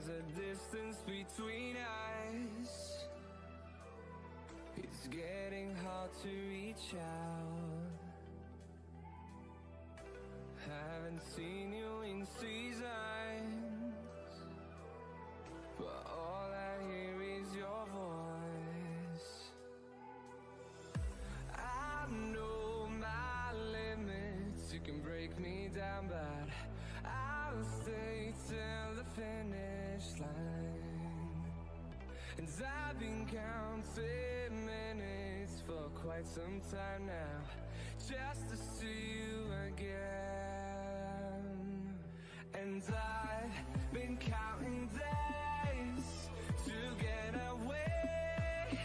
there's a distance between us. It's getting hard to reach out. Haven't seen you in seasons, but all I hear is your voice. I know my limits, you can break me down, but I'll stay till the finish line. And I've been counting minutes for quite some time now, just to see you again. And I've been counting days to get away,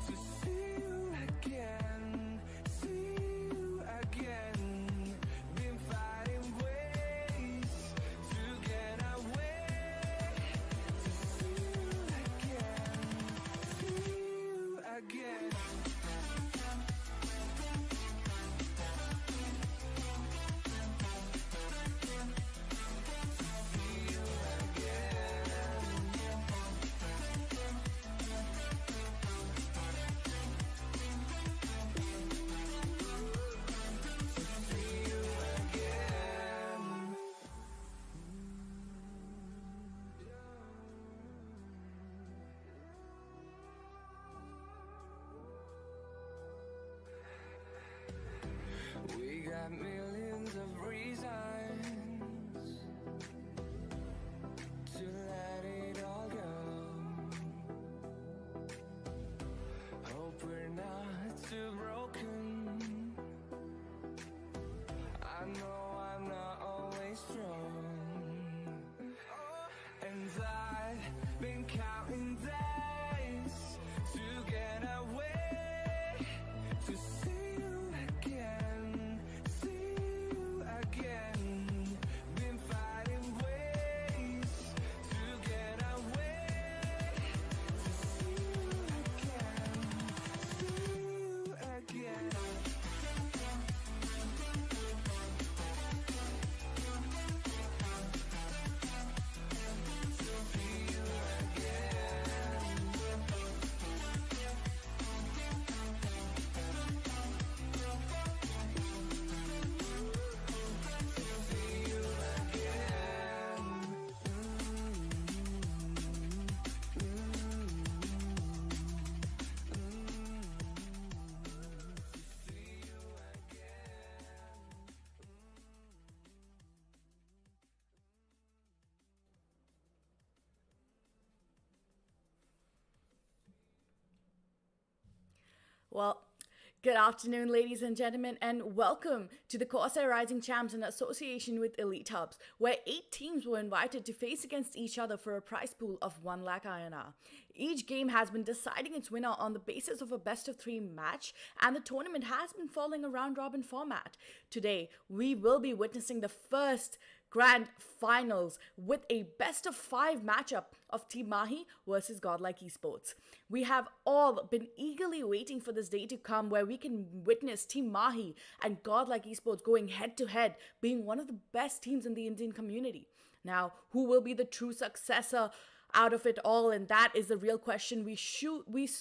to see you again, see you again. Been finding ways to get away, to see you again, see you again. We got millions of reasons to let it all go. Hope we're not too broken. I know I'm not always strong, and I've been counting days to get away, to see you again, see you again. Been finding ways to get away, to see you again, see you again. Well, good afternoon, ladies and gentlemen, and welcome to the CORSAIR Rising Champs in association with Elite Hubs, where 8 teams were invited to face against each other for a prize pool of 1 lakh INR. Each game has been deciding its winner on the basis of a best-of-3 match, and the tournament has been following a round-robin format. Today, we will be witnessing the first grand finals with a best-of-5 matchup of Team Mahi versus GodL Esports. We have all been eagerly waiting for this day to come where we can witness Team Mahi and GodL Esports going head-to-head, being one of the best teams in the Indian community. Now, who will be the true successor out of it all? And that is the real question we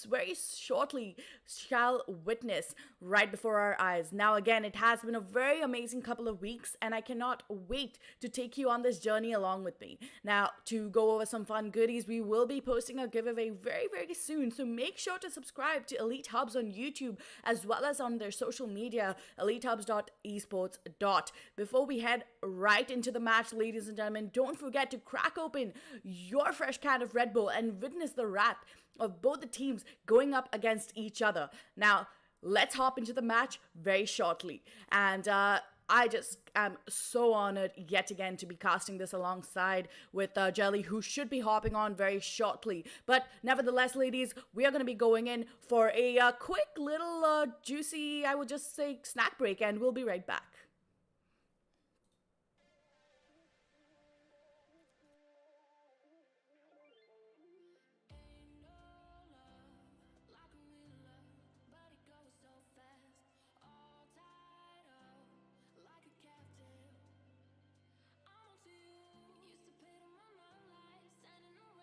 very shortly shall witness right before our eyes. Now, again, it has been a very amazing couple of weeks, and I cannot wait to take you on this journey along with me. Now, to go over some fun goodies, we will be posting a giveaway very, very soon. So make sure to subscribe to Elite Hubs on YouTube as well as on their social media, elitehubs.esports. Before we head right into the match, ladies and gentlemen, don't forget to crack open your fresh can of Red Bull and witness the wrath of both the teams going up against each other. Now, let's hop into the match very shortly. And I just am so honored yet again to be casting this alongside with Jelly, who should be hopping on very shortly. But nevertheless, ladies, we are going to be going in for a quick little juicy, I would just say, snack break, and we'll be right back. Used to pay to my life, standing on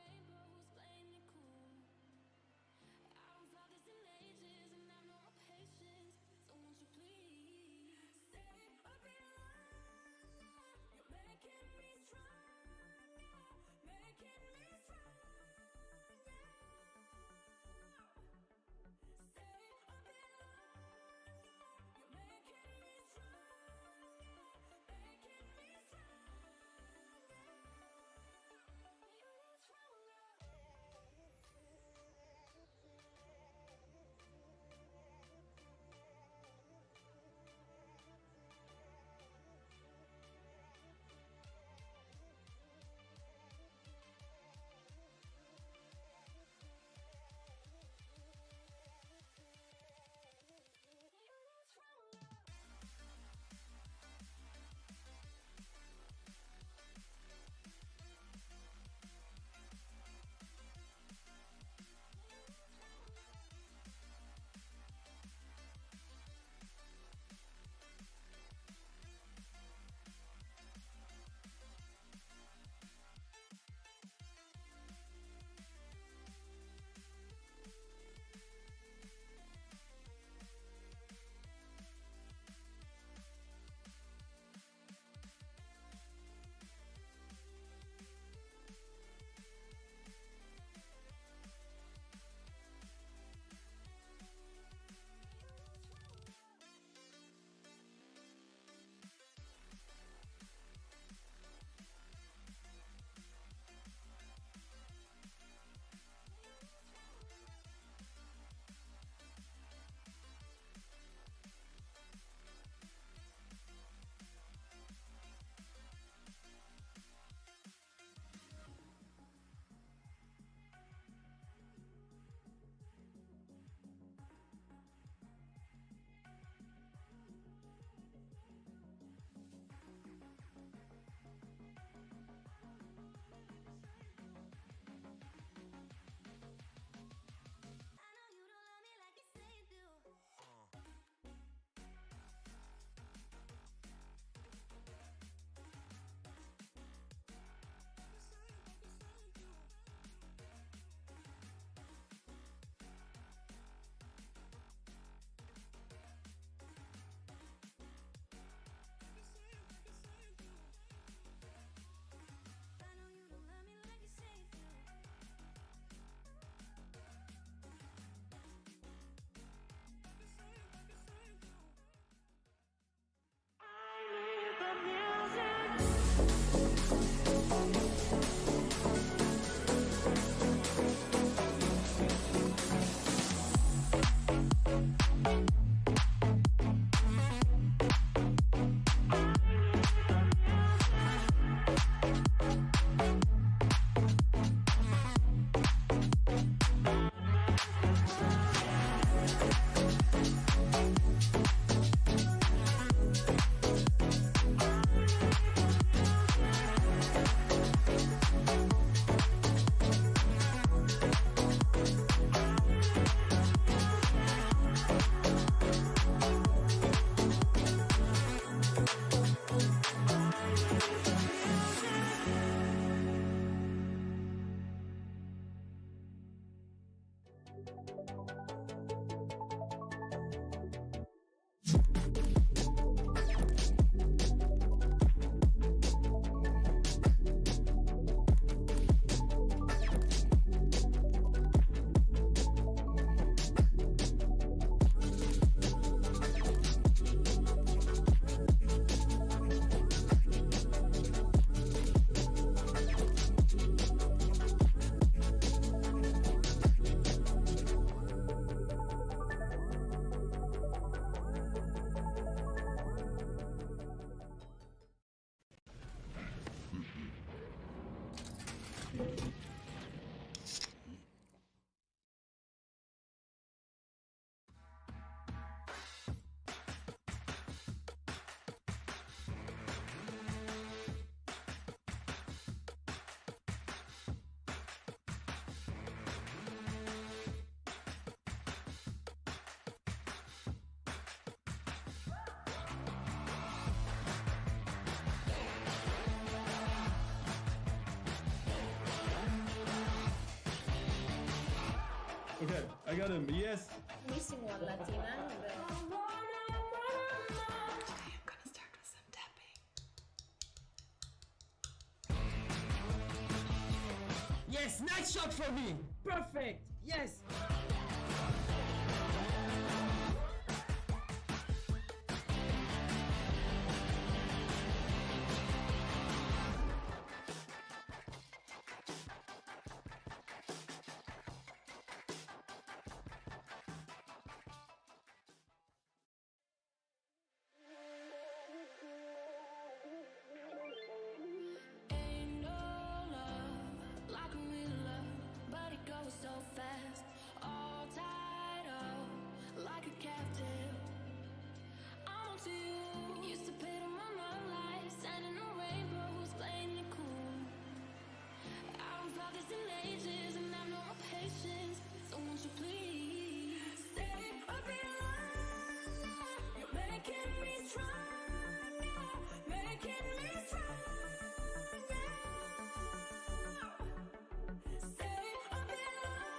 Okay, I got him. Yes. Missing one, Latina. Today I'm gonna start with some tapping. Yes, nice shot for me. Perfect. Yes. Ain't no love like a real love, but it goes so fast. All tied up like a captive. I'm on to you. Used to pit on my life, sending the rainbows, playing it cool. I haven't felt this in ages, and I've no more patience. So won't you please stay a bit longer? You're making me stronger, making me stronger. Stay a bit longer.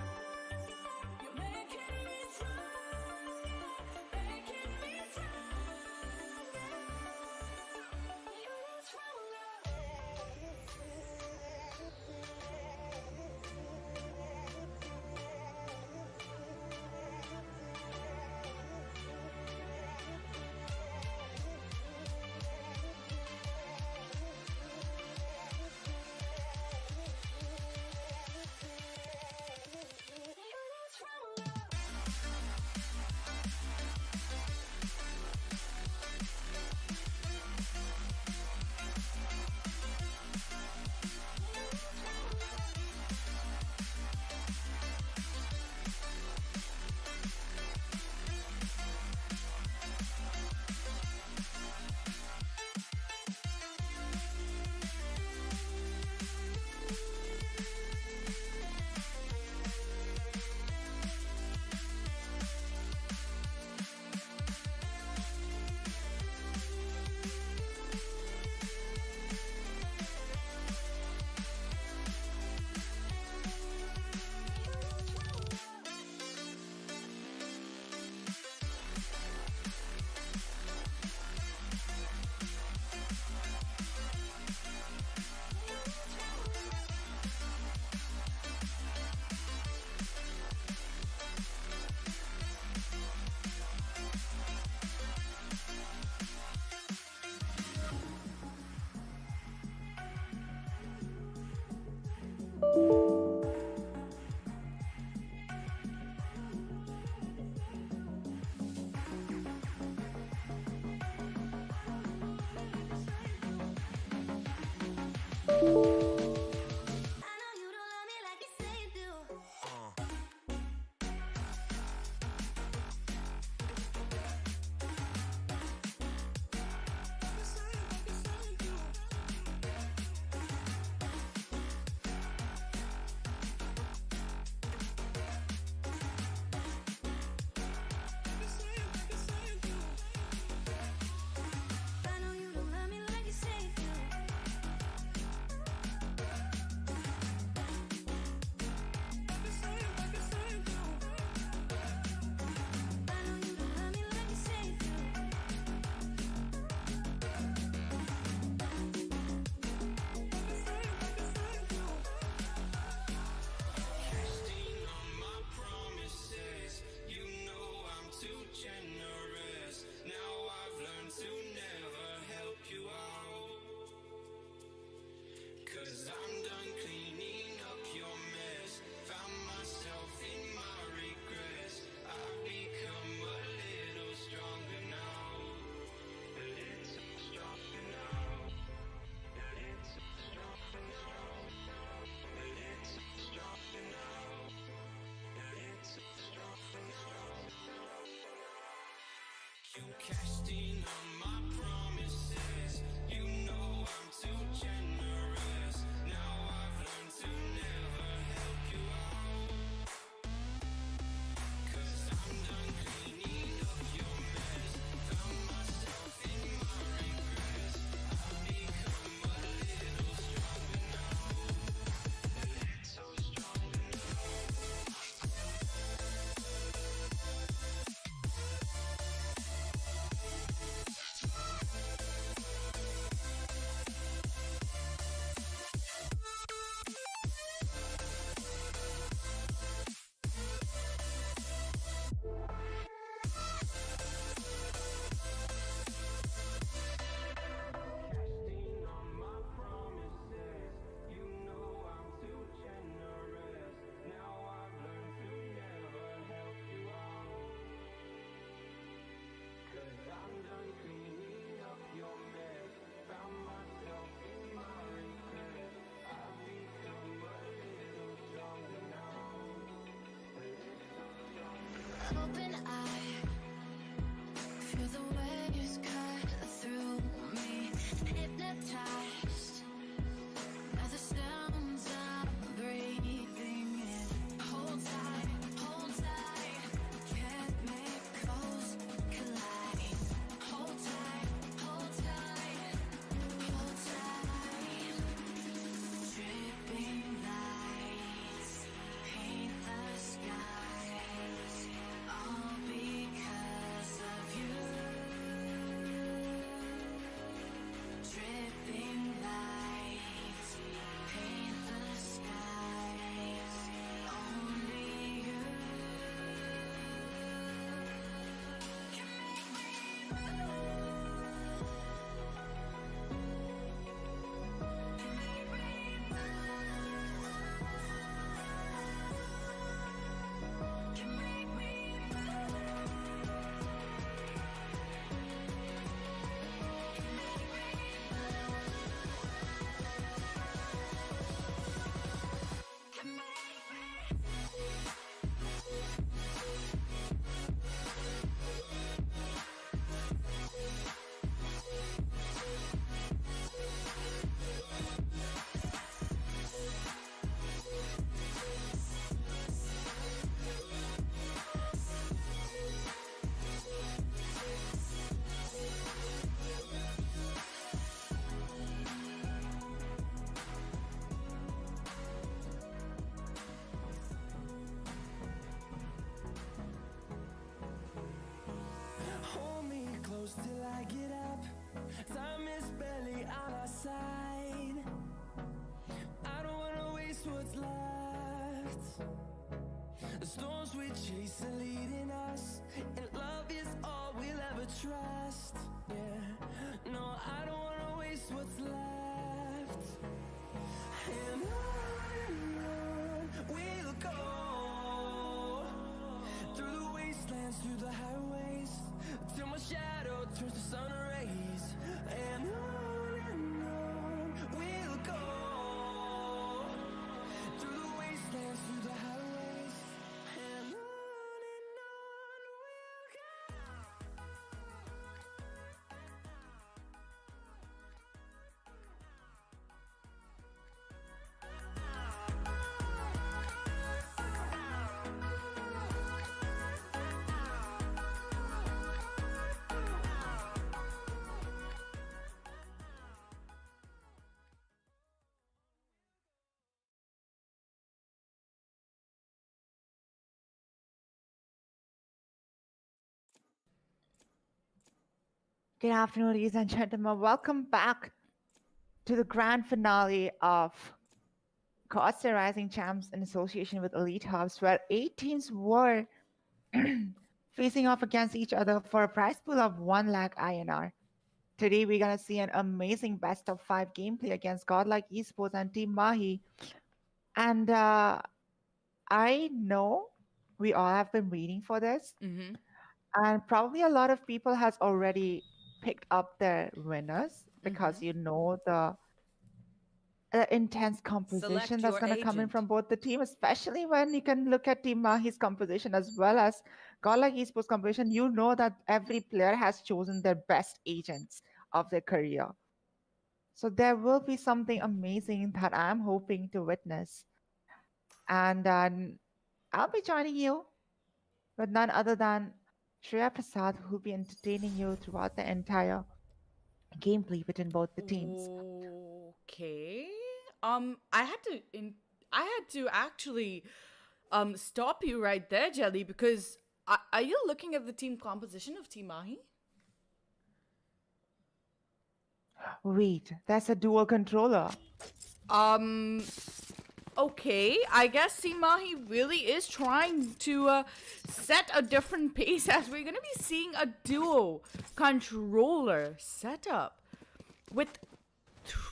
You're making me stronger, making me stronger. You're stronger. hypnotized by the sounds I'm breathing in. Hold tight, chemicals collide. Hold tight, hold tight, hold tight. Dripping lights paint the skies, all because of you. Dripping lights paint the skies, only you can make me move. Can make me move. Can make me can make me. Hold me close till I get up. Time is barely on our side. I don't wanna waste what's left. The storms we chase are leading us, and love is all we'll ever trust. Yeah, no, I don't wanna waste what's left. And on we'll go, through the wastelands, through the highways, till my shadow turns to sun rays. And on we'll go, through the wastelands, through the highways. And on we'll go. Good afternoon, ladies and gentlemen. Welcome back to the grand finale of CORSAIR Rising Champs in association with Elite Hubs, where 8 teams were facing off against each other for a prize pool of 1 lakh INR. Today, we're going to see an amazing best of 5 gameplay against GodL Esports and Team Mahi. And I know we all have been waiting for this. Mm-hmm. And probably a lot of people has already picked up their winners because you know the intense composition that's your going to come in agent. from both the team, especially when you can look at Team Mahi's composition as well as GodL Esports composition. You know that every player has chosen their best agents of their career. So there will be something amazing that I'm hoping to witness. And I'll be joining you with none other than Shreya Prasad, who will be entertaining you throughout the entire gameplay between both the teams. Okay. I had to actually stop you right there, Jelly, because are you looking at the team composition of Team Mahi? Wait, that's a dual controller. Okay, I guess Team Mahi really is trying to set a different pace, as we're gonna be seeing a duo controller setup with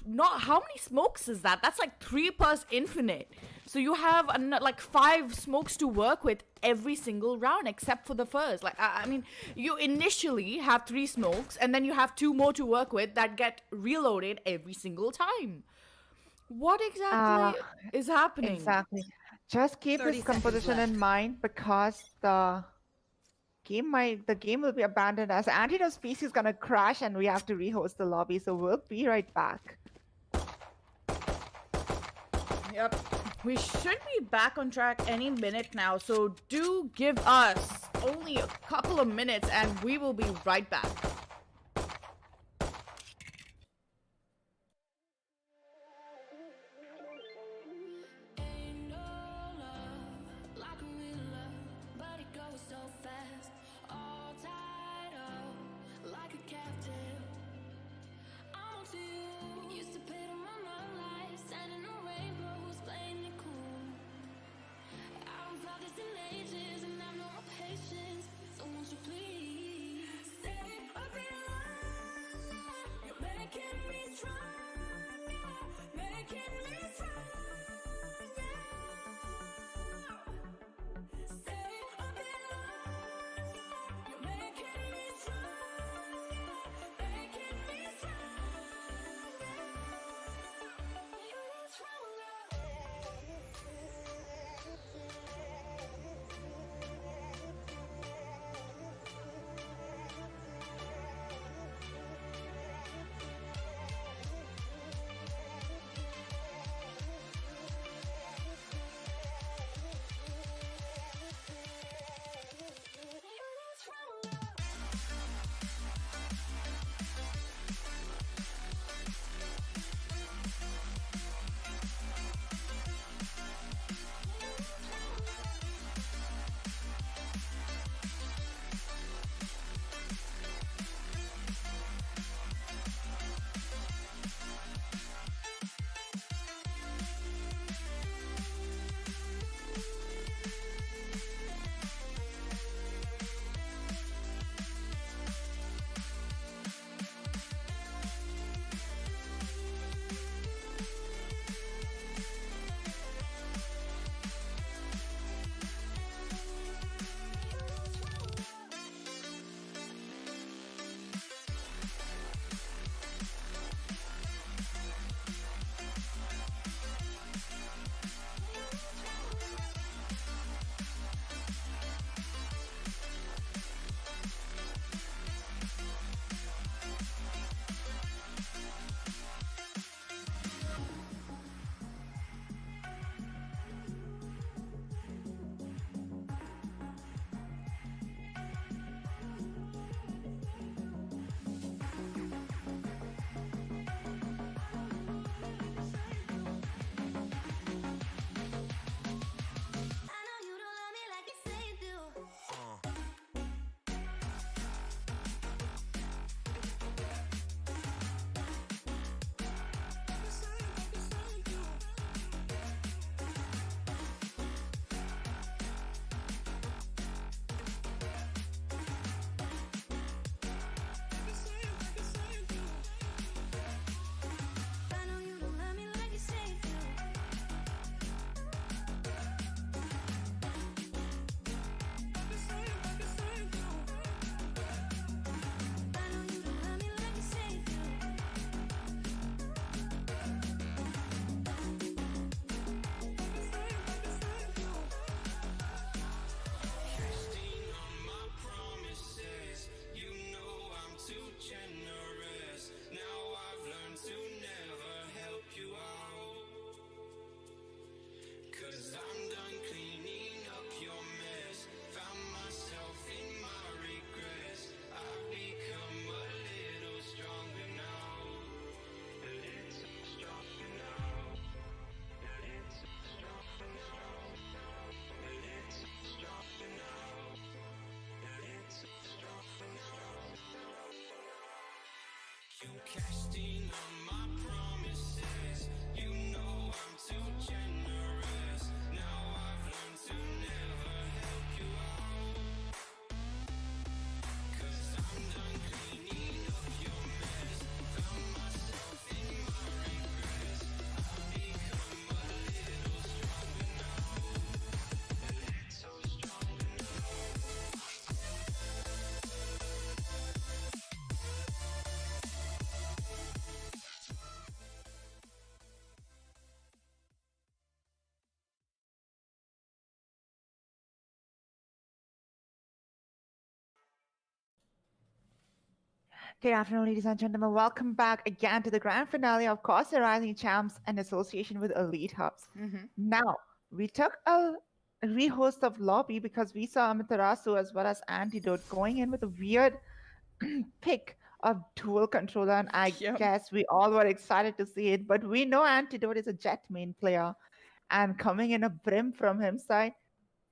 not how many smokes is that? That's like 3 plus infinite. So you have like 5 smokes to work with every single round except for the first. Like I mean, you initially have 3 smokes and then you have 2 more to work with that get reloaded every single time. What exactly is happening? Exactly. Just keep this composition in mind because the the game will be abandoned as antidote species is gonna crash and we have to rehost the lobby. So we'll be right back. Yep. We should be back on track any minute now, so do give us only a couple of minutes and we will be right back. Ain't no love like a real love, but it goes so fast. All tied up like a captive. On to you. Used to pit on my life, standing on rainbows, playing it cool. I don't felt this in ages, and I've no more patience. So won't you please stay a bit longer? You're making me stronger, making me stronger. Stay a bit longer. You're making me stronger, making me stronger. Good afternoon, ladies and gentlemen. Welcome back again to the grand finale of CORSAIR Rising Champs in association with Elite Hubs. Now, we took a rehost of Lobby because we saw Amaterasu as well as Antidote going in with a weird pick of dual controller, and I guess we all were excited to see it. But we know Antidote is a Jet main player, and coming in a Brim from him side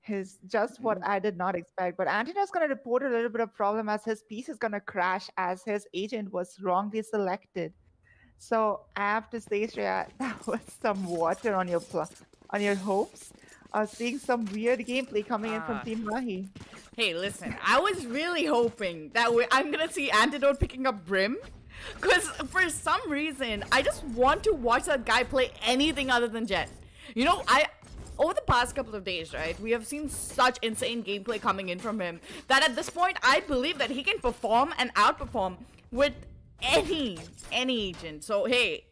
is just what I did not expect. But Antidote's going to report a little bit of problem as his piece is going to crash as his agent was wrongly selected. So I have to say, Shreya, that was some water on your hopes of seeing some weird gameplay coming in from Team Mahi. Hey, listen, I was really hoping that I'm gonna see Antidote picking up Brim. Because for some reason, I just want to watch that guy play anything other than Jet. You know, over the past couple of days, right, we have seen such insane gameplay coming in from him that at this point, I believe that he can perform and outperform with any agent. So, hey,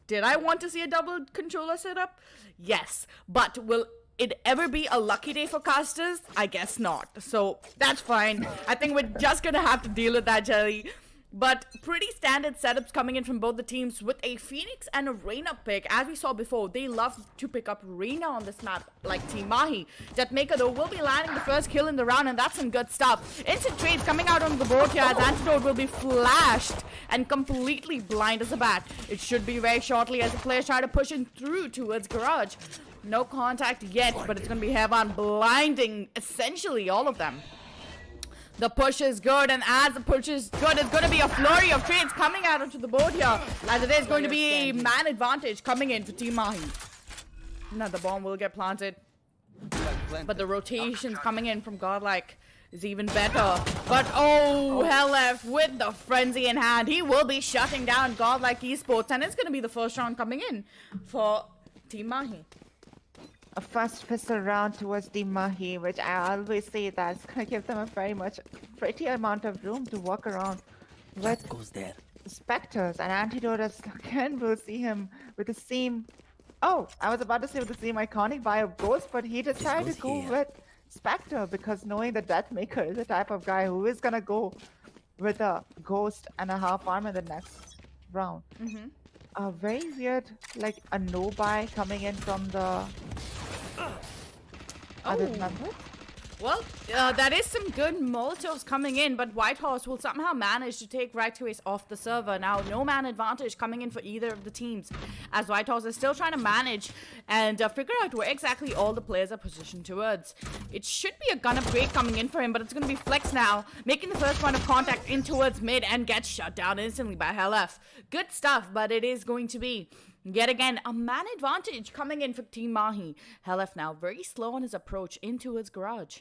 did I want to see a double controller setup? Yes. But will it ever be a lucky day for casters? I guess not. So, that's fine. I think we're just gonna have to deal with that, Jelly. But pretty standard setups coming in from both the teams with a Phoenix and a Reyna pick. As we saw before, they love to pick up Reyna on this map like Team Mahi. Jetmaker though will be landing the first kill in the round, and that's some good stuff. Instant trades coming out on the board here as Antidote will be flashed and completely blind as a bat. It should be very shortly as the players try to push in through towards Garage. No contact yet, but it's going to be Heavan blinding essentially all of them. The push is good, and as the push is good, it's going to be a flurry of trades coming out onto the board here, as it is going to be a man advantage coming in for Team Mahi. Now the bomb will get planted, but the rotations coming in from Godlike is even better. But oh, Hellef with the frenzy in hand, he will be shutting down Godlike Esports, and it's going to be the first round coming in for Team Mahi. A first pistol round towards the Mahi, which I always say that's gonna give them a pretty amount of room to walk around with Spectres. And Antidote again will see him with the same. Oh, I was about to say with the same iconic buy of Ghost, but he decided to go with Spectre because knowing the Deathmaker is the type of guy who is gonna go with a Ghost and a half arm in the next round. A very weird, like a no buy coming in from the other members. Well, that is some good Molotovs coming in, but Whitehorse will somehow manage to take Right2Ace off the server. Now, no man advantage coming in for either of the teams, as Whitehorse is still trying to manage and figure out where exactly all the players are positioned towards. It should be a gun upgrade coming in for him, but it's going to be Flex now, making the first point of contact in towards mid and gets shut down instantly by Hellef. Good stuff, but it is going to be yet again a man advantage coming in for Team Mahi. Hellef now very slow on his approach in towards Garage.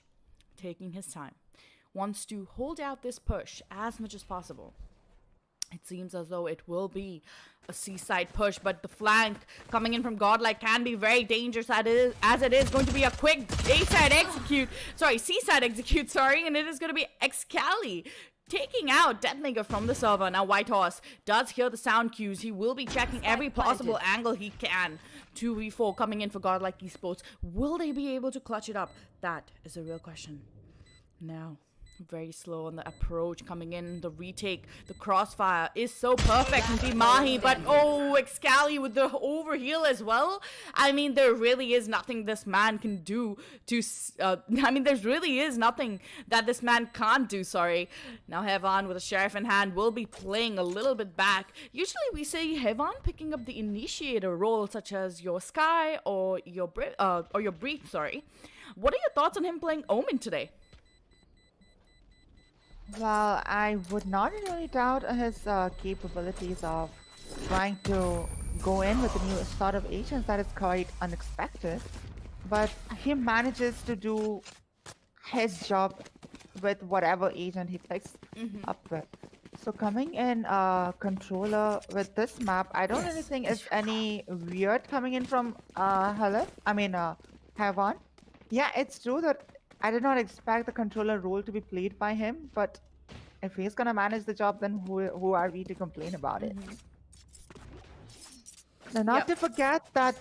Taking his time, wants to hold out this push as much as possible. It seems as though it will be a seaside push, but the flank coming in from Godlike can be very dangerous as it is going to be a quick seaside execute, and it is going to be Excali taking out Deathmaker from the server. Now Whitehorse does hear the sound cues. He will be checking every possible angle he can. 2v4 coming in for Godlike Esports. Will they be able to clutch it up? That is a real question. Now, very slow on the approach coming in. The retake, the crossfire is so perfect from Team Mahi, but oh, Excali with the overheal as well. I mean, there really is nothing this man can do to, there really is nothing that this man can't do, sorry. Now Heavan with a Sheriff in hand will be playing a little bit back. Usually we say Heavan picking up the initiator role, such as your Sky or your Breach, sorry. What are your thoughts on him playing Omen today? Well, I would not really doubt his capabilities of trying to go in with a new sort of agents. That is quite unexpected. But he manages to do his job with whatever agent he picks up with. So coming in controller with this map, I don't really think it's any weird coming in from Heavan. Yeah, it's true that I did not expect the controller role to be played by him, but if he's gonna manage the job, then who are we to complain about it? Now, not to forget that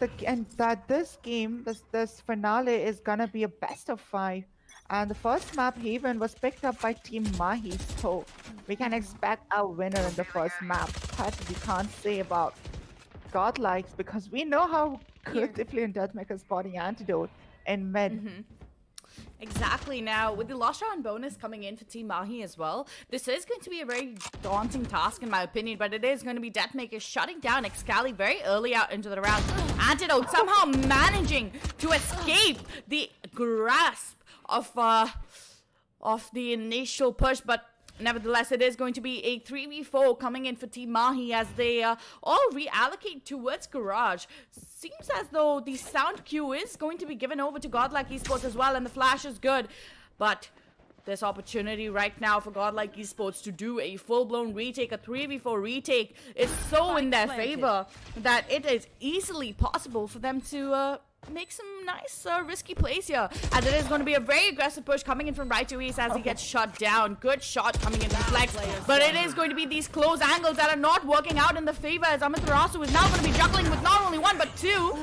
this game, this finale is gonna be a best of 5, And the first map, Haven, was picked up by Team Mahi, so we can expect a winner in the first map. But we can't say about Godlikes because we know how good they play in Deathmaker spotting Antidote in mid. Exactly. Now, with the last round bonus coming in for Team Mahi as well, this is going to be a very daunting task in my opinion, but it is going to be Deathmaker shutting down Excali very early out into the round. Antidote somehow managing to escape the grasp of the initial push, but nevertheless, it is going to be a 3v4 coming in for Team Mahi as they all reallocate towards Garage. Seems as though the sound cue is going to be given over to Godlike Esports as well, and the flash is good. But this opportunity right now for Godlike Esports to do a full-blown retake, a 3v4 retake, is so in their favor that it is easily possible for them to make some nice risky plays here, as it is going to be a very aggressive push coming in from right to east as he gets shut down. Good shot coming in from Flex, but it is going to be these close angles that are not working out in the favor, as Amaterasu is now going to be juggling with not only one but two.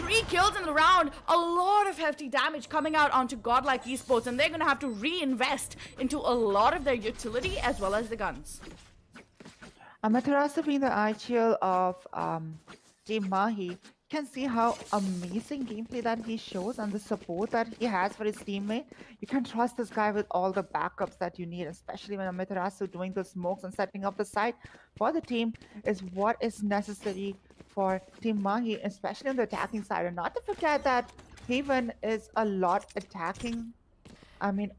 3 kills in the round, a lot of hefty damage coming out onto Godlike Esports, and they're going to have to reinvest into a lot of their utility as well as the guns. Amaterasu being the IGL of Team Mahi, can see how amazing gameplay that he shows and the support that he has for his teammate. You can trust this guy with all the backups that you need, especially when Amaterasu doing the smokes and setting up the site for the team is what is necessary for Team Mahi, especially on the attacking side. And not to forget that Haven is a lot attacking. I mean,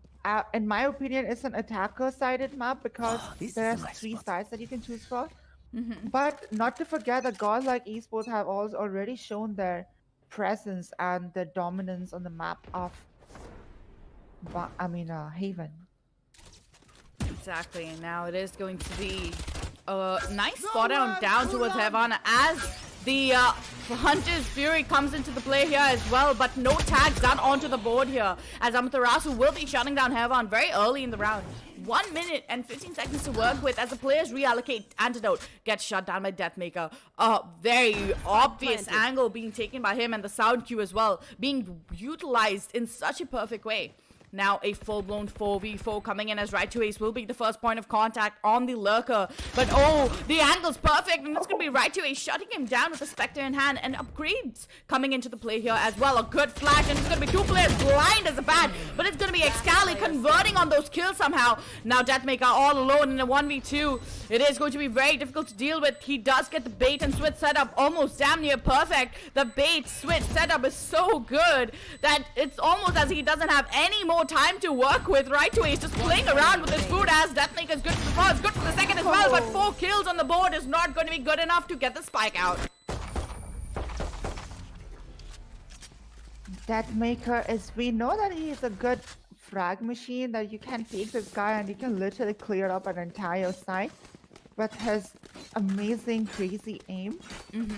in my opinion, it's an attacker-sided map because there's 3 sides that you can choose for. But not to forget that Godlike Esports have also already shown their presence and their dominance on the map of, Haven. Exactly, and now it is going to be a nice spot down towards Heaven as the Hunter's Fury comes into the play here as well, but no tags done onto the board here, as Amaterasu will be shutting down Heaven very early in the round. 1 minute and 15 seconds to work with as the players reallocate. Antidote gets shut down by Deathmaker. A very obvious angle being taken by him, and the sound cue as well being utilized in such a perfect way. Now a full-blown 4v4 coming in as right to ace will be the first point of contact on the lurker. But oh, the angle's perfect, and it's going to be right to ace shutting him down with the Spectre in hand, and upgrades coming into the play here as well. A good flash, and it's going to be 2 players blind as a bat, but it's going to be Excali converting on those kills somehow. Now Deathmaker all alone in a 1v2. It is going to be very difficult to deal with. He does get the bait and switch setup almost damn near perfect. The bait switch setup is so good that it's almost as he doesn't have any more time to work with. Right to ace just playing around with his food, as Deathmaker is good for the first, good for the second as well, but 4 kills on the board is not going to be good enough to get the spike out. Deathmaker is, we know that he is a good frag machine, that you can take this guy and you can literally clear up an entire site with his amazing crazy aim.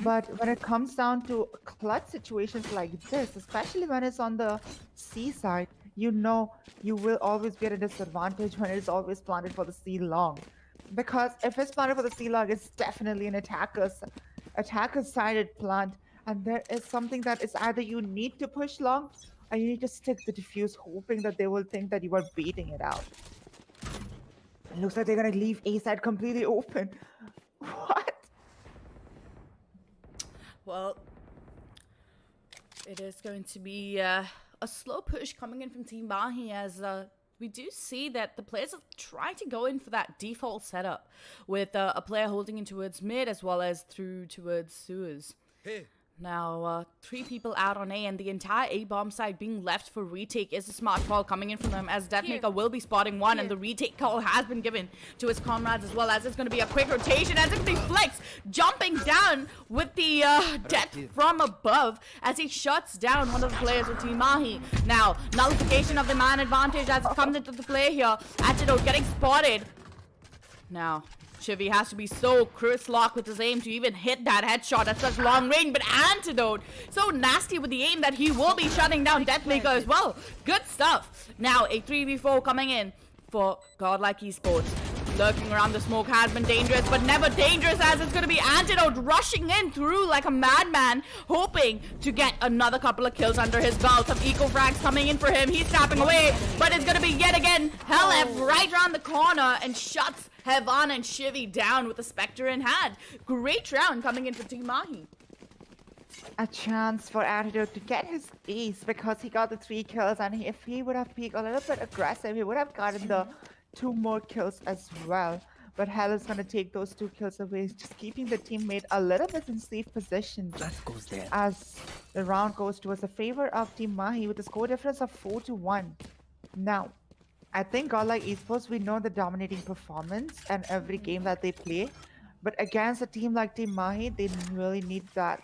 But when it comes down to clutch situations like this, especially when it's on the C side, you know you will always be at a disadvantage when it is always planted for the C long. Because if it's planted for the C long, it's definitely an attacker-sided plant, and there is something that is either you need to push long or you need to stick the diffuse, hoping that they will think that you are beating it out. It looks like they're gonna leave A side completely open. What? Well, it is going to be a slow push coming in from Team Mahi, as we do see that the players have tried to go in for that default setup with a player holding in towards mid as well as through towards sewers. Hey. Now, 3 people out on A, and the entire A bomb side being left for retake is a smart call coming in from them, as Deathmaker will be spotting one, and the retake call has been given to his comrades as well, as it's going to be a quick rotation, as it's going to be Flex jumping down with the death from above as he shuts down one of the players of Team Mahi. Now, nullification of the man advantage as it comes into the play here. Antidote getting spotted. Now, Chivy has to be so Chris Lock with his aim to even hit that headshot at such long range, but Antidote so nasty with the aim that he will be shutting down Deathmaker as well. Good stuff. Now a 3v4 coming in for Godlike Esports. lurking around the smoke has been dangerous, but never dangerous as it's going to be Antidote rushing in through like a madman, hoping to get another couple of kills under his belt. Some eco frags coming in for him. He's snapping away, but it's going to be yet again Helef right around the corner and shuts Hevan and Shivy down with a Spectre in hand. Great round coming in for Team Mahi. A chance for Antidote to get his ace because he got the 3 kills, and if he would have been a little bit aggressive, he would have gotten the 2 more kills as well. But Hell is going to take those 2 kills away, just keeping the teammate a little bit in safe position as the round goes towards the favor of Team Mahi with a score difference of 4-1. Now, I think godlike esports, we know the dominating performance and every game that they play, but against a team like Team Mahi, they really need that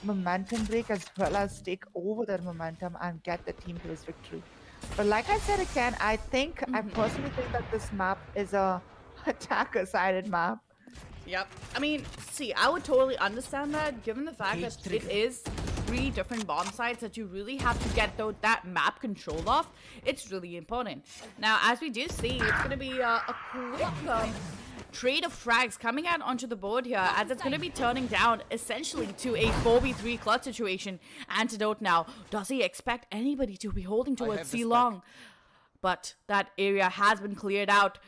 momentum break as well as take over that momentum and get the team to his victory. But like I said again, I personally think that this map is a attacker-sided map. Yep. I mean, see, I would totally understand that given the fact that it is 3 different bomb sites that you really have to get that map control off. It's really important. Now, as we do see, it's going to be a quick trade of frags coming out onto the board here as it's going to be turning down essentially to a 4v3 clutch situation. Antidote now, does he expect anybody to be holding towards C long? But that area has been cleared out,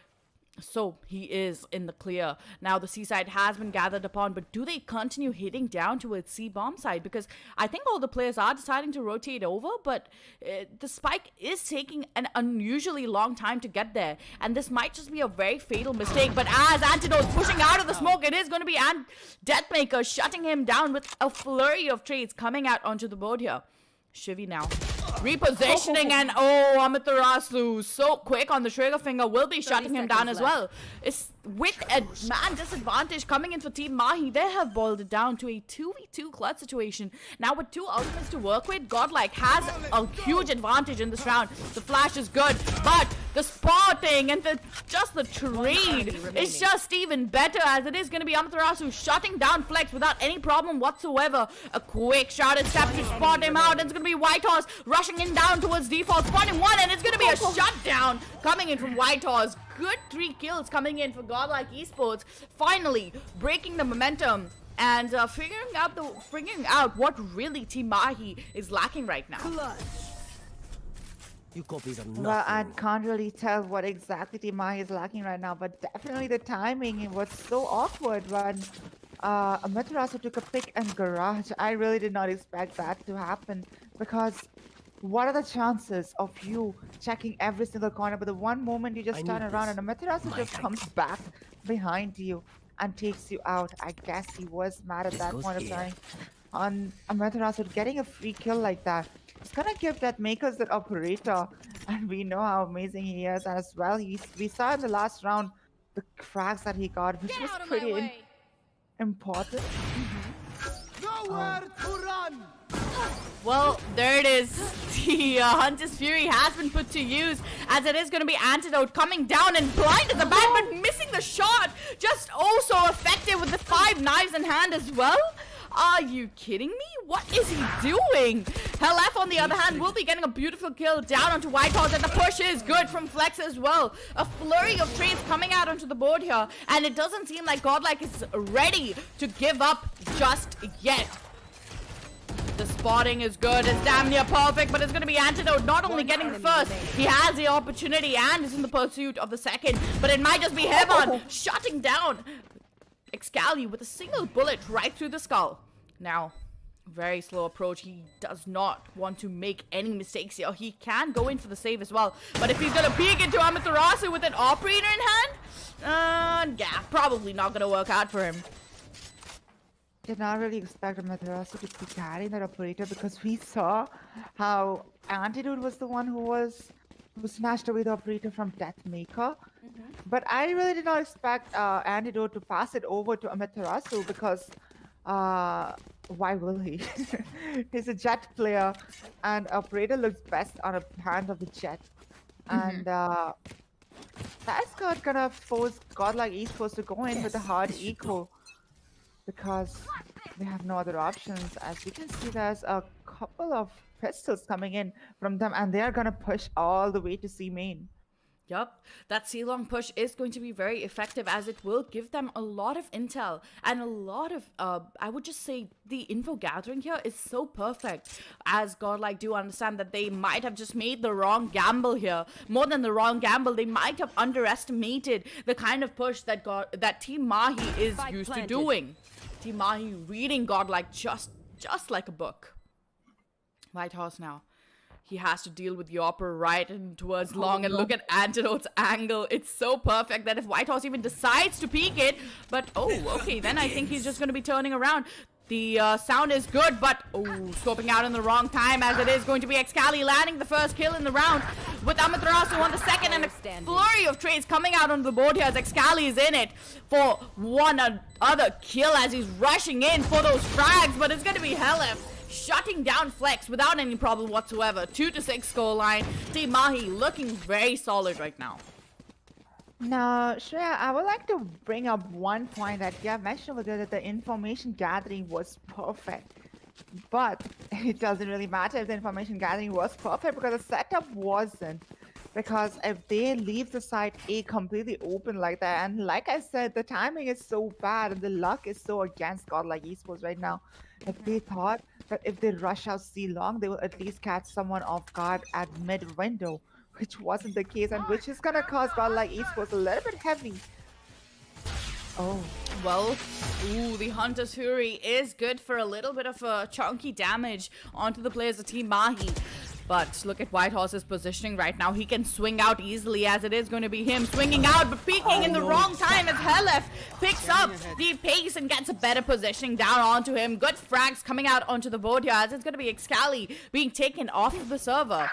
so he is in the clear. Now the C side has been gathered upon, but do they continue hitting down towards C bomb side? Because I think all the players are deciding to rotate over, but the spike is taking an unusually long time to get there, and this might just be a very fatal mistake. But as Antidote's pushing out of the smoke, it is going to be Deathmaker shutting him down with a flurry of trades coming out onto the board here. Shivy now repositioning, and Amaterasu so quick on the trigger finger will be shutting him down as well. It's with a man disadvantage coming in for Team Mahi. They have boiled it down to a 2v2 clutch situation. Now with 2 ultimates to work with, Godlike has a huge advantage in this round. The flash is good, but the spotting and the trade is just even better, as it is going to be Amaterasu shutting down Flex without any problem whatsoever. A quick shot step to spot him out, and it's going to be White Horse rushing in down towards default, spotting one, and it's going to be a shutdown coming in from White Horse. Good 3 kills coming in for Godlike Esports, finally breaking the momentum and figuring out what really Team Mahi is lacking right now. You copies are nothing. Well, I can't really tell what exactly Team Mahi is lacking right now, but definitely the timing was so awkward when Amaterasu took a pick and garage. I really did not expect that to happen, because what are the chances of you checking every single corner, but the one moment you just turn around and Amaterasu just comes back behind you and takes you out? I guess he was mad at that point of time on Amaterasu getting a free kill like that. It's gonna give that Makers that operator, and we know how amazing he is as well. We saw in the last round the frags that he got, which was pretty important. Nowhere to run! Well, there it is. The Hunter's Fury has been put to use, as it is going to be Antidote coming down and blind as a bat, but missing the shot. Just also effective with the 5 knives in hand as well. Are you kidding me? What is he doing? Helef, on the other hand, will be getting a beautiful kill down onto White Horse, and the push is good from Flex as well. A flurry of trades coming out onto the board here, and it doesn't seem like Godlike is ready to give up just yet. The spotting is good. It's damn near perfect, but it's going to be Antidote not only getting the first, he has the opportunity and is in the pursuit of the second, but it might just be Hevan shutting down Excali with a single bullet right through the skull. Now, very slow approach. He does not want to make any mistakes here. He can go in for the save as well, but if he's going to peek into Amaterasu with an operator in hand, yeah, probably not going to work out for him. Did not really expect Amaterasu to be carrying that operator, because we saw how Antidote was the one who snatched away the operator from Deathmaker. But I really did not expect Antidote to pass it over to Amaterasu, because why will he? He's a Jet player, and operator looks best on a hand of the Jet. And that's gonna force Godlike Esports to go in with a hard eco, because they have no other options. As you can see, there's a couple of pistols coming in from them, and they are gonna push all the way to C main. Yup, that C-long push is going to be very effective as it will give them a lot of intel and a lot of, I would just say the info gathering here is so perfect, as Godlike do understand that they might have just made the wrong gamble here. More than the wrong gamble, they might have underestimated the kind of push that Team Mahi is used to doing. Team Mahi reading Godlike just like a book. White Horse now. He has to deal with the Yopper right and towards long, and look at Antidote's angle. It's so perfect that if White Horse even decides to peek it, but okay, then I think he's just going to be turning around. The sound is good, but scoping out in the wrong time, as it is going to be Excali landing the first kill in the round with Amaterasu on the second, and a flurry of trades coming out on the board here as Excali is in it for one other kill as he's rushing in for those frags, but it's going to be Helef shutting down Flex without any problem whatsoever. 2-6 scoreline. Team Mahi looking very solid right now. Now, Shreya, I would like to bring up one point that you have mentioned over there, that the information gathering was perfect. But it doesn't really matter if the information gathering was perfect because the setup wasn't. Because if they leave the site A completely open like that, and like I said, the timing is so bad and the luck is so against Godlike Esports right now. If they thought that if they rush out C long, they will at least catch someone off guard at mid window, which wasn't the case, and which is gonna cause Godlike Esports a little bit heavy. Well, the Hunter's Fury is good for a little bit of chunky damage onto the players of Team Mahi. But look at White Horse's positioning right now. He can swing out easily, as it is going to be him swinging out, but peeking in the wrong time as Helef picks up the pace and gets a better positioning down onto him. Good frags coming out onto the board here, as it's going to be Excali being taken off of the server.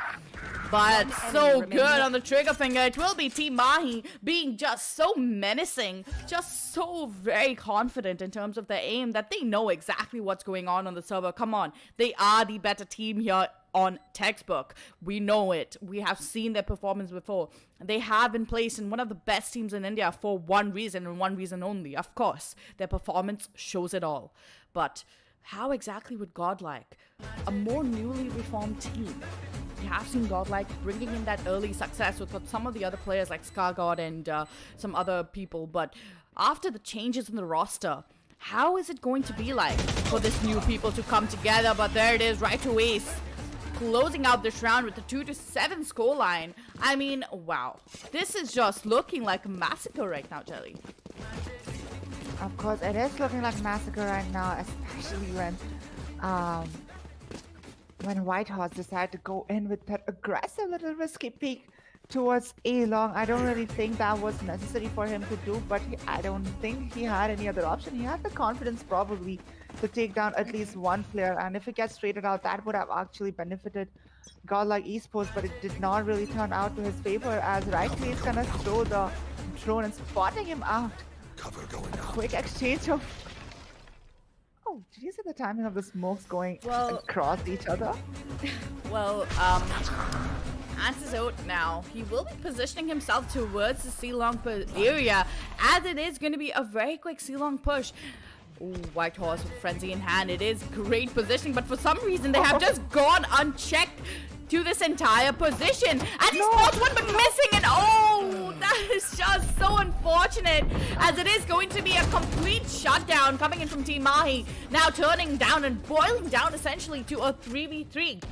But so good on the trigger finger. It will be Team Mahi being just so menacing, just so very confident in terms of their aim that they know exactly what's going on the server. Come on, they are the better team here on textbook. We know it. We have seen their performance before. They have been placed in one of the best teams in India for one reason and one reason only. Of course, their performance shows it all. But how exactly would Godlike, a more newly reformed team, we have seen Godlike bringing in that early success with some of the other players like ScarGod and some other people, but after the changes in the roster, how is it going to be like for this new people to come together? But there it is, right to Ace, closing out this round with a 2-7 scoreline. I mean, wow. This is just looking like a massacre right now, Jelly. Of course, it is looking like a massacre right now, especially when White Horse decided to go in with that aggressive little risky peek towards A long. I don't really think that was necessary for him to do, but I don't think he had any other option. He had the confidence probably to take down at least one player, and if it gets traded out, that would have actually benefited Godlike Esports, but it did not really turn out to his favor, as rightly he's gonna throw the drone and spotting him out. Cover going out. Quick exchange of... Oh, did you see the timing of the smokes going across each other? Well, Antidote now, he will be positioning himself towards the C-long area, as it is going to be a very quick C-long push. Ooh, White Horse with Frenzy in hand. It is great positioning, but for some reason they have just gone unchecked to this entire position. And he spots one but missing, and that is just so unfortunate, as it is going to be a complete shutdown coming in from Team Mahi. Now turning down and boiling down essentially to a 3v3.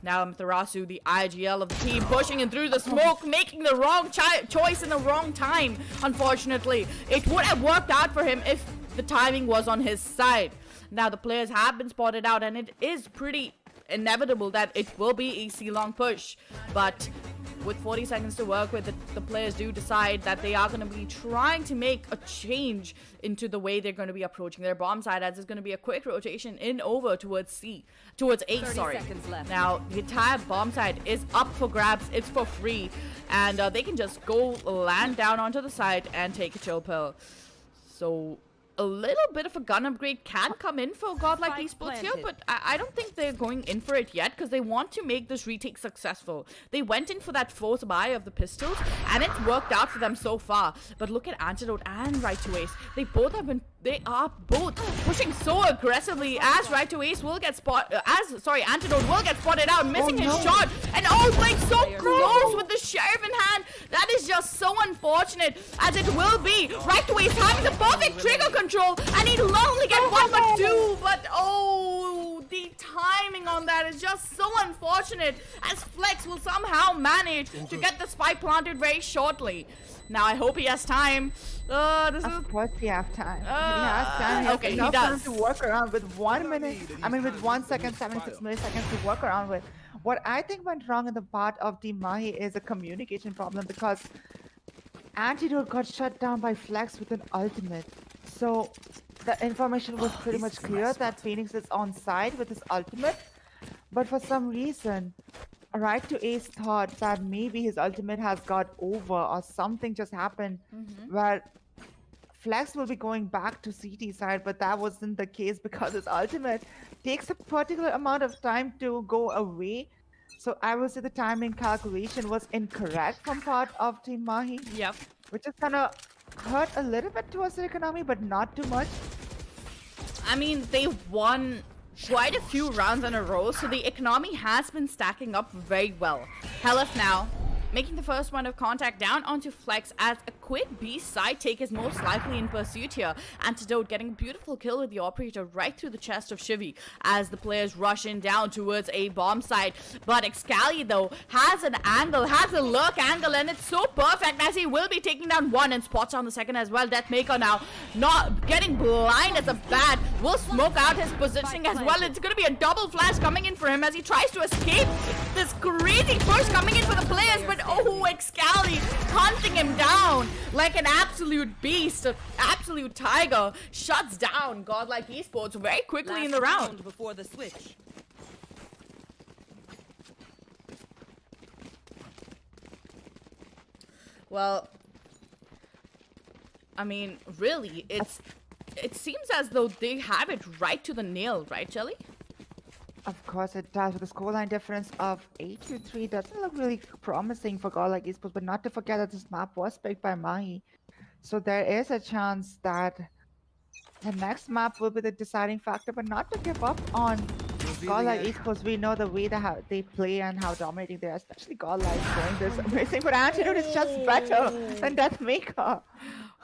Now Amaterasu, the IGL of the team, pushing in through the smoke, making the wrong choice in the wrong time. Unfortunately, it would have worked out for him if the timing was on his side. Now the players have been spotted out, and it is pretty inevitable that it will be a C-long push. But with 40 seconds to work with, the players do decide that they are going to be trying to make a change into the way they're going to be approaching their bomb side, as it's going to be a quick rotation in over towards A, sorry. Now the entire bomb side is up for grabs. It's for free, and they can just go land down onto the side and take a chill pill. So a little bit of a gun upgrade can come in for Godlike Esports here, but I don't think they're going in for it yet, because they want to make this retake successful. They went in for that force buy of the pistols, and it's worked out for them so far. But look at Antidote and Right to Ace. They they are both pushing so aggressively as Right to Ace will get Antidote will get spotted out, missing his shot, and playing so close with the Sheriff in hand. That is just so unfortunate, as it will be Right to Ace having the perfect trigger control, and he'll only get one but two, but the timing on that is just so unfortunate, as Flex will somehow manage to get the spike planted very shortly. Now I hope he has time. Of course he has time. He has time. Okay, enough he does. time to work around with 1 minute. With 1 second, 76 milliseconds to work around with. What I think went wrong in the part of Team Mahi is a communication problem, because Antidote got shut down by Flex with an ultimate. So the information was pretty much clear that Phoenix is on side with his ultimate, but for some reason, Right to Ace thought that maybe his ultimate has got over or something just happened where Flex will be going back to CT side, but that wasn't the case because his ultimate takes a particular amount of time to go away. So I would say the timing calculation was incorrect from part of Team Mahi. Yep. Which is gonna hurt a little bit towards the economy, but not too much. I mean, they won quite a few rounds in a row, so the economy has been stacking up very well. Helif now making the first point of contact down onto Flex, as a quick B side take is most likely in pursuit here. Antidote getting a beautiful kill with the operator right through the chest of Shivy as the players rush in down towards a bomb site. But Excali though has an angle, has a lurk angle, and it's so perfect as he will be taking down one and spots on the second as well. Deathmaker now not getting blind as a bat will smoke out his positioning as well. It's going to be a double flash coming in for him as he tries to escape this crazy push coming in for the players, but Excali hunting him down like an absolute beast, an absolute tiger. Shuts down Godlike Esports very quickly in the round. Before the switch. Well, I mean, really, it seems as though they have it right to the nail, right, Jelly? Of course it does, with a scoreline difference of 8-3. Doesn't look really promising for Godlike Esports, but not to forget that this map was picked by Mahi. So there is a chance that the next map will be the deciding factor, but not to give up on Godlike Esports. We know the way they play and how dominating they are, especially Godlike going this amazing, but Antidote is just better than Deathmaker.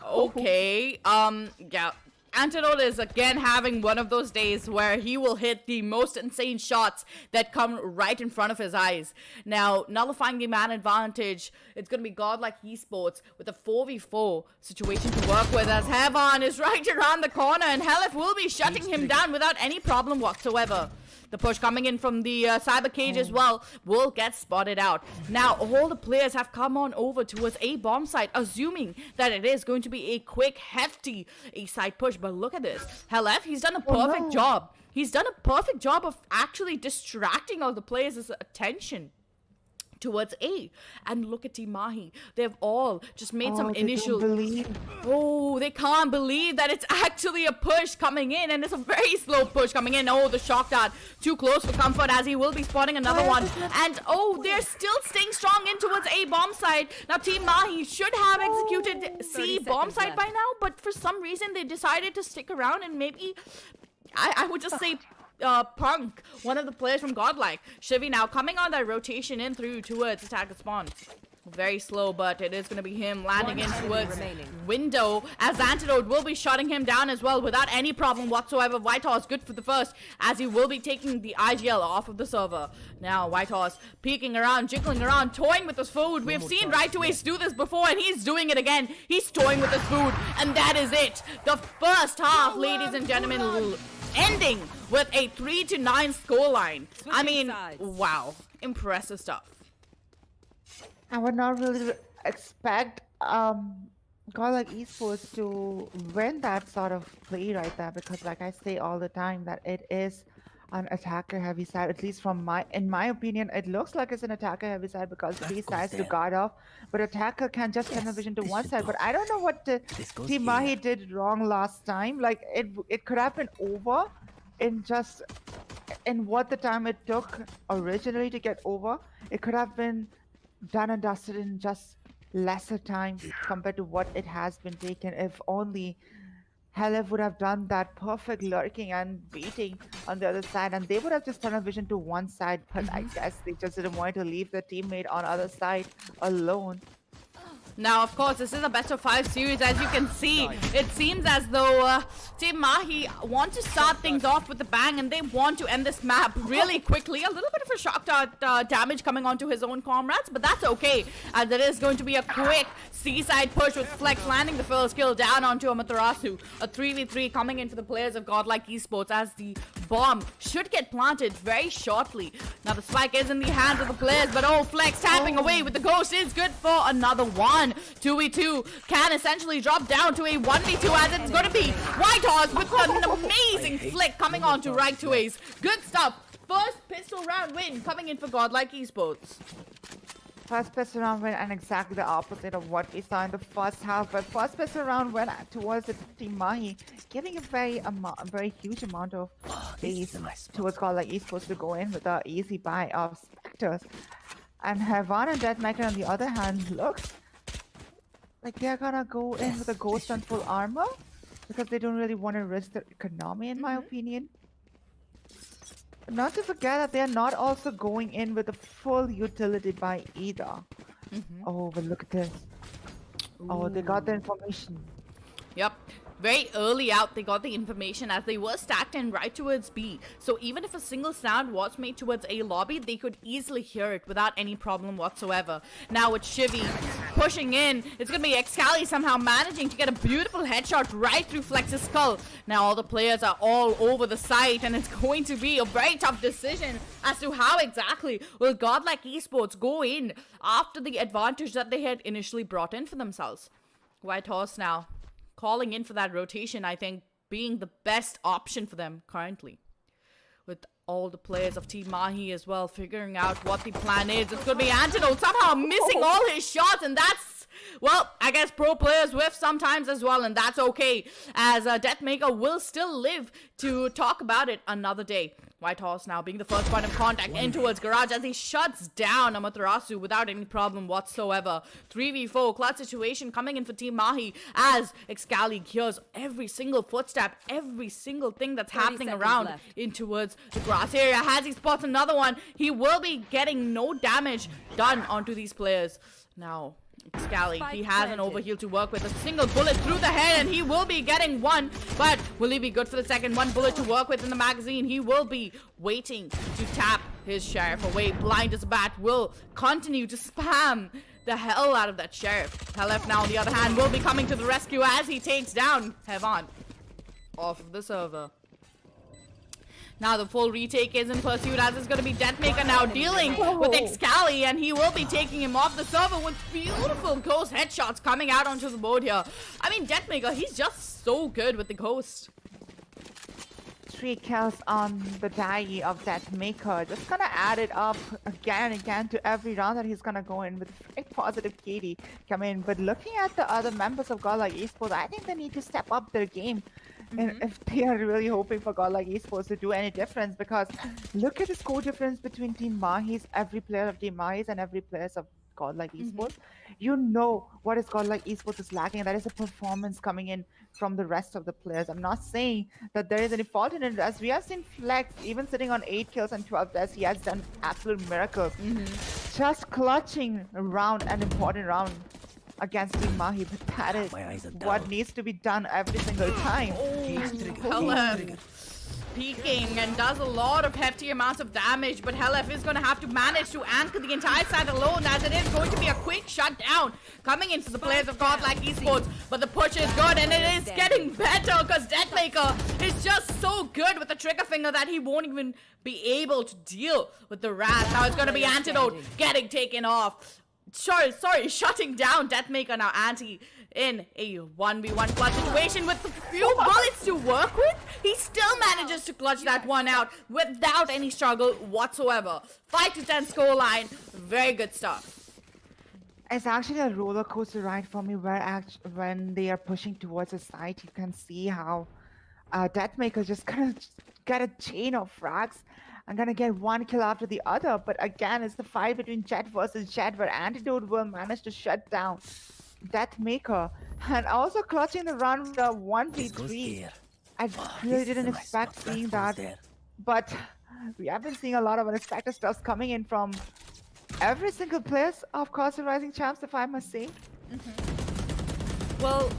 Okay, yeah. Antidote is again having one of those days where he will hit the most insane shots that come right in front of his eyes. Now, nullifying the man advantage, it's going to be Godlike Esports with a 4v4 situation to work with, as Heavan is right around the corner and Helif will be shutting him down without any problem whatsoever. The push coming in from the cyber cage as well will get spotted out. Now, all the players have come on over towards a bomb site, assuming that it is going to be a quick, hefty A-side push. But look at this. Helef, he's done a perfect job. He's done a perfect job of actually distracting all the players' attention towards A. And look at Team Mahi. They've all just made some initial... they can't believe that it's actually a push coming in, and it's a very slow push coming in. The shock dart too close for comfort, as he will be spotting another one. And they're still staying strong in towards A bomb site. Now Team Mahi should have executed C bomb site by now, but for some reason they decided to stick around, and maybe I would just say Punk, one of the players from Godlike. Shivy now coming on that rotation in through towards attacker spawn. Very slow, but it is going to be him landing in towards window, as Antidote will be shutting him down as well without any problem whatsoever. Whitehorse good for the first, as he will be taking the IGL off of the server. Now Whitehorse peeking around, jiggling around, toying with his food. We've seen Right to Ace do this before, and he's doing it again. He's toying with his food, and that is it. The first half, ladies and gentlemen, ending with a 3-9 scoreline. I mean, wow, impressive stuff. I would not really expect Godlike Esports to win that sort of play right there, because like I say all the time that it is an attacker heavy side, at least in my opinion. It looks like it's an attacker heavy side because these sides to guard off, but attacker can just turn the vision to one side. But I don't know what Team Mahi did wrong last time. Like it could have been over in what the time it took originally to get over. It could have been done and dusted in just lesser time compared to what it has been taken. If only Helef would have done that perfect lurking and baiting on the other side, and they would have just tunnel vision to one side, but I guess they just didn't want to leave their teammate on the other side alone. Now, of course, this is a best of 5 series. As you can see, it seems as though Team Mahi want to start things off with a bang, and they want to end this map really quickly. A little bit of a shock dart damage coming onto his own comrades, but that's okay, as it is going to be a quick seaside push with Flex landing the first kill down onto Amaterasu. A 3v3 coming in for the players of GodL Esports, as the bomb should get planted very shortly. Now, the spike is in the hands of the players, but Flex tapping away with the ghost is good for another one. 2v2 can essentially drop down to a 1v2, as it's going to be Whitehorse with an amazing flick coming on to right 2As. Good stuff. First pistol round win coming in for GodL Esports. First pistol round win, and exactly the opposite of what we saw in the first half. But first pistol round went towards the Team Mahi, giving a very huge amount of space towards GodL Esports to go in with an easy buy of Spectres. And Havan and Deathmaker on the other hand looks like they're gonna go in with a ghost and full armor, because they don't really want to risk their economy, in my opinion. But not to forget that they're not also going in with a full utility buy either. Oh, but look at this. Oh, they got the information. Yep. Very early out, they got the information, as they were stacked in right towards B. So even if a single sound was made towards A lobby, they could easily hear it without any problem whatsoever. Now with Shivy pushing in, it's going to be Excali somehow managing to get a beautiful headshot right through Flex's skull. Now all the players are all over the site, and it's going to be a very tough decision as to how exactly will GodL Esports go in after the advantage that they had initially brought in for themselves. Whitehorse now calling in for that rotation, I think, being the best option for them currently. With all the players of Team Mahi as well figuring out what the plan is. It's going to be Antidote somehow missing all his shots, and that's, well, I guess pro players whiff sometimes as well, and that's okay, as Deathmaker will still live to talk about it another day. Whitehorse now being the first point of contact in towards Garage, as he shuts down Amaterasu without any problem whatsoever. 3v4 clutch situation coming in for Team Mahi, as Excali hears every single footstep, every single thing that's happening around in towards the grass area. As he spots another one, he will be getting no damage done onto these players. Now Excali, he has an overheal to work with. A single bullet through the head, and he will be getting one. But will he be good for the second? One bullet to work with in the magazine. He will be waiting to tap his Sheriff away. Blind as a bat will continue to spam the hell out of that Sheriff. Helef now, on the other hand, will be coming to the rescue as he takes down Heavan off of the server. Now the full retake is in pursuit, as it's going to be Deathmaker now dealing with Excali, and he will be taking him off the server with beautiful ghost headshots coming out onto the board here. I mean, Deathmaker, he's just so good with the ghost. 3 kills on the die of Deathmaker. Just gonna add it up again and again to every round that he's gonna go in with a very positive KD come in. But looking at the other members of GodL Esports, I think they need to step up their game. And if they are really hoping for GodL Esports to do any difference, because look at the score difference between Team Mahi's, every player of Team Mahi's and every player of GodL Esports. You know what is GodL Esports is lacking, and that is a performance coming in from the rest of the players. I'm not saying that there is any fault in it, as we have seen Flex even sitting on 8 kills and 12 deaths. He has done absolute miracles. Just clutching a round, an important round against Team Mahi, but that is what needs to be done every single time. Helef peeking and does a lot of hefty amounts of damage, but Helef is going to have to manage to anchor the entire side alone, as it is going to be a quick shutdown coming into the players of GodL Esports. But the push is good, and it is getting better, because Deathmaker is just so good with the trigger finger that he won't even be able to deal with the wrath. Now it's going to be Antidote getting taken off. Sorry, shutting down Deathmaker now. Anti in a 1v1 clutch situation with a few bullets to work with. He still manages to clutch that one out without any struggle whatsoever. 5-10 scoreline. Very good stuff. It's actually a roller coaster ride for me, where when they are pushing towards the site, you can see how Deathmaker just gonna get a chain of frags. I'm gonna get one kill after the other, but again, it's the fight between Jet versus Jet, where Antidote will manage to shut down Deathmaker. And also clutching the run with a 1v3. I really didn't expect seeing that. But we have been seeing a lot of unexpected stuff coming in from every single player of CORSAIR Rising Champs, if I must say. Well,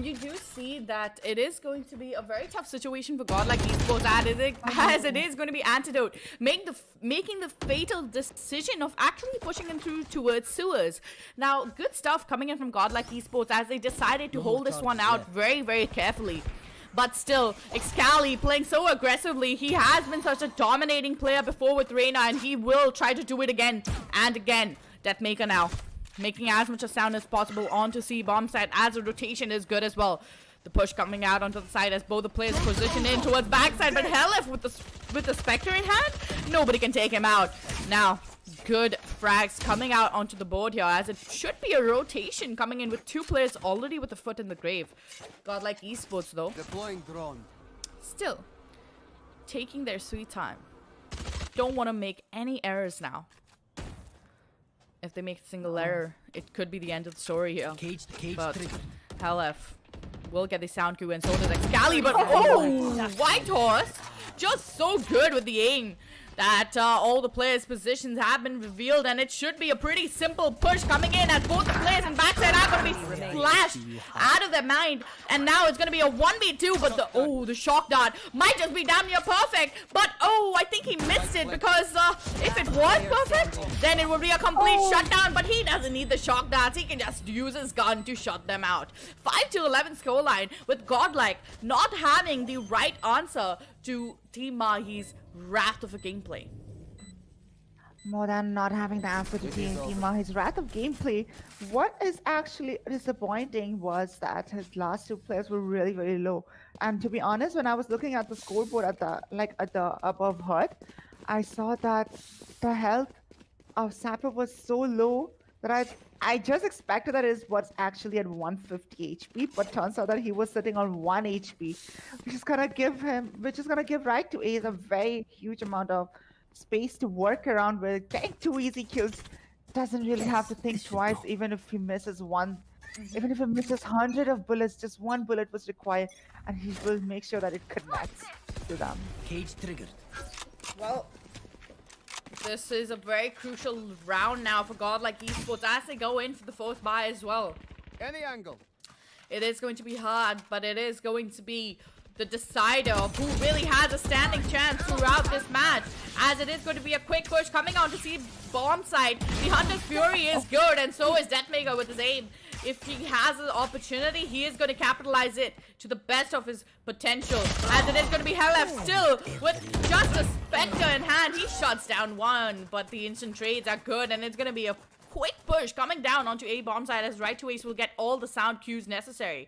you do see that it is going to be a very tough situation for GodL Esports, as it is going to be Antidote making the fatal decision of actually pushing them through towards sewers. Now, good stuff coming in from GodL Esports as they decided to hold this one out very, very carefully. But still, Excali playing so aggressively. He has been such a dominating player before with Reyna, and he will try to do it again and again. Deathmaker now making as much a sound as possible onto C bomb side as the rotation is good as well. The push coming out onto the side as both the players position in towards backside, but Helif with the Spectre in hand, nobody can take him out. Now, good frags coming out onto the board here as it should be a rotation coming in with two players already with a foot in the grave. GodL Esports though, Deploying drone. still taking their sweet time. Don't want to make any errors now. If they make a single error, it could be the end of the story here. But Helif will get the sound cue and so does Excali, but White Horse just so good with the aim that all the players' positions have been revealed, and it should be a pretty simple push coming in as both the players in backside are going to be flashed out of their mind, and now it's going to be a 1v2, but the shock dart might just be damn near perfect, but I think he missed it because if it was perfect, then it would be a complete shutdown, but he doesn't need the shock darts, he can just use his gun to shut them out. 5-11 scoreline with GodL not having the right answer to Team Mahi's wrath of a gameplay. More than not having the answer to Team Mahi's wrath of gameplay, what is actually disappointing was that his last two players were really, very low. And to be honest, when I was looking at the scoreboard at the above HUD, I saw that the health of Sapper was so low that I just expected that it was actually at 150 HP, but turns out that he was sitting on 1 HP, which is gonna give right to Ace a very huge amount of space to work around with. Getting 2 easy kills doesn't really have to think twice, even if he misses one. Even if he misses 100 of bullets, just one bullet was required, and he will make sure that it connects to them. Cage triggered. Well, this is a very crucial round now for GodL Esports as they go in for the fourth buy as well. Any angle. It is going to be hard, but it is going to be the decider of who really has a standing chance throughout this match, as it is going to be a quick push coming on to see bomb side. The Hunter's Fury is good, and so is Deathmaker with his aim. If he has an opportunity, he is going to capitalize it to the best of his potential, as it is going to be Helif still with just a Spectre in hand. He shuts down one, but the instant trades are good, and it's going to be a quick push coming down onto A bomb side as Right to Ace will get all the sound cues necessary.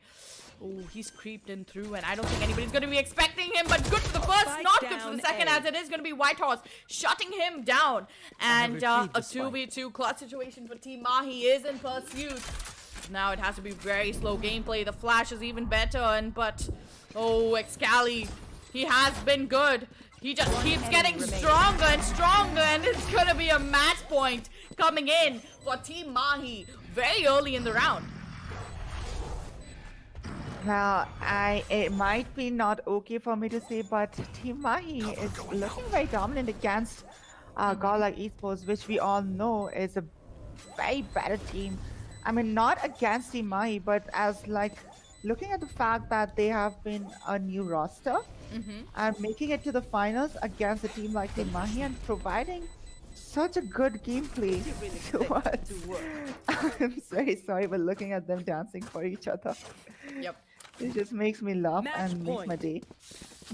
Oh, he's creeped in through, and I don't think anybody's going to be expecting him, but good for the first, not good for the second, as it is going to be White Horse shutting him down. And a 2v2 clutch situation for Team Mahi is in pursuit. Now it has to be very slow gameplay. The flash is even better, but Excali, he has been good. He just keeps getting stronger and stronger, and it's going to be a match point coming in for Team Mahi very early in the round. Well, it might be not okay for me to say, but Team Mahi is looking very dominant against GodL Esports, which we all know is a very better team. I mean, not against Team Mahi, but as looking at the fact that they have been a new roster and making it to the finals against a team like Team Mahi and providing such a good gameplay to us. I'm very sorry, but looking at them dancing for each other. Yep. It just makes me laugh and makes my day.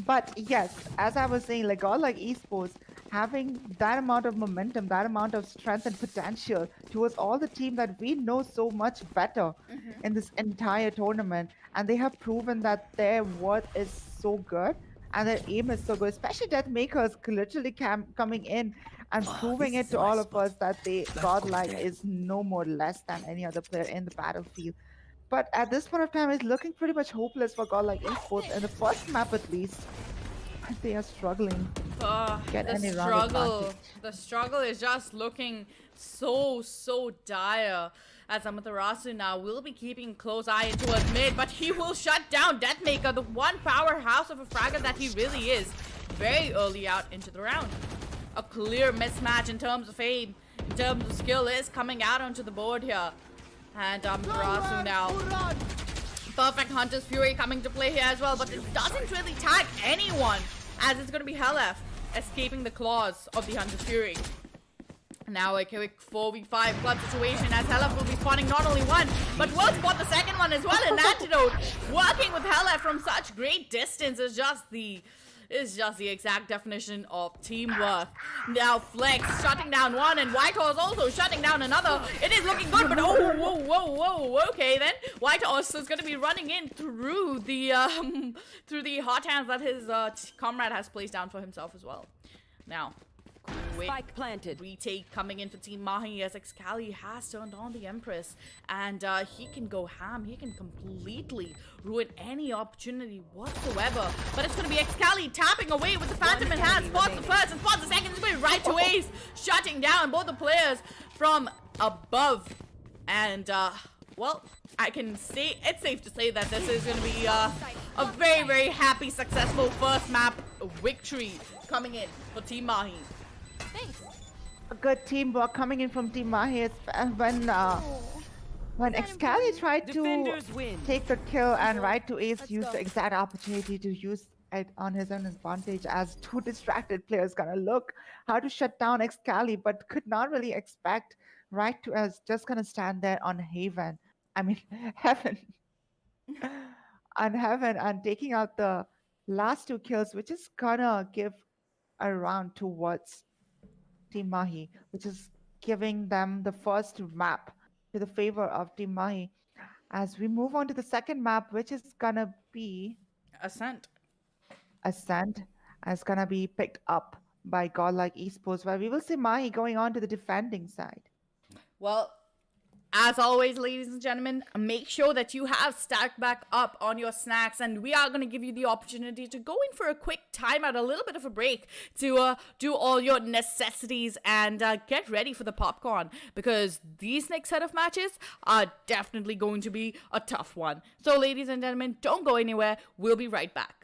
But yes, as I was saying, GodL Esports having that amount of momentum, that amount of strength and potential towards all the team that we know so much better in this entire tournament, and they have proven that their worth is so good and their aim is so good, especially Deathmakers literally coming in and proving it to all of us that GodL is no more less than any other player in the battlefield. But at this point of time, it's looking pretty much hopeless for GodL Esports in the first map at least. They are struggling to get any round advantage. The struggle is just looking so dire as Amaterasu now will be keeping a close eye towards mid, but he will shut down Deathmaker, the one powerhouse of a fragger that he really is, very early out into the round. A clear mismatch in terms of aim, in terms of skill is coming out onto the board here. And Amaterasu now. Perfect Hunter's Fury coming to play here as well, but it doesn't really tag anyone, as it's going to be Helef escaping the claws of the Hunter's Fury. Now a quick 4v5 club situation, as Helef will be spawning not only one, but will spot the second one as well. An antidote working with Helef from such great distance is just the exact definition of teamwork. Now Flex shutting down one, and Whitehorse also shutting down another. It is looking good, but oh, whoa, okay then. Whitehorse is going to be running in through the hot hands that his comrade has placed down for himself as well. Now, quick Spike planted. retake coming in for Team Mahi, as Excali has turned on the Empress, and he can go ham. He can completely ruin any opportunity whatsoever. But it's going to be Excali tapping away with the Phantom in hand. Spots the first and spots the second. It's going right to Ace, shutting down both the players from above. And well, I can say it's safe to say that this is going to be a very, very happy, successful first map victory coming in for Team Mahi. Thanks. A good teamwork coming in from Team Mahi. It's, when Excali tried to Defenders win. take the kill and right to Ace used the exact opportunity to use it on his own advantage, as two distracted players gonna look how to shut down Excali, but could not really expect right to Ace just gonna stand there on Heaven. I mean, Heaven. On Heaven, and taking out the last two kills, which is gonna give a round towards Team Mahi, which is giving them the first map to the favor of Team Mahi. As we move on to the second map, which is gonna be Ascent. Ascent, is gonna be picked up by GodL Esports, where we will see Mahi going on to the defending side. Well, as always, ladies and gentlemen, make sure that you have stacked back up on your snacks, and we are going to give you the opportunity to go in for a quick timeout, a little bit of a break to do all your necessities and get ready for the popcorn, because these next set of matches are definitely going to be a tough one. So, ladies and gentlemen, don't go anywhere. We'll be right back.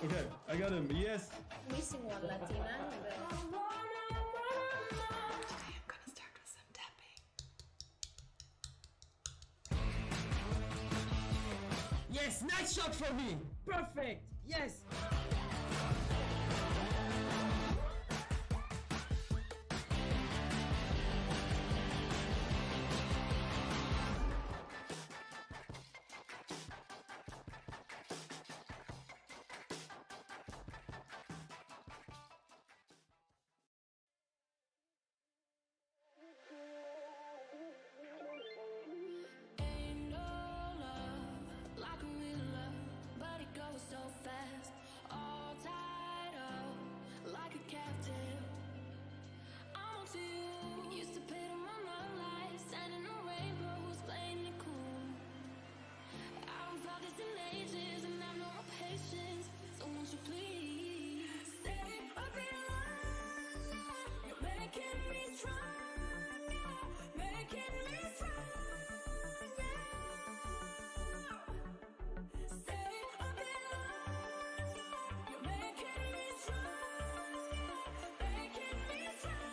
Okay, I got him. Yes. Missing one, Latina. Yes, nice shot for me. Perfect. Yes! Ain't no love like a real love, but it goes so fast. All tied up like a captive. I'm to you. Used to pit on my life, standing on rainbows, playing it cool. I haven't felt this in ages, and I've no more patience. So won't you please stay a bit longer? You're making me stronger, making me stronger. Stay a bit longer. You're making me stronger, making me stronger.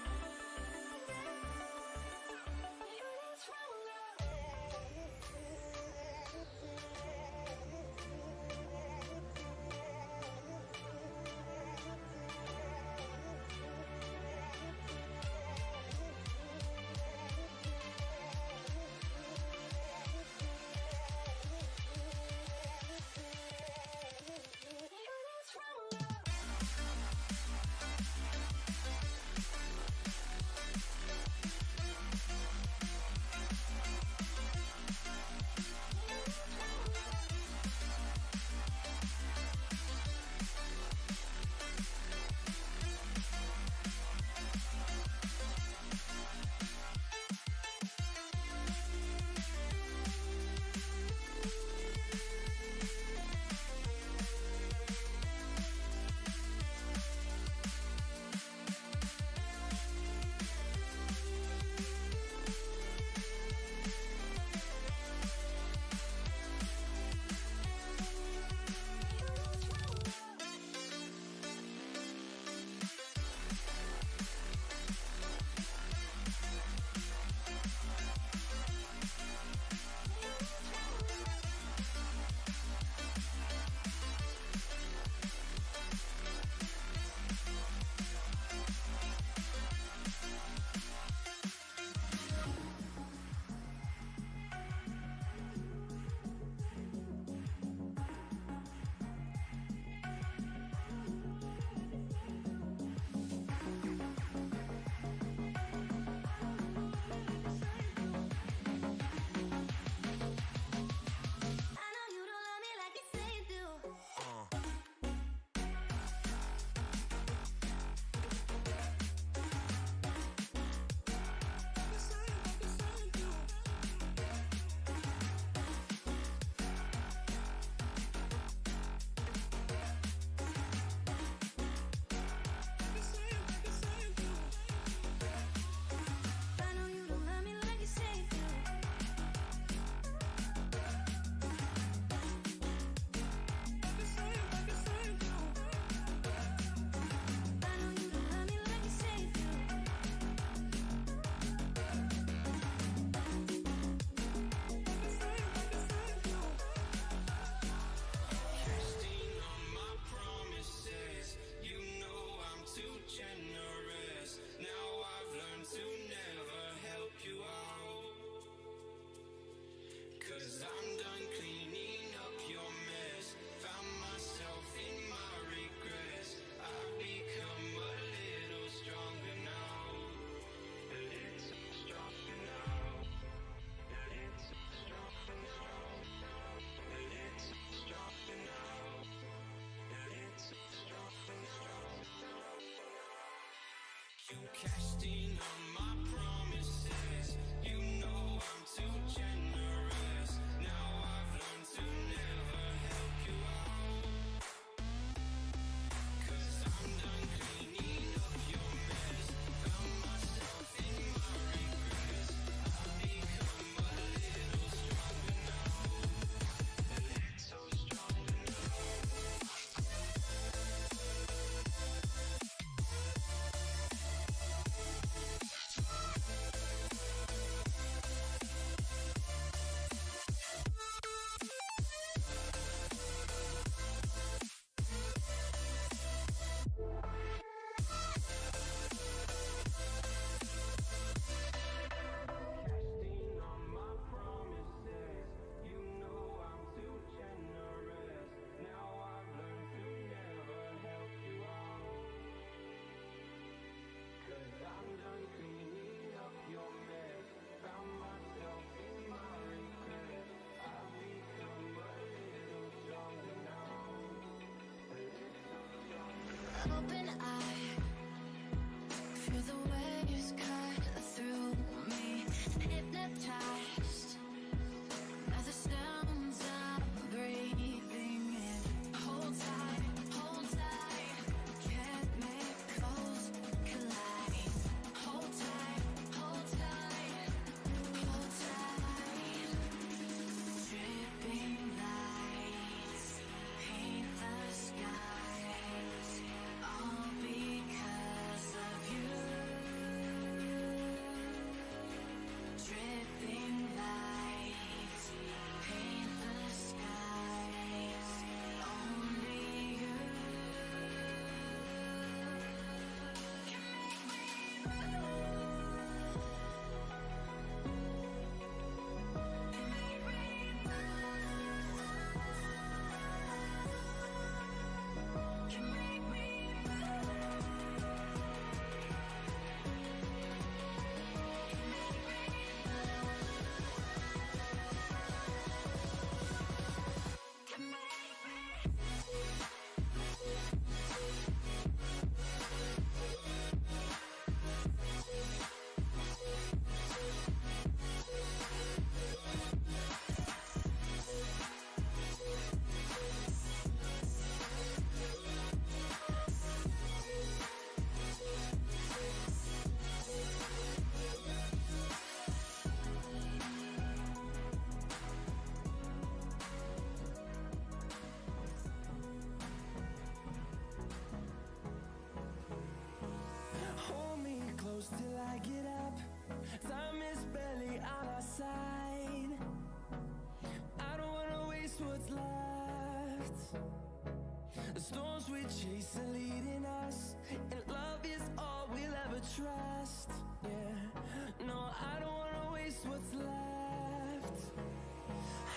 The storms we chase are leading us, and love is all we'll ever trust. Yeah, no, I don't wanna waste what's left.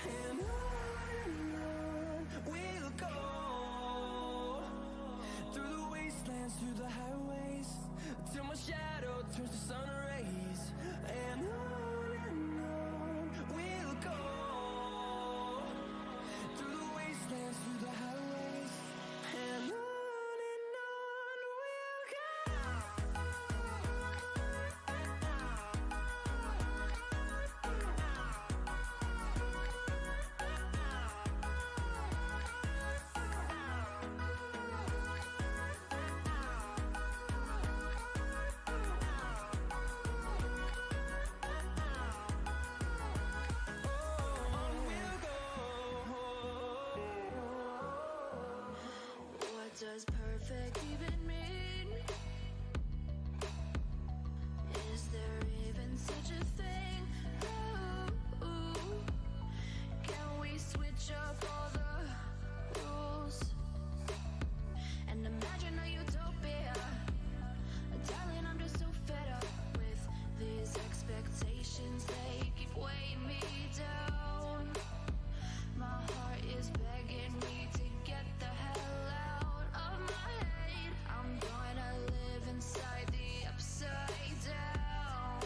And on we'll go, through the wastelands, through the highways, till my shadow turns to sun rays. And on we'll go, through the wastelands, through the highways, and on we'll go. What does perfect even mean? Is there even such a thing? Ooh, can we switch up all the rules and imagine a utopia? Darling, I'm just so fed up with these expectations. They keep weighing me down. My heart is begging me to get the hell out of my head. I'm gonna live inside the upside down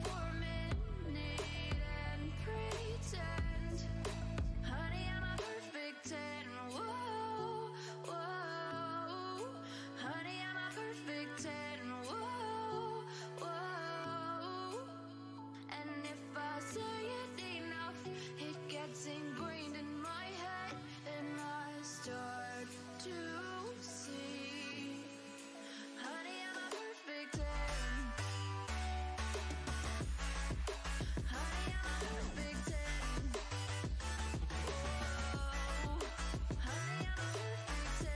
for a minute and pretend, honey, I'm a perfect 10. Whoa, whoa, honey, I'm a perfect 10. Whoa, whoa, and if I say it enough, it gets ingrained in my head, and I start to see, honey, I'm a perfect 10. Honey, I'm a perfect 10. Whoa, honey, I'm a perfect 10.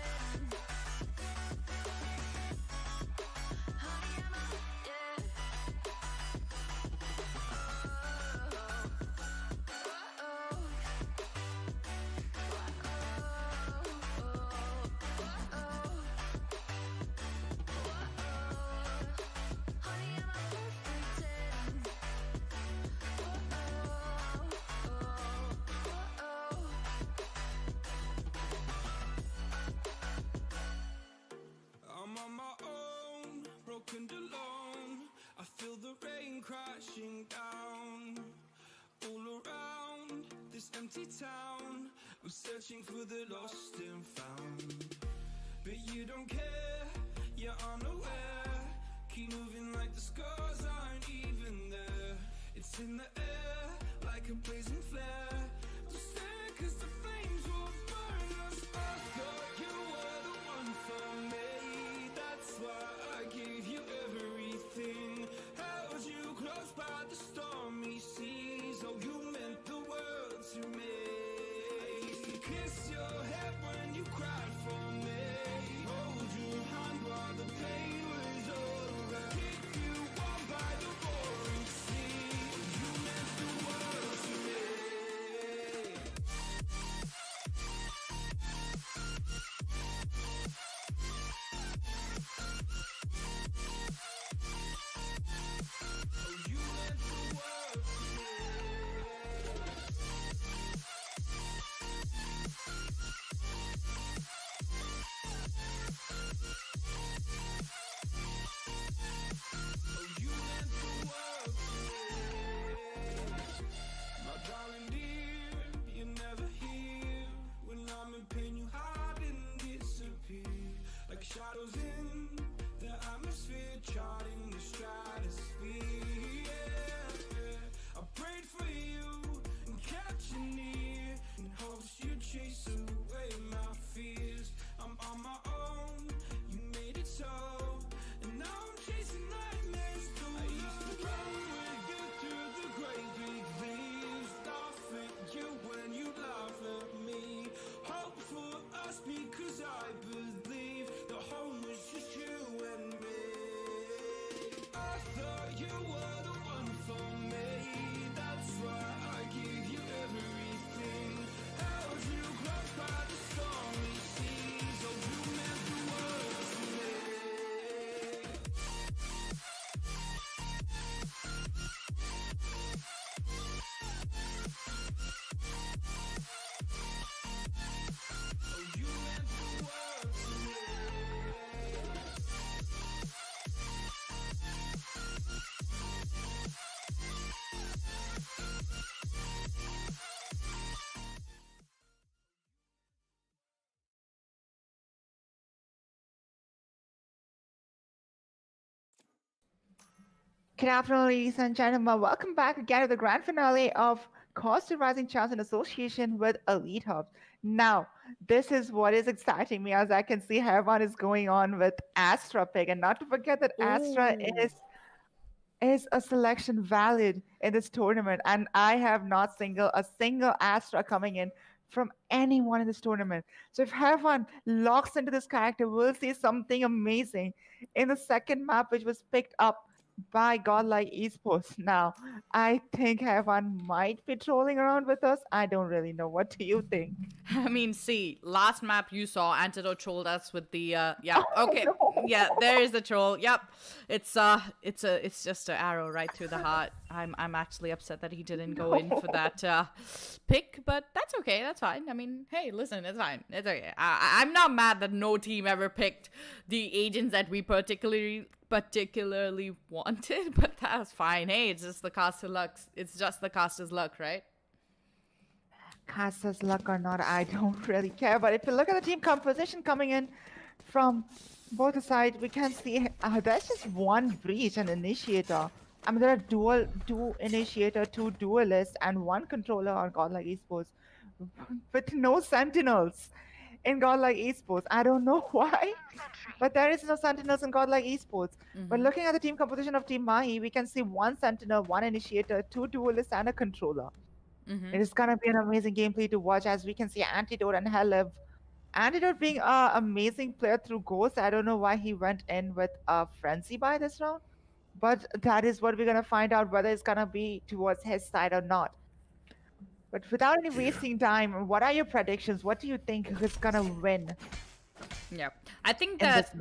Honey, I'm a, yeah. I'm on my own, broken alone. I feel the rain crashing down all around this empty town. I'm searching for the lost and found, but you don't care, you're unaware. Keep moving like the scars aren't even there. It's in the air like a blazing flare. Don't stare 'cause the flames will burn us. I thought you were the one for me, that's why I gave you everything. Held you close by the stormy seas. Oh, you meant the world to me. I used to kiss your head when you cried for me. Hold your hand while the pain was over. Keep you warm by the roaring sea. You meant the world to me. Good afternoon, ladies and gentlemen. Welcome back again to the grand finale of CORSAIR Rising Champs in association with Elite Hubs. Now, this is what is exciting me, as I can see Hervan is going on with Astra pick, and not to forget that Astra is a selection valid in this tournament, and I have not a single Astra coming in from anyone in this tournament. So if Hervan locks into this character, we'll see something amazing in the second map, which was picked up by godlike esports. Now, I think Hervan might be trolling around with us. I don't really know. What do you think? I mean, see, last map you saw, Antidote trolled us with the yeah. Okay, no. yeah, there is the troll. Yep, it's just an arrow right through the heart. I'm actually upset that he didn't go in for that pick, but that's okay. That's fine. I mean, hey, listen, it's fine. It's okay. I'm not mad that no team ever picked the agents that we particularly wanted, but that's fine. Hey, it's just the caster's luck. It's just the caster's luck, right? Caster's luck or not, I don't really care. But if you look at the team composition coming in from both sides, we can see there's just one breach and initiator. I mean, there are two initiator, two duelists, and one controller on godlike esports with no sentinels in godlike esports. I don't know why, but there is no sentinels in godlike esports. But looking at the team composition of Team Mahi, we can see one sentinel, one initiator, two duelists, and a controller. It is gonna be an amazing gameplay to watch, as we can see Antidote and Heliv. Antidote being an amazing player through Ghost. I don't know why he went in with a Frenzy by this round, but that is what we're gonna find out, whether it's gonna be towards his side or not. But without any wasting time, what are your predictions? What do you think is gonna win? Yeah, I think that,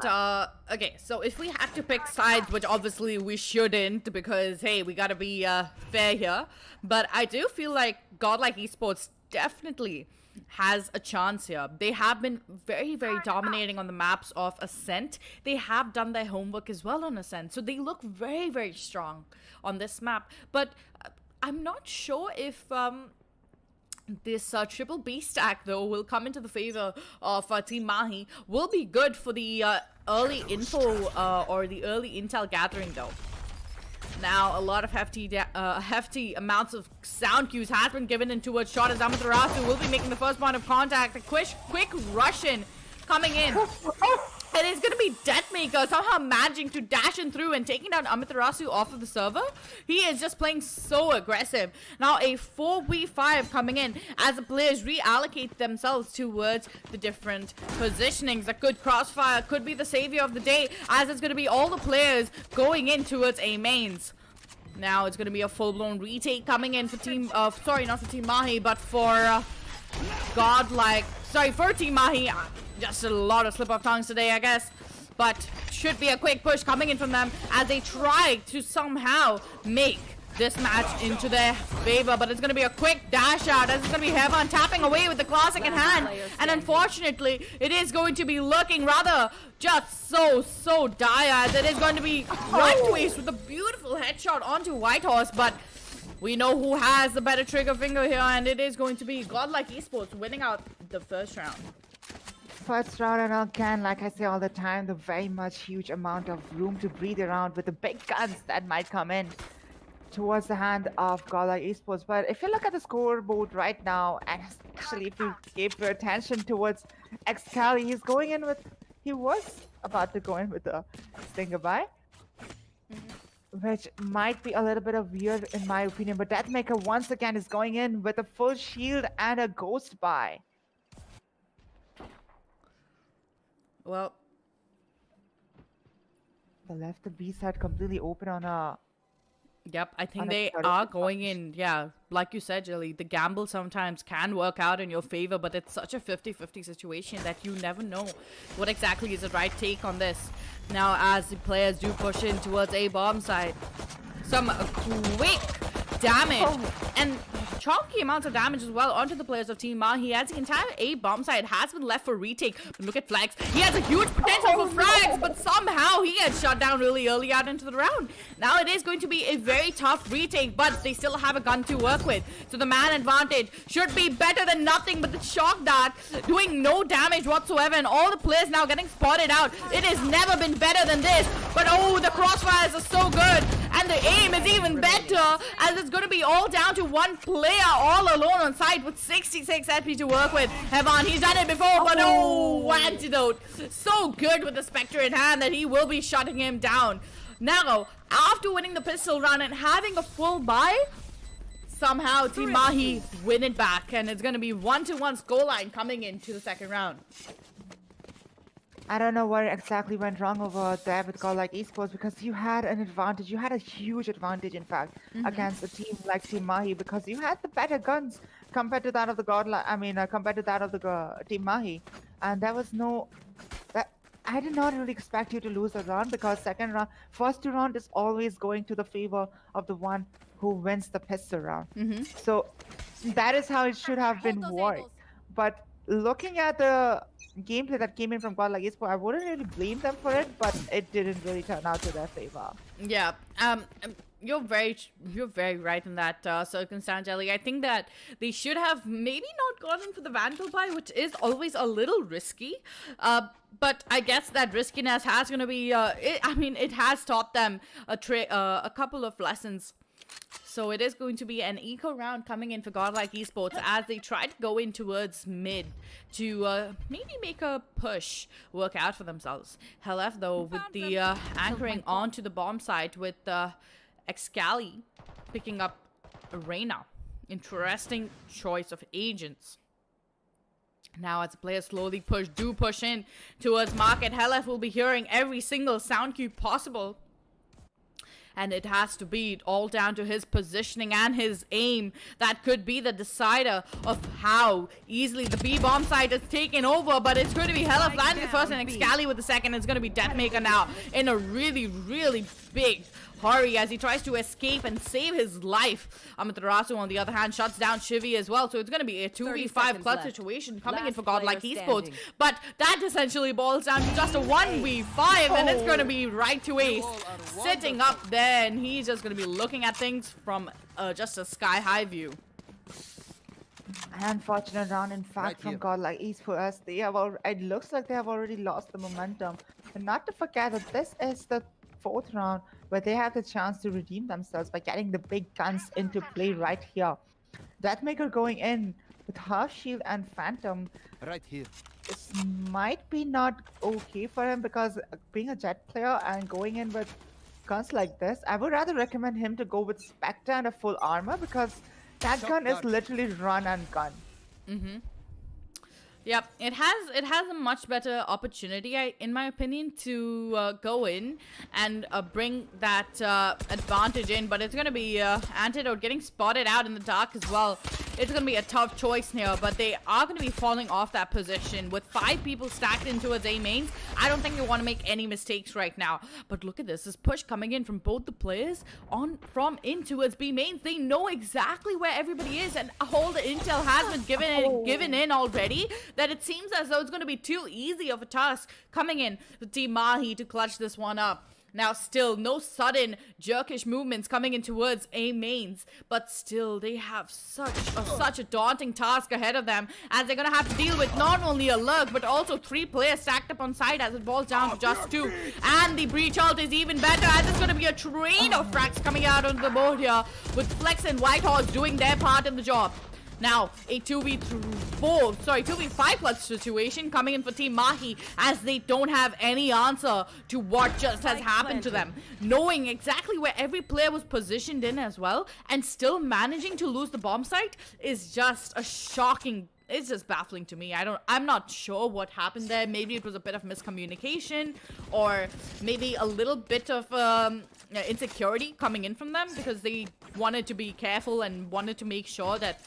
okay, so if we had to pick sides, which obviously we shouldn't, because, hey, we gotta be fair here, but I do feel like godlike esports definitely has a chance here. They have been very, very dominating on the maps of Ascent. They have done their homework as well on Ascent, so they look very, very strong on this map. But I'm not sure if this triple B stack, though, will come into the favor of Team Mahi. Will be good for the early info or the early intel gathering, though. Now, a lot of hefty amounts of sound cues has been given in towards shot, as Amaterasu will be making the first point of contact. A quick Russian coming in. And it's going to be Deathmaker somehow managing to dash in through and taking down Amaterasu off of the server. He is just playing so aggressive. Now a 4v5 coming in as the players reallocate themselves towards the different positionings. A good crossfire could be the savior of the day, as it's going to be all the players going in towards A mains. Now it's going to be a full-blown retake coming in for Team, sorry, not for Team Mahi, but for for Team Mahi. Just a lot of slip of tongues today, I guess. But should be a quick push coming in from them as they try to somehow make this match into their favor. But it's going to be a quick dash out, as it's going to be Hervan tapping away with the classic in hand. And unfortunately, it is going to be looking rather just so dire, as it is going to be Red Waste with a beautiful headshot onto Whitehorse. But we know who has the better trigger finger here, and it is going to be godlike esports winning out the first round. First round, and again, like I say all the time, the very much huge amount of room to breathe around with the big guns that might come in towards the hand of godlike esports. But if you look at the scoreboard right now, and especially if you give your attention towards Excali, he was about to go in with a stinger buy, which might be a little bit of weird in my opinion. But Deathmaker once again is going in with a full shield and a ghost buy. Well, they left the B side completely open on a... Yep, I think they are going in. Yeah, like you said, Jelly, the gamble sometimes can work out in your favor, but it's such a 50-50 situation that you never know what exactly is the right take on this. Now, as the players do push in towards A bomb side, some quick damage and chunky amounts of damage as well onto the players of Team Mahi, as the entire A bomb side has been left for retake. But look at Flags. He has a huge potential for frags, but somehow he gets shot down really early out into the round. Now it is going to be a very tough retake, but they still have a gun to work with. So the man advantage should be better than nothing, but the shock dart doing no damage whatsoever, and all the players now getting spotted out. It has never been better than this. But oh, the crossfires are so good and the aim is even better, as it's going to be all down to one player all alone on site with 66 HP to work with. Hevan, he's done it before, but oh, antidote. So good with the Spectre in hand that he will be shutting him down. Now, after winning the pistol round and having a full buy, somehow Team Mahi win it back, and it's going to be 1-1 scoreline coming into the second round. I don't know what exactly went wrong over there with GodL Esports, because you had an advantage. You had a huge advantage, in fact, against a team like Team Mahi, because you had the better guns compared to that of the GodL. Compared to that of the Team Mahi, and there was no. I did not really expect you to lose a round, because first two round is always going to the favor of the one who wins the pistol round. So that is how it should have been worked. But looking at the gameplay that came in from GodL Esports, I wouldn't really blame them for it, but it didn't really turn out to their favor. Yeah, you're very right in that circumstance, Ellie. I think that they should have maybe not gone for the Vandal buy, which is always a little risky. But I guess that riskiness has going to be, it has taught them a couple of lessons. So it is going to be an eco round coming in for GodL Esports as they try to go in towards mid to maybe make a push work out for themselves. Helef, though, with the anchoring onto the bomb site with Excali picking up Arena. Interesting choice of agents. Now, as the players slowly push in towards market, Helef will be hearing every single sound cue possible. And it has to be all down to his positioning and his aim that could be the decider of how easily the B bomb site is taken over. But it's going to be Helef landing the first and Excali with the second. It's going to be Deathmaker now in a really, really big hurry as he tries to escape and save his life. Amaterasu, on the other hand, shuts down Shivi as well. So it's going to be a 2v5 clutch situation coming in for GodL Esports. But that essentially boils down to just a 1v5, and it's going to be right to Ace sitting up there, and he's just going to be looking at things from just a sky-high view. An unfortunate round, in fact, from GodL Esports. It looks like they have already lost the momentum. And not to forget that this is the fourth round where they have the chance to redeem themselves by getting the big guns into play right here. Deathmaker going in with Half Shield and Phantom. Right here. This might be not okay for him, because being a Jet player and going in with guns like this, I would rather recommend him to go with Spectre and a full armor, because that gun is literally run and gun. Yep, it has a much better opportunity, in my opinion, to go in and bring that advantage in. But it's going to be Antidote getting spotted out in the dark as well. It's going to be a tough choice here, but they are going to be falling off that position. With 5 people stacked in towards A mains, I don't think they want to make any mistakes right now. But look at this push coming in from both the players from in towards B mains. They know exactly where everybody is, and all the intel has been given in already, that it seems as though it's going to be too easy of a task coming in for Team Mahi to clutch this one up. Now, still, no sudden jerkish movements coming in towards A mains, but still, they have such a daunting task ahead of them, as they're going to have to deal with not only a lurk, but also 3 players stacked up on side as it boils down to just 2. And the breach ult is even better, as it's going to be a train of frags coming out on the board here, with Flex and Whitehorse doing their part in the job. Now, a 2v5 clutch situation coming in for Team Mahi, as they don't have any answer to what just has happened to them. Knowing exactly where every player was positioned in as well, and still managing to lose the bomb site is just a shocking. It's just baffling to me. I'm not sure what happened there. Maybe it was a bit of miscommunication, or maybe a little bit of insecurity coming in from them, because they wanted to be careful and wanted to make sure that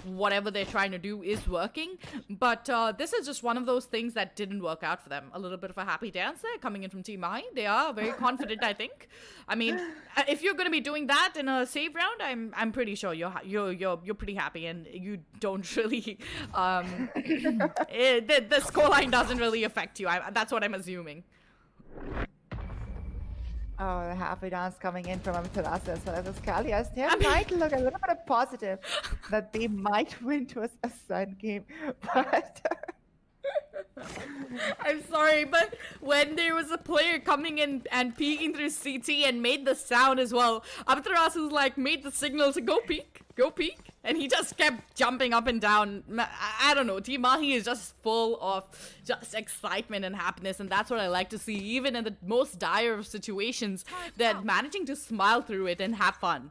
whatever they're trying to do is working. But this is just one of those things that didn't work out for them. A little bit of a happy dance there coming in from Team Mahi. They are very confident, I think. I mean, if you're going to be doing that in a save round, I'm pretty sure you're pretty happy, and you don't really the scoreline doesn't really affect you. That's what I'm assuming. Oh, the happy dance coming in from Amaterasu as well as Excali. They might look a little bit of positive that they might win to a Ascent game, but I'm sorry, but when there was a player coming in and peeking through CT and made the sound as well, Amaterasu like made the signal to go peek, and he just kept jumping up and down. I don't know, Team Mahi is just full of just excitement and happiness, and that's what I like to see, even in the most dire of situations, that managing to smile through it and have fun.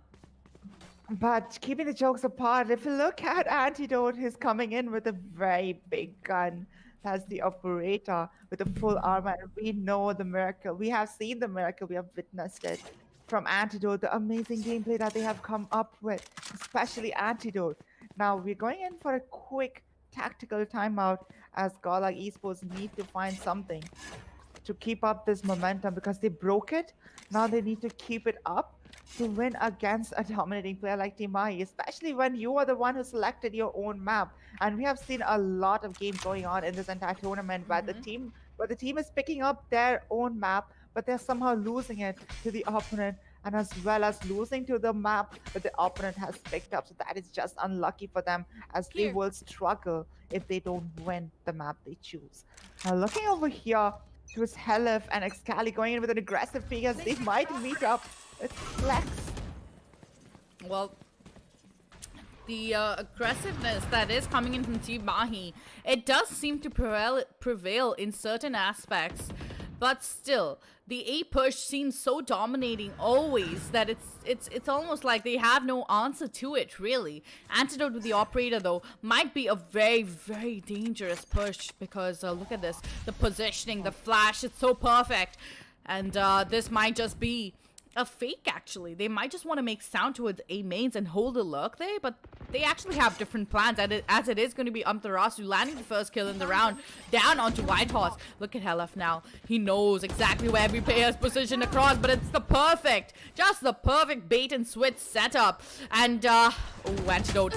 But keeping the jokes apart, if you look at Antidote, he's coming in with a very big gun. That's the operator with a full armor. And we know the miracle. We have seen the miracle. We have witnessed it from Antidote, the amazing gameplay that they have come up with, especially Antidote. Now we're going in for a quick tactical timeout as GodL Esports need to find something to keep up this momentum because they broke it. Now they need to keep it up to win against a dominating player like Team Mahi, especially when you are the one who selected your own map. And we have seen a lot of games going on in this entire tournament where the team is picking up their own map, but they're somehow losing it to the opponent, and as well as losing to the map that the opponent has picked up. So that is just unlucky for them, as they will struggle if they don't win the map they choose. Now looking over here towards Helif and Excali going in with an aggressive peek as they might meet up. It's Flex. Well, the aggressiveness that is coming in from Team Mahi, it does seem to prevail in certain aspects, but still, the A push seems so dominating always that it's almost like they have no answer to it, really. Antidote with the operator, though, might be a very, very dangerous push because look at this, the positioning, the flash, it's so perfect, and this might just be a fake, actually. They might just want to make sound towards A mains and hold a lurk there, but they actually have different plans, as it is going to be Amaterasu landing the first kill in the round down onto Whitehorse. Look at Helif now. He knows exactly where every player is positioned across, but it's the perfect bait and switch setup. And Antidote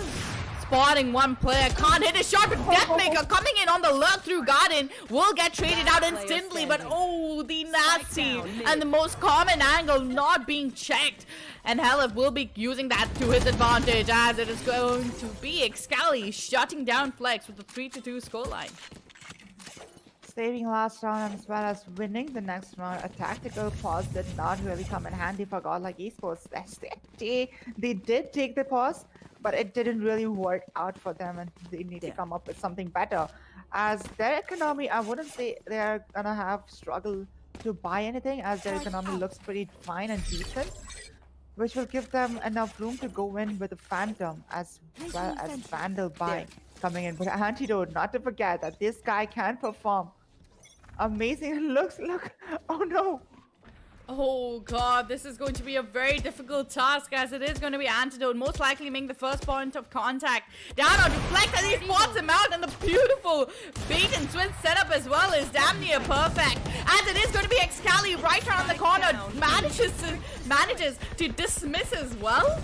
spotting one player, can't hit a shot, but Deathmaker coming in on the lurk through Garden will get traded out instantly, but oh, the nasty and the most common angle not being checked, and Helif will be using that to his advantage, as it is going to be Excali shutting down Flex with a 3-2 scoreline. Saving last round as well as winning the next round. A tactical pause did not really come in handy for GodL Esports. They did take the pause, but it didn't really work out for them, and they need to come up with something better. As their economy, I wouldn't say they're gonna have struggle to buy anything, as their economy looks pretty fine and decent, which will give them enough room to go in with a Phantom as well as Vandal buy coming in. But Antidote, not to forget that this guy can perform. Amazing. Look, oh no. Oh god, this is going to be a very difficult task, as it is going to be Antidote most likely making the first point of contact down onto Flex, and he spots him out, and the beautiful bait and switch setup as well is damn near perfect, as it is going to be Excali right around the corner, manages to dismiss as well.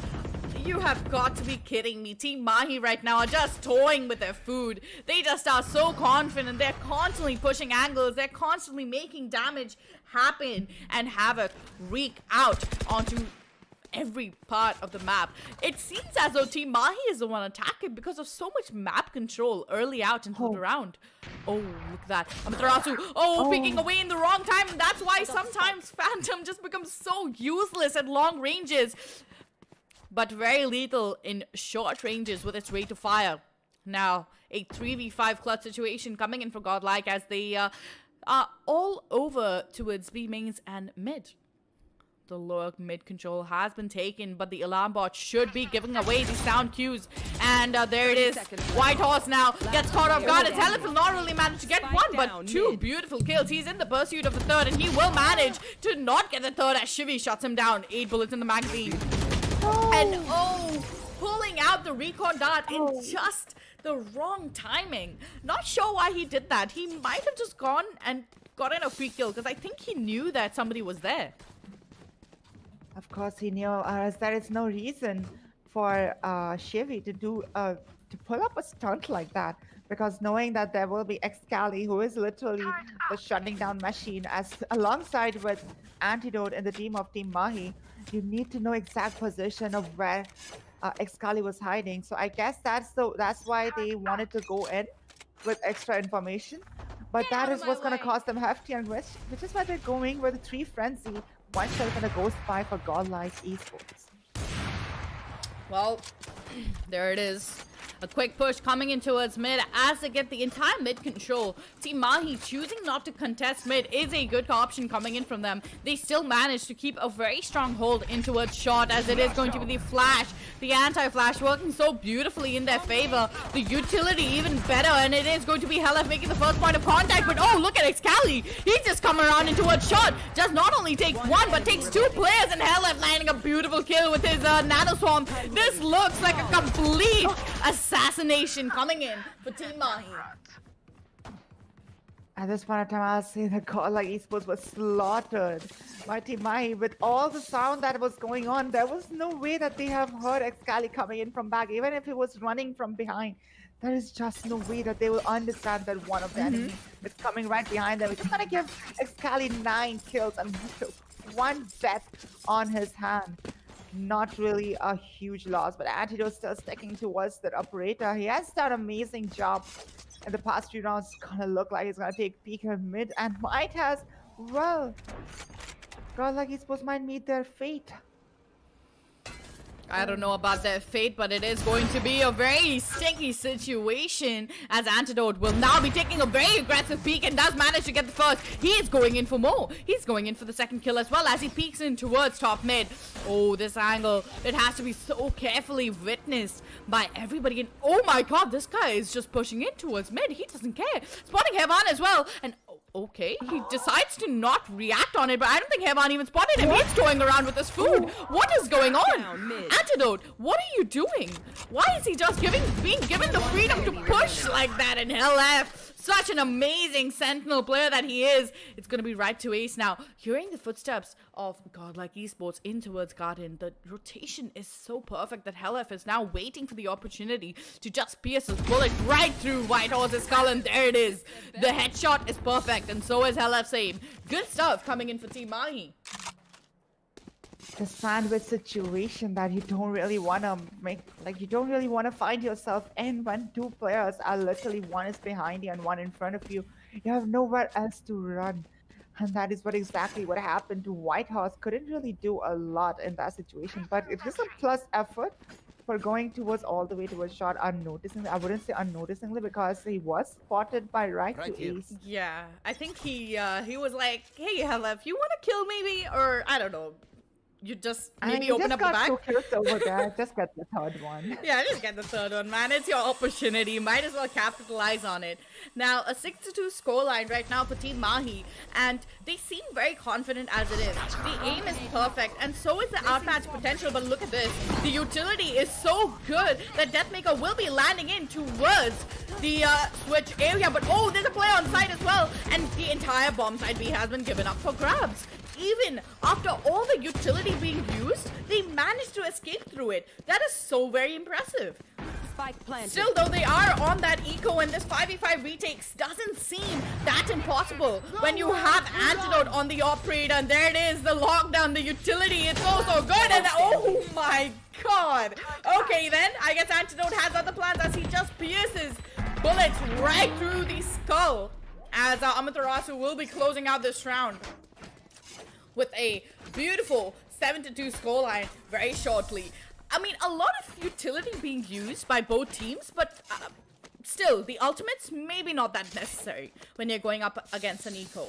You have got to be kidding me. Team Mahi right now are just toying with their food. They just are so confident. They're constantly pushing angles. They're constantly making damage happen and havoc wreak out onto every part of the map. It seems as though Team Mahi is the one attacking because of so much map control early out into the round. Oh, look at that. Amaterasu, picking away in the wrong time. And that's why sometimes Phantom just becomes so useless at long ranges, but very lethal in short ranges with its rate of fire. Now, a 3v5 clutch situation coming in for GodL, as they are all over towards B mains and mid. The lower mid control has been taken, but the alarm bot should be giving away the sound cues. And there it is. Whitehorse now gets caught off guard. And Helif will not really manage to get one, but two beautiful kills. He's in the pursuit of the third, and he will manage to not get the third as Shivy shuts him down. 8 bullets in the magazine. And pulling out the recon dart in just the wrong timing. Not sure why he did that. He might have just gone and gotten a free kill, because I think he knew that somebody was there. Of course he knew, as there is no reason for Shivy to pull up a stunt like that, because knowing that there will be Excali, who is literally the shutting down machine, as alongside with Antidote in the team of Team Mahi, you need to know exact position of where Excali was hiding. So I guess that's why they wanted to go in with extra information. But that is what's going to cost them hefty, and which is why they're going with a 3 frenzy, 1 shelf and a ghost spy for godlike esports. Well, there it is. A quick push coming in towards mid as they get the entire mid control. Team Mahi choosing not to contest mid is a good option coming in from them. They still manage to keep a very strong hold in towards short, as it is going to be the flash, the anti-flash working so beautifully in their favor. The utility even better, and it is going to be HeLef making the first point of contact. But oh, look at Excali. He's just come around in towards short. Does not only take 1 but takes 2 players, and HeLef landing a beautiful kill with his nano swarm. This looks like a complete assassination coming in for Team Mahi. At this point of time, I'll say that godlike esports was slaughtered by Team Mahi. With all the sound that was going on, there was no way that they have heard Excali coming in from back, even if he was running from behind. There is just no way that they will understand that one of the enemy is coming right behind them. We're just gonna give Excali 9 kills and 1 death on his hand. Not really a huge loss, but Antidote still sticking towards that operator. He has done an amazing job in the past few rounds. It's gonna look like he's gonna take peek at mid, and might has, well, godlike esports might meet their fate. I don't know about their fate, but it is going to be a very sticky situation, as Antidote will now be taking a very aggressive peek and does manage to get the first. He is going in for more. He's going in for the second kill as well, as he peeks in towards top mid. Oh, this angle. It has to be so carefully witnessed by everybody. And oh my god, this guy is just pushing in towards mid. He doesn't care. Spotting Hevan as well. And okay, he decides to not react on it, but I don't think Hevan even spotted him. He's going around with his food. What is going on? Antidote, what are you doing? Why is he just being given the freedom to push like that in HeLef? Such an amazing Sentinel player that he is. It's going to be right to ace now. Hearing the footsteps of godlike esports in towards Garden, the rotation is so perfect that HeLef is now waiting for the opportunity to just pierce his bullet right through White Horse's skull, and there it is. The headshot is perfect, and so is HeLef's aim. Good stuff coming in for Team Mahi. The sandwich situation that you don't really want to make, like you don't really want to find yourself in when 2 players are literally, one is behind you and one in front of you. You have nowhere else to run, and that is exactly what happened to White Horse. Couldn't really do a lot in that situation, but it is a plus effort for going towards all the way towards shot unnoticingly. I wouldn't say unnoticingly, because he was spotted by right to here. ace. Yeah, I think he was like, hey HeLef, you want to kill maybe? Or I don't know. You just maybe open up the back. Just got 2 kills over there. Just get the 3rd one. Yeah, just get the 3rd one, man. It's your opportunity. Might as well capitalize on it. Now, a 6-2 scoreline right now for Team Mahi, and they seem very confident as it is. The aim is perfect, and so is the outmatch potential. But look at this. The utility is so good that Deathmaker will be landing in towards the switch area. But oh, there's a player on site as well, and the entire bomb site B has been given up for grabs. Even after all the utility being used, they managed to escape through it. That is so very impressive. Spike planted. Still, though, they are on that eco, and this 5v5 retakes doesn't seem that impossible when you have Antidote on the operator, and there it is, the lockdown, the utility. It's so good, and oh my god. Okay, then, I guess Antidote has other plans as he just pierces bullets right through the skull, as Amaterasu will be closing out this round with a beautiful 7-2 scoreline very shortly. I mean, a lot of utility being used by both teams, but still, the ultimates maybe not that necessary when you're going up against an eco.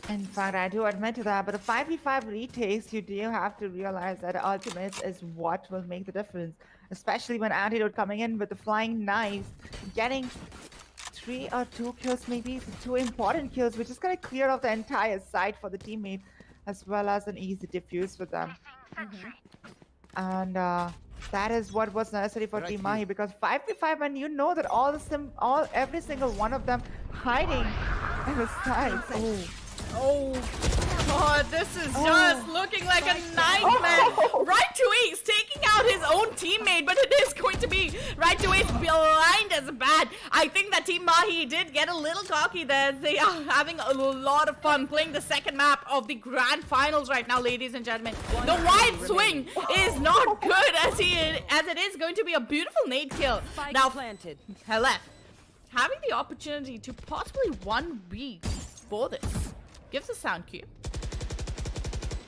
In fact, I do admit to that, but the 5v5 retakes, you do have to realize that ultimates is what will make the difference, especially when Antidote coming in with the flying knives, getting 3 or 2 kills, maybe 2 important kills, which is going to clear off the entire site for the teammate, as well as an easy defuse for them. And that is what was necessary for Team Mahi, because 5v5, and you know that every single one of them hiding in the sides. Oh god, this is just looking like a nightmare. Right to ace, taking out his own teammate, but it is going to be right to ace blind as bad. I think that Team Mahi did get a little cocky there. They are having a lot of fun playing the second map of the grand finals right now, ladies and gentlemen. The wide swing is not good as it is going to be a beautiful nade kill. Spike Now, planted. HeLef having the opportunity to possibly 1v for this. Gives a sound cue.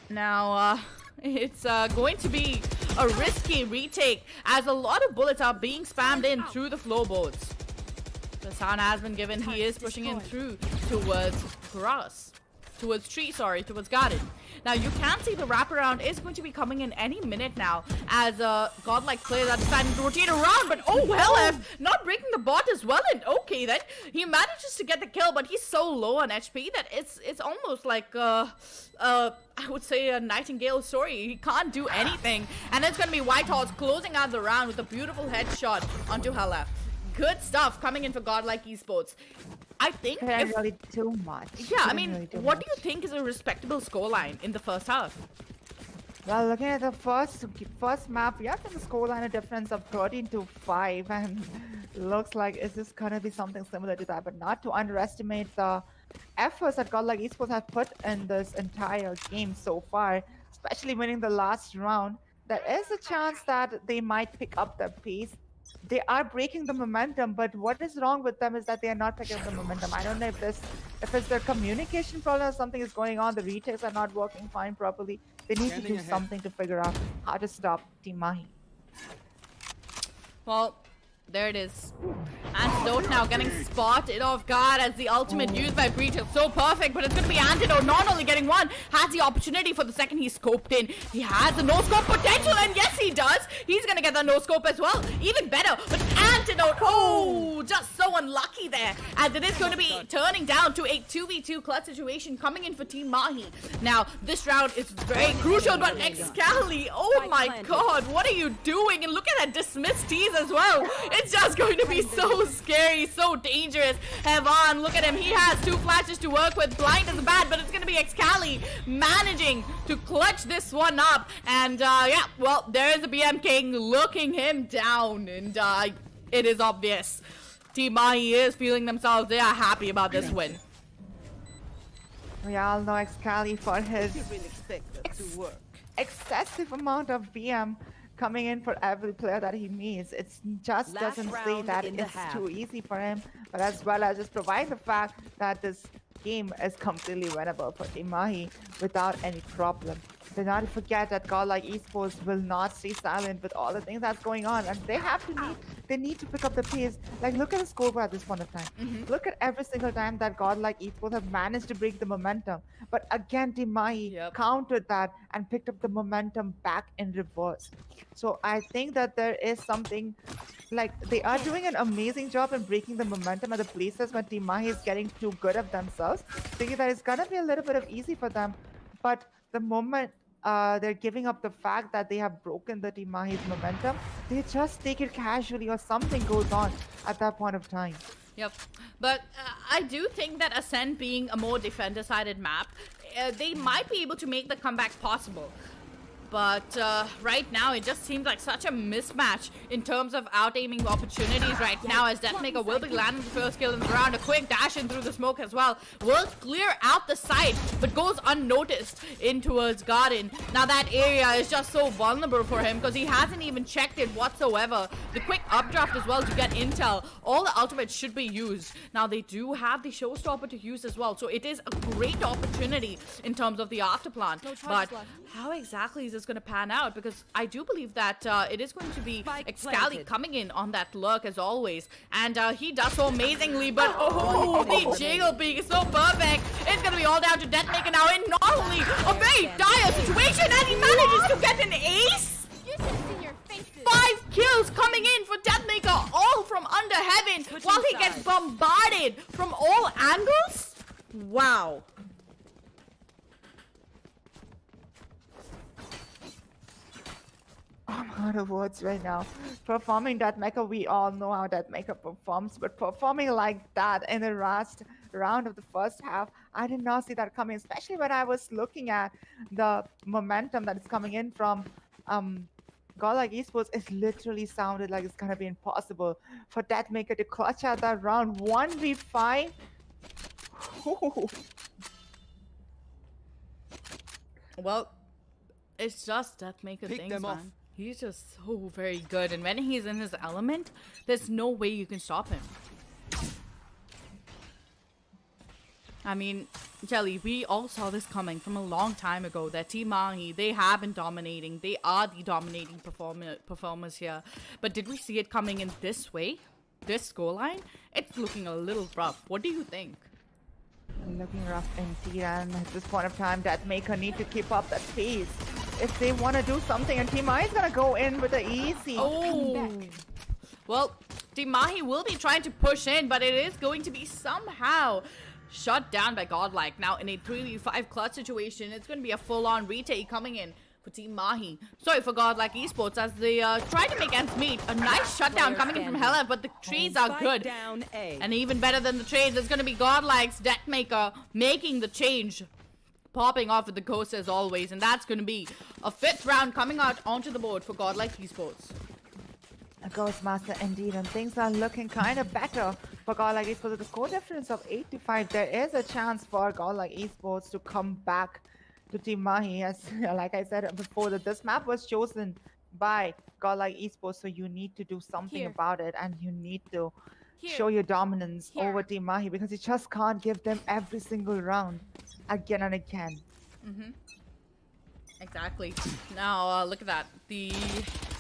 Now, it's going to be a risky retake as a lot of bullets are being spammed in through the floorboards. The sound has been given. He is pushing in through towards grass. Towards tree, sorry, towards garden. Now you can see the wraparound is going to be coming in any minute now as godlike players are deciding to rotate around, but oh well, not breaking the bot as well. And okay, then he manages to get the kill, but he's so low on HP that it's almost like I would say a Nightingale story. He can't do anything, and it's gonna be Whitehorse closing out the round with a beautiful headshot onto her left. Good stuff coming in for godlike esports. I think Couldn't really do much. yeah, I Couldn't mean, really do what do much. you think is a respectable scoreline in the first half? Well, looking at the first map, we have the scoreline a difference of 13-5, and looks like it's just gonna be something similar to that. But not to underestimate the efforts that godlike esports have put in this entire game so far, especially winning the last round. There is a chance that they might pick up the pace. They are breaking the momentum, but what is wrong with them is that they are not picking up the momentum. I don't know if it's their communication problem or something is going on. The retakes are not working fine properly. They need to do something to figure out how to stop Team Mahi. Well, there it is. Antidote now getting spotted off guard as the ultimate used by Breach is so perfect, but it's going to be Antidote not only getting one, has the opportunity for the second he scoped in. He has the no-scope potential, and yes, he does. He's going to get the no-scope as well. Even better, but Antidote, oh, just so unlucky there, as it is going to be turning down to a 2v2 clutch situation coming in for Team Mahi. Now, this round is very crucial, but Excali, oh my god, what are you doing? And look at that dismissed tease as well. It's just going to be so scary, so dangerous. Hevan, look at him. He has 2 flashes to work with. Blind is bad, but it's going to be Excali managing to clutch this one up. And yeah, well, there is the BM King looking him down. And it is obvious. Team Mahi is feeling themselves. They are happy about this win. We all know Excali for his excessive amount of BM coming in for every player that he meets. It just doesn't say that it's too easy for him, but as well as just provide the fact that this game is completely winnable for Team Mahi without any problem. Do not forget that godlike esports will not stay silent with all the things that's going on, and they need to pick up the pace. Like, look at the scoreboard at this point of time. Look at every single time that godlike esports have managed to break the momentum, but again Team Mahi countered that and picked up the momentum back in reverse. So I think that there is something, like, they are doing an amazing job in breaking the momentum at the places when Team Mahi is getting too good of themselves, thinking that it's gonna be a little bit of easy for them. But the moment they're giving up the fact that they have broken the Team Mahi's momentum, they just take it casually or something goes on at that point of time. Yep, but I do think that Ascent being a more defender-sided map, they might be able to make the comeback possible. But right now, it just seems like such a mismatch in terms of out-aiming opportunities right now, as Deathmaker will be landing the first kill in the round. A quick dash in through the smoke as well. Will clear out the site, but goes unnoticed in towards Garden. Now that area is just so vulnerable for him because he hasn't even checked it whatsoever. The quick updraft as well to get intel. All the ultimates should be used. Now they do have the showstopper to use as well, so it is a great opportunity in terms of the afterplan. But how exactly is this going to pan out? Because I do believe that it is going to be Excali coming in on that lurk as always, and he does so amazingly, but oh, the jiggle peak is so perfect. It's going to be all down to Deathmaker now in not only a very dire situation, and he manages to get an ace. 5 kills coming in for Deathmaker, all from under heaven, while he gets bombarded from all angles. Wow. I'm out of words right now. Performing Deathmaker, we all know how Deathmaker performs, but performing like that in the last round of the first half, I did not see that coming, especially when I was looking at the momentum that is coming in from godlike esports. It literally sounded like it's gonna be impossible for Deathmaker to clutch out that round 1v5. Well, it's just Deathmaker things, man. He's just so very good, and when he's in his element, there's no way you can stop him. I mean, Jelly, we all saw this coming from a long time ago. That Team Mahi, they have been dominating. They are the dominating performers here. But did we see it coming in this way? This scoreline? It's looking a little rough. What do you think? Looking rough indeed, and at this point of time, Deathmaker need to keep up that pace if they want to do something, and Team Mahi is gonna go in with the easy. Oh, well, Team Mahi will be trying to push in, but it is going to be somehow shut down by GodL. Now, in a 3v5 clutch situation, it's going to be a full-on retake coming in for Team Mahi. Sorry for GodL Esports as they try to make ends meet. A nice shutdown coming in from Hella, but the trades are good. Down A. And even better than the trades, it's going to be GodL's Deathmaker making the change. Popping off with the ghost as always. And that's going to be a 5th round coming out onto the board for GodL Esports. A Ghostmaster indeed, and things are looking kind of better for GodL Esports with a score difference of 8-5. There is a chance for GodL Esports to come back to Team Mahi, as like I said before, that this map was chosen by GodL Esports, so you need to do something about it, and you need to show your dominance over Team Mahi, because you just can't give them every single round again and again. Exactly. Now, look at that.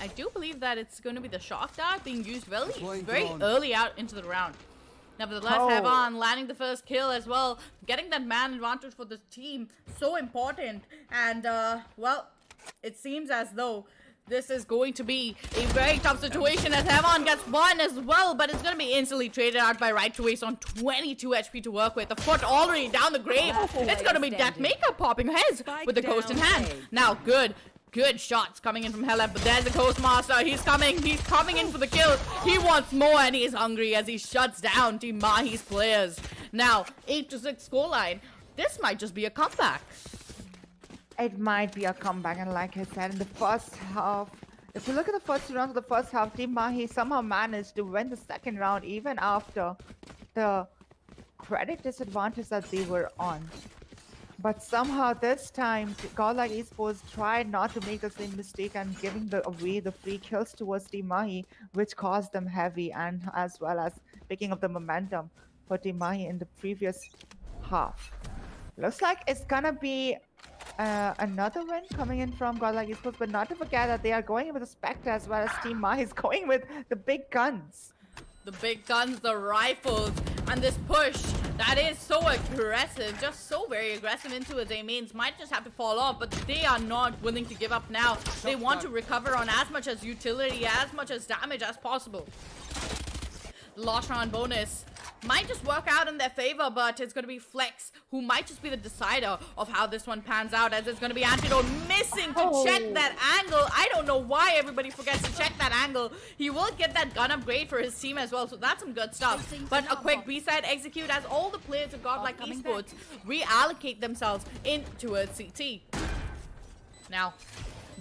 I do believe that it's going to be the shock dart being used very early out into the round. Nevertheless, Heaven landing the first kill as well. Getting that man advantage for the team, so important. And, well, it seems as though this is going to be a very tough situation as Heaven gets one as well, but it's going to be instantly traded out by Right to Waste on 22 HP to work with. The foot already down the grave. It's going to be Deathmaker popping heads with the ghost in hand. Now, good shots coming in from Hella, but there's the Ghostmaster. He's coming in for the kill. He wants more and he's hungry as he shuts down Team Mahi's players. Now, 8-6 scoreline. This might just be a comeback. It might be a comeback, and like I said, in the first half, if you look at the first 2 rounds of the first half, Team Mahi somehow managed to win the second round even after the credit disadvantage that they were on. But somehow this time, GodL Esports tried not to make the same mistake and giving away the free kills towards Team Mahi, which caused them heavy, and as well as picking up the momentum for Team Mahi in the previous half. Looks like it's gonna be another win coming in from GodL Esports, but not to forget that they are going with the Spectre as well as Team Mahi is going with the big guns. The big guns, the rifles, and this push that is so aggressive, just so very aggressive into it. They means might just have to fall off, but they are not willing to give up now. They want to recover on as much as utility, as much as damage as possible. The last round bonus might just work out in their favor, but it's going to be Flex who might just be the decider of how this one pans out, as it's going to be Antidote missing to check that angle. I don't know why everybody forgets to check that angle. He will get that gun upgrade for his team as well, so that's some good stuff. But a quick B-side execute as all the players of GodL Esports reallocate themselves into a CT. Now,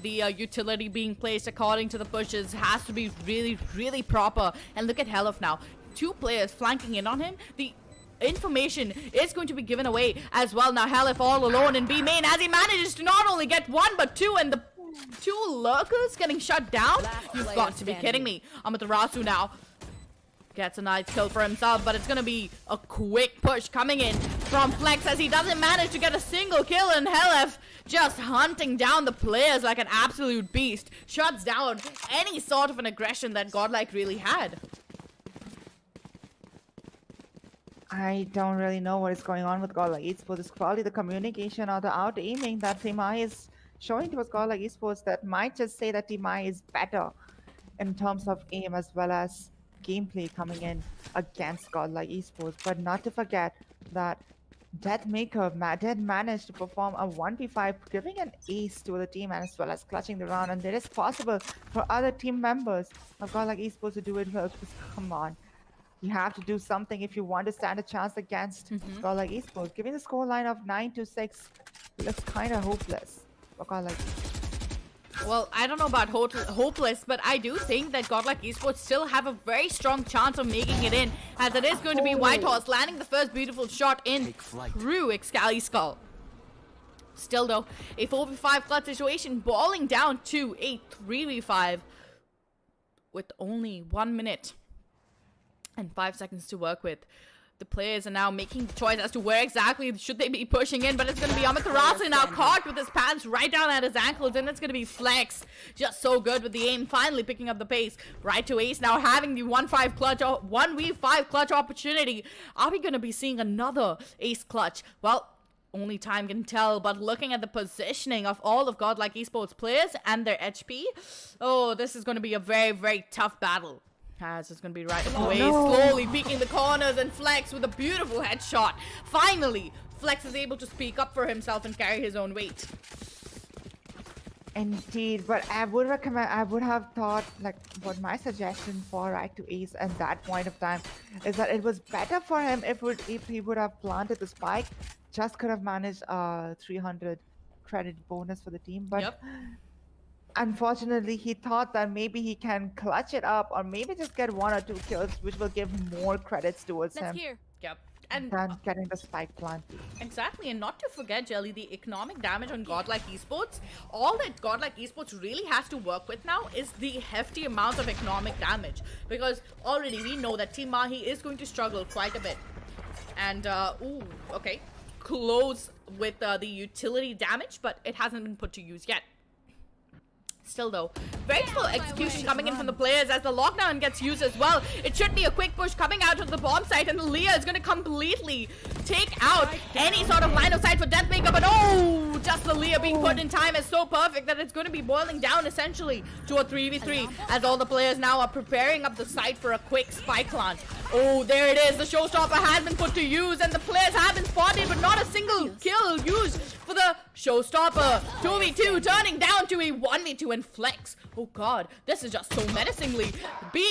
the utility being placed according to the pushes has to be really proper. And look at Helif now. 2 players flanking in on him. The information is going to be given away as well. Now Helif all alone in B main as he manages to not only get 1 but 2, and the 2 lurkers getting shut down. You've got to be kidding me. Amaterasu now gets a nice kill for himself, but it's gonna be a quick push coming in from Flex as he doesn't manage to get a single kill, and Helif just hunting down the players like an absolute beast. Shuts down any sort of an aggression that GodL really had. I don't really know what is going on with GodL Esports. It's probably the communication or the out-aiming that Team Mahi is showing towards GodL Esports that might just say that Team Mahi is better in terms of aim as well as gameplay coming in against GodL Esports. But not to forget that Deathmaker did manage to perform a 1v5, giving an ace to the team and as well as clutching the round. And it is possible for other team members of GodL Esports to do it well. Because come on. You have to do something if you want to stand a chance against GodL Esports. Giving the scoreline of 9-6 looks kind of hopeless for GodL Esports. Well, I don't know about hopeless, but I do think that GodL Esports still have a very strong chance of making it in, as it is going to be Whitehorse landing the first beautiful shot in through Excali Skull. Still though, a 4v5 clutch situation, balling down to a 3v5 with only 1 minute And 5 seconds to work with. The players are now making the choice as to where exactly should they be pushing in, but it's going to be Amaterasu now caught with his pants right down at his ankles, and it's going to be Flex. Just so good with the aim, finally picking up the pace. Right to Ace now having the 1v5 clutch opportunity. Are we going to be seeing another Ace clutch? Well, only time can tell, but looking at the positioning of all of Godlike Esports players and their HP, oh, this is going to be a very, very tough battle. As it's going to be right away, slowly peeking the corners, and Flex with a beautiful headshot. Finally, Flex is able to speak up for himself and carry his own weight. Indeed, but I would have thought, like, what my suggestion for right to Ace at that point of time is that it was better for him if he would have planted the spike, just could have managed a 300 credit bonus for the team, but unfortunately he thought that maybe he can clutch it up or maybe just get 1 or 2 kills, which will give more credits towards him And than getting the spike planted. Exactly, and not to forget, Jelly, the economic damage on Godlike Esports. All that Godlike Esports really has to work with now is the hefty amount of economic damage, because already we know that Team Mahi is going to struggle quite a bit. And okay, close with the utility damage, but it hasn't been put to use yet. Still though, very slow execution coming in from the players as the lockdown gets used as well. It should be a quick push coming out of the bomb site, and Leah is going to completely take out any sort of line of sight for Deathmaker, but oh, just the Leah being put in time is so perfect that it's going to be boiling down essentially to a 3v3 as all the players now are preparing up the site for a quick spike launch. Oh, there it is, the showstopper has been put to use and the players have been spotted, but not a single kill used for the showstopper. 2v2 turning down to a 1v2, and Flex, oh god, this is just so menacingly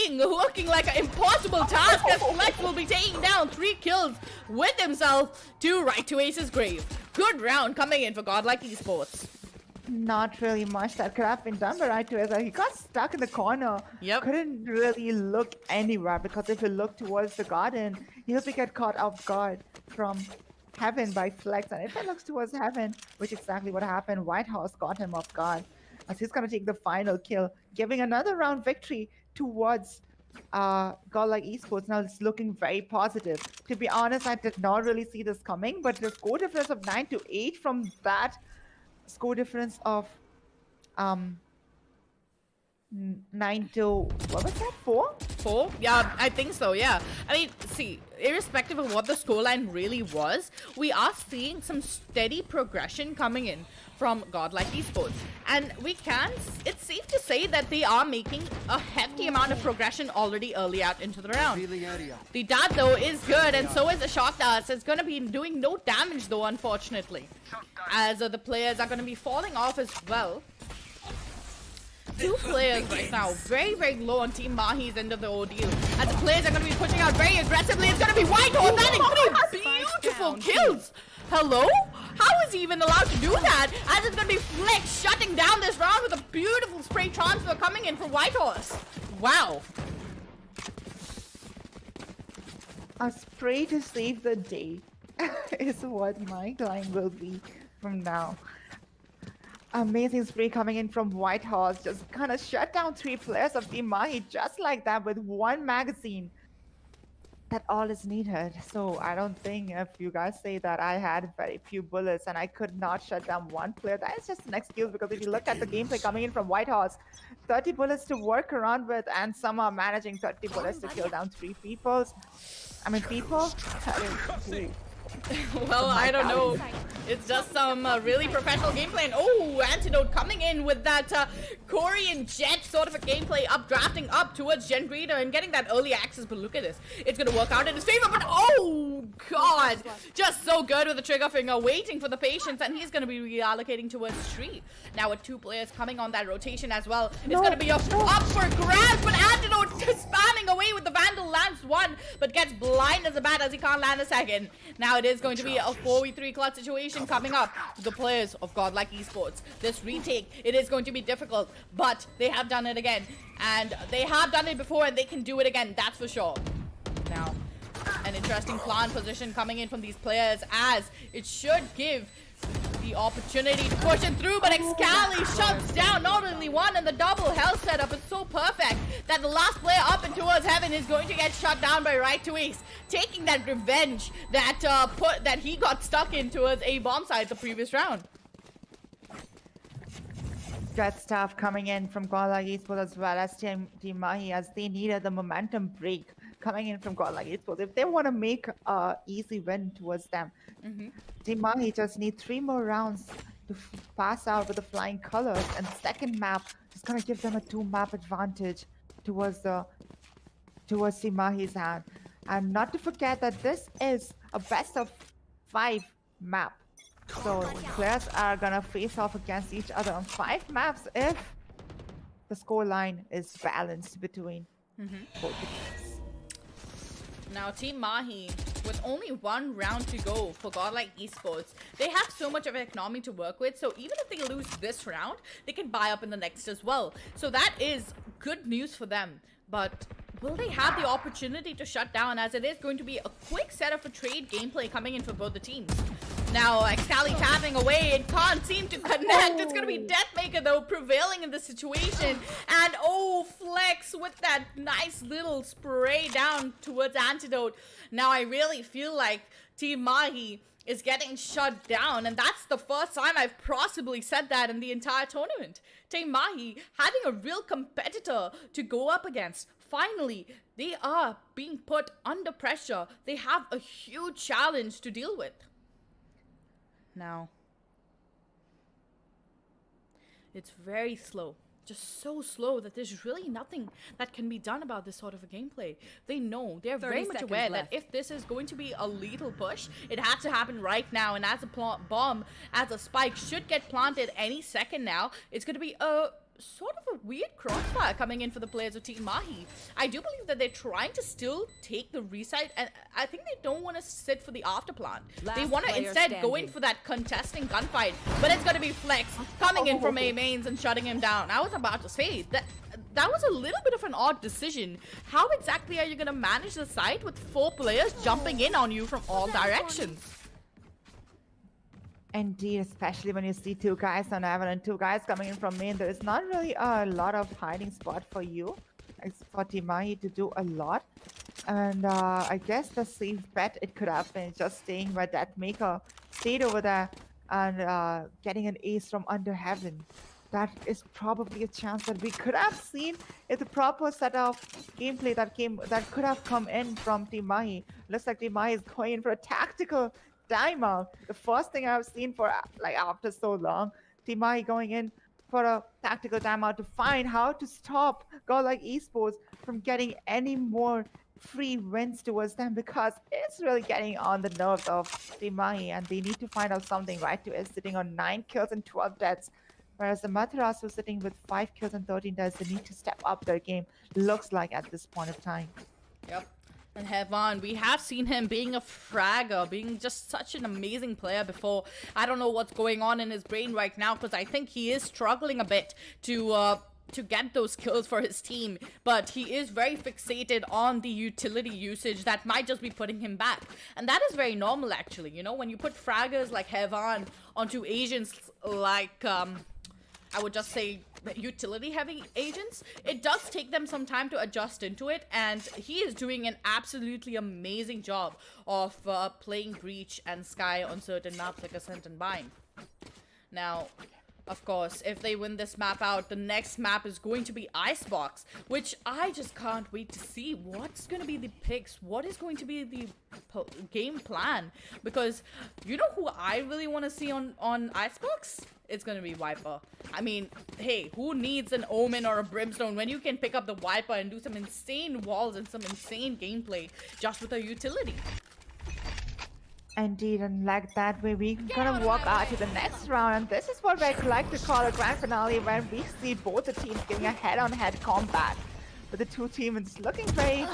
looking like an impossible task, as Flex will be taking down 3 kills with himself to right to Ace's grave. Good round coming in for Godlike Esports. Not really much that could have been done by right to Ace. He got stuck in the corner. Couldn't really look anywhere, because if you look towards the garden, he'll get caught off guard from heaven by Flex, and if he looks towards heaven, which is exactly what happened, Whitehorse got him off guard as he's gonna take the final kill, giving another round victory towards Godlike Esports. Now it's looking very positive. To be honest, I did not really see this coming, but the score difference of 9-8 from that score difference of 9 to, what was that, 4? 4? Yeah, I think so, yeah. I mean, see, irrespective of what the scoreline really was, we are seeing some steady progression coming in from Godlike Esports. And it's safe to say that they are making a hefty amount of progression already early out into the round. The dart though is good, and so is the shot dart. It's going to be doing no damage though, unfortunately, as the players are going to be falling off as well. 2 players right now, very, very low on Team Mahi's end of the ordeal. As the players are going to be pushing out very aggressively. It's going to be Whitehorse landing 3 beautiful kills. Hello? How is he even allowed to do that? As it's going to be Flex shutting down this round with a beautiful spray transfer coming in from Whitehorse. Wow. A spray to save the day is what my line will be from now. Amazing spray coming in from Whitehorse, just kind of shut down 3 players of Team Mahi just like that with 1 magazine. That all is needed. So I don't think, if you guys say that I had very few bullets and I could not shut down 1 player, that is just an excuse, because if you look at the gameplay coming in from Whitehorse, 30 bullets to work around with, and some are managing 30 bullets to kill down 3 people. Well, I don't know. It's just some really professional gameplay. And oh, Antidote coming in with that Korean jet sort of a gameplay, drafting up towards Gen Breeder and getting that early access. But look at this. It's going to work out in his favor. But oh, God. Just so good with the trigger finger, waiting for the patience. And he's going to be reallocating towards Tree. Now with 2 players coming on that rotation as well. It's going to be up for grabs. But Antidote just spamming away with the Vandal. Lands 1, but gets blind as a bat as he can't land a second. Now it is going to be a 4v3 clutch situation coming up to the players of Godlike Esports. This retake, it is going to be difficult, but they have done it again. And they have done it before, and they can do it again, that's for sure. Now, an interesting plant position coming in from these players, as it should give the opportunity to push it through, but Excali shuts down not only one, and the double hell setup is so perfect that the last player up and towards heaven is going to get shut down by Right to Ace, taking that revenge that he got stuck in towards a bomb site the previous round. Good stuff coming in from GodL Esports as well as Team Mahi, as they needed the momentum break coming in from GodL Esports. If they want to make an easy win towards them, Team Mahi just need 3 more rounds to pass out with the flying colors, and second map is going to give them a 2-map advantage towards Team Mahi's hand. And not to forget that this is a best of 5 map. So players are gonna face off against each other on 5 maps if the score line is balanced between both teams. Now Team Mahi, with only 1 round to go for GodL Esports, they have so much of an economy to work with, so even if they lose this round, they can buy up in the next as well. So that is good news for them. But will they have the opportunity to shut down, as it is going to be a quick set of a trade gameplay coming in for both the teams? Now, Excali tapping away, it can't seem to connect. It's going to be Deathmaker, though, prevailing in this situation. And, oh, Flex with that nice little spray down towards Antidote. Now, I really feel like Team Mahi is getting shut down, and that's the first time I've possibly said that in the entire tournament. Team Mahi having a real competitor to go up against. Finally, they are being put under pressure. They have a huge challenge to deal with. Now, it's very slow, just so slow that there's really nothing that can be done about this sort of a gameplay. They know, they're very much aware that if this is going to be a lethal push, it has to happen right now, and as a bomb, as a spike should get planted any second now, it's going to be a sort of a weird crossfire coming in for the players of Team Mahi. I do believe that they're trying to still take the resite, and I think they don't want to sit for the after plant. They want to instead go in for that contesting gunfight, but it's going to be Flex coming in from A mains and shutting him down. I was about to say that was a little bit of an odd decision. How exactly are you going to manage the site with 4 players jumping in on you from all directions? Indeed, especially when you see 2 guys on Heaven and 2 guys coming in from main, there is not really a lot of hiding spot for you. It's for Team Mahi to do a lot. And I guess the safe bet it could have been just staying where Deathmaker stayed over there and getting an ace from under Heaven. That is probably a chance that we could have seen if the proper set of gameplay that could have come in from Team Mahi. Looks like Team Mahi is going in for a tactical timeout. The first thing I've seen for like after so long. Team Mahi going in for a tactical timeout to find how to stop GodL Esports from getting any more free wins towards them, because it's really getting on the nerves of Team Mahi, and they need to find out something. Right to is sitting on 9 kills and 12 deaths, whereas the Matarasu sitting with 5 kills and 13 deaths. They need to step up their game, looks like, at this point of time. Yep. And Heavan, we have seen him being a fragger, being just such an amazing player before. I don't know what's going on in his brain right now, because I think he is struggling a bit to get those kills for his team, but he is very fixated on the utility usage that might just be putting him back, and that is very normal actually. You know, when you put fraggers like Heavan onto agents like I would just say utility heavy agents, it does take them some time to adjust into it, and he is doing an absolutely amazing job of playing Breach and Sky on certain maps like Ascent and Bind. Now, of course, if they win this map out, the next map is going to be Icebox, which I just can't wait to see. What's going to be the picks? What is going to be the game plan? Because you know who I really want to see on Icebox? It's going to be Viper. I mean, hey, who needs an Omen or a Brimstone when you can pick up the Viper and do some insane walls and some insane gameplay just with a utility? Indeed, and like that way, we're gonna walk out to the next round, and this is what I like to call a grand finale, when we see both the teams giving a head-on-head combat, with the 2 teams looking very...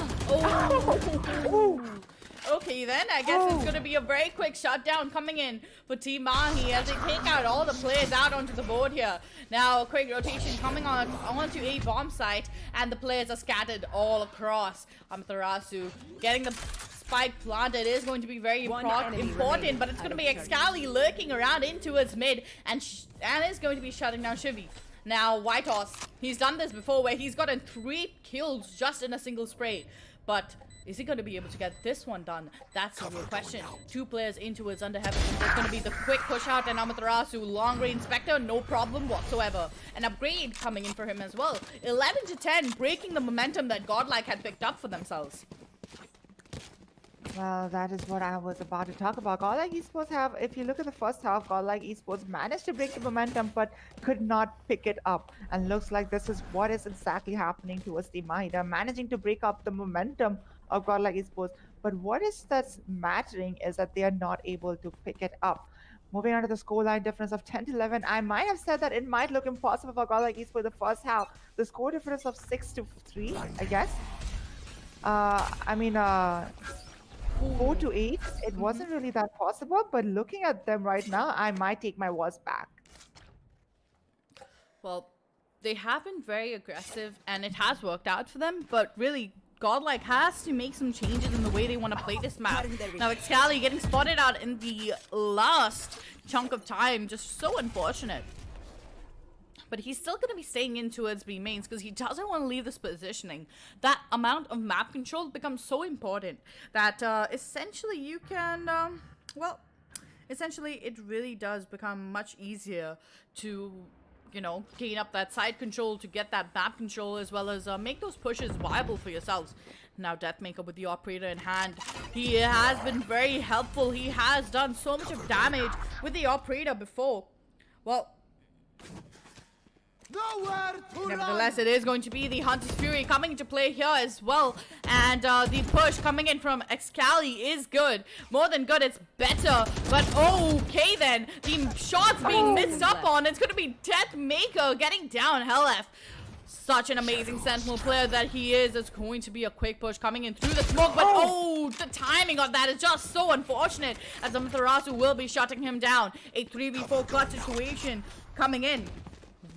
Okay, then I guess it's gonna be a very quick shutdown coming in for Team Mahi as they take out all the players out onto the board here. Now, a quick rotation coming onto a bomb site, and the players are scattered all across. Amaterasu getting the spike planted is going to be very important, but it's going to be Excali lurking around in towards mid, and is going to be shutting down Shivy. Now, White Horse, he's done this before where he's gotten 3 kills just in a single spray, but is he going to be able to get this one done? That's the real question. 2 players in towards under heaven. There's going to be the quick push out, and Amaterasu, long range Spectre, no problem whatsoever. An upgrade coming in for him as well. 11 to 10, breaking the momentum that Godlike had picked up for themselves. Well, that is what I was about to talk about. Godlike Esports have, if you look at the first half, Godlike Esports managed to break the momentum but could not pick it up. And looks like this is what is exactly happening towards Team Mahi. They're managing to break up the momentum of Godlike Esports. But what is that's mattering is that they are not able to pick it up. Moving on to the scoreline difference of 10 to 11, I might have said that it might look impossible for Godlike Esports the first half. The score difference of 6 to 3, I guess. 4 to 8, it wasn't really that possible, but looking at them right now, I might take my words back. Well, they have been very aggressive, and it has worked out for them, but really, Godlike has to make some changes in the way they want to play this map. Now, Excali getting spotted out in the last chunk of time, just so unfortunate. But he's still going to be staying in towards B mains because he doesn't want to leave this positioning. That amount of map control becomes so important that essentially you can, essentially it really does become much easier to, you know, gain up that side control, to get that map control, as well as make those pushes viable for yourselves. Now Deathmaker with the operator in hand. He has been very helpful. He has done so much of damage with the operator before. Well, nevertheless, it is going to be the Hunter's Fury coming into play here as well. And the push coming in from Excali is good. More than good, it's better. But okay then. The shots being missed up on. It's going to be Deathmaker getting down Hellef. Such an amazing Sentinel player that he is. It's going to be a quick push coming in through the smoke. But the timing of that is just so unfortunate, as Amaterasu will be shutting him down. A 3v4 clutch situation coming in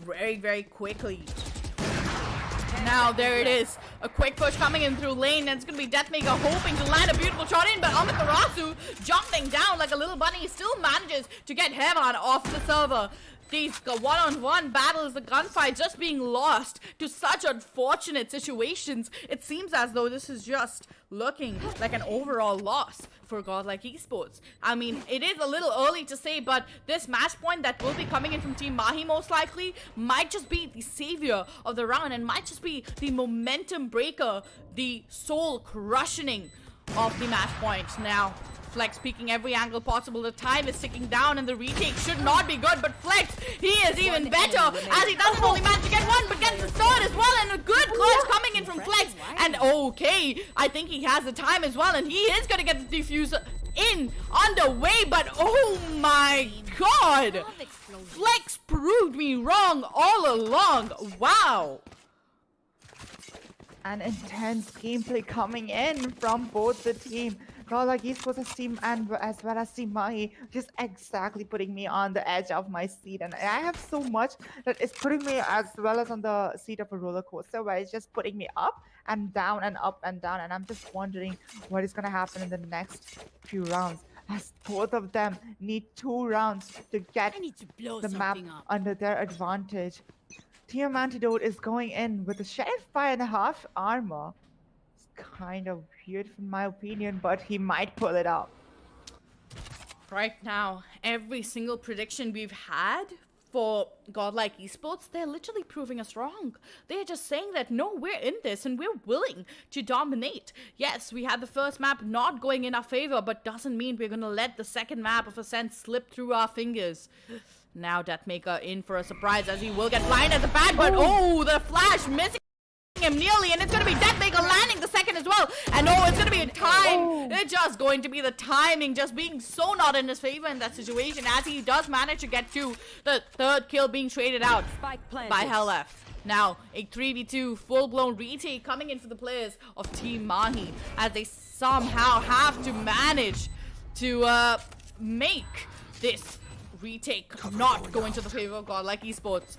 very, very quickly. Now, there it is. A quick push coming in through lane, and it's going to be Deathmaker hoping to land a beautiful shot in, but Amaterasu jumping down like a little bunny still manages to get Hevan off the server. These one-on-one battles, the gunfight just being lost to such unfortunate situations. It seems as though this is just looking like an overall loss for Godlike Esports. I mean, it is a little early to say, but this match point that will be coming in from Team Mahi most likely might just be the savior of the round and might just be the momentum breaker, the soul crushing of the match point. Now, Flex peeking every angle possible. The time is ticking down and the retake should not be good, but Flex, he is even better as he doesn't only manage to get one, but gets the third as well, and a good clutch coming in from Flex. And okay, I think he has the time as well, and he is going to get the diffuser in underway, but oh my god, Flex proved me wrong all along. Wow. An intense gameplay coming in from both the team. Godlike Esports' team and as well as Team Mahi, just exactly putting me on the edge of my seat. And I have so much that is putting me as well as on the seat of a roller coaster, where it's just putting me up and down and up and down. And I'm just wondering what is going to happen in the next few rounds, as both of them need 2 rounds to get the map under their advantage. Team Antidote is going in with a Sheriff 5.5 armor. It's kind of weird in my opinion, but he might pull it out. Right now, every single prediction we've had for Godlike Esports, they're literally proving us wrong. They're just saying that, no, we're in this and we're willing to dominate. Yes, we had the first map not going in our favor, but doesn't mean we're going to let the second map of Ascent slip through our fingers. Now Deathmaker in for a surprise, as he will get blind at the back, but the flash missing him nearly, and it's going to be Deathmaker landing the second as well. And it's going to be a time. It's just going to be the timing just being so not in his favor in that situation, as he does manage to get to the third kill being traded out by Hellef. Now, a 3v2 full-blown retake coming in for the players of Team Mahi, as they somehow have to manage to make this retake not go into the favor of Godlike Esports.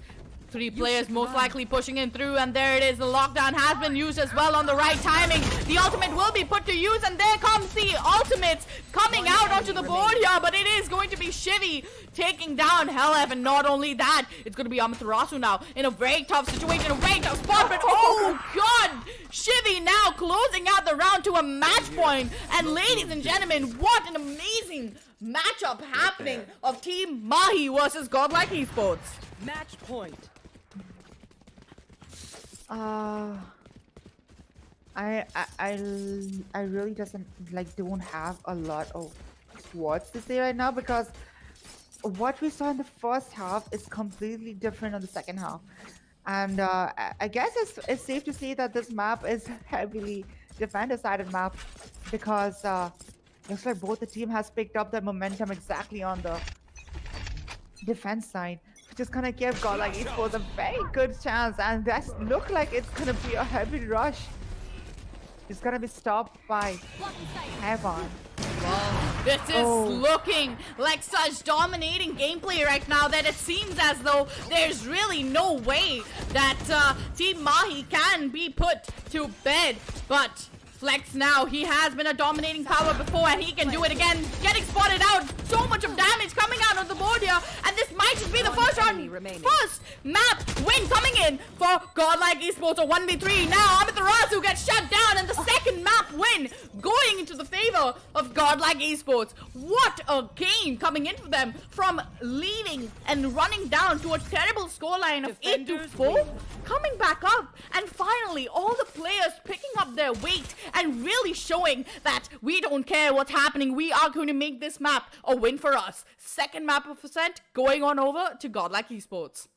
Three players most likely pushing in through, and there it is. The lockdown has been used as well on the right timing. The ultimate will be put to use, and there comes the ultimates coming out onto the board here, but it is going to be Shivy taking down Hellef, and not only that, it's going to be Amaterasu now in a very tough situation, a very tough spot, but oh god! Shivy now closing out the round to a match point, and ladies and gentlemen, what an amazing matchup happening of Team Mahi versus Godlike Esports. Match point. I really don't have a lot of words to say right now, because what we saw in the first half is completely different on the second half, and I guess it's safe to say that this map is heavily defender-sided map, because looks like both the team has picked up their momentum exactly on the defense side, which is gonna give Godlike Esports a very good chance, and that look like it's gonna be a heavy rush. It's gonna be stopped by Heaven. This is looking like such dominating gameplay right now that it seems as though there's really no way that Team Mahi can be put to bed. But Flex now, he has been a dominating power before, and he can do it again. Getting spotted out, so much of damage coming out on the board here, and this might just be the first map win coming in for Godlike Esports, a 1v3. Now Amaterasu gets shut down, and the second map win going into the favor of Godlike Esports. What a game coming in for them, from leading and running down to a terrible scoreline of 8-4, coming back up, and finally all the players picking up their weight and really showing that we don't care what's happening. We are going to make this map a win for us. Second map of Ascent going on over to Godlike Esports.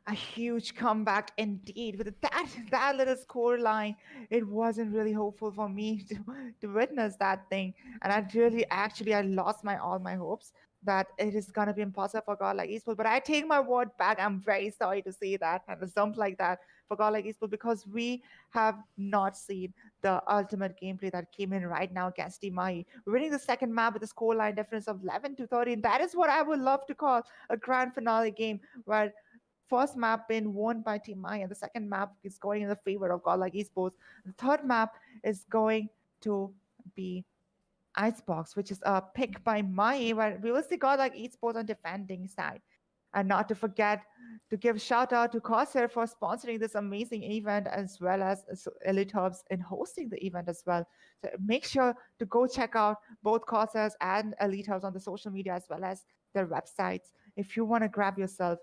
A huge comeback indeed. With that little score line, it wasn't really hopeful for me to witness that thing, and I lost all my hopes that it is gonna be impossible for Godlike Esports. But I take my word back. I'm very sorry to say that, and a jump like that for Godlike Esports, because we have not seen the ultimate gameplay that came in right now against Team Mahi. We're winning the second map with a scoreline difference of 11-13. That is what I would love to call a grand finale game, where first map been won by Team Mahi, and the second map is going in the favor of Godlike Esports. The third map is going to be Icebox, which is a pick by Mahi, where we will see Godlike Esports on defending side. And not to forget to give a shout out to CORSAIR for sponsoring this amazing event, as well as Elite Hubs in hosting the event as well. So make sure to go check out both CORSAIRs and Elite Hubs on the social media, as well as their websites, if you want to grab yourself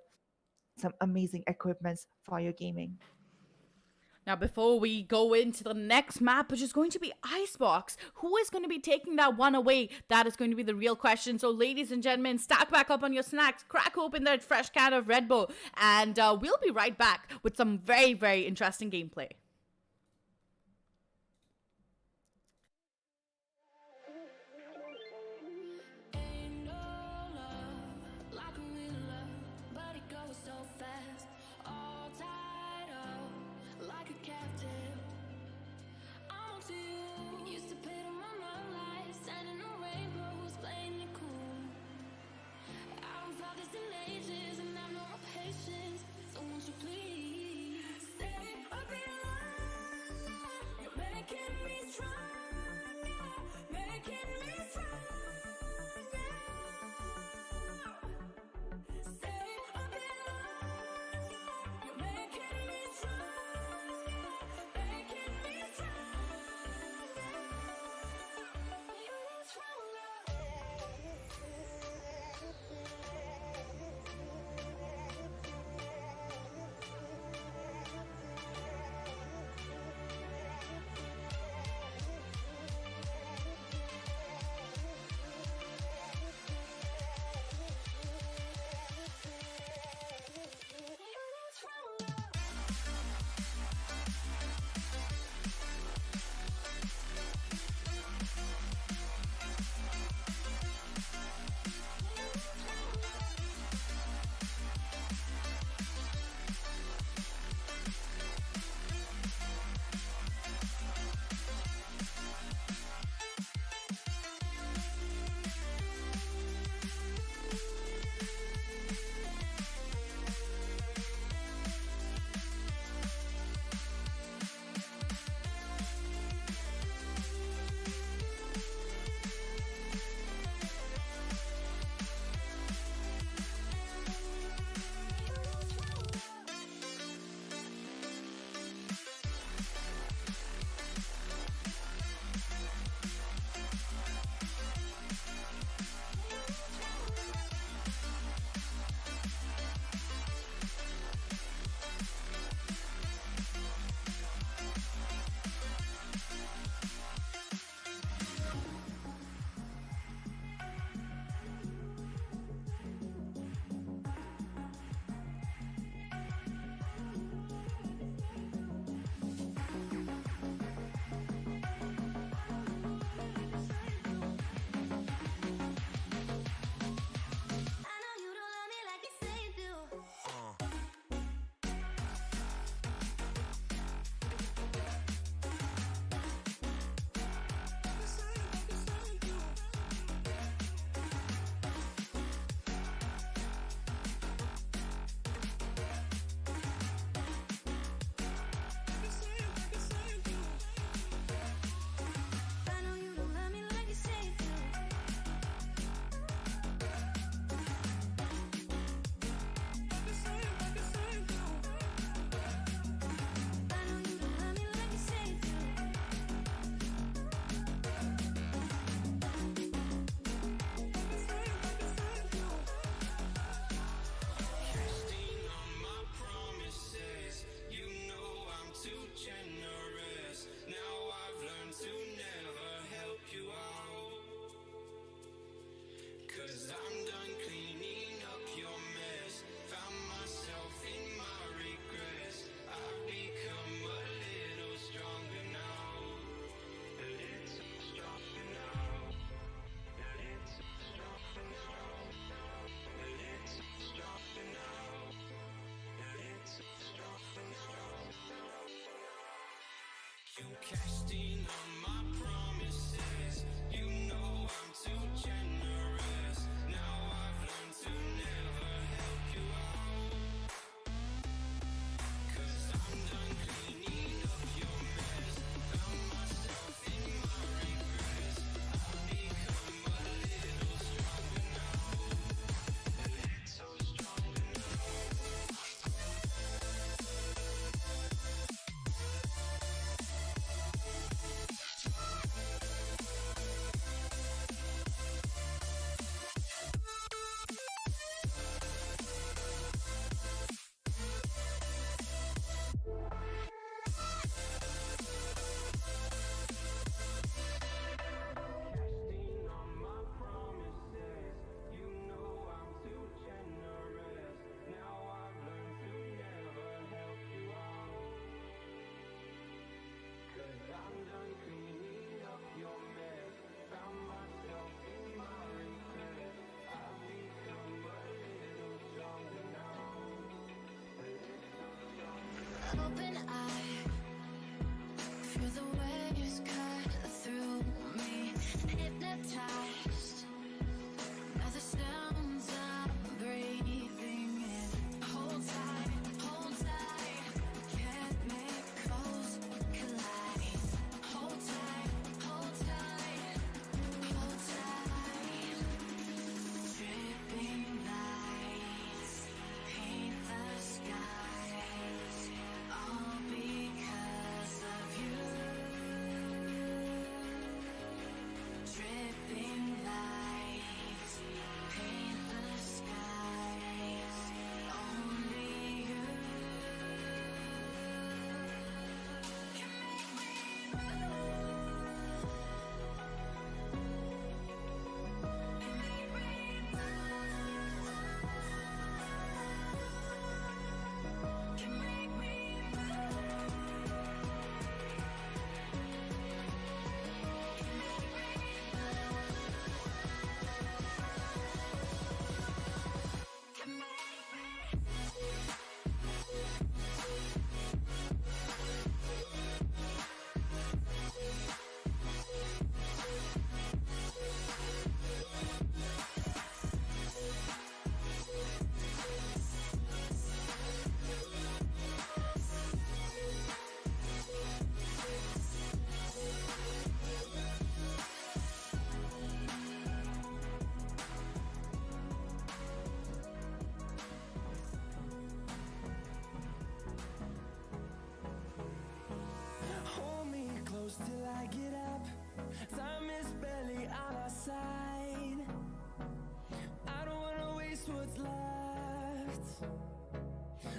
some amazing equipments for your gaming. Now, before we go into the next map, which is going to be Icebox, who is going to be taking that one away? That is going to be the real question. So, ladies and gentlemen, stack back up on your snacks, crack open that fresh can of Red Bull, and we'll be right back with some very, very interesting gameplay.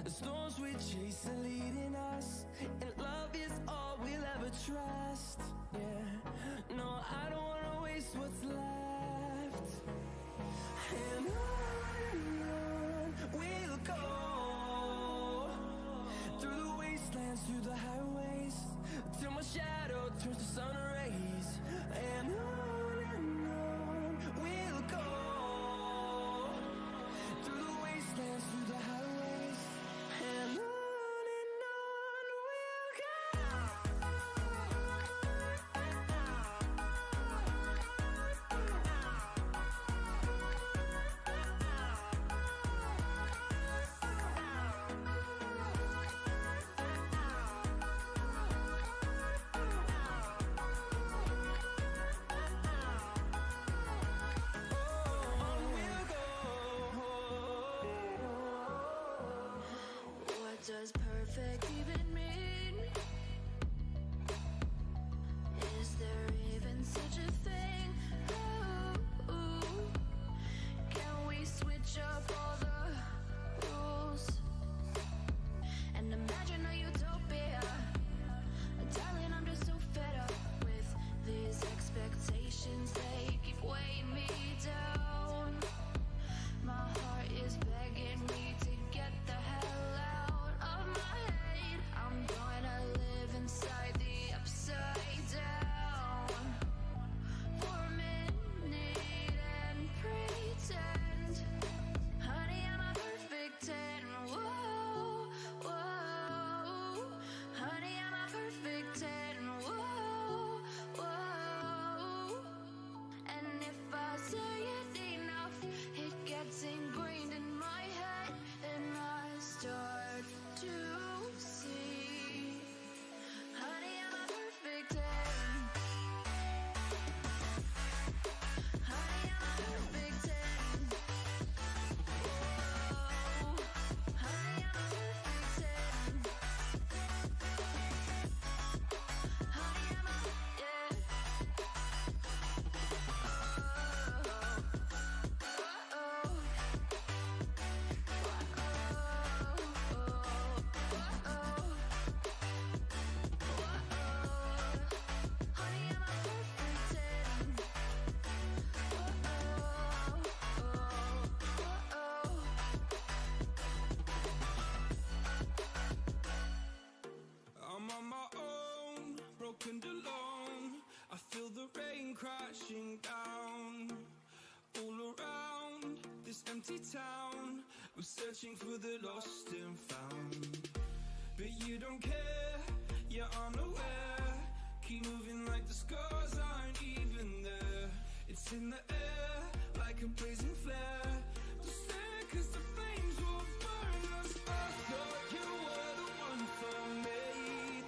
The storms we chase are leading us, and love is all we'll ever trust. Yeah, no, I don't wanna waste what's left. And on we'll go, through the wastelands, through the highways, till my shadow turns to sun rays. And on we'll go, through the wastelands, through the highways, and on we'll go. What does perfect even mean? Is there even such a thing? Ooh, can we switch up all the rules and imagine a utopia? Darling, I'm just so fed up with these expectations. They keep weighing me down. My heart is begging me to get the hell out of my head. I'm gonna live inside the upside down for a minute and pretend, honey, I'm a perfect 10. Whoa, whoa, honey, I'm a perfect 10. Whoa, whoa, and if I say it enough, it gets ingrained in my head, and I start to see, honey, I'm a perfect 10. Honey, I'm a perfect 10. Whoa, honey, I'm a perfect 10. Honey, I'm a, yeah. I'm on my own, broken alone. I feel the rain crashing down all around this empty town. We're searching for the lost and found, but you don't care, you're unaware. Keep moving like the scars aren't even there. It's in the air like a blazing flare. Don't stare 'cause the flames will burn us. I thought you were the one for me.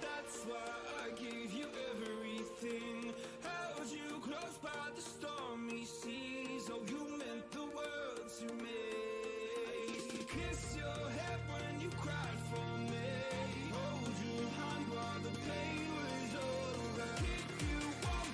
That's why I gave you everything. Held you close by the stormy seas. Oh, you meant the world to me. I used to kiss your head when you cried for me. Hold your hand while the pain was over. Keep you warm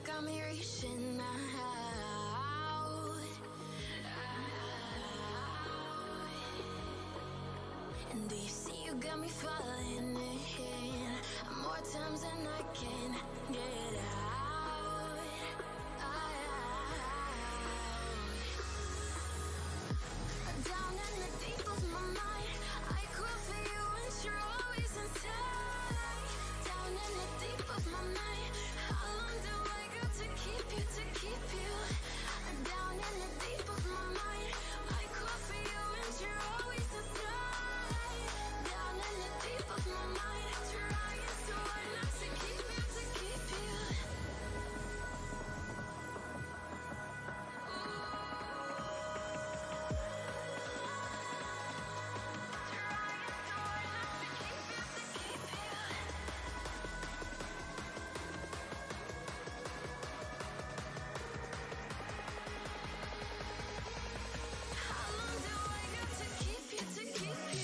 got me reaching out. And do you see you got me falling in more times than I can get out. Down in the deep of my mind, I crawl for you and you're always inside. Down in the deep of my mind, how long do I got to keep you, to keep you? Down in the deep of my mind, I crawl for you and you're always inside. Down in the deep of my mind, trying so hard not to keep you, to keep you. How long do I got to keep you, to keep you?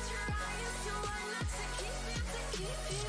Trying so hard not to keep you, to keep you.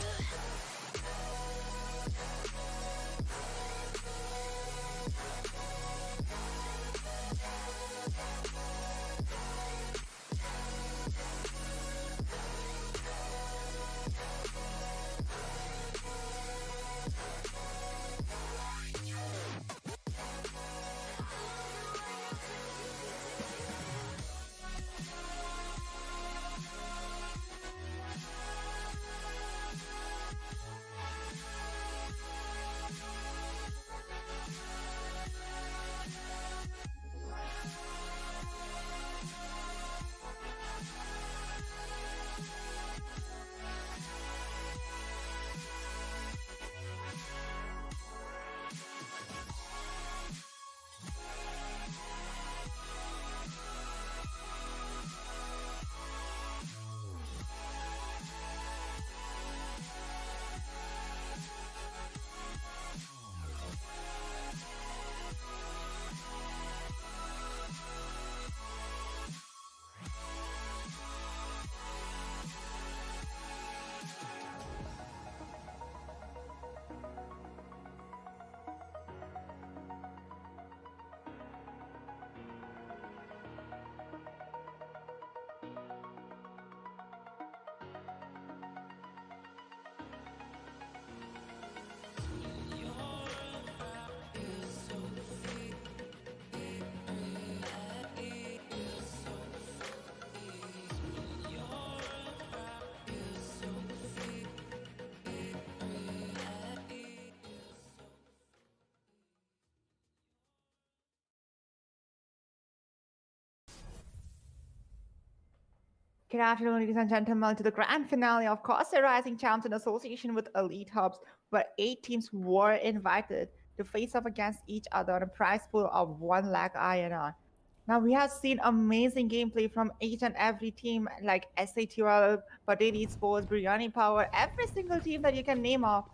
Good afternoon, ladies and gentlemen, to the grand finale of CORSAIR Rising Champs in association with Elite Hubs, where 8 teams were invited to face off against each other on a prize pool of 1 lakh INR. Now, we have seen amazing gameplay from each and every team like SATL, Patel Sports, Biryani Power. Every single team that you can name off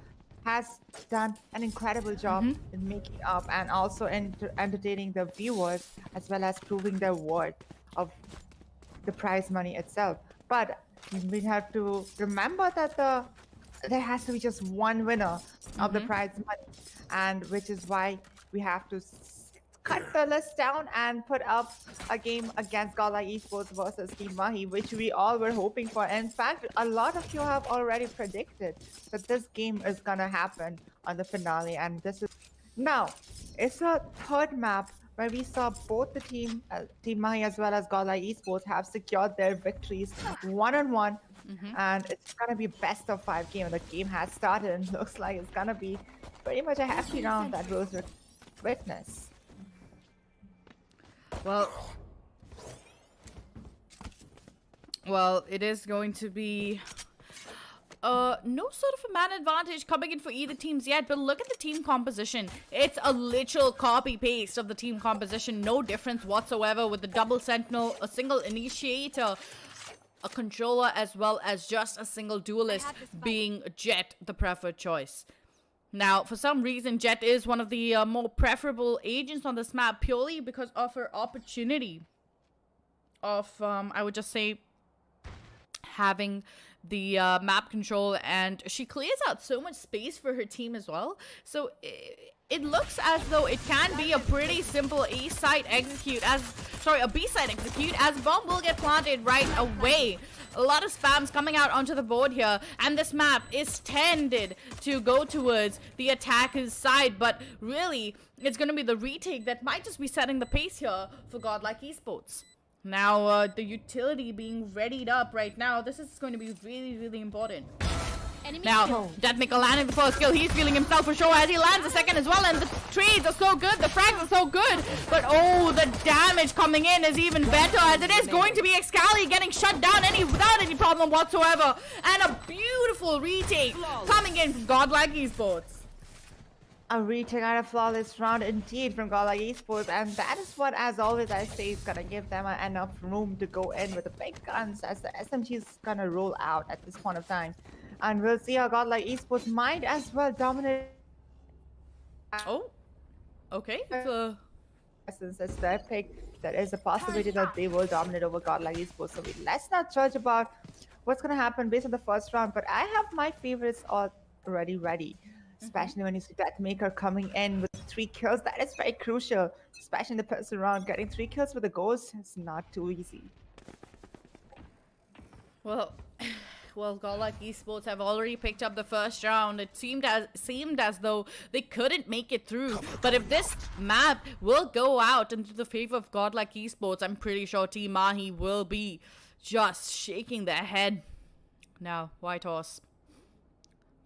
has done an incredible job in making up and also entertaining the viewers as well as proving their worth of the prize money itself. But we have to remember that there has to be just one winner of the prize money, and which is why we have to cut the list down and put up a game against GodL Esports versus Team Mahi, which we all were hoping for. And in fact, a lot of you have already predicted that this game is gonna happen on the finale, and this is now it's a third map where we saw both the Team Mahi as well as GodL Esports have secured their victories one-on-one, and it's gonna be best of 5 game. The game has started and looks like it's gonna be pretty much a hefty round that we'll witness. Well, it is going to be no sort of a man advantage coming in for either teams yet, but look at the team composition. It's a literal copy paste of the team composition, no difference whatsoever, with the double sentinel, a single initiator. a controller as well as just a single duelist, being Jett the preferred choice. Now, for some reason, Jett is one of the more preferable agents on this map purely because of her opportunity of, I would just say, having the map control, and she clears out so much space for her team as well. So it looks as though it can be a pretty simple A-side execute a B-side execute, as bomb will get planted right away. A lot of spams coming out onto the board here, and this map is tended to go towards the attacker's side, but really it's going to be the retake that might just be setting the pace here for Godlike Esports. Now, the utility being readied up right now, this is going to be really, really important. Now, Deathmaker landing the first kill. He's feeling himself for sure as he lands the second as well. And the trades are so good. The frags are so good. But, oh, the damage coming in is even better, as it is going to be Excali getting shut down without any problem whatsoever. And a beautiful retake coming in from Godlike Esports. A retake out of flawless round indeed from GodL Esports, and that is what, as always, I say is gonna give them enough room to go in with the big guns as the SMG is gonna roll out at this point of time. And we'll see how GodL Esports might as well dominate. Oh, okay. Since it's their pick, there is a possibility that they will dominate over GodL Esports. So let's not judge about what's gonna happen based on the first round, but I have my favorites already ready. Especially when you see Deathmaker coming in with 3 kills. That is very crucial, especially in the first round. Getting 3 kills with a ghost is not too easy. Well, Godlike Esports have already picked up the first round. It seemed as though they couldn't make it through. But if this map will go out into the favor of Godlike Esports, I'm pretty sure Team Mahi will be just shaking their head. Now, Whitehorse.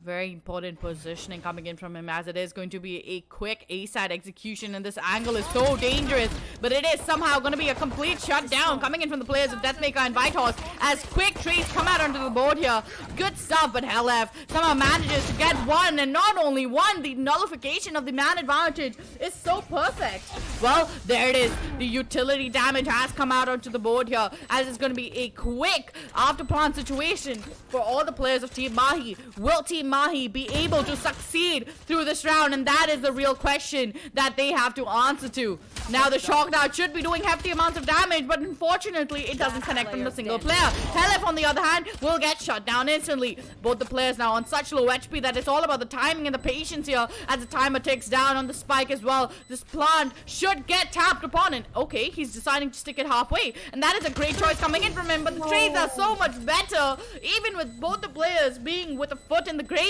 Very important positioning coming in from him, as it is going to be a quick A-side execution, and this angle is so dangerous, but it is somehow going to be a complete shutdown coming in from the players of Deathmaker and Whitehorse as quick trades come out onto the board here. Good stuff, but HellF somehow manages to get one, and not only one, the nullification of the man advantage is so perfect. Well, there it is. The utility damage has come out onto the board here, as it's going to be a quick after-plant situation for all the players of Team Mahi. Will Team Mahi be able to succeed through this round? And that is the real question that they have to answer to. Now the shock dart should be doing hefty amounts of damage, but unfortunately it doesn't connect from the single player. HellF on the other hand will get shut down instantly. Both the players now on such low HP that it's all about the timing and the patience here as the timer ticks down on the spike as well. This plant should get tapped upon, and okay, he's deciding to stick it halfway, and that is a great choice coming in from him. But the trades are so much better, even with both the players being with a foot in the grave.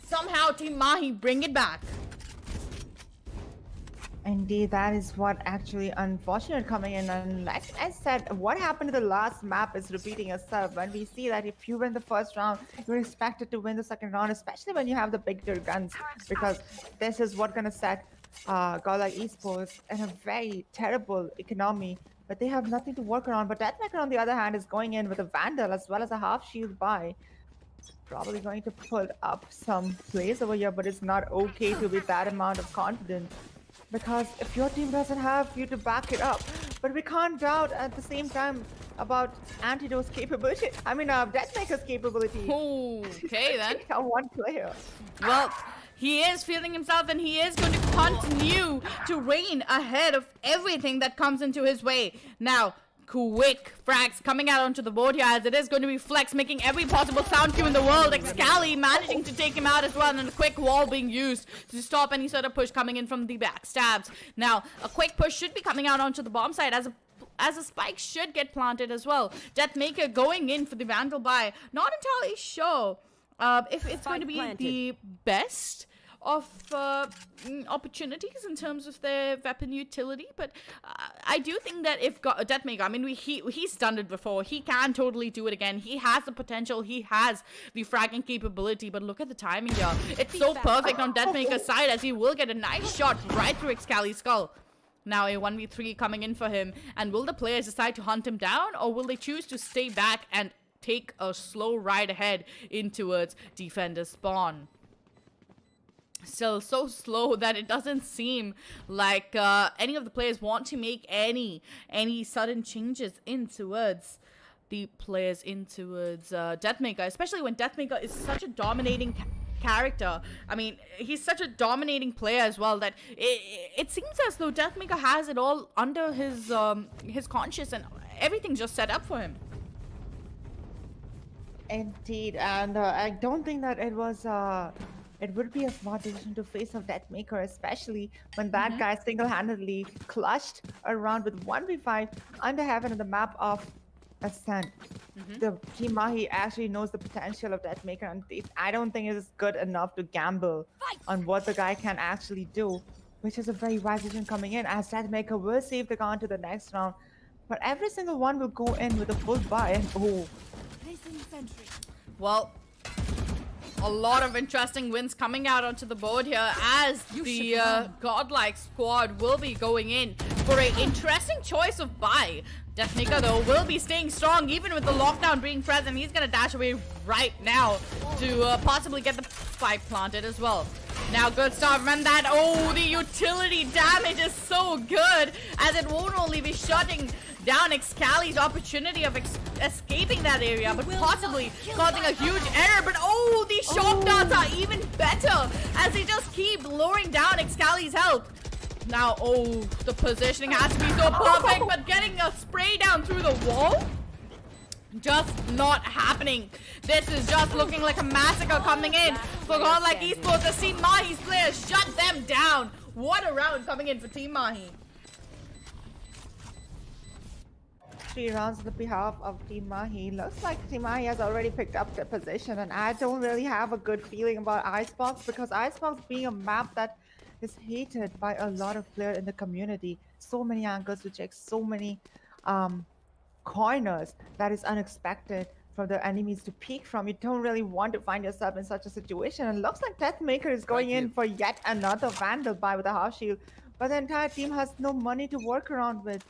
Somehow Team Mahi bring it back. Indeed, that is what actually unfortunate coming in. And like I said, what happened to the last map is repeating itself. When we see that if you win the first round, you're expected to win the second round, especially when you have the bigger guns, because this is what's gonna set GodL Esports in a very terrible economy. But they have nothing to work around. But Deathmaker on the other hand is going in with a Vandal as well as a half shield buy. Probably going to put up some plays over here, but it's not okay to be that amount of confident, because if your team doesn't have you to back it up. But we can't doubt at the same time about Antidote's capability. I mean, Deathmaker's capability. Okay then. One player. Well, he is feeling himself, and he is going to continue to reign ahead of everything that comes into his way. Now, quick frags coming out onto the board here, as it is going to be Flex making every possible sound cue in the world. Excali managing to take him out as well, and a quick wall being used to stop any sort of push coming in from the backstabs. Now, a quick push should be coming out onto the bomb side, as a spike should get planted as well. Deathmaker going in for the Vandal buy. Not entirely sure if it's going to be the best of opportunities in terms of their weapon utility, but I do think that if Deathmaker, I mean, he's done it before, he can totally do it again. He has the potential, he has the fragging capability, but look at the timing here. It's so perfect on Deathmaker's side, as he will get a nice shot right through Excali's skull. Now a 1v3 coming in for him, and will the players decide to hunt him down, or will they choose to stay back and take a slow ride ahead in towards defender spawn? Still so slow that it doesn't seem like any of the players want to make any sudden changes in towards the players in towards Deathmaker, especially when Deathmaker is such a dominating character. I mean, he's such a dominating player as well that it seems as though Deathmaker has it all under his conscious and everything's just set up for him. Indeed, and I don't think that it would be a smart decision to face a Deathmaker, especially when that guy single-handedly clutched around with 1v5 under heaven on the map of Ascent. The Team Mahi actually knows the potential of Deathmaker, and I don't think it is good enough to gamble on what the guy can actually do, which is a very wise decision coming in, as Deathmaker will save the gun to the next round. But every single one will go in with a full buy, and oh. Well, a lot of interesting wins coming out onto the board here as the godlike squad will be going in for an interesting choice of buy. Deathmaker though will be staying strong even with the lockdown being present. He's gonna dash away right now to possibly get the spike planted as well. Now good stuff, and that, oh, the utility damage is so good as it won't only be shutting down Excali's opportunity of escaping that area, but possibly causing a huge error. But oh, these shock darts are even better as they just keep lowering down Excali's health. Now, oh, the positioning has to be so perfect, but getting a spray down through the wall, just not happening. This is just looking like a massacre coming in for godlike esports. The Team Mahi's players shut them down. What a round coming in for Team Mahi. 3 rounds on the behalf of Team Mahi. Looks like Team Mahi has already picked up the position, and I don't really have a good feeling about Icebox, because Icebox being a map that is hated by a lot of players in the community. So many angles to check, so many corners that is unexpected for the enemies to peek from. You don't really want to find yourself in such a situation, and looks like Deathmaker is going in for yet another Vandal buy with a half shield, but the entire team has no money to work around with.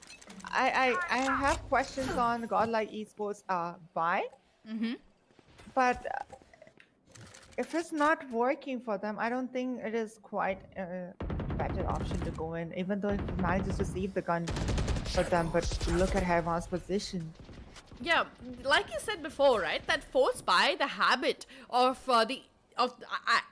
I have questions on godlike esports buy, but if it's not working for them, I don't think it is quite a better option to go in, even though it manages to save the gun for them. But look at Heaven's position. Yeah, like you said before, right? That forced by the habit of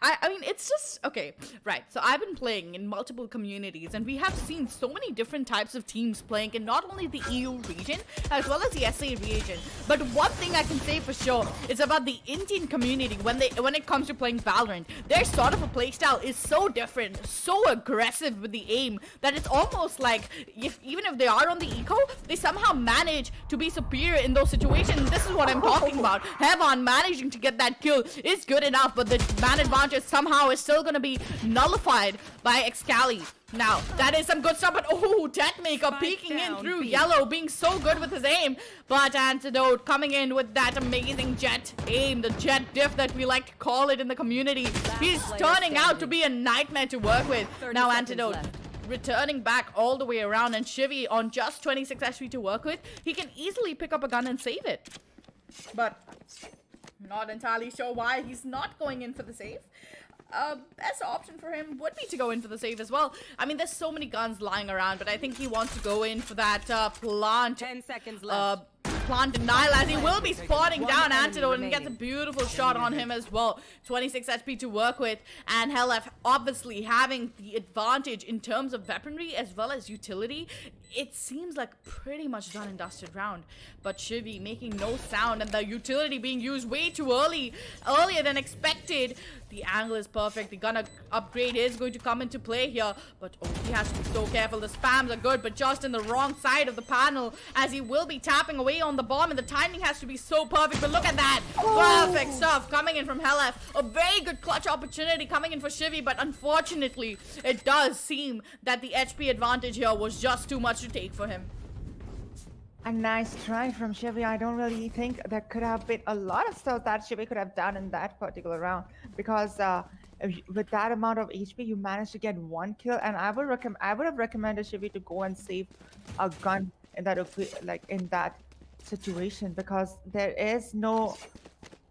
I mean, it's just okay, right? So I've been playing in multiple communities, and we have seen so many different types of teams playing in not only the EU region as well as the SA region. But one thing I can say for sure is about the Indian community when it comes to playing Valorant. Their sort of a playstyle is so different, so aggressive with the aim, that it's almost like even if they are on the eco, they somehow manage to be superior in those situations. This is what I'm talking about. Heaven managing to get that kill is good enough, but the man advantage somehow is still going to be nullified by Excali. Now, that is some good stuff, but oh, Deathmaker peeking in through yellow, being so good with his aim. But Antidote coming in with that amazing jet aim, the jet diff that we like to call it in the community. He's turning out to be a nightmare to work with. Now, Antidote returning back all the way around, and Shivy on just 26 HP to work with. He can easily pick up a gun and save it. But not entirely sure why he's not going in for the save. Best option for him would be to go in for the save as well. I mean, there's so many guns lying around, but I think he wants to go in for that plant. 10 seconds left. Plant denial, as he will be spotting down Antidote and gets a beautiful shot on him as well. 26 HP to work with, and Hellef obviously having the advantage in terms of weaponry as well as utility. It seems like pretty much done and dusted round, but Shivy making no sound, and the utility being used way too earlier than expected. The angle is perfect. The gun upgrade is going to come into play here, but oh, he has to be so careful. The spams are good, but just in the wrong side of the panel, as he will be tapping away on the bomb, and the timing has to be so perfect. But look at that. Perfect stuff coming in from Hellef. A very good clutch opportunity coming in for Shivy, but unfortunately, it does seem that the HP advantage here was just too much to take for him. A nice try from Shivy. I don't really think there could have been a lot of stuff that Shivy could have done in that particular round, because with that amount of HP, you managed to get 1 kill, and I would have recommended Shivy to go and save a gun in that in that situation, because there is no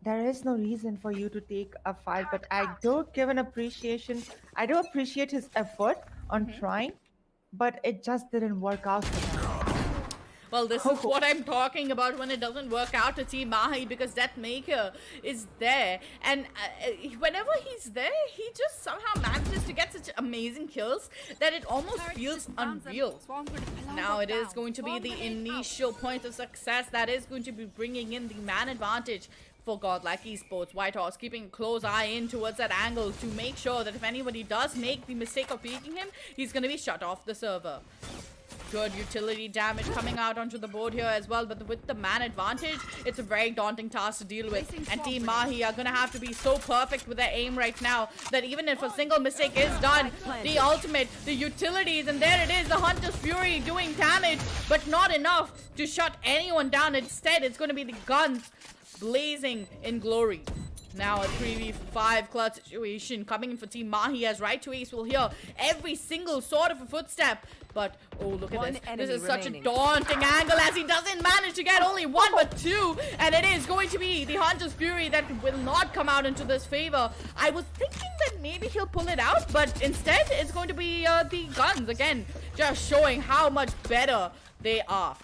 reason for you to take a fight. But I do give an appreciation. I do appreciate his effort on trying, but it just didn't work out for him. Well, this is what I'm talking about when it doesn't work out to Team Mahi, because Deathmaker is there, and whenever he's there, he just somehow manages to get such amazing kills that it almost feels unreal. Now it is going to be the initial point of success that is going to be bringing in the man advantage for Godlike Esports. Whitehorse keeping a close eye in towards that angle to make sure that if anybody does make the mistake of peeking him, he's going to be shut off the server. Good utility damage coming out onto the board here as well, but with the man advantage, it's a very daunting task to deal with. And Team Mahi are gonna have to be so perfect with their aim right now that even if a single mistake is done, the ultimate, the utilities, and there it is, the Hunter's Fury doing damage, but not enough to shut anyone down. Instead, it's gonna be the guns blazing in glory. Now a 3v5 clutch situation coming in for Team Mahi, as Right to Ace will hear every single sort of a footstep. But, oh, look at this. This is such a daunting angle as he doesn't manage to get only one but two. And it is going to be the Hunter's Fury that will not come out into this favor. I was thinking that maybe he'll pull it out, but instead it's going to be the guns again, just showing how much better they are.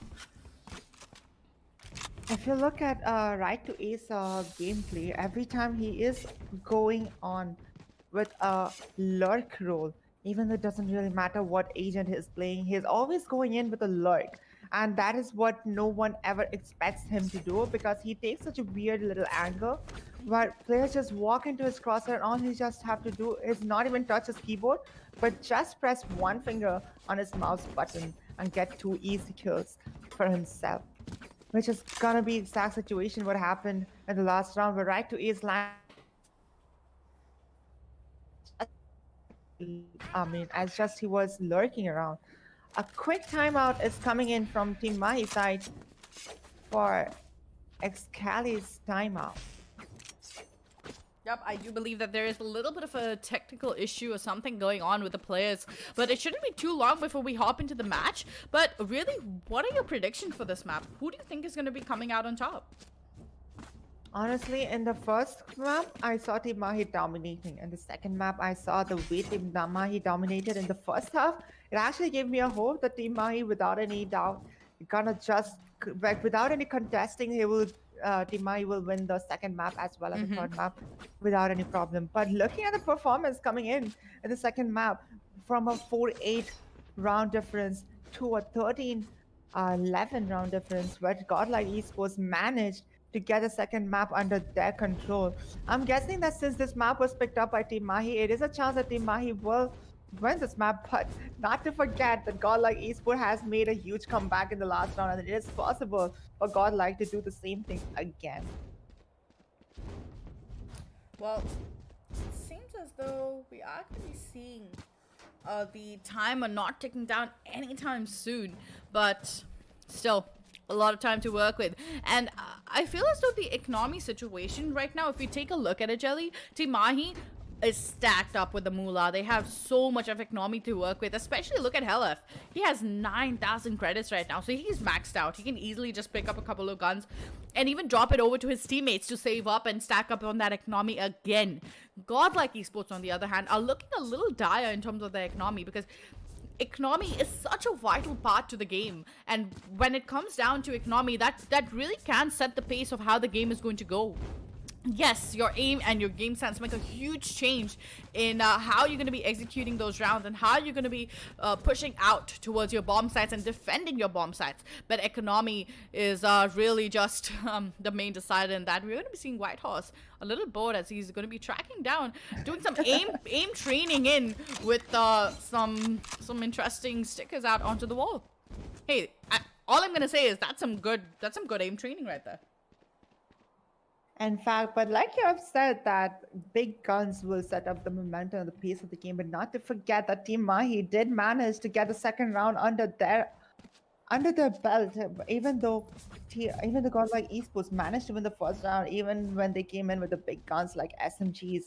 If you look at Right to Ace gameplay, every time he is going on with a lurk role, even though it doesn't really matter what agent he's playing, he's always going in with a lurk. And that is what no one ever expects him to do, because he takes such a weird little angle where players just walk into his crosshair and all he just have to do is not even touch his keyboard, but just press one finger on his mouse button and get 2 easy kills for himself. Which is gonna be the exact situation what happened in the last round, where Right to Ace land. As just he was lurking around. A quick timeout is coming in from Team Mahi side for Excali's timeout. Yep, I do believe that there is a little bit of a technical issue or something going on with the players, but it shouldn't be too long before we hop into the match. But really, what are your predictions for this map? Who do you think is going to be coming out on top? Honestly, in the first map, I saw Team Mahi dominating. In the second map, I saw the way Team Mahi dominated in the first half. It actually gave me a hope that Team Mahi, without any doubt, gonna just, like, without any contesting, he will Team Mahi will win the second map as well as the third map without any problem. But looking at the performance coming in the second map, from a 4-8 round difference to a 13-11 round difference, where Godlike Esports managed to get a second map under their control. I'm guessing that since this map was picked up by Team Mahi, it is a chance that Team Mahi will win this map, but not to forget that Godlike Esports has made a huge comeback in the last round, and it is possible for Godlike to do the same thing again. Well, it seems as though we are going to be seeing the timer not ticking down anytime soon, but still a lot of time to work with. And I feel as though the economy situation right now, if you take a look at it, Jelly, Team Mahi is stacked up with the moolah. They have so much of economy to work with, especially look at Helef. He has 9,000 credits right now, so he's maxed out. He can easily just pick up a couple of guns and even drop it over to his teammates to save up and stack up on that economy again. Godlike Esports, on the other hand, are looking a little dire in terms of their economy, because economy is such a vital part to the game, and when it comes down to economy, that really can set the pace of how the game is going to go. Yes, your aim and your game sense make a huge change in how you're going to be executing those rounds and how you're going to be pushing out towards your bomb sites and defending your bomb sites. But economy is really just the main decider in that. We're going to be seeing Whitehorse a little bored as he's going to be tracking down, doing some aim training in with some interesting stickers out onto the wall. Hey, all I'm going to say is that's some good aim training right there. In fact, but like you have said, that big guns will set up the momentum and the pace of the game, but not to forget that Team Mahi did manage to get the second round under their belt, even though Godlike Esports managed to win the first round, even when they came in with the big guns like SMGs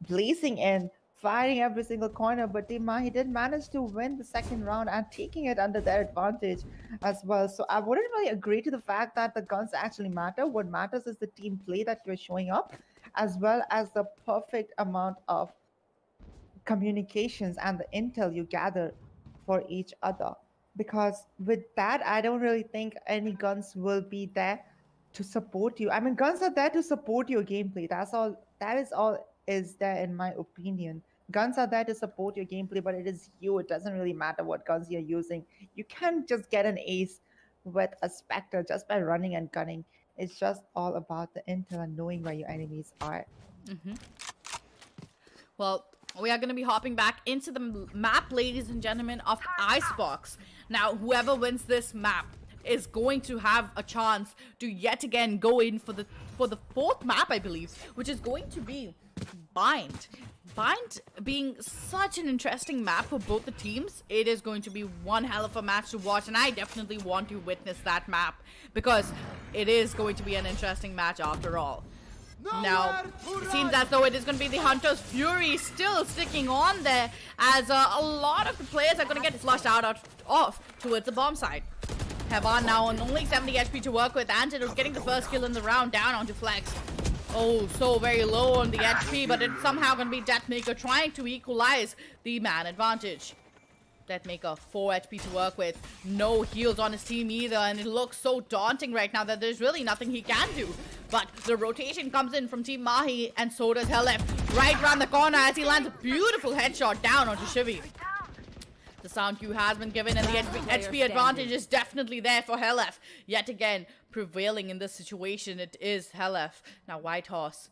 blazing in, firing every single corner. But Team Mahi did manage to win the second round and taking it under their advantage as well. So I wouldn't really agree to the fact that the guns actually matter. What matters is the team play that you're showing up, as well as the perfect amount of communications and the intel you gather for each other. because with that, I don't really think any guns will be there to support you. I mean, guns are there to support your gameplay. That's all. That is all is there in my opinion. Guns are there to support your gameplay, but it is you. It doesn't really matter what guns you're using. You can't just get an ace with a Spectre just by running and gunning. It's just all about the intel and knowing where your enemies are. Well, we are going to be hopping back into the map, ladies and gentlemen, of Icebox. Now, whoever wins this map is going to have a chance to yet again go in for the fourth map, I believe, which is going to be Bind. Bind being such an interesting map for both the teams. It is going to be one hell of a match to watch, and I definitely want to witness that map because it is going to be an interesting match after all. Now, it seems as though it is going to be the Hunter's Fury still sticking on there as a lot of the players are going to get flushed off towards the bomb side. Hevan now on only 70 HP to work with. Antidote getting the first kill in the round down onto Flex. Oh, so very low on the HP, but it's somehow going to be Deathmaker trying to equalize the man advantage. Deathmaker, 4 HP to work with. No heals on his team either, and it looks so daunting right now that there's really nothing he can do. But the rotation comes in from Team Mahi, and so does Hellef. Right around the corner as he lands a beautiful headshot down onto Shivi. The sound cue has been given, and the HP advantage is definitely there for Hellef. Yet again, prevailing in this situation, it is Hellef. Now, White Horse.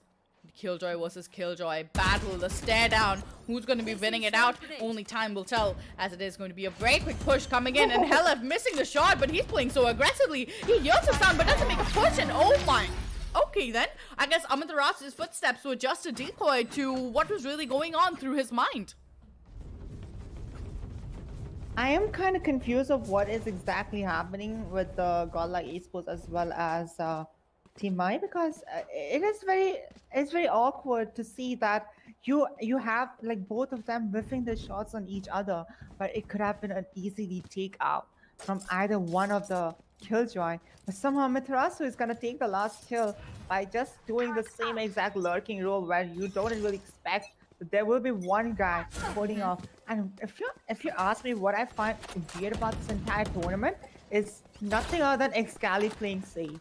Killjoy versus Killjoy. Battle, the stare down. Who's going to be winning it out? Only time will tell, as it is going to be a very quick push coming in. And Hellef missing the shot, but he's playing so aggressively. He hears the sound, but doesn't make a push. And oh my. Okay, then. I guess Amaterasu's footsteps were just a decoy to what was really going on through his mind. I am kind of confused of what is exactly happening with the godlike esports as well as Team Mai, because it's very awkward to see that you have like both of them whiffing the shots on each other, but it could have been an easily take out from either one of the Killjoy. But somehow Mitarasu is gonna take the last kill by just doing the same exact lurking role where you don't really expect that there will be one guy holding off. And if you ask me what I find weird about this entire tournament is nothing other than Excali playing Sage.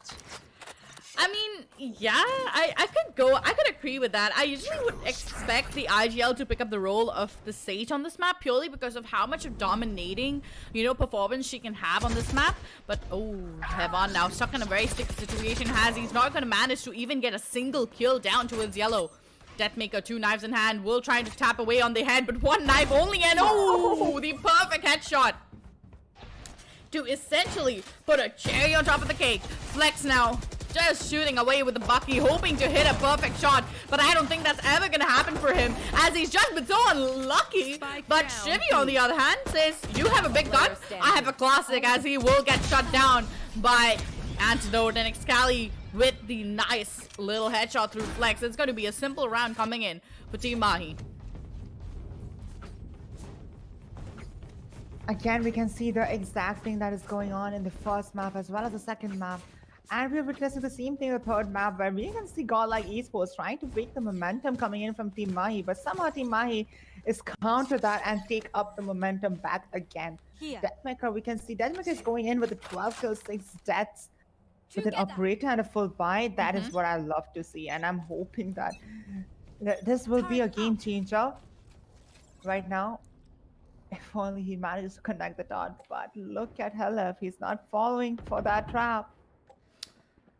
I mean, yeah, I could agree with that. I usually would expect the IGL to pick up the role of the Sage on this map purely because of how much of dominating, performance she can have on this map. But, oh, Hevan now stuck in a very sticky situation as he's not going to manage to even get a single kill down towards yellow. Deathmaker, 2 knives in hand, will try to tap away on the head, but 1 knife only, and oh, the perfect headshot to essentially put a cherry on top of the cake. Flex now, just shooting away with the Bucky, hoping to hit a perfect shot, but I don't think that's ever gonna happen for him, as he's just been so unlucky. But Shivi, on the other hand, says, you have a big gun, I have a classic, as he will get shut down by Antidote and Excali with the nice little headshot through Flex. It's going to be a simple round coming in for Team Mahi. Again, we can see the exact thing that is going on in the first map as well as the second map. And we're witnessing the same thing in the third map where we can see godlike esports trying to break the momentum coming in from Team Mahi, but somehow Team Mahi is counter that and take up the momentum back again. Deathmaker, we can see Deathmaker is going in with a 12 kills, 6 deaths with an operator and a full buy. That is what I love to see, and I'm hoping that this will be a game changer right now. If only he manages to connect the dot, but look at Hellef, he's not following for that trap.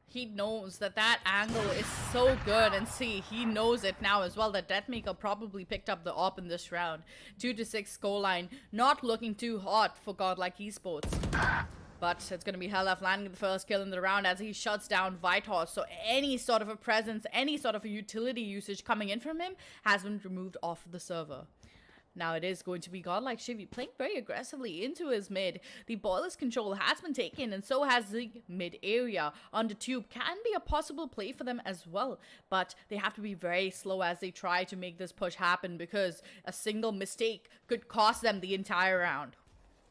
He knows that that angle is so good, and see, he knows it now as well that Deathmaker probably picked up the op in this round. 2-6 scoreline, not looking too hot for godlike esports. But it's going to be Hellef landing the first kill in the round as he shuts down Whitehorse. So any sort of a presence, any sort of a utility usage coming in from him has been removed off the server. Now it is going to be godlike Shivi playing very aggressively into his mid. The boiler's control has been taken, and so has the mid area. Under tube can be a possible play for them as well, but they have to be very slow as they try to make this push happen, because a single mistake could cost them the entire round.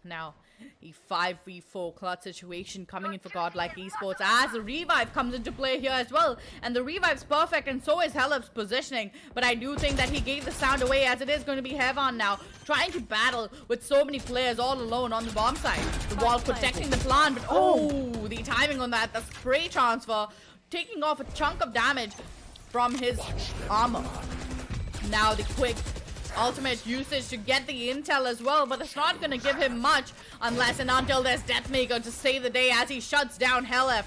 Now, a 5v4 clutch situation coming in for Godlike Esports as the revive comes into play here as well. And the revive's perfect, and so is Helup's positioning. But I do think that he gave the sound away, as it is going to be Hevan now trying to battle with so many players all alone on the bomb side. The wall protecting the plant, but the timing on that, the spray transfer, taking off a chunk of damage from his armor. Now the quick ultimate usage to get the intel as well, but it's not going to give him much unless and until there's Deathmaker to save the day as he shuts down Helef.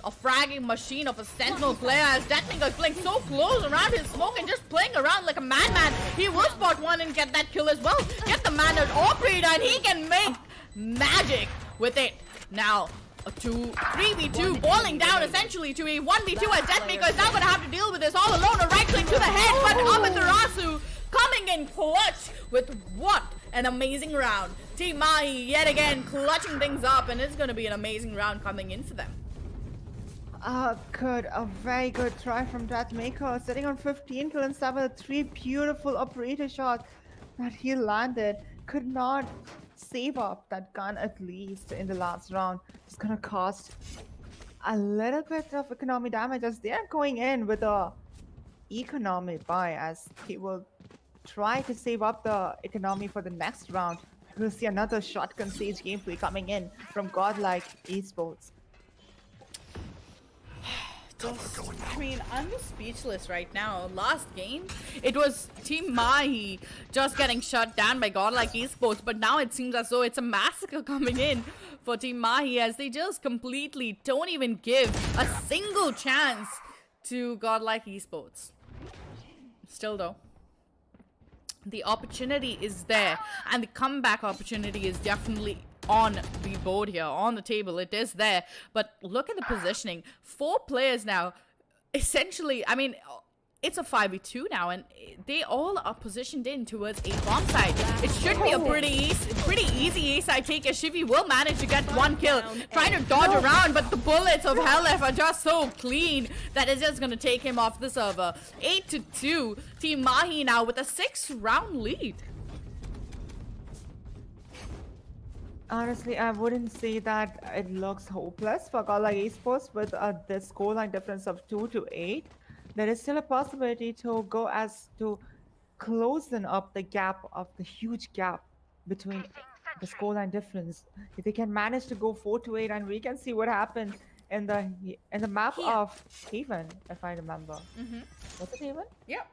A fragging machine of a sentinel player as Deathmaker is playing so close around his smoke and just playing around like a madman. He will spot one and get that kill as well. Get the man at operator, and he can make magic with it. Now a 3v2 boiling down essentially to a 1v2 as Deathmaker is now going to have to deal with this all alone. A right click to the head, but Amaterasu coming in clutch with what an amazing round. Team Mahi yet again clutching things up, and it's going to be an amazing round coming in for them. Good. A very good try from Deathmaker. Sitting on 15 kill and 7 with 3 beautiful operator shots that he landed. Could not save up that gun at least in the last round. It's gonna cost a little bit of economy damage as they are going in with a economy buy, as he will try to save up the economy for the next round. We'll see another shotgun stage gameplay coming in from Godlike Esports. I mean, I'm just speechless right now. Last game, it was Team Mahi just getting shut down by Godlike Esports, but now it seems as though it's a massacre coming in for Team Mahi as they just completely don't even give a single chance to Godlike Esports. Still though, the opportunity is there, and the comeback opportunity is definitely on the board here, on the table. It is there, but look at the positioning. 4 players now, essentially. I mean, it's a 5v2 now, and they all are positioned in towards a bomb side. It should be a pretty easy A side take, as Shivi will manage to get 1 kill, trying to dodge around, but the bullets of Helef are just so clean that it's just going to take him off the server. 8-2, Team Mahi now with a 6-round lead. Honestly, I wouldn't say that it looks hopeless for Godlike Esports with this scoreline difference of 2-8. There is still a possibility to go as to closing up the gap of the huge gap between the scoreline difference. If they can manage to go 4-8, and we can see what happened in the map of Haven, if I remember. Was it Haven? Yep.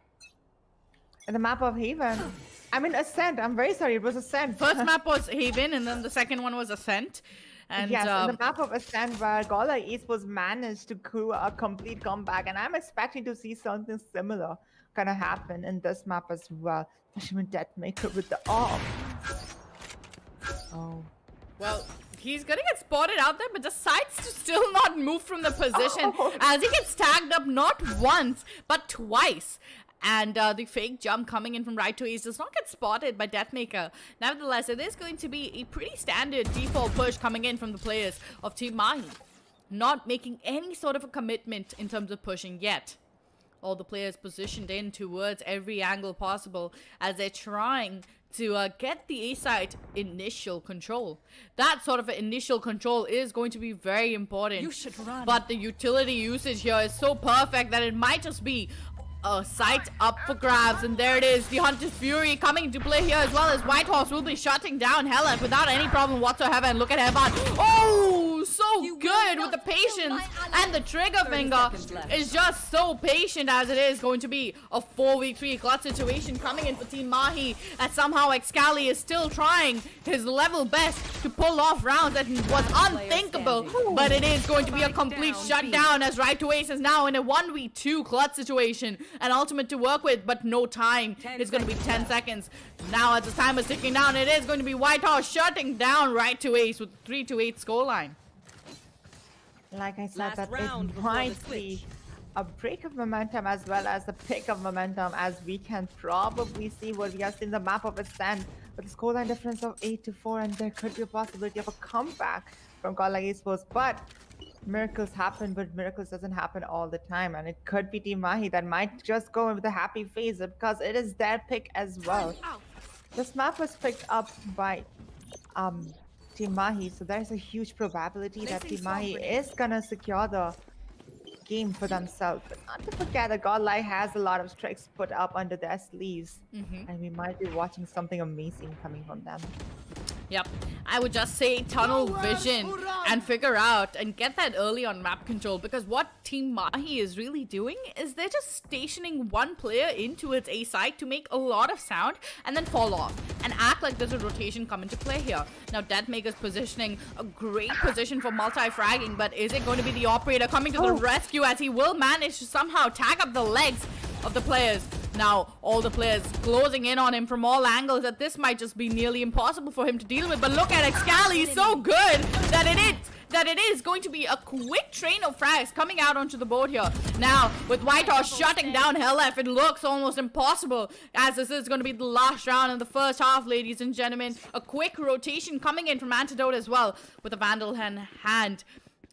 In the map of Haven. I mean Ascent. I'm very sorry. It was Ascent. First map was Haven, and then the second one was Ascent. And yes, in the map of Ascent, where Godlike Esports managed to crew a complete comeback, and I'm expecting to see something similar kind of happen in this map as well. Especially with Deathmaker with the AWP. Oh. Well, he's gonna get spotted out there, but decides to still not move from the position as he gets tagged up not once, but twice. And the fake jump coming in from right to ace does not get spotted by Deathmaker. Nevertheless, it is going to be a pretty standard default push coming in from the players of Team Mahi. Not making any sort of a commitment in terms of pushing yet. All the players positioned in towards every angle possible as they're trying to get the A-side initial control. That sort of initial control is going to be very important. You should run. But the utility usage here is so perfect that it might just be a sight up for grabs, and there it is. The Hunter's Fury coming into play here, as well as Whitehorse will be shutting down Helef without any problem whatsoever. And look at Hevan. Oh, so good with the patience, and the trigger finger is just so patient, as it is going to be a 4v3 clutch situation coming in for Team Mahi, as somehow Excali is still trying his level best to pull off rounds that was unthinkable, but it is going to be a complete shutdown, as Right to Ace is now in a 1v2 clutch situation. An ultimate to work with, but no time. It's going to be 10 seconds. Now as the time is ticking down, it is going to be Whitehorse shutting down Right to Ace with 3-8 scoreline. Like I said, Last that round it before the might be a break of momentum as well as a pick of momentum, as we can probably see what we have seen the map of Ascent with a scoreline difference of 8-4, and there could be a possibility of a comeback from Godlike Esports. But miracles happen, but miracles doesn't happen all the time, and it could be Team Mahi that might just go in with a happy face because it is their pick as well. This map was picked up by Team Mahi. So there's a huge probability that Placing Team Mahi swamp is gonna secure the game for themselves. But not to forget that GodL has a lot of tricks put up under their sleeves. And we might be watching something amazing coming from them. Yep, I would just say tunnel vision and figure out and get that early on map control, because what Team Mahi is really doing is they're just stationing one player into its A site to make a lot of sound and then fall off and act like there's a rotation come into play here. Now Deathmaker's positioning a great position for multi-fragging, but is it going to be the operator coming to the rescue, as he will manage to somehow tag up the legs of the players? Now, all the players closing in on him from all angles, that this might just be nearly impossible for him to deal with. But look at Excali, so good that it is going to be a quick train of frags coming out onto the board here. Now, with Whitehorse shutting down Hellf, it looks almost impossible, as this is going to be the last round in the first half, ladies and gentlemen. A quick rotation coming in from Antidote as well, with a Vandal in hand.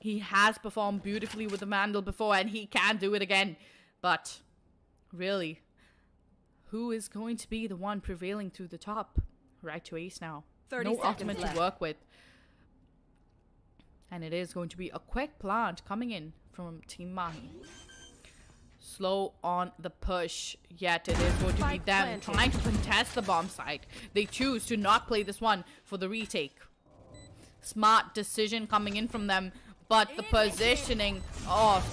He has performed beautifully with the Vandal before, and he can do it again. But, really, who is going to be the one prevailing through the top? Right to ace now. 30 no seconds ultimate left. to work with. And it is going to be a quick plant coming in from Team Mahi. Slow on the push, yet it is going to be Spike them planted. trying to contest the bomb site. They choose to not play this one for the retake. Smart decision coming in from them, but the positioning of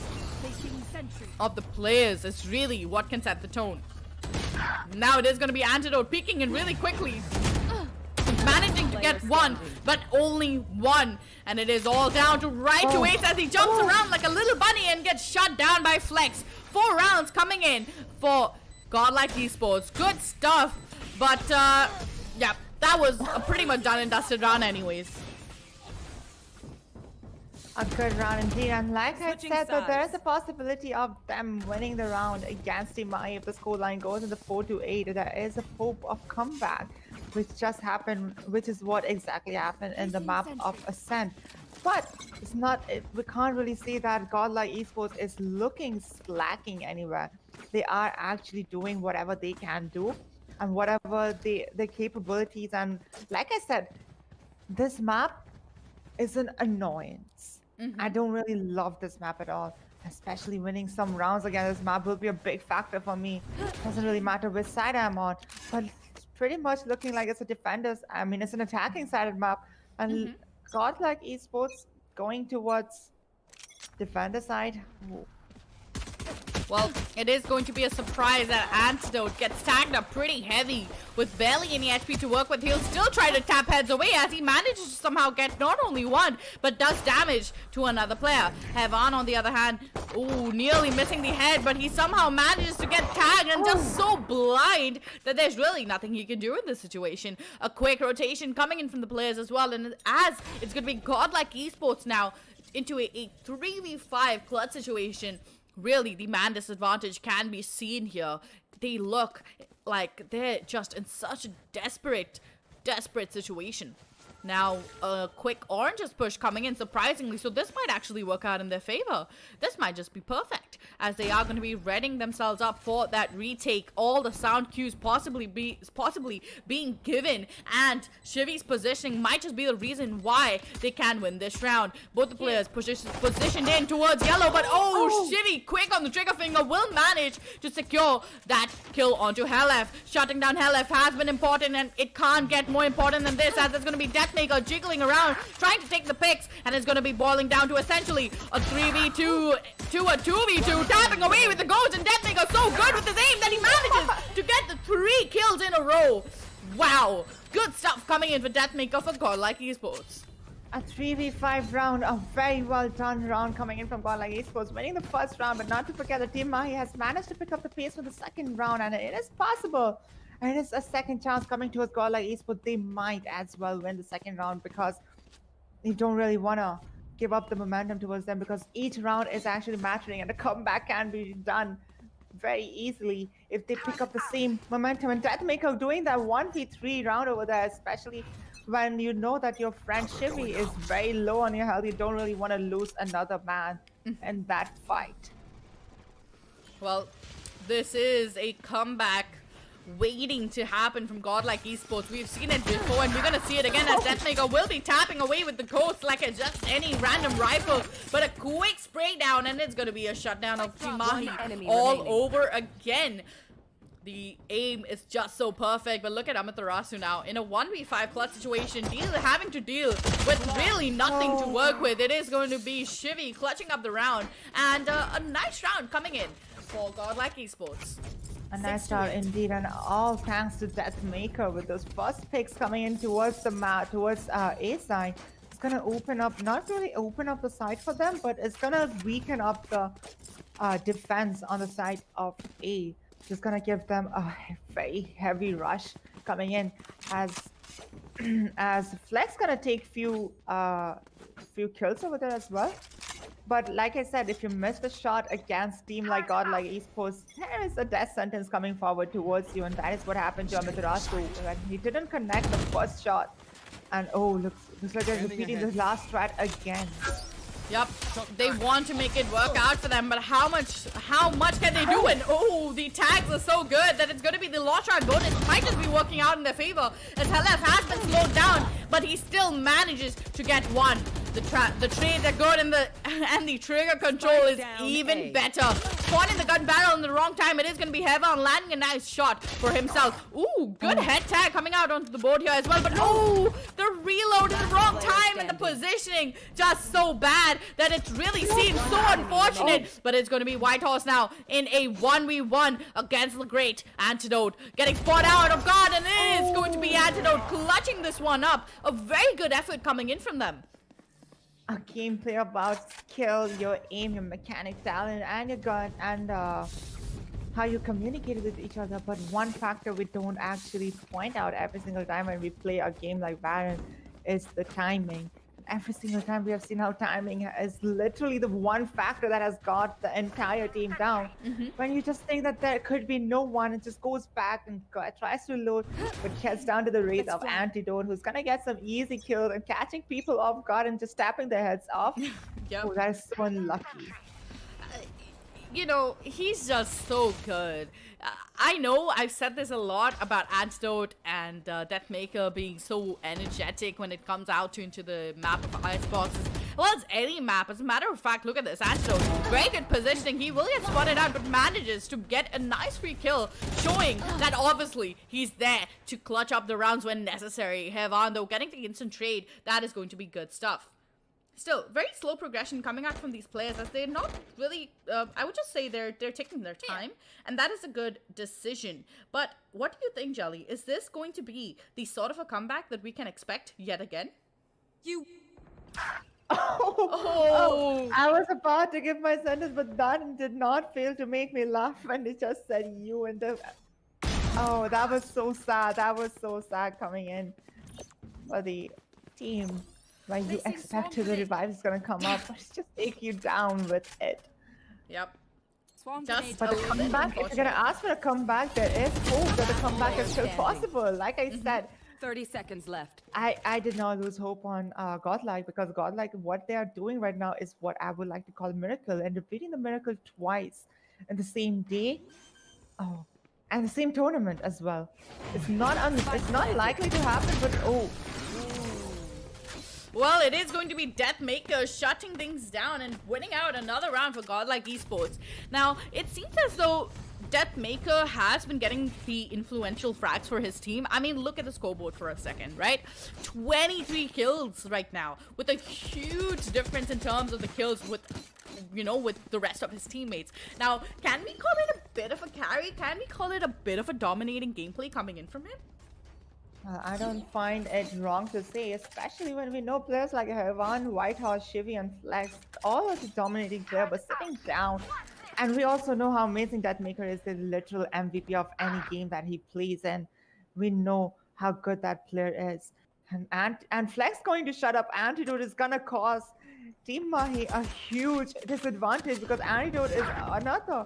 the players is really what can set the tone. Now it is going to be Antidote peeking in really quickly. Managing to get one, but only one. And it is all down to right to ace as he jumps around like a little bunny and gets shut down by Flex. 4 rounds coming in for Godlike Esports. Good stuff. But, yeah, that was a pretty much done and dusted round anyways. A good round indeed, and like Switching I said, that there is sides. a possibility of them winning the round against Team Mahi if the scoreline goes in the 4-8. There is a hope of comeback, which just happened, which is what exactly happened in the map of Ascent. But it's not, we can't really say that Godlike Esports is looking slacking anywhere. They are actually doing whatever they can do and whatever their capabilities. And like I said, this map is an annoyance. I don't really love this map at all, especially winning some rounds against this map will be a big factor for me. Doesn't really matter which side I'm on, but it's pretty much looking like it's a defender's, I mean, it's an attacking sided map, and Godlike Esports going towards defender side. Ooh. Well, it is going to be a surprise that Antidote gets tagged up pretty heavy with barely any HP to work with. He'll still try to tap heads away as he manages to somehow get not only one, but does damage to another player. Hevan, on the other hand, ooh, nearly missing the head, but he somehow manages to get tagged and just so blind that there's really nothing he can do in this situation. A quick rotation coming in from the players as well, and as it's going to be Godlike Esports now into a 3v5 clutch situation. Really, the man disadvantage can be seen here. They look like they're just in such a desperate situation. Now, a quick oranges push coming in, surprisingly, so this might actually work out in their favor. This might just be perfect, as they are going to be readying themselves up for that retake. All the sound cues possibly being given, and Shivi's positioning might just be the reason why they can win this round. Both the players positioned in towards yellow, but Shivi, quick on the trigger finger, will manage to secure that kill onto Hellf. Shutting down Hellf has been important, and it can't get more important than this, as there's going to be Deathmaker jiggling around, trying to take the picks, and it's going to be boiling down to essentially a 3v2 to a 2v2, tapping away with the ghost, and Deathmaker so good with his aim that he manages to get the 3 kills in a row. Wow, good stuff coming in for Deathmaker for Godlike Esports. A 3v5 round, a very well done round coming in from Godlike Esports, winning the first round, but not to forget that Team Mahi has managed to pick up the pace for the second round, and it is possible. And it is a second chance coming towards Godlike Esports. They might as well win the second round because they don't really want to give up the momentum towards them, because each round is actually mattering and a comeback can be done very easily if they pick up the same momentum. And Deathmaker doing that 1v3 round over there, especially when you know that your friend Shivi is very low on your health. You don't really want to lose another man in that fight. Well, this is a comeback waiting to happen from Godlike Esports. We've seen it before and we're gonna see it again as Deathmaker will be tapping away with the Ghost like it's just any random rifle. But a quick spray down and it's gonna be a shutdown of Team Mahi all over again. The aim is just so perfect, but look at Amaterasu now in a 1v5 clutch situation, having to deal with really nothing to work with. It is going to be Shivy clutching up the round, and a nice round coming in for Godlike Esports. A nice round indeed, and all thanks to Deathmaker with those first picks coming in towards the map, towards A side. It's gonna open up, not really open up the side for them, but it's gonna weaken up the defense on the side of A. Just gonna give them a very heavy rush coming in as Flex gonna take few kills over there as well. But like I said, if you miss the shot against team like Godlike Esports, there is a death sentence coming forward towards you, and that is what happened to Amaterasu when he didn't connect the first shot. And oh, looks like they're repeating the last strat again. Yep, they want to make it work out for them, but how much can they do? And oh, the tags are so good that it's going to be the launch round bonus. It might just be working out in their favor as Helef has been slowed down, but he still manages to get one. The trades are good and the trigger control is even better. Spawning the gun barrel in the wrong time. It is going to be Heva landing a nice shot for himself. Ooh, good head tag coming out onto the board here as well. But no, the reload in the wrong time and the positioning just so bad that it really seems so unfortunate. But it's going to be Whitehorse now in a 1v1 against the great Antidote. Getting spot out of guard, and it is going to be Antidote clutching this one up. A very good effort coming in from them. A gameplay about skill, your aim, your mechanic talent, and your gun, and how you communicate with each other. But one factor we don't actually point out every single time when we play a game like Valorant is the timing. Every single time we have seen how timing is literally the one factor that has got the entire team down. When you just think that there could be no one, it just goes back and tries to load, but gets down to the wraith of Antidote, who's gonna get some easy kills and catching people off guard and just tapping their heads off. Yep. Oh, that is so unlucky. You know, he's just so good. I know I've said this a lot about Antidote and Deathmaker being so energetic when it comes out into the map of Icebox. Well, it's any map. As a matter of fact, look at this. Antidote, very good positioning. He will get spotted out, but manages to get a nice free kill, showing that obviously he's there to clutch up the rounds when necessary. Hevan, though, getting the instant trade, that is going to be good stuff. Still, very slow progression coming out from these players as they're not really, I would just say they're taking their time, and that is a good decision. But what do you think, Jelly? Is this going to be the sort of a comeback that we can expect yet again? Oh, I was about to give my sentence, but that did not fail to make me laugh when they just said you and the... Oh, that was so sad. That was so sad coming in for the team. Like you expect the revive is gonna come up, but just take you down with it. Yep. But the comeback, if you're gonna ask for a comeback, there is hope that the comeback is still possible. Like I said, 30 seconds left. I did not lose hope on Godlike, because Godlike, what they are doing right now is what I would like to call a miracle, and repeating the miracle twice in the same day. Oh, and the same tournament as well. It's not likely to happen, but oh. Well, it is going to be Deathmaker shutting things down and winning out another round for Godlike Esports. Now, it seems as though Deathmaker has been getting the influential frags for his team. I mean, look at the scoreboard for a second, right? 23 kills right now, with a huge difference in terms of the kills with, you know, with the rest of his teammates. Now, can we call it a bit of a carry? Can we call it a bit of a dominating gameplay coming in from him? I don't find it wrong to say, especially when we know players like Hevan, Whitehorse, Shivy, and Flex, all of the dominating players were sitting down. And we also know how amazing Deathmaker is, the literal MVP of any game that he plays in. We know how good that player is. And Flex going to shut up Antidote is gonna cause Team Mahi a huge disadvantage, because Antidote is another.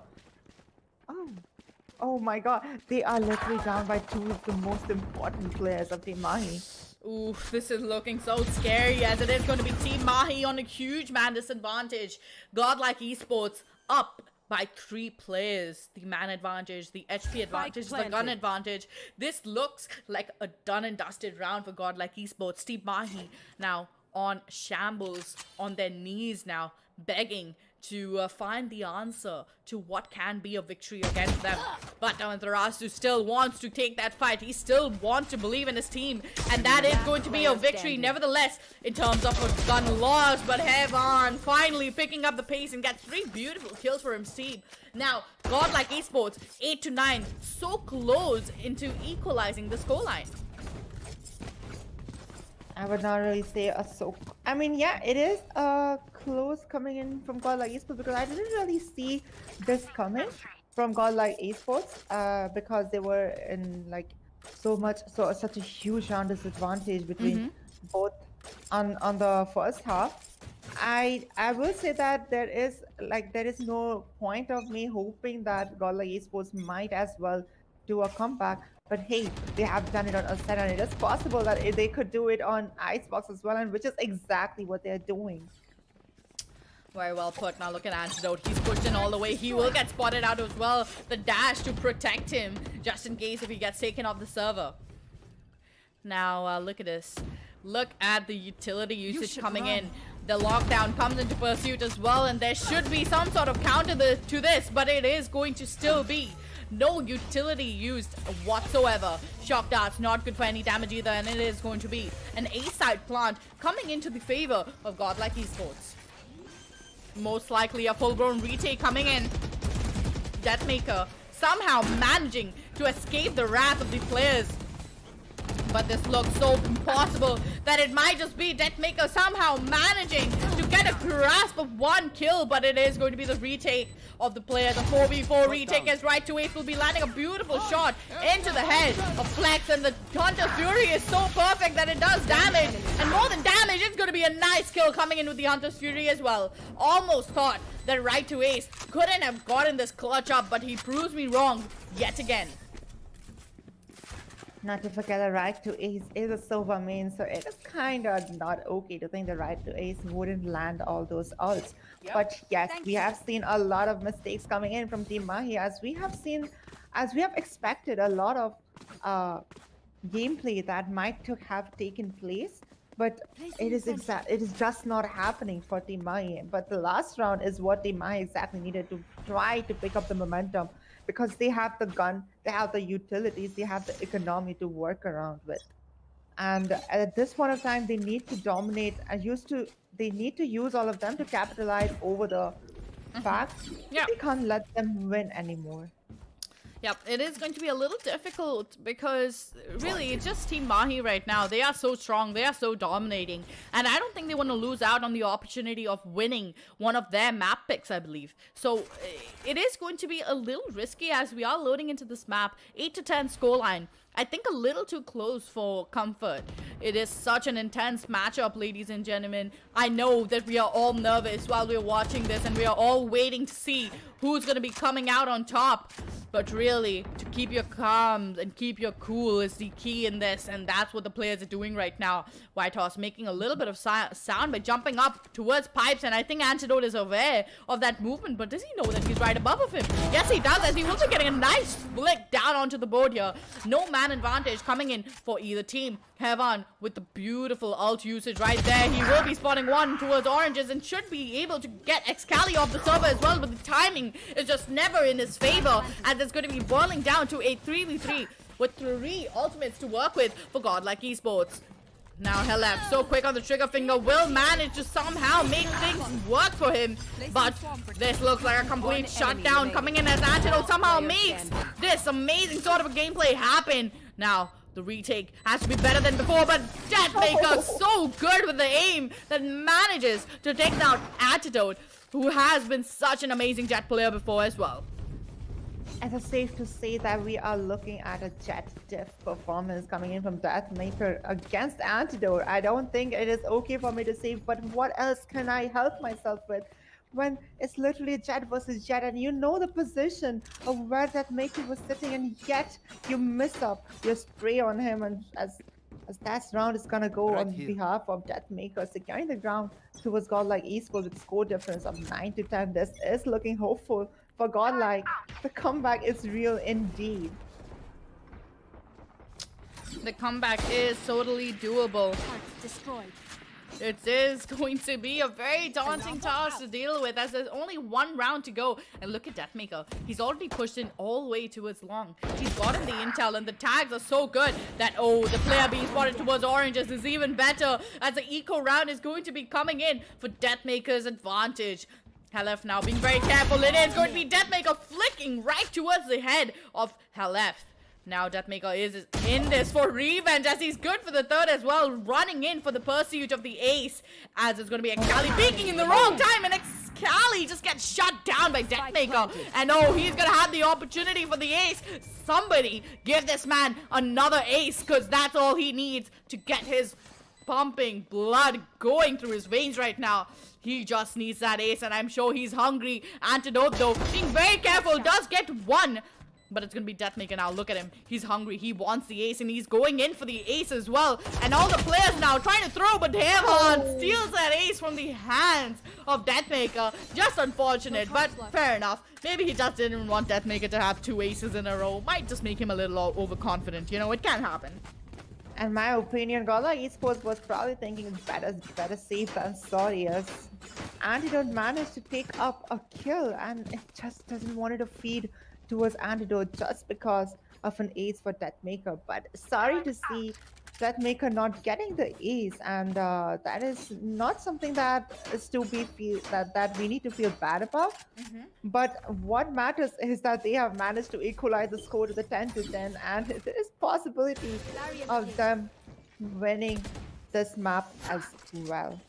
Oh my god, they are literally down by two of the most important players of Team Mahi. Oof, this is looking so scary, as it is going to be Team Mahi on a huge man disadvantage. Godlike Esports up by 3 players. The man advantage, the HP advantage, the gun planted. advantage. This looks like a done and dusted round for GodL Esports. Team Mahi now on shambles, on their knees now, begging to find the answer to what can be a victory against them. But Amaterasu still wants to take that fight. He still wants to believe in his team, and that is going to be a victory nevertheless in terms of a gun loss. But Heaven finally picking up the pace and gets 3 beautiful kills for his team. Now, GodL Esports 8-9, so close into equalizing the scoreline. I would not really say a so. I mean, yeah, it is close coming in from GodL Esports because I didn't really see this coming from GodL Esports because they were in like such a huge round disadvantage between both on the first half. I will say that there is no point of me hoping that GodL Esports might as well do a comeback. But hey, they have done it on Ascent, and it is possible that they could do it on Icebox as well, and which is exactly what they're doing. Very well put. Now look at Antidote. He's pushed in all the way. He will get spotted out as well. The dash to protect him, just in case if he gets taken off the server. Now look at this. Look at the utility usage coming in. The lockdown comes into pursuit as well, and there should be some sort of counter to this, but it is going to still be no utility used whatsoever. Shock darts not good for any damage either, and it is going to be an A-side plant coming into the favor of GodL Esports. Most likely a full-blown retake coming in. Deathmaker somehow managing to escape the wrath of the players. But this looks so impossible that it might just be Deathmaker somehow managing to get a grasp of 1 kill, but it is going to be the retake of the player. The 4v4 retake is right to Ace will be landing a beautiful shot into the head of Flex, and the Hunter's Fury is so perfect that it does damage, and more than damage, it's going to be a nice kill coming in with the Hunter's Fury as well. Almost thought that right to Ace couldn't have gotten this clutch up, but he proves me wrong yet again. Not to forget the right to Ace is a silver main, so it is kind of not okay to think the right to Ace wouldn't land all those ults. Yep. But yes, we have seen a lot of mistakes coming in from Team Mahi, as we have expected a lot of gameplay that might have taken place, but it is just not happening for Team Mahi. But the last round is what Team Mahi exactly needed to try to pick up the momentum, because they have the gun, they have the utilities, they have the economy to work around with. And at this point of time, they need to dominate they need to use all of them to capitalize over the fact that they can't let them win anymore. Yep, it is going to be a little difficult because really it's just Team Mahi right now. They are so strong, they are so dominating, and I don't think they want to lose out on the opportunity of winning one of their map picks, I believe. So it is going to be a little risky as we are loading into this map. 8-10 scoreline. I think a little too close for comfort. It is such an intense matchup, ladies and gentlemen. I know that we are all nervous while we're watching this, and we are all waiting to see who's going to be coming out on top. But really, to keep your calm and keep your cool is the key in this, and that's what the players are doing right now. Whitehorse making a little bit of sound by jumping up towards pipes, and I think Antidote is aware of that movement, but does he know that he's right above of him? Yes, he does, as he will be getting a nice flick down onto the board here. No man advantage coming in for either team. Heaven with the beautiful ult usage right there. He will be spotting one towards oranges and should be able to get Excali off the server as well, but the timing is just never in his favor, as it's going to be boiling down to a 3v3 with 3 ultimates to work with for GodL Esports. Now Helef, so quick on the trigger finger, will manage to somehow make things work for him, but this looks like a complete shutdown coming in as Antidote somehow makes this amazing sort of a gameplay happen. Now the retake has to be better than before, but Deathmaker so good with the aim that manages to take down Antidote, who has been such an amazing Jet player before as well. It is safe to say that we are looking at a Jet diff performance coming in from Deathmaker against Antidote. I don't think it is okay for me to say, but what else can I help myself with when it's literally Jet versus Jet, and you know the position of where Deathmaker was sitting, and yet you miss up your spray on him, and as that round is gonna go on behalf of Deathmaker, securing the ground towards GodL Esports with score difference of 9-10. This is looking hopeful for godlike. The comeback is real indeed. The comeback is totally doable. Target destroyed. It is going to be a very daunting task to deal with as there's only one round to go. And look at Deathmaker. He's already pushed in all the way towards long. He's gotten the intel and the tags are so good that, oh, the player being spotted towards oranges is even better as the eco round is going to be coming in for Deathmaker's advantage. Halef now being very careful. It is going to be Deathmaker flicking right towards the head of Halef. Now Deathmaker is in this for revenge as he's good for the third as well, running in for the pursuit of the ace as it's going to be Excali peeking in the wrong time and Excali just gets shut down by Deathmaker. And oh, he's going to have the opportunity for the ace. Somebody give this man another ace because that's all he needs to get his pumping blood going through his veins right now. He just needs that ace and I'm sure he's hungry. Antidote though, being very careful, does get one. But it's going to be Deathmaker now. Look at him. He's hungry. He wants the ace and he's going in for the ace as well. And all the players now trying to throw, but Hamon steals that ace from the hands of Deathmaker. Just unfortunate, but fair enough. Maybe he just didn't want Deathmaker to have 2 aces in a row. Might just make him a little overconfident. You know, it can happen. In my opinion, godlike esports was probably thinking it's better safe than sorry as Antidote managed to take up a kill and it just doesn't want it to feed towards Antidote just because of an ace for Deathmaker. But sorry to see Deathmaker not getting the ace, and that is not something that is to be that we need to feel bad about. But what matters is that they have managed to equalize the score to the 10-10, and there is possibility of them winning this map as well.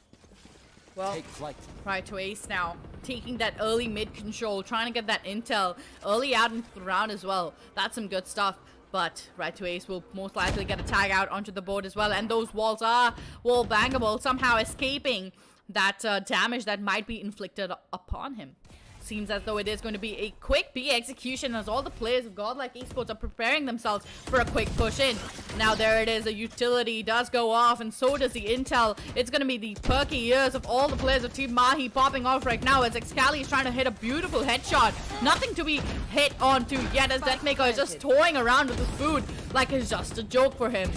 Well, Take flight. right to ace now. Taking that early mid control, trying to get that intel early out into the round as well. That's some good stuff. But right to ace will most likely get a tag out onto the board as well. And those walls are wall bangable, somehow escaping that damage that might be inflicted upon him. Seems as though it is going to be a quick B execution as all the players of godlike esports are preparing themselves for a quick push in. Now there it is, the utility does go off and so does the intel. It's going to be the perky ears of all the players of Team Mahi popping off right now as Excali is trying to hit a beautiful headshot. Nothing to be hit onto yet as Deathmaker is just toying around with his food like it's just a joke for him.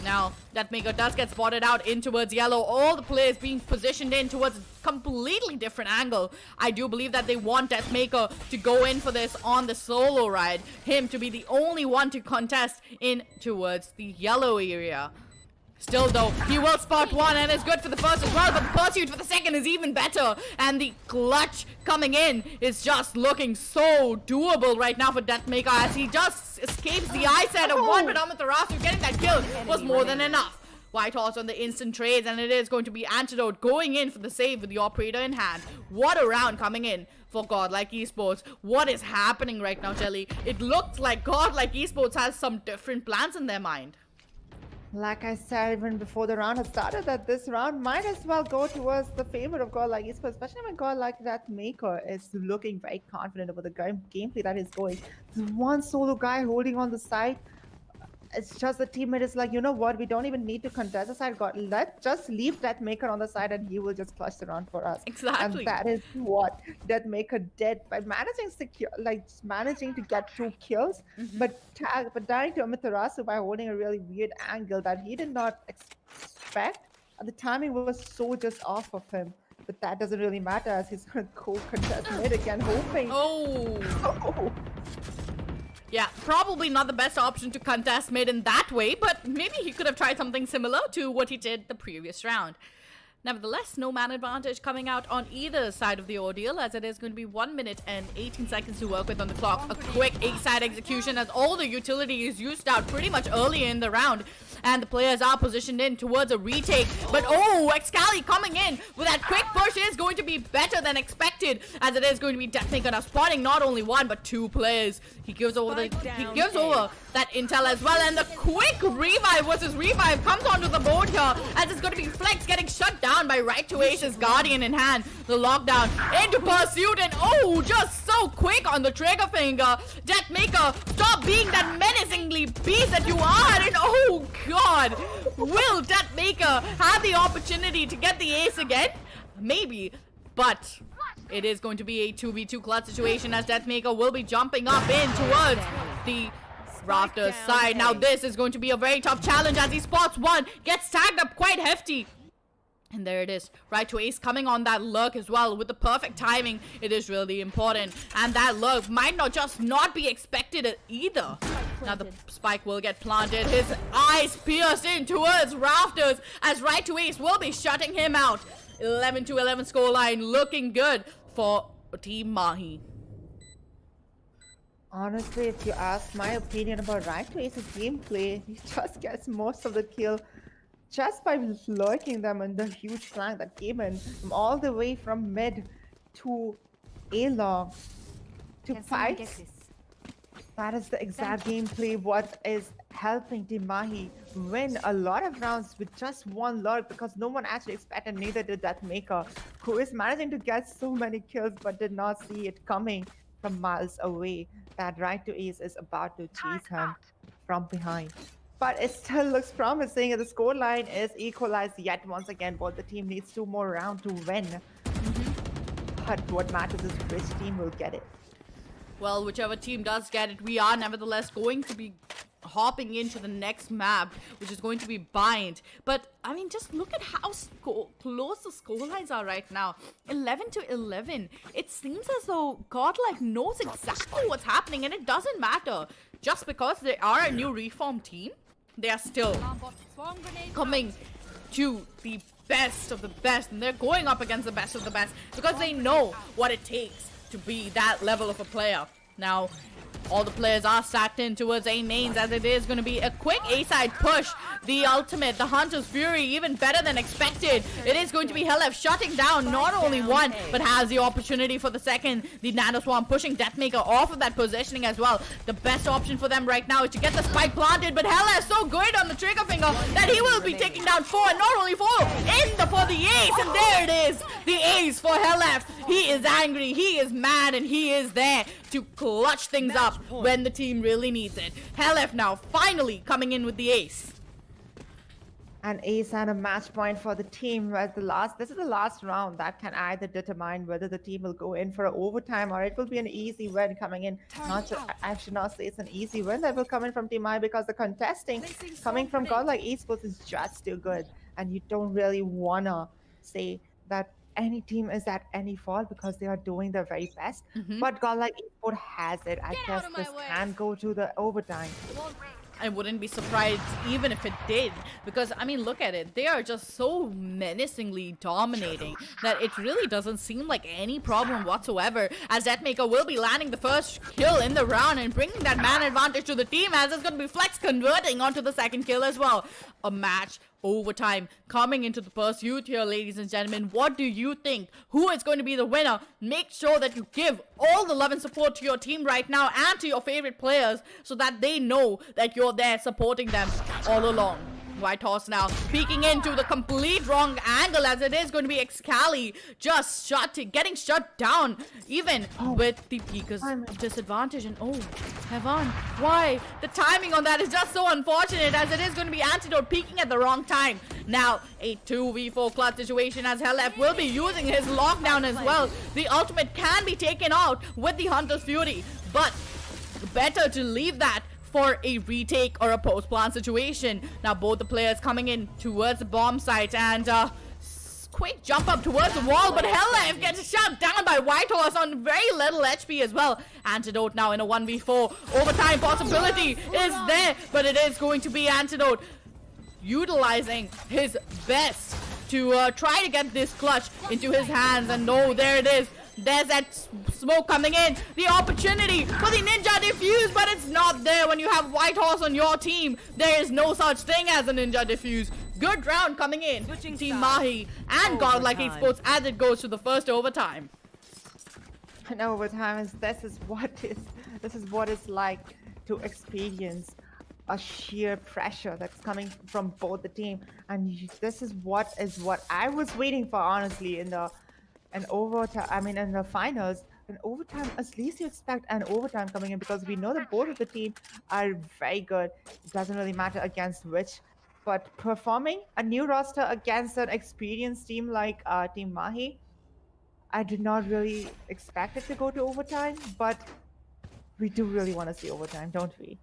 Now, Deathmaker does get spotted out in towards yellow. All the players being positioned in towards a completely different angle. I do believe that they want Deathmaker to go in for this on the solo ride. Him to be the only one to contest in towards the yellow area. Still though, he will spot one and it's good for the first as well, but the pursuit for the second is even better. And the clutch coming in is just looking so doable right now for Deathmaker as he just escapes the eyesight of one, but Amaterasu getting that kill was more than enough. Whitehorse on the instant trades, and it is going to be Antidote going in for the save with the operator in hand. What a round coming in for godlike esports. What is happening right now, Jelly? It looks like godlike esports has some different plans in their mind. Like I said even before the round has started, that this round might as well go towards the favor of godlike esports, especially when godlike Deathmaker is looking very confident about the gameplay that is going. There's one solo guy holding on the side. It's just the teammate is like, you know what, we don't even need to contest the side. Let's just leave Deathmaker on the side and he will just clutch the round for us. Exactly. And that is what Deathmaker did by managing to get 2 kills, but dying to Amaterasu by holding a really weird angle that he did not expect. And the timing was so just off of him. But that doesn't really matter as he's going to go contest mid again, hoping. Oh. Yeah, probably not the best option to contest mid in that way, but maybe he could have tried something similar to what he did the previous round. Nevertheless, no man advantage coming out on either side of the ordeal as it is going to be 1 minute and 18 seconds to work with on the clock. A quick A-side execution as all the utility is used out pretty much early in the round. And the players are positioned in towards a retake. But oh, Excali coming in with that quick push is going to be better than expected as it is going to be Deathmaker now spotting not only 1 but 2 players. He gives over that intel as well, and the quick revive versus revive comes onto the board here as it's going to be Flex getting shut down by right to Ace's Guardian in hand. The lockdown into pursuit and oh, just so quick on the trigger finger. Deathmaker, stop being that menacingly beast that you are, and oh god, will Deathmaker have the opportunity to get the ace again? Maybe, but It is going to be a 2v2 clutch situation as Deathmaker will be jumping up in towards the Rafters side. Now this is going to be a very tough challenge as he spots one, gets tagged up quite hefty. And there it is, right to ace coming on that lurk as well with the perfect timing. It is really important. And that lurk might not just not be expected either. Now the spike will get planted. His eyes pierced in towards Rafters as right to ace will be shutting him out. 11-11 scoreline, looking good for Team Mahi. Honestly, if you ask my opinion about right to ace's gameplay, he just gets most of the kill just by lurking them in the huge flank that came in from all the way from mid to A-long to fights. That is the exact gameplay what is helping Team Mahi win a lot of rounds with just one lurk, because no one actually expected, neither did Deathmaker, who is managing to get so many kills but did not see it coming from miles away. That right to ace is about to chase him from behind. But it still looks promising. The scoreline is equalized yet once again. Both the team needs 2 more rounds to win. But what matters is which team will get it. Well, whichever team does get it, we are nevertheless going to be hopping into the next map, which is going to be Bind. But I mean, just look at how close the scorelines are right now. 11-11. It seems as though GodL knows exactly what's happening, and it doesn't matter. Just because they are a new reformed team, they are still coming to the best of the best, and they're going up against the best of the best because they know what it takes to be that level of a player. Now, all the players are stacked in towards A mains, as it is going to be a quick A-side push. The ultimate, the Hunter's Fury, even better than expected. It is going to be Hellef shutting down not only one, but has the opportunity for the second. The Nano Swarm pushing Deathmaker off of that positioning as well. The best option for them right now is to get the spike planted, but Hellef so good on the trigger finger that he will be taking down 4, and not only 4, for the ace, and there it is, the ace for Hellef. He is angry, he is mad, and he is there to clutch things up when the team really needs it. Hellef now finally coming in with the ace. An ace and a match point for the team. This is the last round that can either determine whether the team will go in for an overtime or it will be an easy win coming in. I should not say it's an easy win that will come in from Team I, because the contesting coming from GodL Esports is just too good, and you don't really wanna say that any team is at any fault because they are doing their very best. But GodL Esports has it. I guess this can go to the overtime. I wouldn't be surprised even if it did, because I mean, look at it, they are just so menacingly dominating that it really doesn't seem like any problem whatsoever, as Deathmaker will be landing the first kill in the round and bringing that man advantage to the team, as it's going to be Flex converting onto the second kill as well. A match overtime coming into the pursuit here, ladies and gentlemen. What do you think? Who is going to be the winner? Make sure that you give all the love and support to your team right now and to your favorite players so that they know that you're there supporting them all along. White Horse now peeking into the complete wrong angle, as it is going to be Excali just getting shut down, even with the Peeka's disadvantage. And Heaven, why? The timing on that is just so unfortunate, as it is going to be Antidote peeking at the wrong time. Now a 2v4 clutch situation, as Hellef will be using his lockdown as well. The ultimate can be taken out with the Hunter's Fury, but better to leave that for a retake or a post-plant situation. Now both the players coming in towards the bomb site, and quick jump up towards the wall, but Hellef gets shot down by White Horse on very little HP as well. Antidote now in a 1v4. Overtime possibility is there, but it is going to be Antidote utilizing his best to try to get this clutch into his hands. And no, there it is. There's that smoke coming in. The opportunity for the Ninja Diffuse, but it's not there when you have White Horse on your team. There is no such thing as a Ninja Diffuse. Good round coming in. Team Mahi and GodL Esports as it goes to the first overtime. And overtime this is what it's like to experience a sheer pressure that's coming from both the team, and this is what I was waiting for, honestly, in overtime. I mean, in the finals. In overtime, at least you expect an overtime coming in, because we know that both of the team are very good. It doesn't really matter against which, but performing a new roster against an experienced team like Team Mahi, I did not really expect it to go to overtime, but we do really want to see overtime, don't we?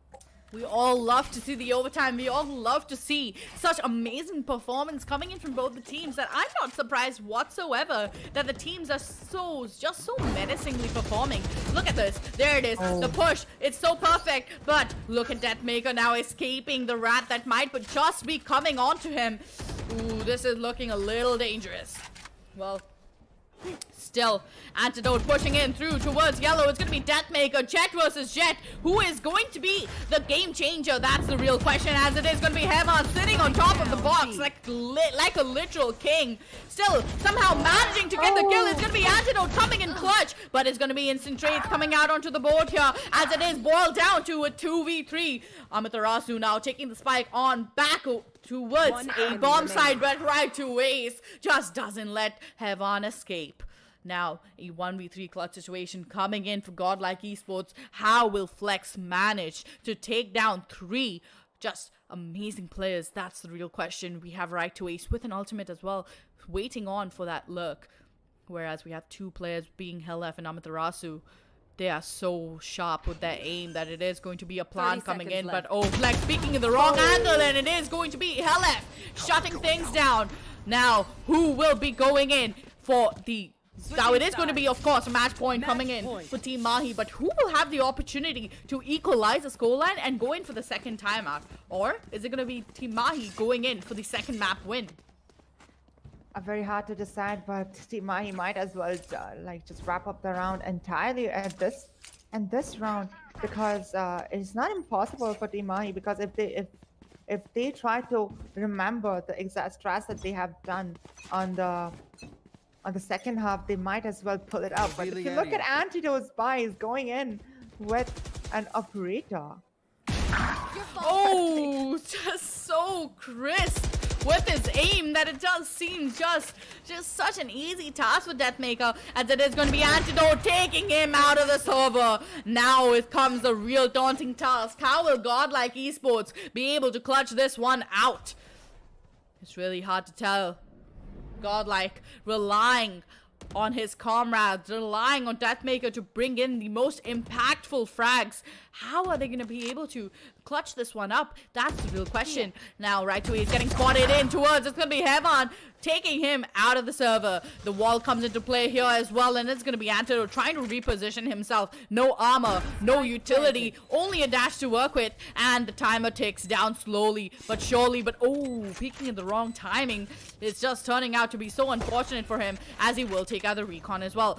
We all love to see the overtime. We all love to see such amazing performance coming in from both the teams that I'm not surprised whatsoever that the teams are just so menacingly performing. Look at this. There it is. The push. It's so perfect. But look at Deathmaker now escaping the rat that might but just be coming onto him. Ooh, this is looking a little dangerous. Well, still, Antidote pushing in through towards yellow. It's going to be Deathmaker, Jet versus Jet. Who is going to be the game changer? That's the real question, as it is going to be Hema sitting on top of the box like a literal king. Still, somehow managing to get the kill. It's going to be Antidote coming in clutch, but it's going to be instant trades coming out onto the board here, as it is boiled down to a 2v3. Amaterasu now taking the spike on back towards a bomb side, but right to Ace just doesn't let Heaven escape. Now, a 1v3 clutch situation coming in for Godlike Esports. How will Flex manage to take down 3 just amazing players? That's the real question. We have right to Ace with an ultimate as well, waiting on for that lurk. Whereas we have 2 players being Helef and Amaterasu. They are so sharp with their aim that it is going to be a plan coming in. But Flex speaking in the wrong angle, and it is going to be Helef shutting things down. Now, who will be going in for the... Now, it is going to be, of course, a match point coming in for Team Mahi, but who will have the opportunity to equalize the scoreline and go in for the second timeout? Or is it going to be Team Mahi going in for the second map win? Very hard to decide, but Team Mahi might as well just wrap up the round entirely at this round, because it's not impossible for Team Mahi, because if they try to remember the exact strats that they have done on the second half, they might as well pull it up. But if you look at Antidote's buys going in with an operator. Oh, just so crisp with his aim that it does seem just such an easy task for Deathmaker, as it is going to be Antidote taking him out of the server. Now it comes the real daunting task. How will Godlike Esports be able to clutch this one out? It's really hard to tell. Godlike relying on his comrades, relying on Deathmaker to bring in the most impactful frags. How are they going to be able to clutch this one up? That's the real question. Now, right away, he's getting spotted in towards, it's going to be Heaven taking him out of the server. The wall comes into play here as well, and it's going to be Antidote trying to reposition himself. No armor, no utility, only a dash to work with, and the timer ticks down slowly but surely. But peeking at the wrong timing. It's just turning out to be so unfortunate for him, as he will take out the recon as well.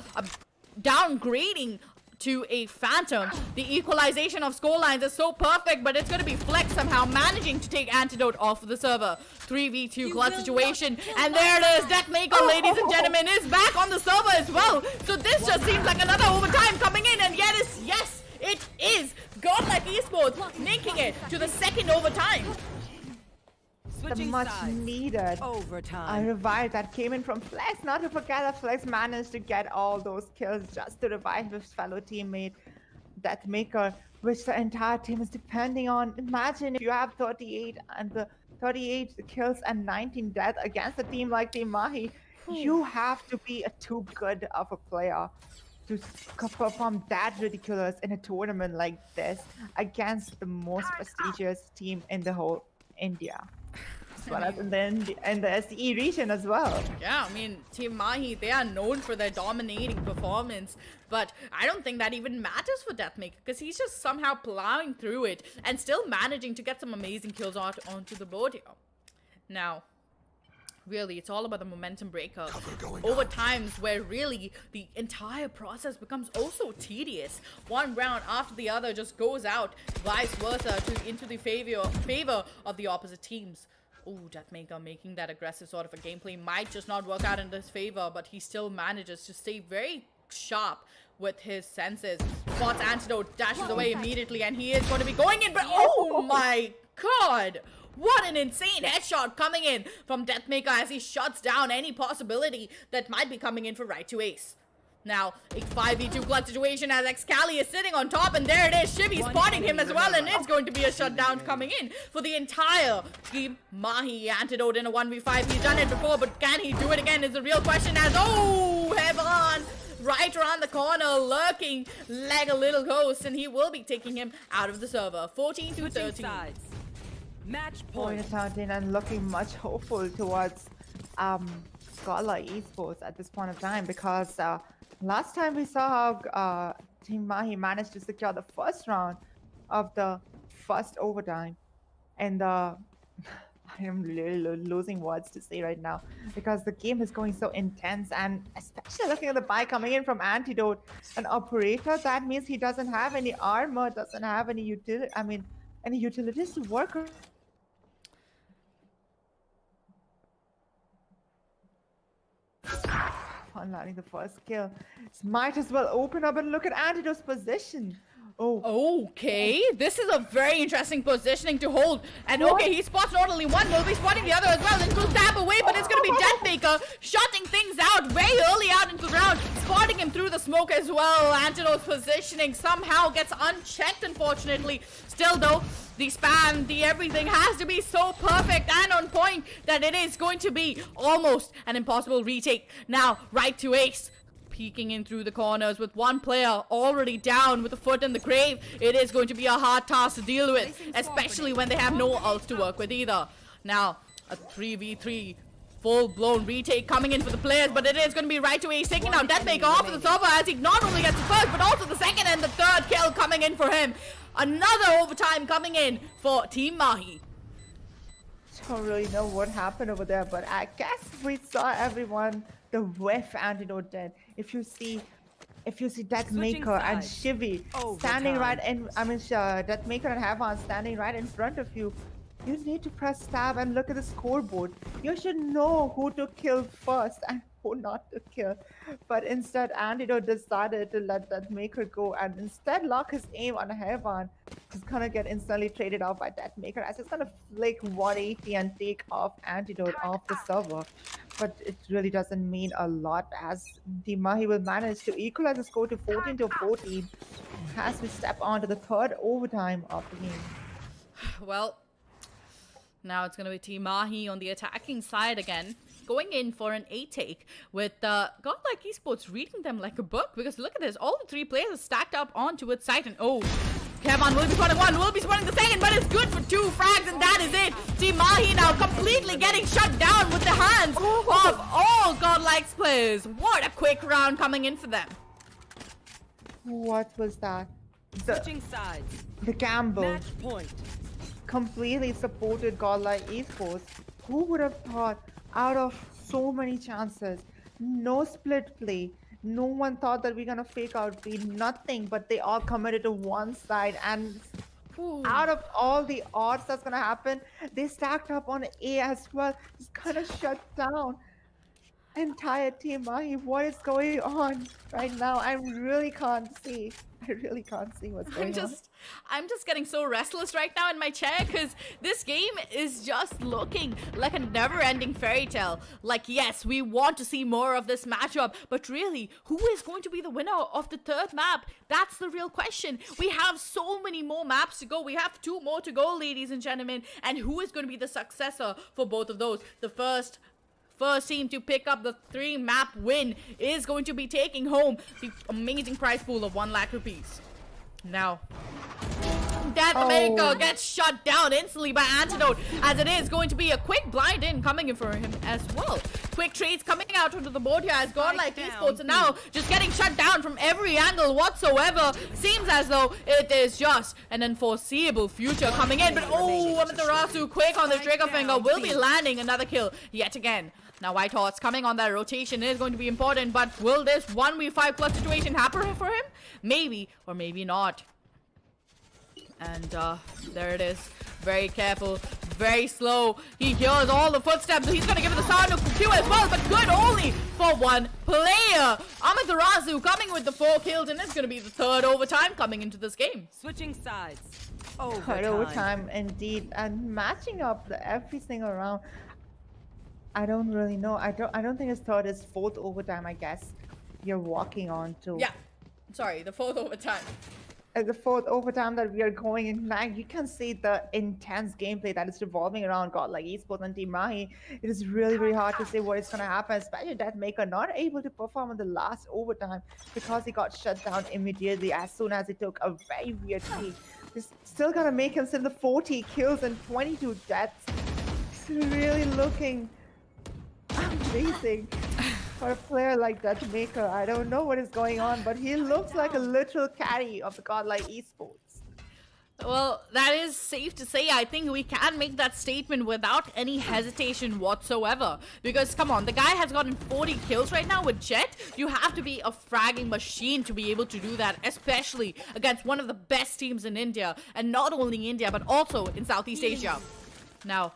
Downgrading to a Phantom. The equalization of scorelines is so perfect, but it's going to be Flex somehow managing to take Antidote off of the server. 3v2 clutch situation, and there it is. Deathmaker, ladies and gentlemen, is back on the server as well. So this just seems like another overtime coming in, and yet yes, it is Godlike Esports making it to the second overtime. The much needed overtime revive that came in from Flex. Not to forget that Flex managed to get all those kills just to revive his fellow teammate Deathmaker, which the entire team is depending on. Imagine if you have 38 kills and 19 death against a team like Team Mahi. You have to be too good of a player to perform that ridiculous in a tournament like this against the most prestigious team in the whole India, as well as in the SE region as well. Yeah, I mean, Team Mahi, they are known for their dominating performance, but I don't think that even matters for Deathmaker, because he's just somehow plowing through it and still managing to get some amazing kills onto the board here. Now, really, it's all about the momentum breaker. Over times where really the entire process becomes also tedious. One round after the other just goes out, vice versa, into the favor of the opposite teams. Oh, Deathmaker making that aggressive sort of a gameplay might just not work out in his favor, but he still manages to stay very sharp with his senses. Spots Antidote, dashes away immediately, and he is going to be going in, but oh my god! What an insane headshot coming in from Deathmaker as he shuts down any possibility that might be coming in for right to Ace. Now, a 5v2 clutch situation as Excali is sitting on top, and there it is, Shivy spotting him as well, and it's going to be a shutdown coming in for the entire Team Mahi. Antidote in a 1v5, he's done it before, but can he do it again is the real question, as Heaven right around the corner, lurking like a little ghost, and he will be taking him out of the server. 14 to 13. Sides. Match Point point. is mountain and looking much hopeful towards GodL Esports at this point of time, because last time we saw how Team Mahi managed to secure the first round of the first overtime, and I am really losing words to say right now because the game is going so intense, and especially looking at the buy coming in from Antidote, an operator. That means he doesn't have any armor, doesn't have any any utilities to work on. Landing the first kill. Might as well open up and look at Antidote's position. Oh. Okay, this is a very interesting positioning to hold. And okay, he spots not only one, will be spotting the other as well. And will stab away, but it's going to be Deathmaker shutting things out very early out into the round, spotting him through the smoke as well. Antidote's positioning somehow gets unchecked, unfortunately. Still though, the spam, the everything has to be so perfect and on point that it is going to be almost an impossible retake. Now, right to Ace. Peeking in through the corners with one player already down with a foot in the grave. It is going to be a hard task to deal with, especially when they have no ults to work with either. Now, a 3v3 full-blown retake coming in for the players, but it is going to be right to Ace taking out Deathmaker off of the server as he not only gets the first, but also the second and the third kill coming in for him. Another overtime coming in for Team Mahi. Don't really know what happened over there, but I guess we saw everyone the whiff Antidote did. If you see Deathmaker and Shivy standing right in, Deathmaker and Havan standing right in front of you, you need to press tab and look at the scoreboard. You should know who to kill first and who not to kill. But instead, Antidote decided to let Deathmaker go and instead lock his aim on Havan. He's gonna get instantly traded off by Deathmaker as he's gonna flick 180 and take off Antidote off the server. But it really doesn't mean a lot as the Mahi will manage to equalize the score to 14 to 14 as we step on to the third overtime of the game. Well, now it's going to be Team Mahi on the attacking side again, going in for an A take with GodL Esports reading them like a book, because look at this, all the three players are stacked up onto its side, and Kevin will be spotting one, will be spotting the second, but it's good for 2 frags, and that is it. Team Mahi now completely getting shut down with the hands of all GodL players. What a quick round coming in for them. What was that? Switching sides. The gamble. Match point. Completely supported GodL Esports. Who would have thought, out of so many chances, no split play, no one thought that we're gonna fake out B, nothing, but they all committed to one side, and out of all the odds that's gonna happen, they stacked up on A as well. It's gonna shut down entire Team Mahi. What is going on right now? I really can't see. I really can't see what's going on. I'm just getting so restless right now in my chair because this game is just looking like a never-ending fairy tale. Like, yes, we want to see more of this matchup, but really, who is going to be the winner of the third map? That's the real question. We have so many more maps to go. We have 2 more to go, ladies and gentlemen. And who is going to be the successor for both of those? The first team to pick up the 3-map win is going to be taking home the amazing prize pool of 1 lakh rupees. Now, Deathmaker gets shut down instantly by Antidote, as it is going to be a quick blind in coming in for him as well. Quick trades coming out onto the board here as GodL Esports are now just getting shut down from every angle whatsoever. Seems as though it is just an unforeseeable future coming in, but Amaterasu quick on the trigger finger will be landing another kill yet again. Now, White Horse coming on that rotation is going to be important, but will this 1v5 plus situation happen for him? Maybe, or maybe not. And there it is. Very careful, very slow. He hears all the footsteps. He's going to give it the sound of Q as well, but good only for 1 player. Amaterasu coming with the 4 kills, and it's going to be the 3rd overtime coming into this game. Switching sides. Third overtime, indeed, and matching up every single round. I don't really know. I don't think it's 3rd, it's 4th overtime, I guess. You're walking on to. Yeah. Sorry, the 4th overtime. At the fourth overtime that we are going in now, you can see the intense gameplay that is revolving around godlike esports and Team Mahi. It is really, really hard to say what is going to happen, especially that Maker not able to perform in the last overtime because he got shut down immediately as soon as he took a very weird peek. It's still going to make him still the 40 kills and 22 deaths. It's really looking amazing. For a player like that Maker, I don't know what is going on, but he looks like a literal carry of the godlike esports. Well, that is safe to say. I think we can make that statement without any hesitation whatsoever. Because, come on, the guy has gotten 40 kills right now with Jet. You have to be a fragging machine to be able to do that, especially against one of the best teams in India. And not only India, but also in Southeast Asia. Now,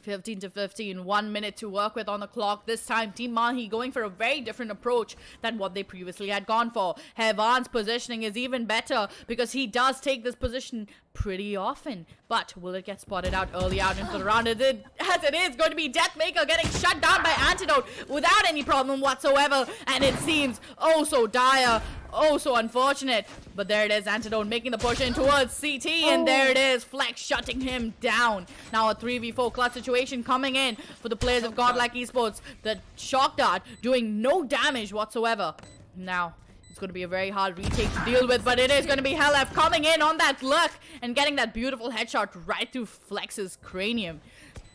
15 to 15, 1 minute to work with on the clock. This time, Team Mahi going for a very different approach than what they previously had gone for. Hevan's positioning is even better because he does take this position pretty often. But will it get spotted out early out into the round? As it is going to be Deathmaker getting shut down by Antidote without any problem whatsoever. And it seems oh so dire. Oh, so unfortunate. But there it is, Antidote making the push in towards CT. And there it is, Flex shutting him down. Now a 3v4 clutch situation coming in for the players of godlike esports. The shock dart doing no damage whatsoever. Now, it's going to be a very hard retake to deal with, but it is going to be Hellef coming in on that luck and getting that beautiful headshot right through Flex's cranium.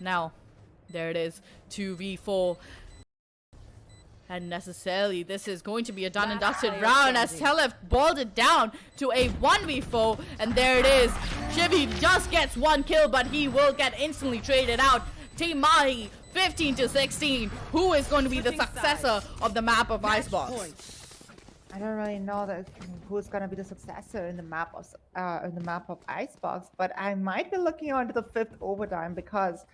Now, there it is, 2v4. And necessarily, this is going to be a done and dusted round as Hellef balled it down to a 1v4. And there it is. Chibi just gets one kill, but he will get instantly traded out. Team Mahi, 15 to 16. Who is going to be the successor of the map of Icebox? I don't really know who's gonna be the successor in the map of Icebox, but I might be looking onto the fifth overtime because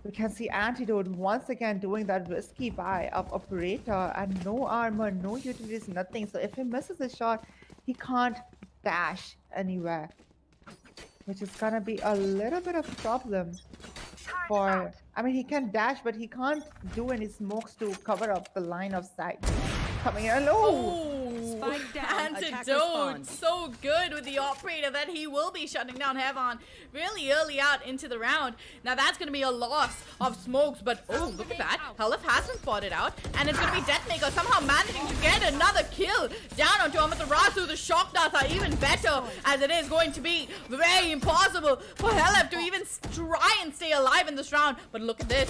we can see Antidote once again doing that risky buy of Operator and no armor, no utilities, nothing. So if he misses the shot, he can't dash anywhere, which is gonna be a little bit of problem for. I mean, he can dash, but he can't do any smokes to cover up the line of sight coming in. Spike down. Antidote, so good with the operator that he will be shutting down Hevan really early out into the round. Now that's going to be a loss of smokes, but oh, look at that. Hellef has been spotted out, and it's going to be Deathmaker somehow managing to get another kill down onto Amaterasu. The shock darts are even better, as it is going to be very impossible for Hellef to even try and stay alive in this round. But look at this.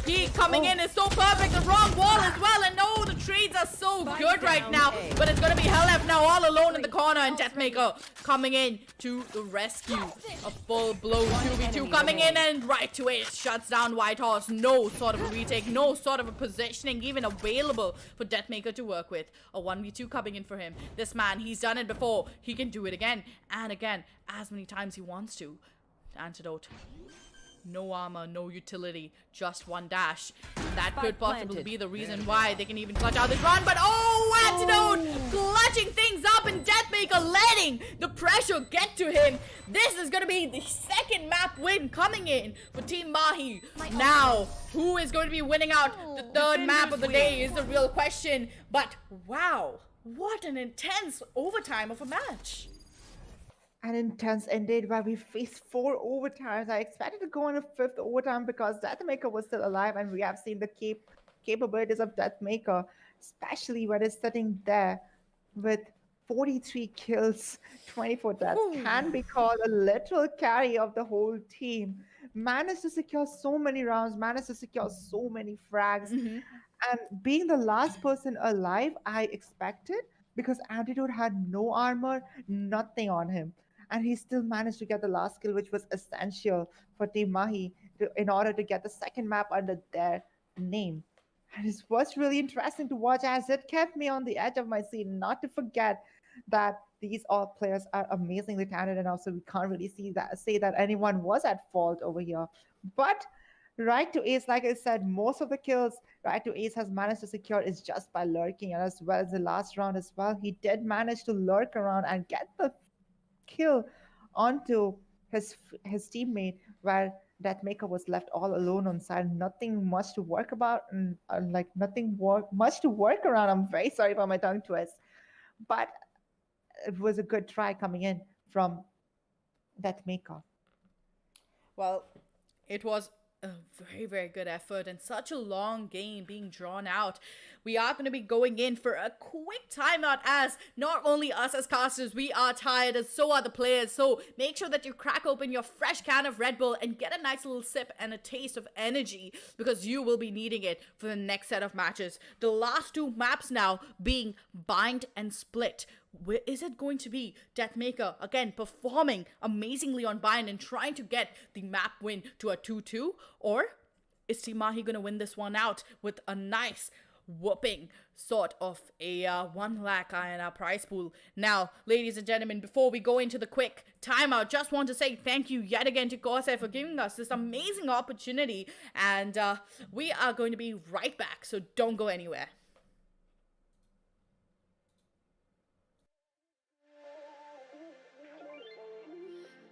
He coming in is so perfect. The wrong wall as well, and no, the trades are so good right now, but it's gonna be Hellef now all alone in the corner, and Deathmaker coming in to the rescue. A full blown 2v2 coming in, and right to it shuts down Whitehorse. No sort of a retake, no sort of a positioning even available for Deathmaker to work with. A 1v2 coming in for him. This man, he's done it before. He can do it again and again, as many times he wants to. Antidote. No armor, no utility, just one dash. That could possibly be the reason why they can even clutch out this run. But oh, Antidote clutching things up, and Deathmaker letting the pressure get to him. This is going to be the second map win coming in for Team Mahi. Now, who is going to be winning out the third map of the day is the real question. But wow, what an intense overtime of a match. And intense indeed, where we faced 4 overtimes. I expected to go on a 5th overtime because Deathmaker was still alive, and we have seen the capabilities of Deathmaker, especially when it's sitting there with 43 kills, 24 deaths, can be called a literal carry of the whole team. Managed to secure so many rounds, managed to secure so many frags, and being the last person alive, I expected, because Antidote had no armor, nothing on him. And he still managed to get the last kill, which was essential for Team Mahi in order to get the second map under their name. And it was really interesting to watch, as it kept me on the edge of my seat, not to forget that these all players are amazingly talented enough, so we can't really say that anyone was at fault over here. But Right to Ace, like I said, most of the kills Right to Ace has managed to secure is just by lurking, and as well as the last round as well, he did manage to lurk around and get the kill onto his teammate, where Deathmaker was left all alone on side. Nothing much to work about, and much to work around. I'm very sorry about my tongue twist, but it was a good try coming in from that maker. Well, it was a very, very good effort and such a long game being drawn out. We are going to be going in for a quick timeout as not only us as casters, we are tired and so are the players. So make sure that you crack open your fresh can of Red Bull and get a nice little sip and a taste of energy because you will be needing it for the next set of matches. The last two maps now being Bind and Split. Where is it going to be? Deathmaker again performing amazingly on Bind and trying to get the map win to a 2-2, or is Team Mahi going to win this one out with a nice whooping sort of a 1 lakh INR prize pool? Now, ladies and gentlemen, before we go into the quick timeout, just want to say thank you yet again to CORSAIR for giving us this amazing opportunity, and we are going to be right back, so don't go anywhere.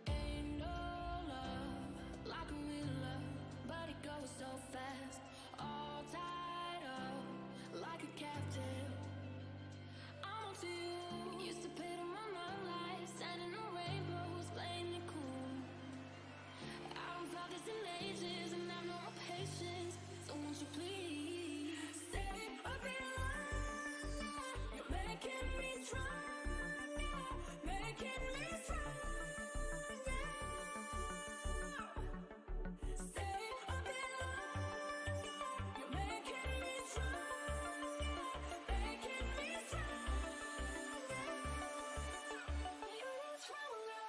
Ain't no love like a real love, but it goes so fast. All tied up like a captive. I'm on to you. Used to pay to my love life, standing on rainbows, playing it cool. I haven't felt this in ages, and I've no more patience. So won't you please stay a bit longer? You're making me stronger, making me stronger. Stay a bit longer. You're making me stronger, making me stronger. You're stronger.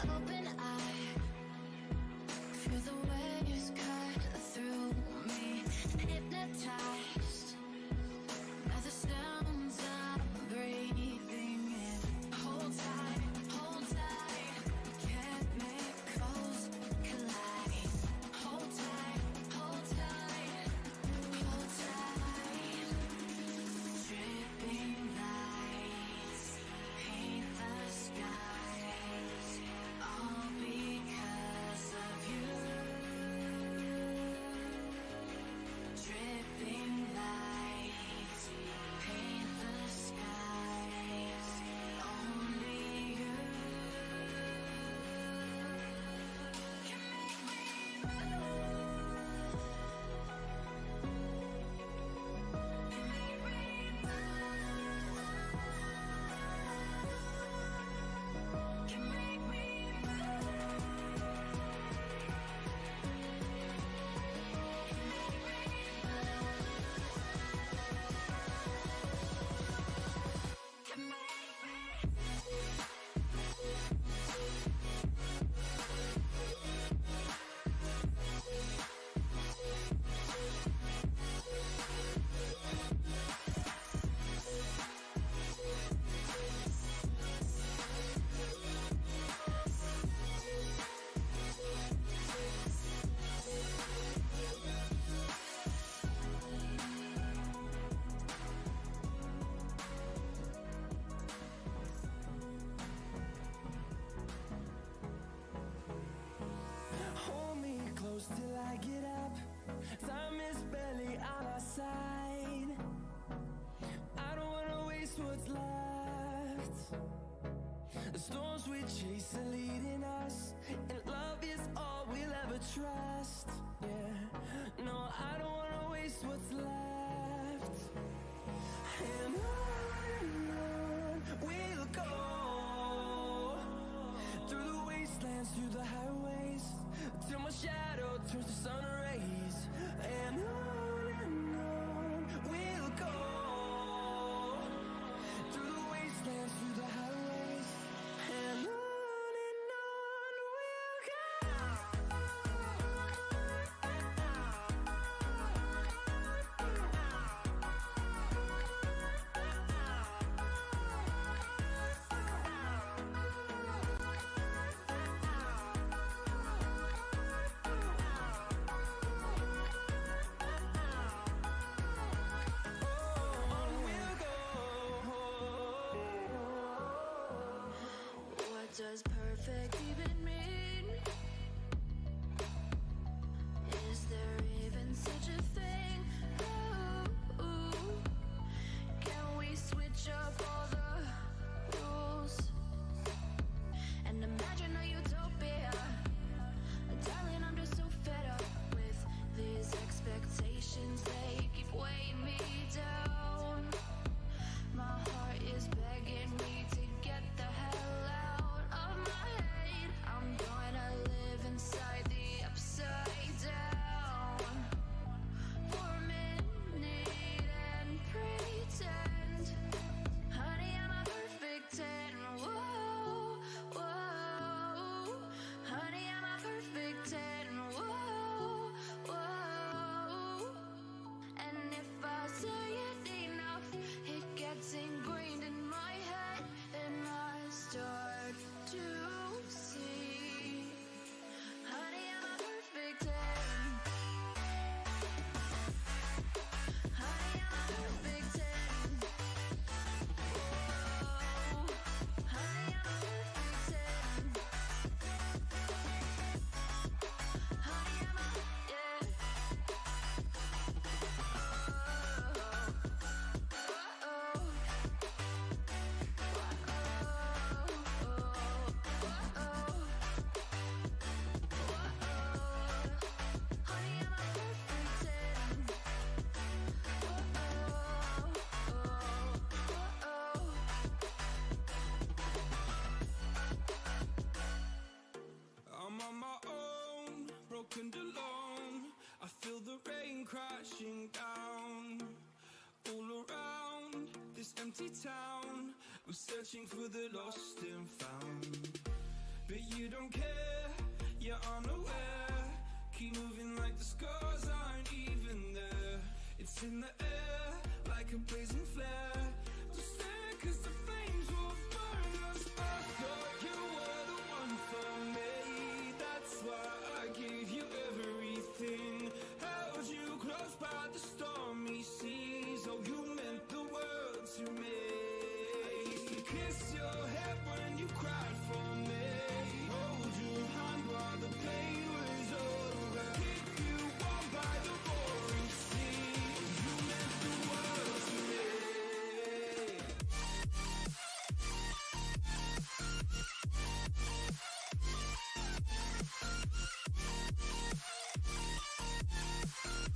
Open eye, feel the waves cut through me. Hypnotized by the sounds I'm breathing in. Hold tight, chemicals collide. Hold tight, hold tight, hold tight. Dripping lights paint the skies, all because of you. Dripping lights paint the skies, only you can make me Hold me close till I get up. Time is barely on our side. I don't wanna waste what's left. The storms we chase are leading us, and love is all we'll ever trust. Yeah, no, I don't wanna waste what's left. And on we'll go, through the wastelands, through the highways, till my shadow turns to sun rays. And on we'll go, through the wastelands, through the highways, and on we'll go. What does perfect even mean? Is there even such a thing? Ooh, can we switch up all the rules and imagine a utopia? Darling, I'm just so fed up with these expectations. They keep weighing me down. My heart is begging me to get the hell out of my head. I'm gonna live inside the upside down for a minute and pretend, honey, I'm a perfect 10. Whoa, whoa, honey, I'm a perfect 10. Whoa, whoa. And if I say it enough, it gets ingrained in my head, and I start to see, honey, I'm a perfect 10. Honey, I'm a perfect 10. Whoa, honey, I'm a perfect 10. Honey, I'm a, yeah. I'm on my own, broken alone. I feel the rain crashing down all around this empty town. I'm searching for the lost and found. but you don't care, you're unaware. Keep moving like the scars aren't even there. It's in the air, like a blazing flare. Don't stare, cause the flames will burn us. I thought you were the one for me. That's why I gave you everything. Held you close by the stormy seas. Oh, you meant the world to me. I used to kiss your head when you cried for me. Hold your hand while the pain was over. Keep you warm by the roaring sea. You meant the world to me.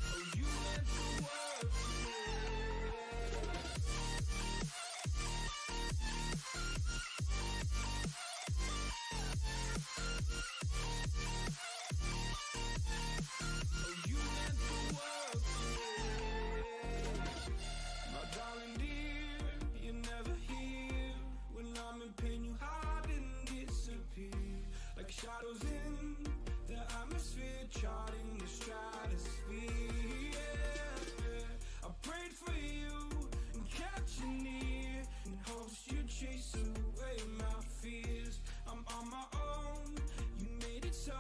Oh, you meant the world to me. Oh, you meant the world to me. My darling dear, you're never here. When I'm in pain, you hide and disappear. Like shadows in the atmosphere, charting the stratosphere. Yeah. I prayed for you and kept you near, in hopes you'd chase away my fears. I'm on my own, you made it so,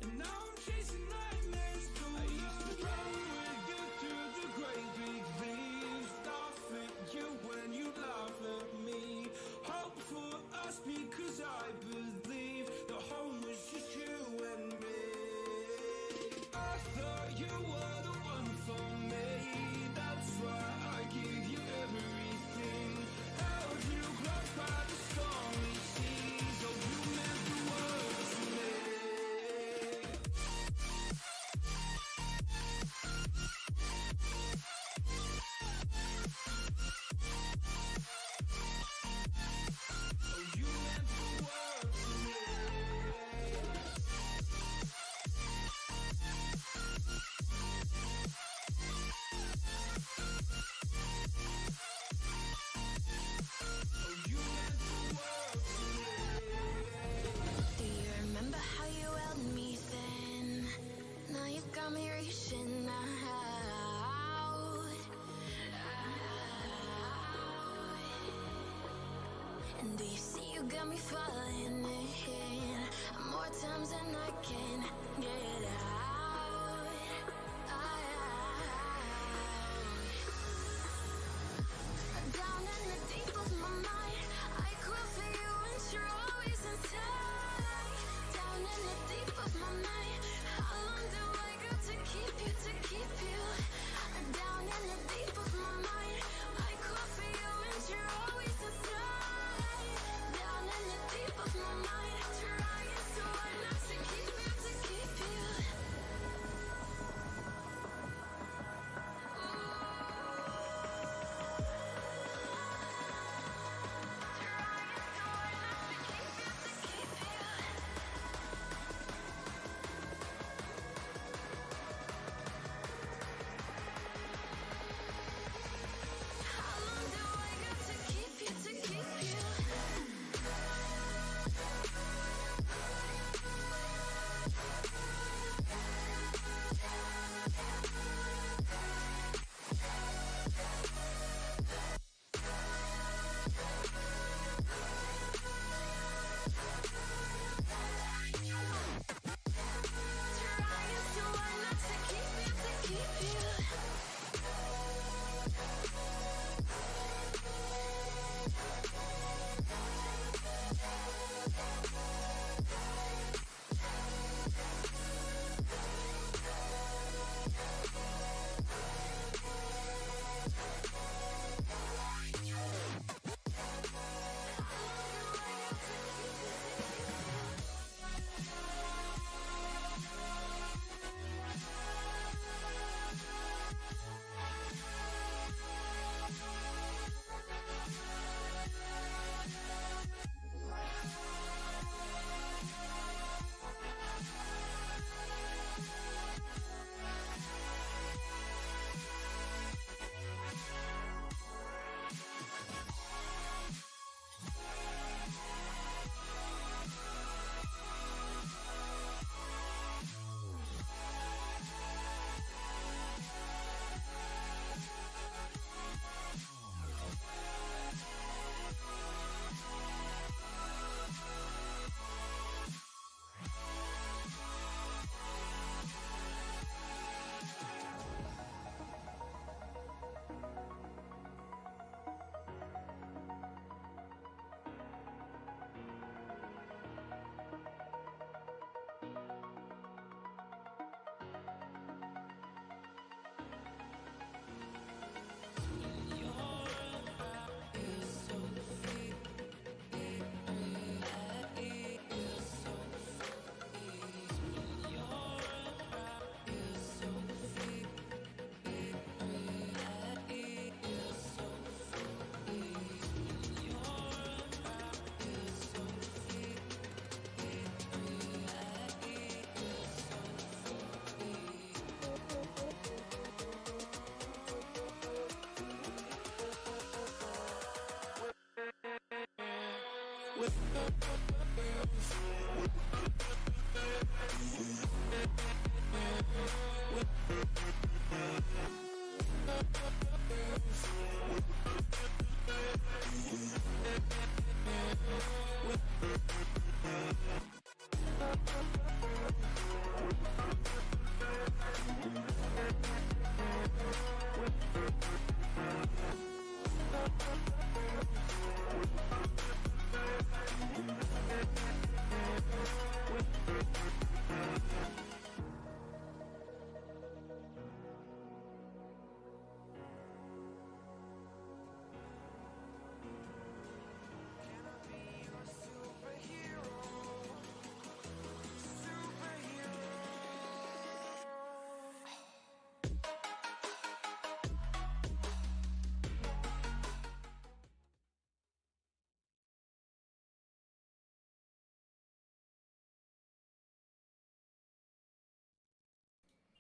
and now I'm chasing nightmares through. I used to run with you through the great big leaves, laugh at you when you laugh at me. Hope for us because I believe the home was just you and me. I thought you were the one for me. That's why I gave you everything. Held you close by the stormy seas. Oh, you meant the world to me. Oh, you meant the world to me. Oh, you meant the world to me. Do you remember how you held me then? Now you got me reaching out. And do you see you got me falling in more times than I can get out. Down in the deep of my mind, I crawl for you and you're always inside. Down in the deep of my mind, how long do I got to keep you, to keep you? Down in the deep of my mind, I crawl for you and you're always inside. Down in the deep of my mind, trying so hard not to keep you, to keep you.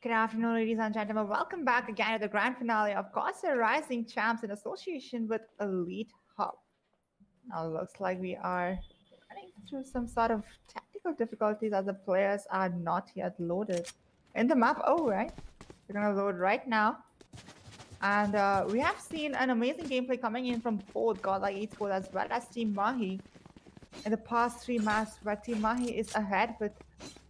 Good afternoon, ladies and gentlemen. Welcome back again to the grand finale of CORSAIR Rising Champs in association with Elite Hub. Now, it looks like we are running through some sort of technical difficulties as the players are not yet loaded in the map. Oh, right. They're going to load right now. And we have seen an amazing gameplay coming in from both GodL Esports as well as Team Mahi in the past 3 maps, where Team Mahi is ahead with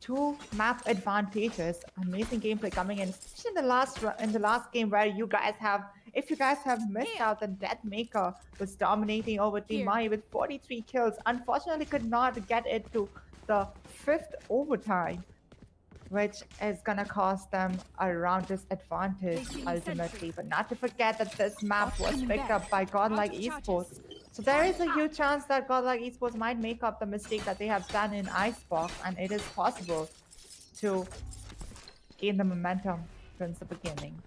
2 map advantages. Amazing gameplay coming in, especially in the last game, where you guys have, if you guys have missed out, the Deathmaker was dominating over Team Mahi with 43 kills. Unfortunately, could not get it to the 5th overtime, which is gonna cost them a round disadvantage ultimately. But not to forget that this map was picked up by GodL Esports. So there is a huge chance that GodL Esports might make up the mistake that they have done in Icebox, and it is possible to gain the momentum since the beginning.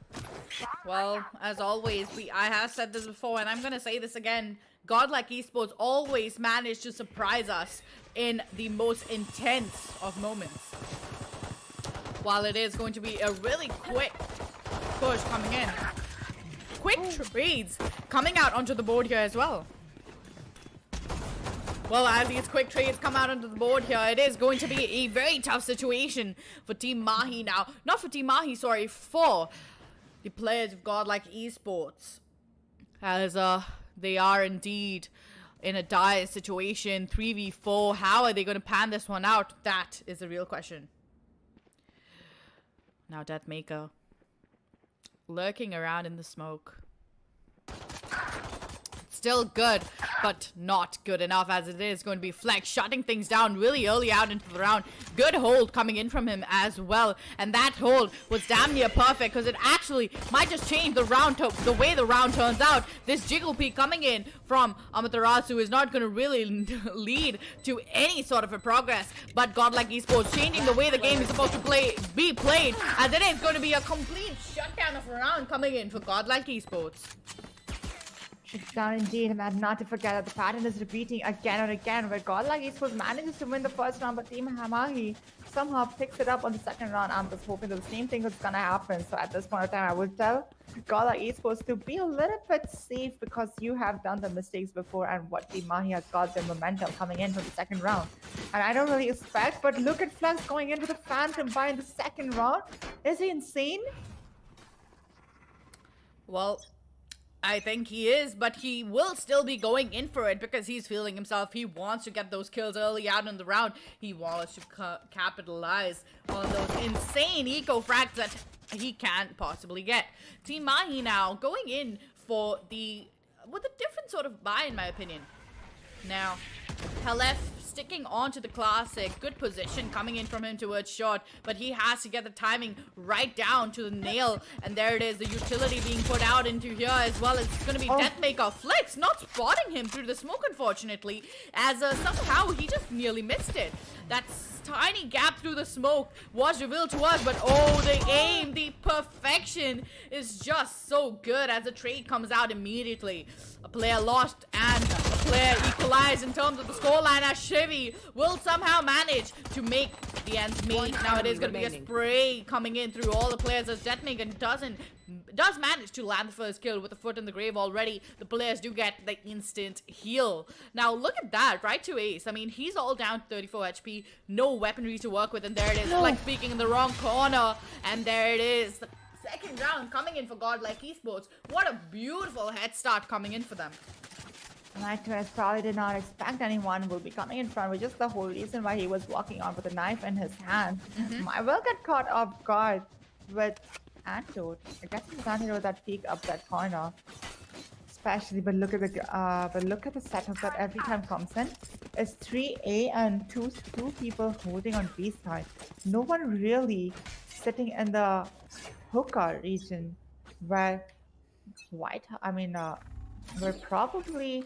Well, as always, I have said this before, and I'm gonna say this again. GodL Esports always manage to surprise us in the most intense of moments. While it is going to be a really quick push coming in, quick trades coming out onto the board here as well. Well, as these quick trades come out onto the board here, it is going to be a very tough situation for Team Mahi now. Not for Team Mahi, sorry, for the players of GodL Esports. As they are indeed in a dire situation, 3v4. How are they going to pan this one out? That is the real question. Now Deathmaker lurking around in the smoke. Still good, but not good enough, as it is going to be Flex shutting things down really early out into the round. Good hold coming in from him as well, and that hold was damn near perfect, because it actually might just change the round, the way the round turns out. This jiggle peek coming in from Amaterasu is not going to really lead to any sort of a progress, but GodL Esports changing the way the game is supposed to be played, as it is going to be a complete shutdown of a round coming in for GodL Esports. Down indeed, and not to forget that the pattern is repeating again and again, where GodL Esports manages to win the first round, but Team Mahi somehow picks it up on the second round. I'm just hoping that the same thing is gonna happen. So at this point in time, I would tell GodL Esports to be a little bit safe, because you have done the mistakes before, and what Team Mahi has got the momentum coming in for the second round. And I don't really expect, but look at Flex going in with a Phantom by in the second round. Is he insane? Well, I think he is, but he will still be going in for it, because he's feeling himself. He wants to get those kills early out in the round. He wants to capitalize on those insane eco frags that he can't possibly get. Team Mahi now going in with a different sort of buy, in my opinion. Now, Halef sticking on to the classic. Good position coming in from him towards short, but he has to get the timing right down to the nail. And there it is, the utility being put out into here as well. It's going to be Deathmaker. Flex not spotting him through the smoke, unfortunately, as somehow he just nearly missed it. That tiny gap through the smoke was revealed to us, but the aim, the perfection is just so good as the trade comes out immediately. A player lost and a player equalize in terms of the scoreline as Chevy will somehow manage to make the ends meet. Now it is going to be a spray coming in through all the players as Deathmaker does manage to land the first kill with a foot in the grave already. The players do get the instant heal. Now look at that, right to Ace. I mean, he's all down to 34 HP, no weaponry to work with, and there it is, like speaking in the wrong corner, and there it is. The second round coming in for GodL Esports. What a beautiful head start coming in for them. Nightmares probably did not expect anyone will be coming in front, which is the whole reason why he was walking on with a knife in his hand. I will get caught off guard with Antidote. I guess it's Antidote that peek up that corner. Especially, but look at the setup that every time comes in. It's 3A and two people holding on B side. No one really sitting in the hookah region where we're probably.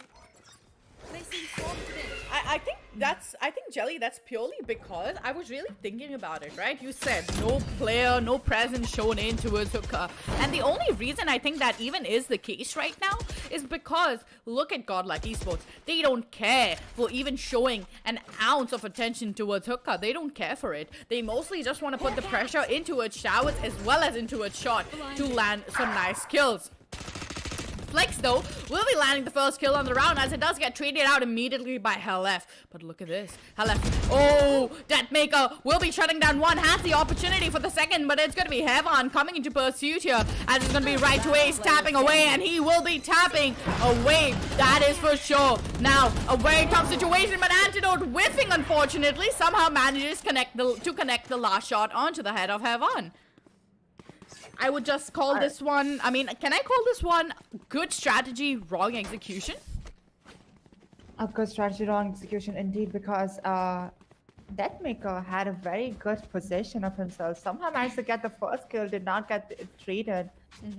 I think Jelly, that's purely because I was really thinking about it, right? You said no player, no presence shown in towards hookah, and the only reason I think that even is the case right now is because look at GodL Esports. They don't care for even showing an ounce of attention towards hookah. They don't care for it. They mostly just want to put the pressure into its showers as well as into its shot to land some nice kills. Flex though will be landing the first kill on the round as it does get traded out immediately by HLF. But look at this, HLF, oh, Deathmaker will be shutting down one, has the opportunity for the second, but it's going to be Heaven coming into pursuit here as it's going to be right to Ace tapping away, and he will be tapping away, that is for sure. Now a very tough situation, but Antidote whiffing unfortunately somehow manages to connect the last shot onto the head of Heaven. I would just call this one, I mean, can I call this one good strategy, wrong execution? A good strategy, wrong execution indeed, because Deathmaker had a very good position of himself. Somehow managed to get the first kill, did not get it traded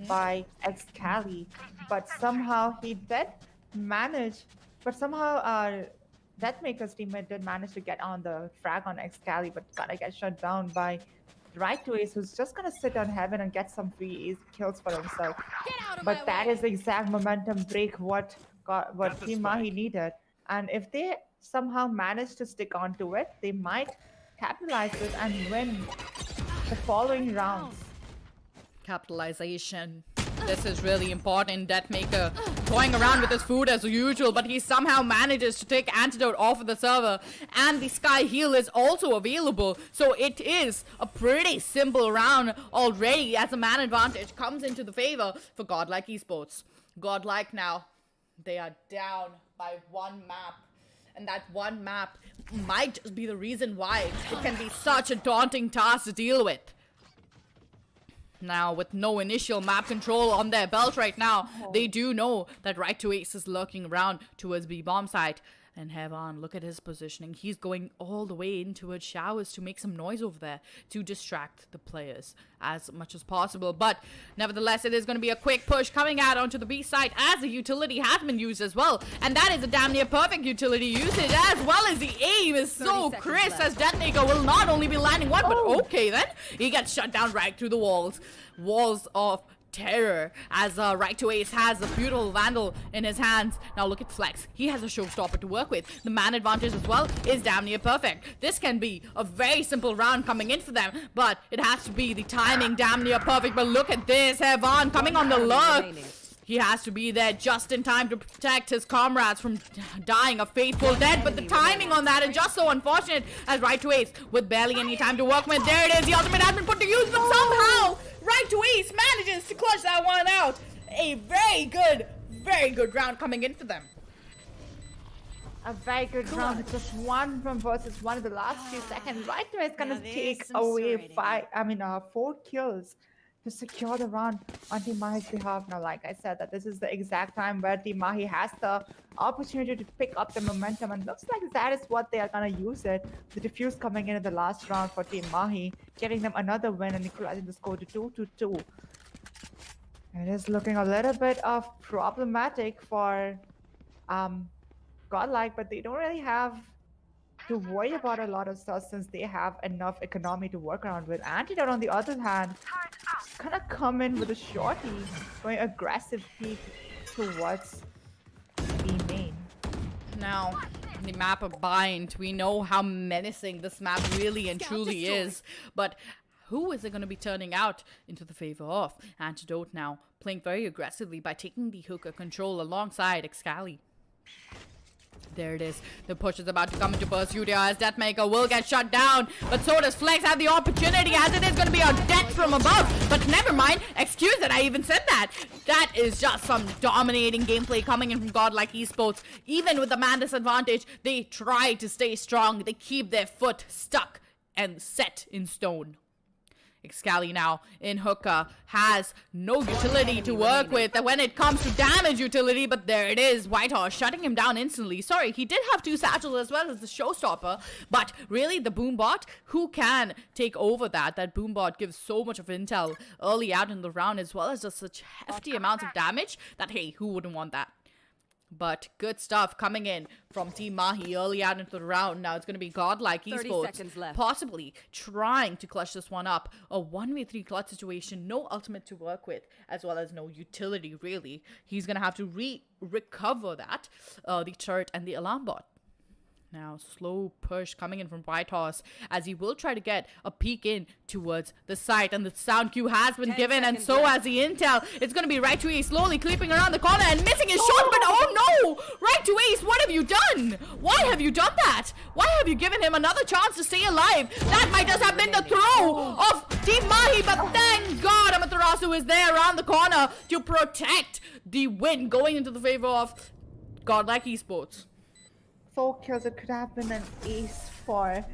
by Excali, but somehow he did manage, Deathmaker's teammate did manage to get on the frag on Excali, but gotta get shut down by right to Ace, who's just gonna sit on Heaven and get some free kills for himself. But that is the exact momentum break what Team Mahi needed. And if they somehow manage to stick onto it, they might capitalize it and win the following rounds. Capitalization. This is really important. Deathmaker toying around with his food as usual, but he somehow manages to take Antidote off of the server, and the Sky Heal is also available. So it is a pretty simple round already as a man advantage comes into the favor for GodL Esports. GodL now, they are down by one map. And that one map might just be the reason why it can be such a daunting task to deal with. Now, with no initial map control on their belt right now, they do know that right to Ace is lurking around towards B bomb site. And Heaven, look at his positioning. He's going all the way into his showers to make some noise over there to distract the players as much as possible. But nevertheless, it is going to be a quick push coming out onto the B site as the utility has been used as well. And that is a damn near perfect utility usage, as well as the aim is so crisp as Deathmaker will not only be landing one, but okay then. He gets shut down right through the walls. Walls of terror as right to Ace has a beautiful Vandal in his hands. Now look at Flex. He has a showstopper to work with. The man advantage as well is damn near perfect. This can be a very simple round coming in for them, but it has to be the timing damn near perfect. But look at this, Heaven coming on the lurk. He has to be there just in time to protect his comrades from dying a fateful death. But the timing on that is just so unfortunate as right to Ace with barely any time to work with. There it is. The ultimate has been put to use, but somehow right to Ace manages to clutch that one out. A very good round coming in for them. A very good round. It's just 1 from versus 1 in the last few seconds. Right to Ace gonna take away 4 kills to secure the round on Team Mahi's behalf. Now, like I said, that this is the exact time where Team Mahi has the opportunity to pick up the momentum, and looks like that is what they are gonna use it. The defuse coming in the last round for Team Mahi, getting them another win and equalizing the score to 2-2. It is looking a little bit of problematic for GodL, but they don't really have to worry about a lot of stuff since they have enough economy to work around with. Antidote, on the other hand, is gonna come in with a shorty, going aggressive peek towards B main. Now, the map of Bind, we know how menacing this map really and truly is, but who is it going to be turning out into the favor of? Antidote now playing very aggressively by taking the hookah control alongside Excali. There it is. The push is about to come into pursuit here as Deathmaker will get shut down. But so does Flex have the opportunity as it is going to be a death from above. But never mind. Excuse that I even said that. That is just some dominating gameplay coming in from godlike esports. Even with the man disadvantage, they try to stay strong. They keep their foot stuck and set in stone. Excali now in hookah has no utility to work with when it comes to damage utility, but there it is. Whitehorse shutting him down instantly. Sorry, he did have 2 satchels as well as the showstopper, but really the boombot, who can take over that? That boombot gives so much of intel early out in the round as well as just such hefty amounts of damage that, hey, who wouldn't want that? But good stuff coming in from Team Mahi early out into the round. Now it's going to be godlike 30 esports seconds left. possibly trying to clutch this one up. A 1v3 clutch situation, no ultimate to work with, as well as no utility really. He's going to have to recover that, the turret and the alarm bot. Now, slow push coming in from Whitehorse as he will try to get a peek in towards the site, and the sound cue has been given, and so has the intel. It's going to be right to Ace, slowly creeping around the corner and missing his shot, but oh no! Right to Ace, what have you done? Why have you done that? Why have you given him another chance to stay alive? That might just have been the throw of Team Mahi, but thank God Amaterasu is there around the corner to protect the win going into the favor of godlike esports. 4 kills. It could have been an ace for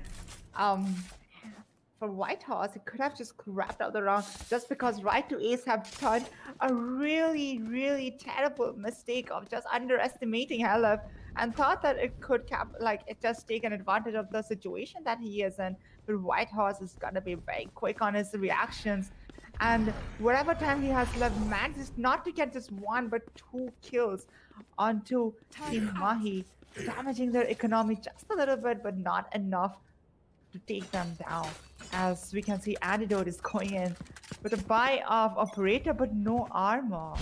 Whitehorse. It could have just wrapped up the round just because right to ace have done a really terrible mistake of just underestimating Helef and thought that it could just take an advantage of the situation that he is in. But Whitehorse is gonna be very quick on his reactions, and whatever time he has left manages not to get just 1 but 2 kills onto Team Mahi, damaging their economy just a little bit, but not enough to take them down. As we can see, Antidote is going in with a buy of Operator, but no armor.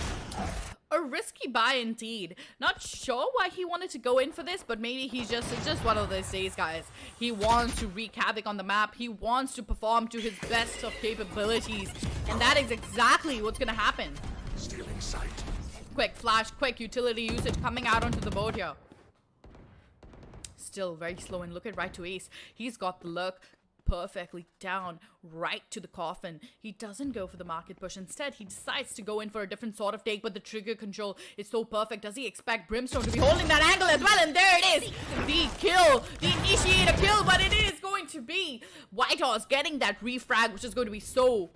A risky buy indeed. Not sure why he wanted to go in for this, but maybe it's just one of those days, guys. He wants to wreak havoc on the map. He wants to perform to his best of capabilities, and that is exactly what's gonna happen. Stealing sight. Quick flash, quick utility usage coming out onto the board here. Still very slow, and look at right to Ace. He's got the lurk perfectly down right to the coffin. He doesn't go for the market push. Instead, he decides to go in for a different sort of take, but the trigger control is so perfect. Does he expect Brimstone to be holding that angle as well? And there it is, the kill, the initiator kill, but it is going to be Whitehorse getting that refrag, which is going to be so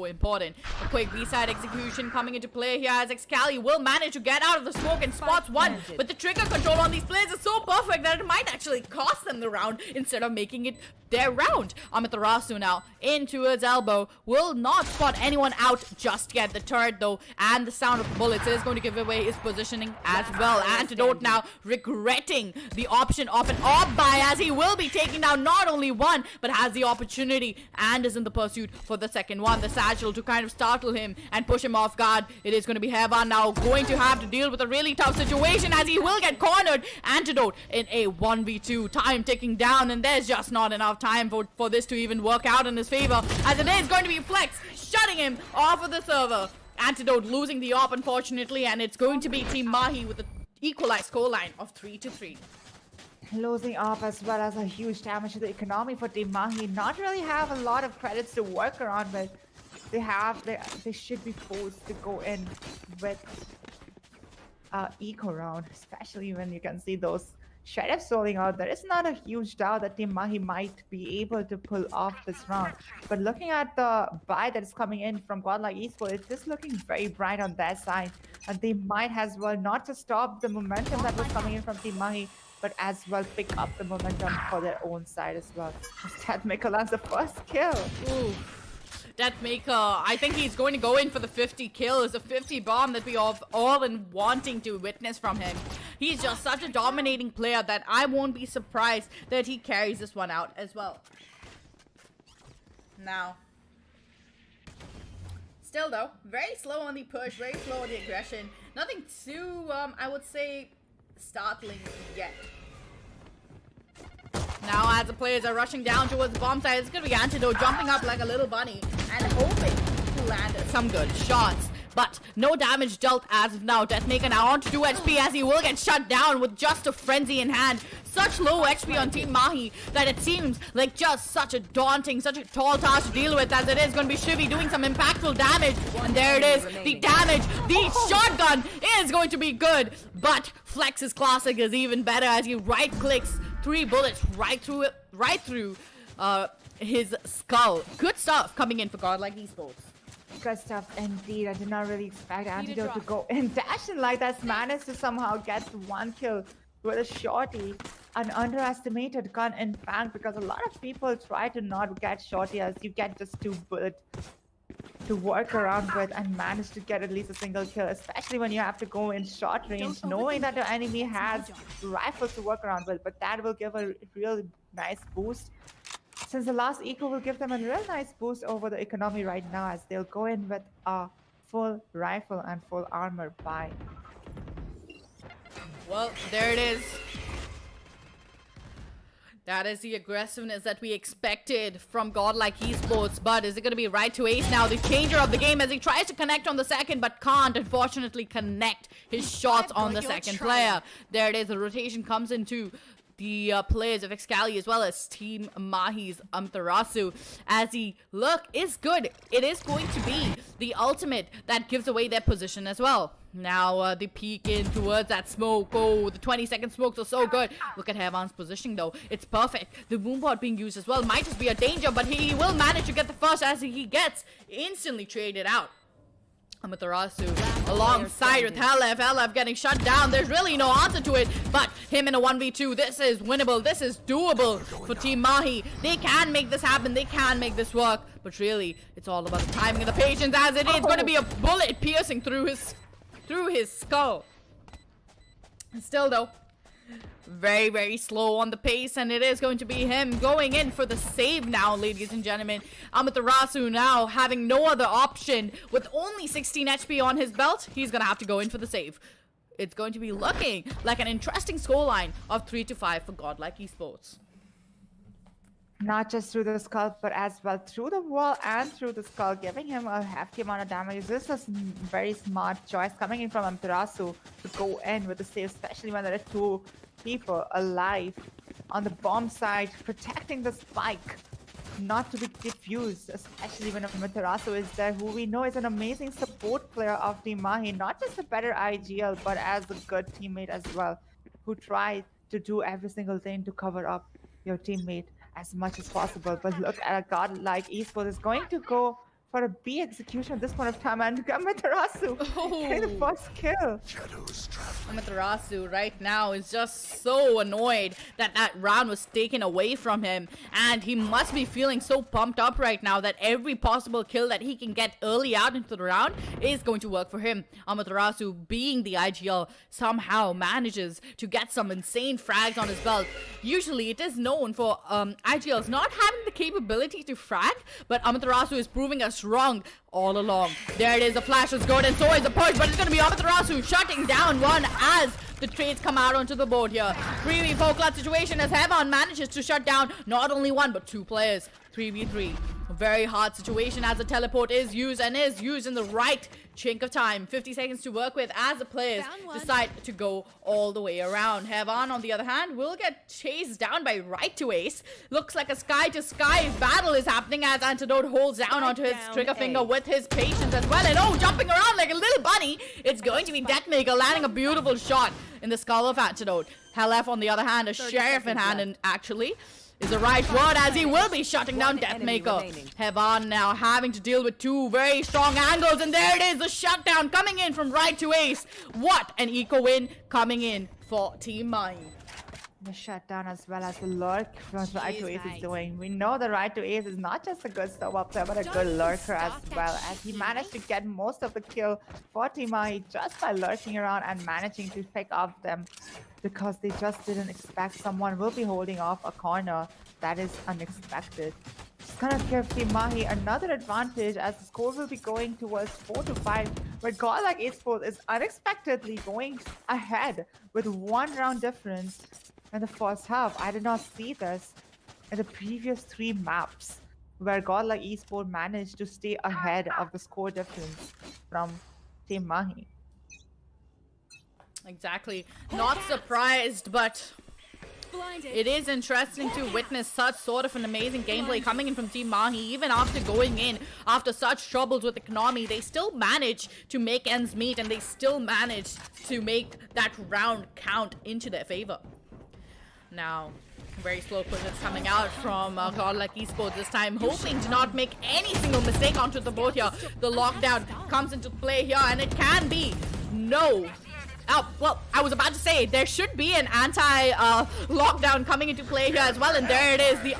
important. A quick B-side execution coming into play here as Excali will manage to get out of the smoke and spots one, but the trigger control on these players is so perfect that it might actually cost them the round instead of making it their round. Amaterasu now in towards elbow, will not spot anyone out just yet. The turret though and the sound of bullets is going to give away his positioning as well. Antidote now regretting the option of an off buy as he will be taking down not only one but has the opportunity and is in the pursuit for the second one. The satchel to kind of startle him and push him off guard. It is going to be Heaven now going to have to deal with a really tough situation as he will get cornered. Antidote in a 1v2, time ticking down, and there's just not enough time for this to even work out in his favor, as it is going to be Flex shutting him off of the server. Antidote losing the op unfortunately, and it's going to be Team Mahi with an equalized scoreline of 3-3. Losing off as well as a huge damage to the economy for Team Mahi. Not really have a lot of credits to work around, but they should be forced to go in with eco round, especially when you can see those Sheriffs rolling out. There is not a huge doubt that Team Mahi might be able to pull off this round. But looking at the buy that is coming in from godlike esports, it's just looking very bright on their side. And they might as well not just stop the momentum that was coming in from Team Mahi, but as well pick up the momentum for their own side as well. Deathmaker lands the first kill. Ooh. Deathmaker, I think he's going to go in for the 50 kills, the 50 bomb that we have all been wanting to witness from him. He's just such a dominating player that I won't be surprised that he carries this one out as well. Now, still though, very slow on the push, very slow on the aggression. Nothing too, I would say, startling yet. Now as the players are rushing down towards the bomb site, it's going to be Antidote jumping up like a little bunny and hoping to land some good shots. But no damage dealt as of now. Deathmaker now on to 2 HP as he will get shut down with just a frenzy in hand. Such low HP on Team Mahi that it seems like just such a daunting, such a tall task to deal with, as it is going to be Shivy doing some impactful damage. And there it is, the damage, the shotgun is going to be good. But Flex's classic is even better as he right clicks 3 bullets right through his skull. Good stuff coming in for godlike esports. Good stuff indeed. I did not really expect Antidote to go in dashing like that. Managed to somehow get 1 kill with a shorty. An underestimated gun in fact, because a lot of people try to not get shorty as you get just 2 bullets to work around with and manage to get at least a single kill, especially when you have to go in short range, knowing that the enemy has rifles to work around with. But that will give a really nice boost, since the last eco will give them a real nice boost over the economy right now, as they'll go in with a full rifle and full armor buy. Well, there it is. That is the aggressiveness that we expected from godlike esports. But is it going to be right to ace now, the changer of the game, as he tries to connect on the second but can't unfortunately connect his shots on the second player. There it is, the rotation comes into the players of Excali as well as Team Mahi's Amaterasu, as the look is good. It is going to be the ultimate that gives away their position as well. Now they peek in towards that smoke. Oh, the 20-second smokes are so good. Look at Hevan's positioning though. It's perfect. The boombot being used as well might just be a danger, but he will manage to get the first as he gets instantly traded out. Amaterasu alongside with Halef getting shut down. There's really no answer to it, but him in a 1v2, this is winnable, this is doable for Team Mahi. They can make this happen, they can make this work, but really it's all about the timing and the patience, as it is going to be a bullet piercing through his skull. Still though, very, very slow on the pace, and it is going to be him going in for the save now, ladies and gentlemen. Amaterasu now having no other option with only 16 HP on his belt. He's gonna have to go in for the save. It's going to be looking like an interesting scoreline of 3-5 for godlike esports. Not just through the skull, but as well through the wall and through the skull, giving him a hefty amount of damage. This is a very smart choice coming in from Amaterasu to go in with the save, especially when there are 2 people alive on the bomb side, protecting the spike not to be diffused, especially when Amaterasu is there, who we know is an amazing support player of Team Mahi, not just a better IGL, but as a good teammate as well, who tried to do every single thing to cover up your teammate as much as possible. But look at a godlike esports is going to go for a B execution at this point of time, and Amaterasu getting the first kill. Amaterasu right now is just so annoyed that that round was taken away from him, and he must be feeling so pumped up right now that every possible kill that he can get early out into the round is going to work for him. Amaterasu, being the IGL, somehow manages to get some insane frags on his belt. Usually it is known for IGLs not having the capability to frag, but Amaterasu is proving us wrong all along. There it is, the flash is good and so is the push, but it's going to be Amaterasu shutting down one as the trades come out onto the board here. 3v4 clutch situation as Hevan manages to shut down not only 1 but 2 players. 3v3. A very hard situation as the teleport is used and is used in the right chink of time. 50 seconds to work with as the players decide to go all the way around. Hevan, on the other hand, will get chased down by right to ace. Looks like a sky to sky battle is happening as Antidote holds down onto his trigger finger with his patience as well. And oh, jumping around like a little bunny, it's going to be Deathmaker landing a beautiful shot in the skull of Antidote. Halef, on the other hand, a sheriff in hand, and actually is the right word, as he will be shutting down Deathmaker. Hevan now having to deal with 2 very strong angles, and there it is, the shutdown coming in from right to ace. What an eco win coming in for Team Mahi. The shutdown as well as the lurk from right to ace is doing. We know the right to ace is not just a good stop up there, but a good lurker as well, as he managed to get most of the kill for Team Mahi just by lurking around and managing to pick off them, because they just didn't expect someone will be holding off a corner. That is unexpected. It's gonna give Team Mahi another advantage, as the score will be going towards 4-5 But godlike Esports is unexpectedly going ahead with 1 round difference in the first half. I did not see this in the previous 3 maps where godlike Esports managed to stay ahead of the score difference from Team Mahi. Exactly. Not surprised, but Blinded. it is interesting to witness such sort of an amazing gameplay coming in from Team Mahi. Even after going in, after such troubles with economy, they still manage to make ends meet, and they still manage to make that round count into their favor. Now, very slow pushes coming out from godlike Esports this time, hoping to not make any single mistake onto the board here. The lockdown comes into play here, and it can be no. Oh, well, I was about to say, there should be an anti-lockdown coming into play here as well, and there it is, the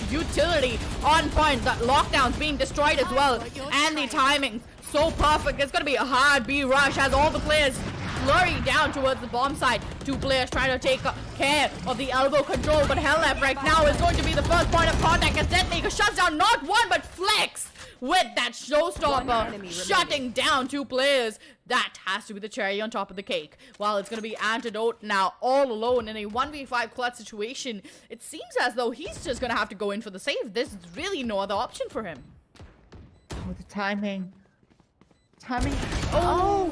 utility on point, the lockdown's being destroyed as well, and the timing so perfect. It's going to be a hard B rush as all the players flurry down towards the bomb side. 2 players trying to take care of the elbow control, but Hellef right now is going to be the first point of contact as Detonator shuts down not one but Flex with that showstopper, shutting down 2 players. That has to be the cherry on top of the cake. While it's going to be Antidote now all alone in a 1v5 clutch situation, it seems as though he's just going to have to go in for the save. There's really no other option for him. Oh, the timing. Oh,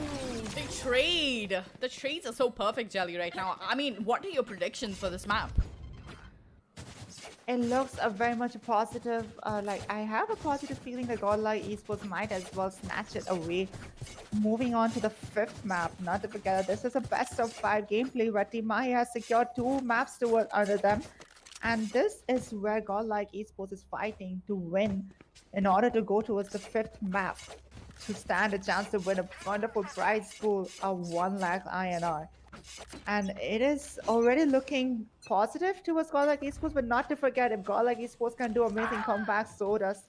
the trade. The trades are so perfect, Jelly, right now. I mean, what are your predictions for this map? It looks very much a positive, like I have a positive feeling that godlike Esports might as well snatch it away. Moving on to the 5th map, not to forget this is a best of 5 gameplay where Team Mahi has secured 2 maps under them. And this is where godlike Esports is fighting to win in order to go towards the 5th map to stand a chance to win a wonderful prize pool of 1 lakh INR. And it is already looking positive towards godlike Esports, but not to forget, if godlike Esports can do amazing comebacks, so does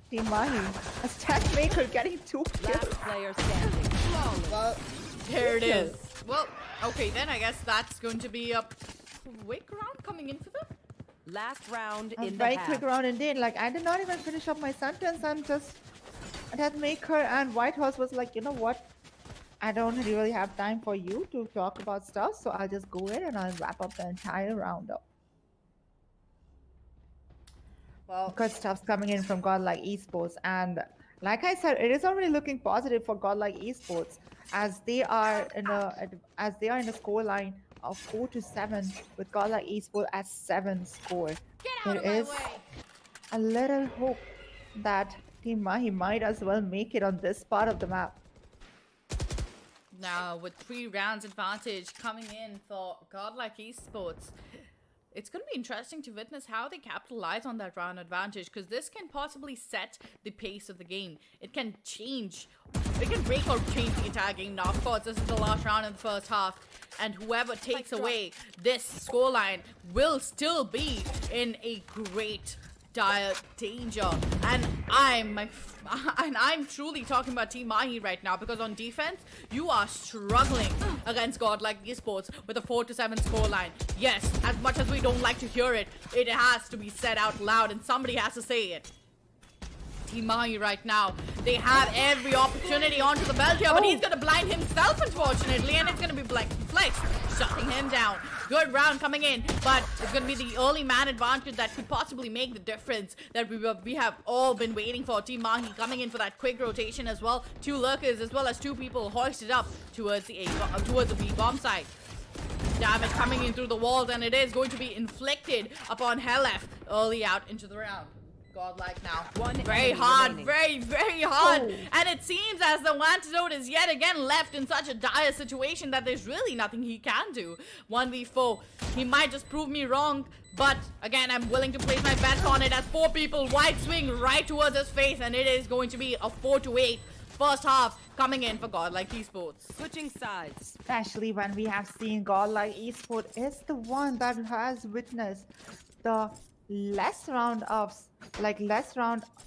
Team Mahi. A stat maker getting 2 kills. Last player standing. Well, there it is. Well, okay, then I guess that's going to be a quick round coming in for them. Last round A in the very half. quick round indeed. Like, I did not even finish up my sentence, and just that maker and Whitehorse was like, you know what? I don't really have time for you to talk about stuff, so I'll just go in and I'll wrap up the entire round up. Well, Good stuff's coming in from godlike Esports, and like I said, it is already looking positive for godlike Esports as they are in a score line of 4-7 with godlike Esports at 7 score. There is a little hope that Team Mahi might as well make it on this part of the map. now with 3 rounds advantage coming in for godlike Esports, it's going to be interesting to witness how they capitalize on that round advantage, because this can possibly set the pace of the game. It can change, it can break or change the entire game. Now, of course, this is the last round in the first half, and whoever takes away this scoreline will still be in a great dire danger. And I'm truly talking about Team Mahi right now, because on defense you are struggling against godlike Esports with a 4-7 scoreline. Yes, as much as we don't like to hear it, it has to be said out loud, and somebody has to say it. Team Mahi right now, they have every opportunity onto the belt here, but he's gonna blind himself, unfortunately, and it's gonna be Flex shutting him down. Good round coming in, but it's gonna be the early man advantage that could possibly make the difference that we have all been waiting for. Team Mahi coming in for that quick rotation as well. 2 lurkers as well as 2 people hoisted up towards the B bomb side. Damage coming in through the walls, and it is going to be inflicted upon Hellef early out into the round. Godlike now. Very hard, very hard. Oh. And it seems as the Antidote is yet again left in such a dire situation that there's really nothing he can do. 1v4. He might just prove me wrong, but again, I'm willing to place my bets on it as 4 people wide swing right towards his face, and it is going to be a 4-8 first half coming in for godlike Esports. Switching sides. Especially when we have seen godlike Esports is the one that has witnessed the less round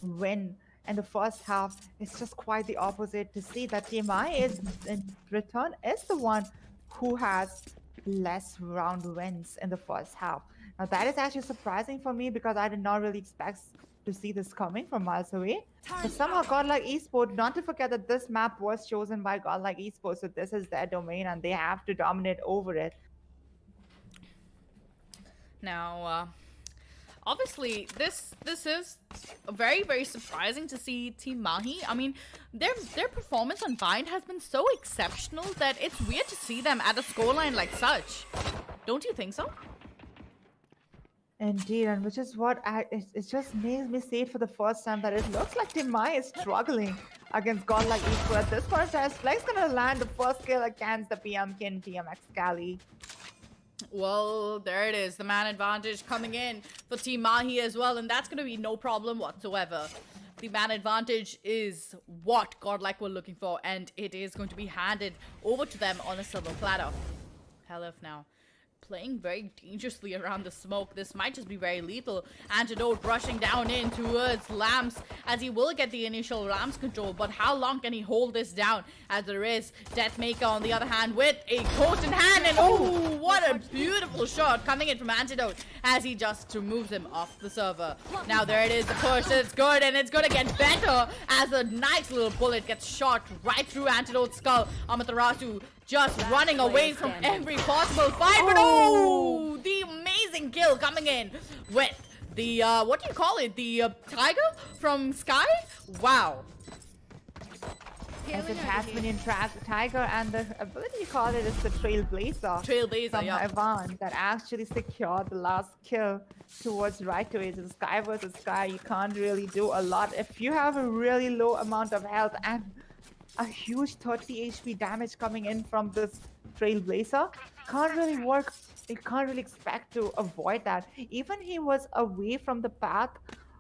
win in the first half. It's just quite the opposite to see that Team Mahi is in return is the one who has less round wins in the first half. Now that is actually surprising for me, because I did not really expect to see this coming from miles away. But somehow Godlike Esports, not to forget that this map was chosen by Godlike Esports, so this is their domain and they have to dominate over it. Now, obviously, this is very surprising to see Team Mahi. I mean, their performance on Bind has been so exceptional that it's weird to see them at a scoreline like such. Don't you think so? Indeed, and which is what it just makes me say it for the first time that it looks like Team Mahi is struggling against Godlike Esports. At this point in time, Flex gonna land the first kill against the PMK and TMX Cali. Well, there it is. The man advantage coming in for Team Mahi as well, and that's going to be no problem whatsoever. The man advantage is what Godlike were looking for, and it is going to be handed over to them on a silver platter. Helif now playing very dangerously around the smoke. This might just be very lethal. Antidote rushing down in towards Lamps as he will get the initial Lamps control, but how long can he hold this down as there is Deathmaker on the other hand with a coat in hand, and oh, what a beautiful shot coming in from Antidote as he just removes him off the server. Now there it is, of course, it's good, and it's gonna get better as a nice little bullet gets shot right through Antidote's skull. Amaterasu just running away from every possible fight, but oh, the amazing kill coming in with the, what do you call it? The tiger from Sky? Wow. It's a Tasmanian tiger, and the ability you call it is the Trailblazer from yeah. Ivan that actually secured the last kill towards right to it. In Sky versus Sky, you can't really do a lot. If you have a really low amount of health and a huge 30 HP damage coming in from this Trailblazer, can't really work. You can't really expect to avoid that. Even he was away from the path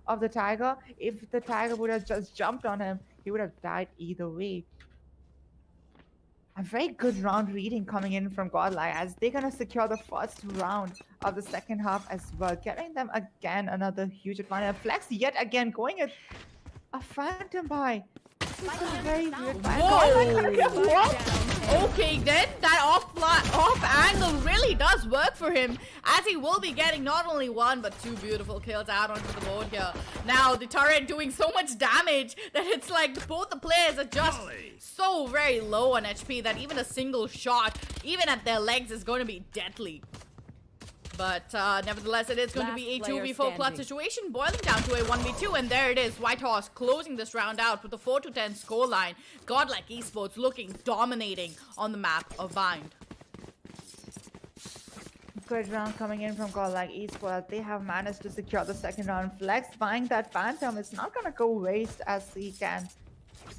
of the tiger. If the tiger would have just jumped on him, he would have died either way. A very good round reading coming in from Godlike as they're gonna secure the first round of the second half as well, giving them again another huge advantage. Flex yet again going at a phantom buy. This is a very weird buy. Okay, then that off angle really does work for him as he will be getting not only one but two beautiful kills out onto the board here. Now the turret doing so much damage that it's like both the players are just so very low on HP that even a single shot, even at their legs, is going to be deadly. But nevertheless, it is going to be a 2v4 clutch situation, boiling down to a 1v2, and there it is. Whitehorse closing this round out with a 4-10 scoreline. Godlike Esports looking dominating on the map of Bind. Good round coming in from Godlike Esports. They have managed to secure the second round. Flex buying that Phantom is not going to go waste as he can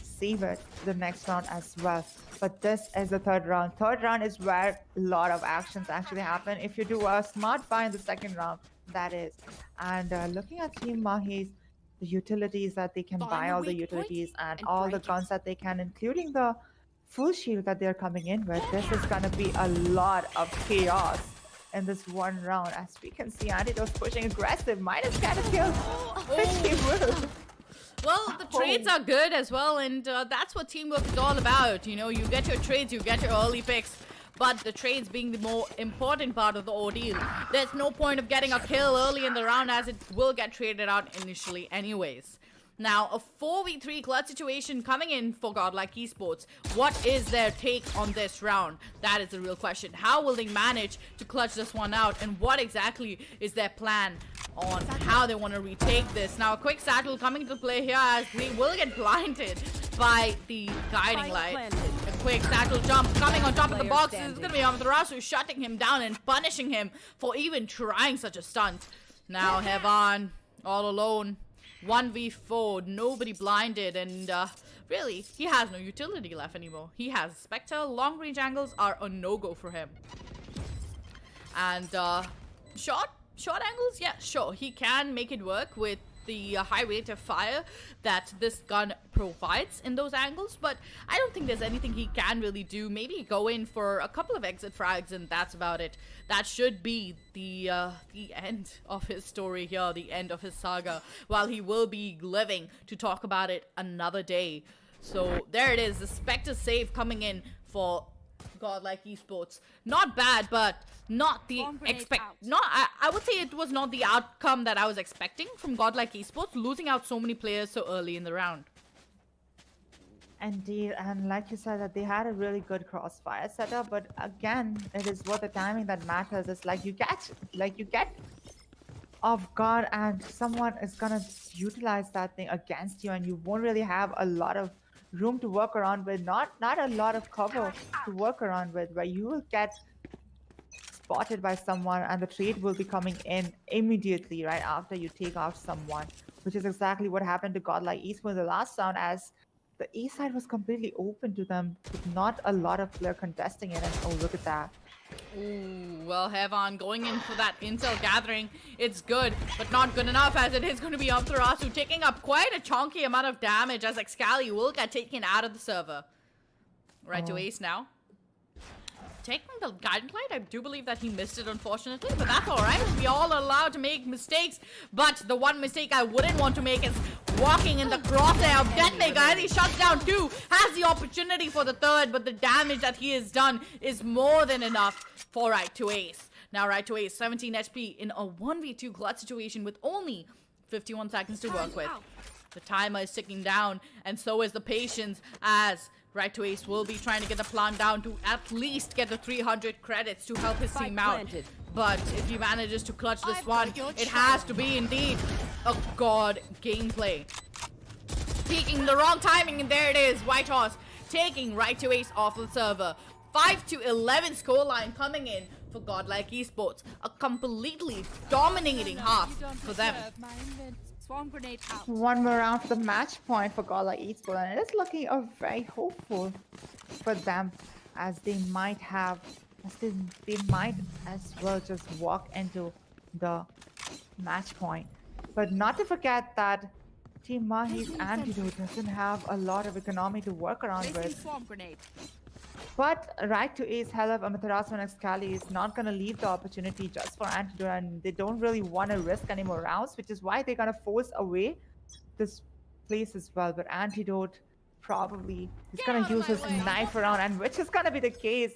save it the next round as well. But this is the third round. Third round is where a lot of actions actually happen. If you do a smart buy in the second round, that is. And looking at Team Mahi's, the utilities that they can buy, all the utilities and all the guns that they can, including the full shield that they're coming in with, this is going to be a lot of chaos in this one round. As we can see, Antidote's pushing aggressive. Minus kind of kills. Which he will. Well, the trades are good as well, and that's what teamwork is all about. You know, you get your trades, you get your early picks, but the trades being the more important part of the ordeal. There's no point of getting a kill early in the round as it will get traded out initially anyways. Now, a 4v3 clutch situation coming in for Godlike Esports. What is their take on this round? That is the real question. How will they manage to clutch this one out? And what exactly is their plan on how they want to retake this? Now, a quick saddle coming into play here as they will get blinded by the guiding light. A quick saddle jump coming on top of the box. It's going to be Amaterasu shutting him down and punishing him for even trying such a stunt. Now, Heavan all alone. 1v4, nobody blinded, and really, he has no utility left anymore. He has Spectre, long range angles are a no-go for him. And short angles, yeah, sure, he can make it work with the high rate of fire that this gun provides in those angles, but I don't think there's anything he can really do. Maybe go in for a couple of exit frags and that's about it. That should be the end of his story here, the end of his saga, while he will be living to talk about it another day. So there it is, the Spectre save coming in for godlike esports. Not bad, but not the I would say it was not the outcome that I was expecting from godlike esports, losing out so many players so early in the round. Indeed, and like you said, that they had a really good crossfire setup, but again, it is what the timing that matters. It's like you get off guard, and someone is gonna utilize that thing against you, and you won't really have a lot of room to work around with. Not a lot of cover to work around with, where you will get spotted by someone, and the trade will be coming in immediately right after you take out someone, which is exactly what happened to godlike esports in the last round, as the A side was completely open to them, with not a lot of player contesting it. And oh, look at that. Ooh, well, Hevan going in for that intel gathering. It's good, but not good enough, as it is going to be Amtarasu taking up quite a chunky amount of damage, as Excali will get taken out of the server. Right to Ace now. Taking the guidance light, I do believe that he missed it, unfortunately, but that's alright. We all are allowed to make mistakes, but the one mistake I wouldn't want to make is walking in the crosshair of Deathmaker, as he shuts down 2, has the opportunity for the 3rd, but the damage that he has done is more than enough for Right to Ace. Now Right to Ace, 17 HP in a 1v2 clutch situation with only 51 seconds to work with. The timer is ticking down, and so is the patience, as Right to Ace will be trying to get the plant down to at least get the 300 credits to help his team out. But if he manages to clutch this one, it has to be indeed a god gameplay. Peeking the wrong timing, and there it is. White Horse taking Right to Ace off the server. 5-11 scoreline coming in for godlike esports. A completely dominating half for them. Swarm grenade out. One more round for the match point for godlike esports, and it is looking very hopeful for them, as they might have, they might as well just walk into the match point. But not to forget that Team Mahi's antidote doesn't have a lot of economy to work around with. Swarm grenade. But Right to Ace, Helef, Amaterasu, and Excali is not going to leave the opportunity just for antidote, and they don't really want to risk any more rounds, which is why they're going to force away this place as well. But antidote probably is going to use his knife around, and which is going to be the case.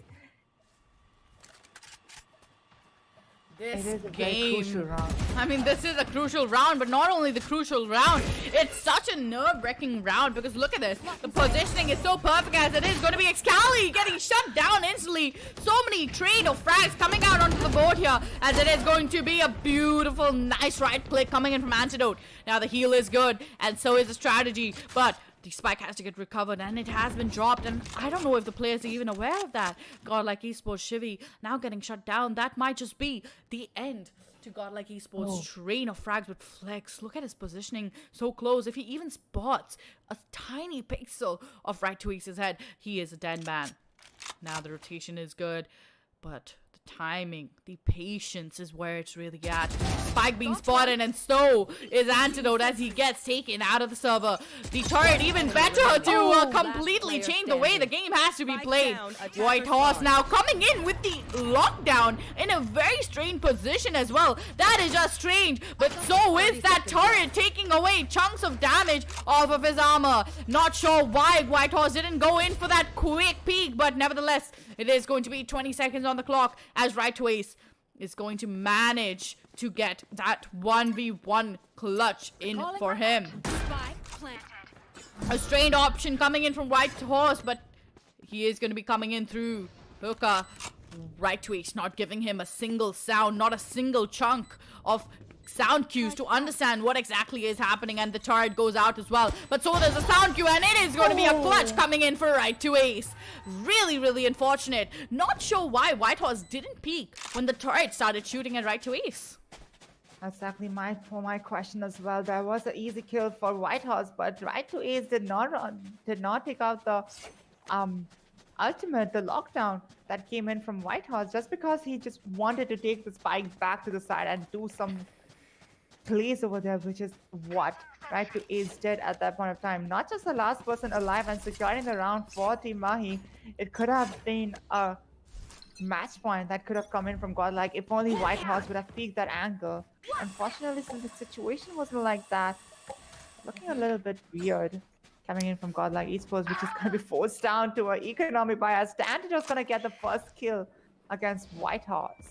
This it is a game, very crucial round. I mean, this is a crucial round, but not only the crucial round, it's such a nerve-wracking round, because look at this. The positioning is so perfect, as it is going to be Excali getting shut down instantly. So many trade of frags coming out onto the board here, as it is going to be a beautiful, nice right click coming in from Antidote. Now the heal is good, and so is the strategy, but the spike has to get recovered, and it has been dropped, and I don't know if the players are even aware of that. Godlike Esports Shivy now getting shut down. That might just be the end to Godlike Esports' train of frags with Flex. Look at his positioning so close. If he even spots a tiny pixel of Right to Ace's head, he is a dead man. Now the rotation is good, but the timing, the patience is where it's really at. Spike being spotted, and so is Antidote as he gets taken out of the server. The turret even better to completely change the way the game has to be played. White Horse now coming in with the lockdown in a very strange position as well. That is just strange, but so is that turret taking away chunks of damage off of his armor. Not sure why White Horse didn't go in for that quick peek, but nevertheless, it is going to be 20 seconds on the clock, as Right to Ace is going to manage to get that 1v1 clutch in for him. A strained option coming in from White Horse, but he is going to be coming in through Hookah. Right to Ace not giving him a single sound, not a single chunk of sound cues to understand what exactly is happening, and the turret goes out as well. But so there's a sound cue, and it is going to be a clutch coming in for Right to Ace. Really unfortunate. Not sure why White Horse didn't peek when the turret started shooting at Right to Ace. That's exactly my question as well. There was an easy kill for White Horse, but Right to Ace did not take out the ultimate, the lockdown that came in from White Horse, just because he just wanted to take the spike back to the side and do some plays over there, which is what Right to Ace did at that point of time. Not just the last person alive and securing the round for Team Mahi, it could have been a match point that could have come in from Godlike if only White Horse would have peeked that angle. Unfortunately, since the situation wasn't like that, looking a little bit weird. coming in from GodL Esports, which is going to be forced down to an economy bias. Antidote's going to get the first kill against Whitehorse.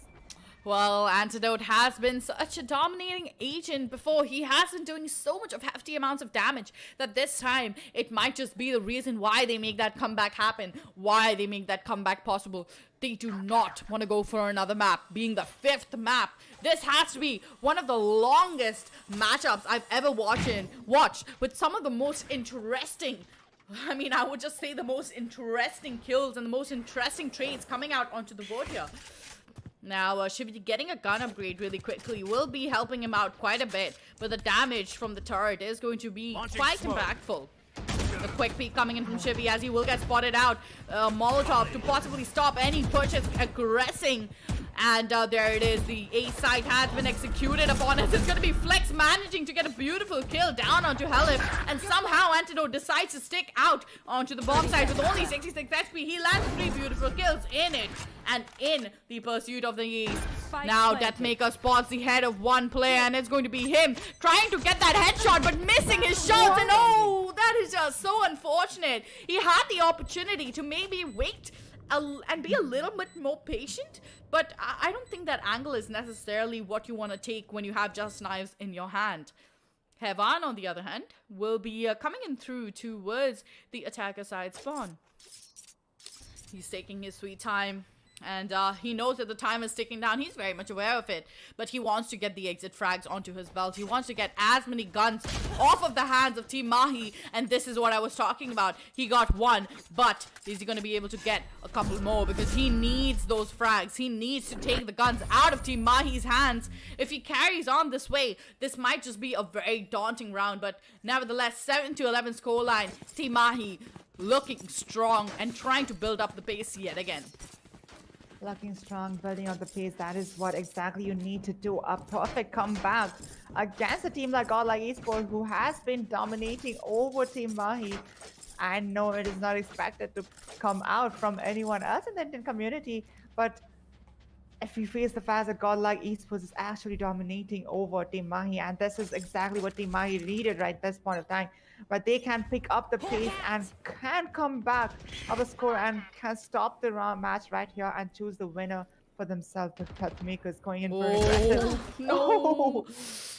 Well, Antidote has been such a dominating agent before. He has been doing so much of hefty amounts of damage that this time it might just be the reason why they make that comeback happen, why they make that comeback possible. They do not want to go for another map, being the 5th map. This has to be one of the longest matchups I've ever watched with some of the most interesting, I would just say the most interesting kills and the most interesting trades coming out onto the board here. Now, Shivy getting a gun upgrade really quickly will be helping him out quite a bit, but the damage from the turret is going to be quite impactful. A quick peek coming in from Shivy as he will get spotted out. Molotov to possibly stop any pushes aggressing. And there it is. The A site has been executed upon us. It's going to be Flex managing to get a beautiful kill down onto Helif. And somehow Antidote decides to stick out onto the bomb site with only 66 XP. He lands 3 beautiful kills in it. And in the pursuit of the Ace. Now Deathmaker spots the head of one player. And it's going to be him trying to get that headshot but missing his shots. And oh, that is just so unfortunate. He had the opportunity to maybe wait and be a little bit more patient, but I don't think that angle is necessarily what you want to take when you have just knives in your hand. Hevan, on the other hand, will be coming in through towards the attacker side spawn. He's taking his sweet time. And he knows that the time is ticking down. He's very much aware of it. But he wants to get the exit frags onto his belt. He wants to get as many guns off of the hands of Team Mahi. And this is what I was talking about. He got 1. But is he going to be able to get a couple more? Because he needs those frags. He needs to take the guns out of Team Mahi's hands. If he carries on this way, this might just be a very daunting round. But nevertheless, 7-11 scoreline. Team Mahi looking strong and trying to build up the pace yet again. Looking strong, building on the pace. That is what exactly you need to do. A perfect comeback against a team like GodL Esports, who has been dominating over Team Mahi. And no, it is not expected to come out from anyone else in the Indian community. But if we face the fact that GodL Esports is actually dominating over Team Mahi, and this is exactly what Team Mahi needed right at this point of time. But they can pick up the pace and can come back of a score and can stop the round match right here and choose the winner for themselves. The Deathmakers going in for an aggressive. No.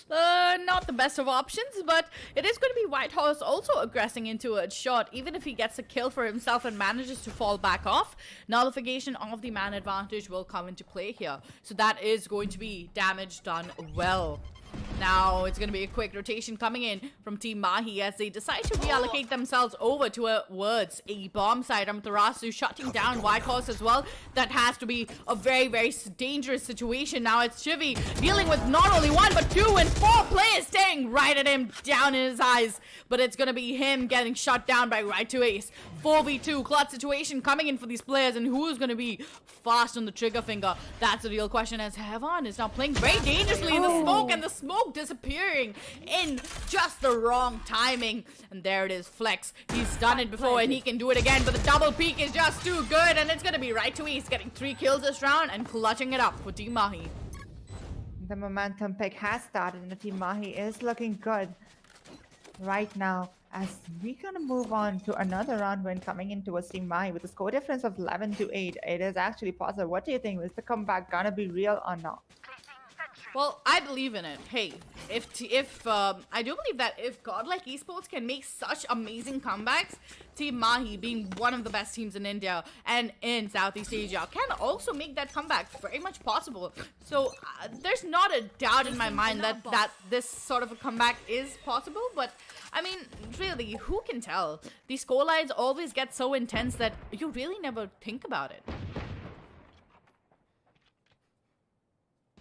Not the best of options, but it is going to be Whitehorse also aggressing into a shot. Even if he gets a kill for himself and manages to fall back off, nullification of the man advantage will come into play here. So that is going to be damage done well. Now it's going to be a quick rotation coming in from Team Mahi as they decide to reallocate themselves over towards a bomb site. Amaterasu shutting down Whitehorse as well. That has to be a very, very dangerous situation. Now it's Shivy dealing with not only 1 but 2 and 4 players staring right at him, down in his eyes. But it's going to be him getting shut down by Right to Ace. 4v2 clutch situation coming in for these players, and who's going to be fast on the trigger finger? That's the real question, as Hevan is now playing very dangerously in the smoke, and the smoke disappearing in just the wrong timing. And there it is, Flex. He's done it before and he can do it again, but the double peek is just too good, and it's going to be Right to Ace getting 3 kills this round and clutching it up for Team Mahi. The momentum pick has started and the Team Mahi is looking good right now. As we're going to move on to another round win coming in towards Team Mahi with a score difference of 11-8. It is actually possible. What do you think? Is the comeback going to be real or not? Well, I believe in it. Hey, I do believe that if GodL Esports can make such amazing comebacks, Team Mahi, being one of the best teams in India and in Southeast Asia, can also make that comeback very much possible. So there's not a doubt in my mind that this sort of a comeback is possible. But I mean, really, who can tell? These scorelines always get so intense that you really never think about it.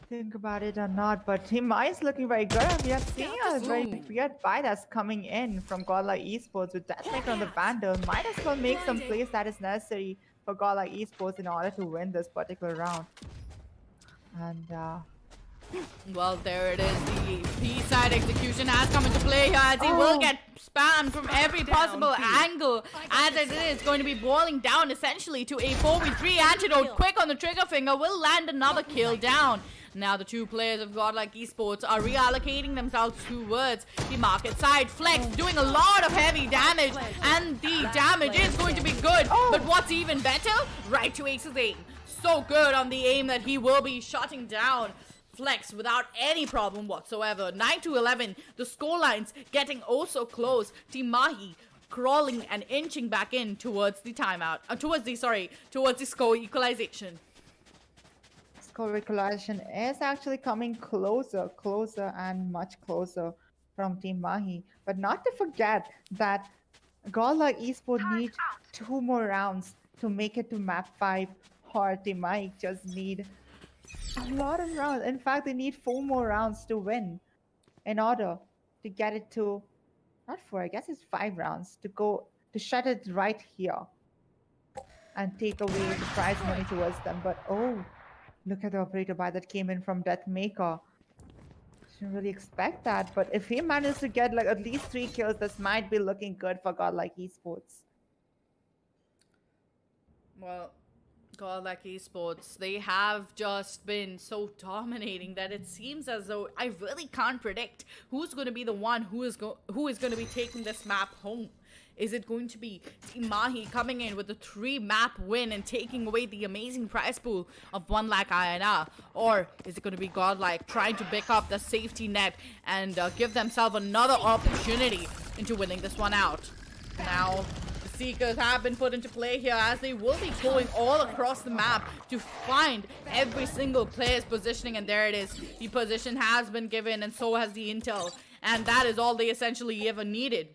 Think about it or not, but Team Mahi is looking very good. We are seeing a very weird buy that's coming in from GodL Esports with Deathmaker on the Vandal. Might as well make some plays that is necessary for GodL Esports in order to win this particular round. And well, there it is. The B-side execution has come into play here as he will get spammed from every possible angle. As it is going to be boiling down essentially to a 4v3 Antidote. Quick on the trigger finger will land another kill down. Now the two players of Godlike Esports are reallocating themselves towards the market side. Flex doing a lot of heavy damage, and the damage is going to be good. But what's even better? Right to Ace's aim. So good on the aim that he will be shutting down Flex without any problem whatsoever. 9-11, the scorelines getting also close. Team Mahi crawling and inching back in towards the timeout, towards the score equalization. Score equalization is actually coming closer and much closer from Team Mahi. But not to forget that Godlike Esports need 2 more rounds to make it to map 5, or Team Mahi just need a lot of rounds. In fact, they need 4 more rounds to win in order to get it to, not 4, I guess it's 5 rounds to go to shut it right here and take away the prize money towards them. But oh, look at the operator buy that came in from Deathmaker. Didn't really expect that, but if he manages to get like at least 3 kills, this might be looking good for Godlike Esports. Well, Godlike Esports, they have just been so dominating that it seems as though I really can't predict who's going to be the one who is going to be taking this map home. Is it going to be Team Mahi coming in with a 3-map win and taking away the amazing prize pool of 1 lakh INR? Or is it going to be Godlike trying to pick up the safety net and give themselves another opportunity into winning this one out? Now, the Seekers have been put into play here as they will be going all across the map to find every single player's positioning, and there it is. The position has been given and so has the intel, and that is all they essentially ever needed.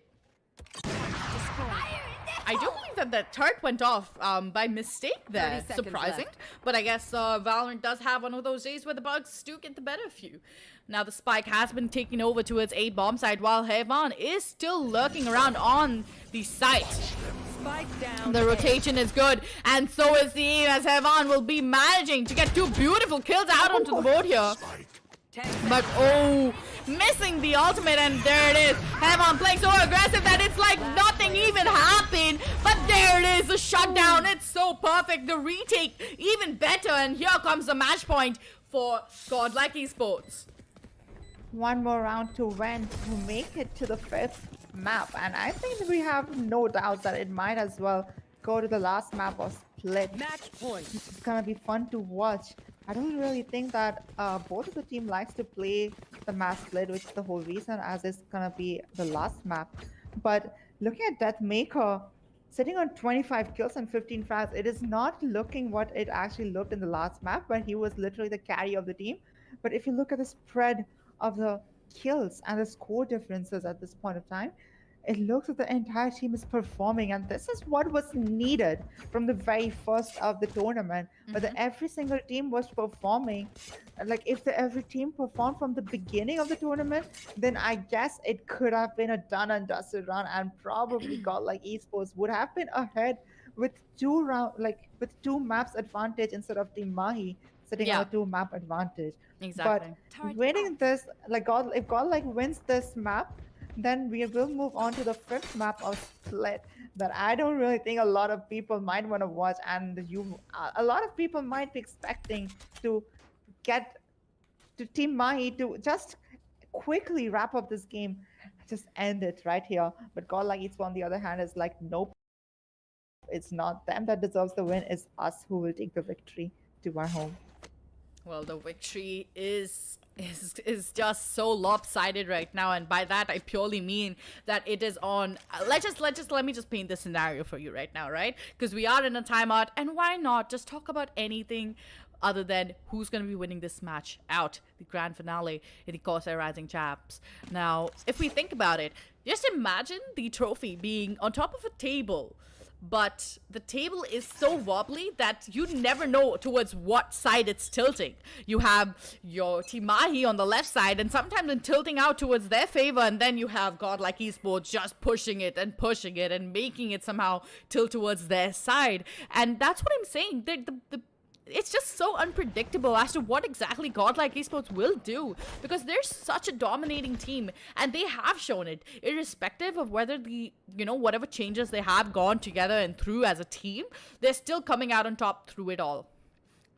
I do believe that the turret went off by mistake there. Surprising. But I guess Valorant does have one of those days where the bugs do get the better of you. Now the spike has been taken over to its A bomb site while Hevan is still lurking around on the site. Spike down. The rotation is good, and so is the aim as Hevan will be managing to get 2 beautiful kills out onto the board here. But oh, missing the ultimate, and there it is. Hevan playing so aggressive that it's like nothing even happened. But there it is, the shutdown. It's so perfect. The retake even better, and here comes the match point for Godlike Esports. 1 more round to win to make it to the 5th map, and I think we have no doubt that it might as well go to the last map of Split. Match point. It's gonna be fun to watch. I don't really think that both of the team likes to play the map Split, which is the whole reason, as it's gonna be the last map. But looking at Deathmaker sitting on 25 kills and 15 frags, it is not looking what it actually looked in the last map, where he was literally the carry of the team. But if you look at the spread of the kills and the score differences at this point of time, it looks like the entire team is performing, and this is what was needed from the very first of the tournament. But every single team was performing. Like if every team performed from the beginning of the tournament, then I guess it could have been a done and dusted run, and probably Godlike Esports would have been ahead with 2 maps advantage instead of Team Mahi sitting on a 2-map advantage. Exactly. But winning this, like if Godlike wins this map, then we will move on to the 5th map of Split that I don't really think a lot of people might want to watch, and a lot of people might be expecting to get to Team Mahi to just quickly wrap up this game, just end it right here. But Godlike Esports on the other hand is like, nope, it's not them that deserves the win, it's us who will take the victory to our home. Well, the victory is just so lopsided right now, and by that I purely mean that it is on. Let me just paint the scenario for you right now, right? Because we are in a timeout, and why not just talk about anything other than who's going to be winning this match out, the grand finale in the CORSAIR Rising Champs. Now, if we think about it, just imagine the trophy being on top of a table. But the table is so wobbly that you never know towards what side it's tilting. You have your Team Mahi on the left side, and sometimes it's tilting out towards their favor, and then you have Godlike Esports just pushing it and making it somehow tilt towards their side. And that's what I'm saying. It's just so unpredictable as to what exactly Godlike Esports will do, because they're such a dominating team, and they have shown it, irrespective of whether whatever changes they have gone together and through as a team, they're still coming out on top through it all.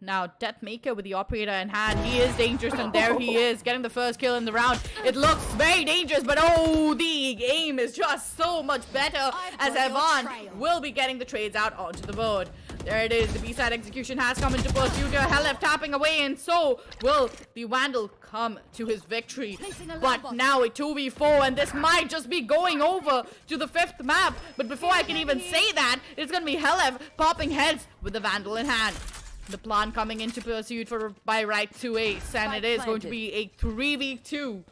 Now, Deathmaker with the operator in hand. He is dangerous, and there he is, getting the first kill in the round. It looks very dangerous, but oh, the aim is just so much better as Evan will be getting the trades out onto the board. There it is. The B-side execution has come into pursuit here. Helef tapping away, and so will the Vandal come to his victory. But now a 2v4, and this might just be going over to the 5th map. But before I can even say that, it's going to be Helef popping heads with the Vandal in hand. The plan coming into pursuit by right to Ace, and it is going to be a 3v2.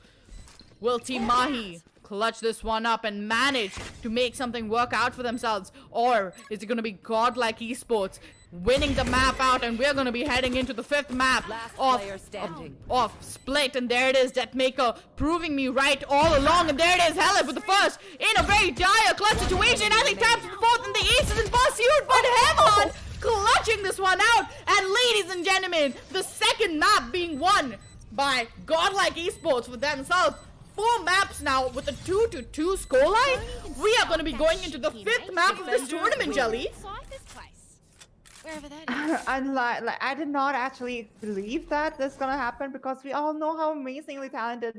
Will Team Mahi clutch this one up and manage to make something work out for themselves? Or is it going to be godlike esports winning the map out, and we're going to be heading into the 5th map of Split? And there it is, Deathmaker proving me right all along, and there it is, Helef with the first in a very dire clutch situation as he taps the 4th, and the Ace is in pursuit, but Heaven clutching this one out. And ladies and gentlemen, the 2nd map being won by godlike esports for themselves. 4 maps now with a 2-2 scoreline. We are going to be going into the 5th map of this tournament, Jelly. Wherever that And like I did not actually believe that this is gonna happen, because we all know how amazingly talented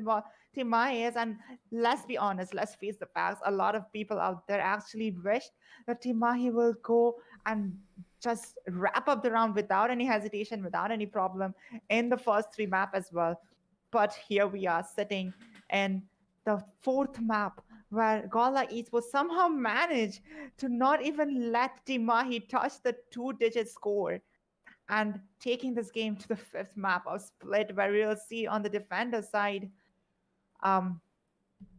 Team Mahi is. And let's be honest, let's face the facts. A lot of people out there actually wished that Team Mahi will go and just wrap up the round without any hesitation, without any problem in the first 3 map as well. But here we are sitting in the 4th map, where godlike Esports somehow managed to not even let Team Mahi touch the 2-digit score, and taking this game to the 5th map of Split, where we'll see on the defender side,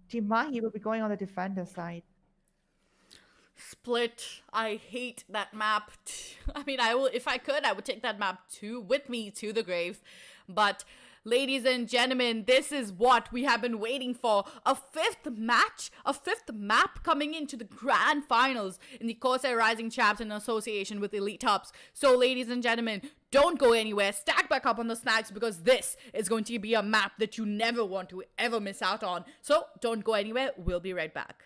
Team Mahi will be going on the defender side. Split, I hate that map. I mean, I will, if I could, I would take that map with me to the grave. But ladies and gentlemen, this is what we have been waiting for. A 5th match, a 5th map coming into the grand finals in the CORSAIR Rising Champs in association with Elite Hubs. So ladies and gentlemen, don't go anywhere. Stack back up on the snacks, because this is going to be a map that you never want to ever miss out on. So don't go anywhere. We'll be right back.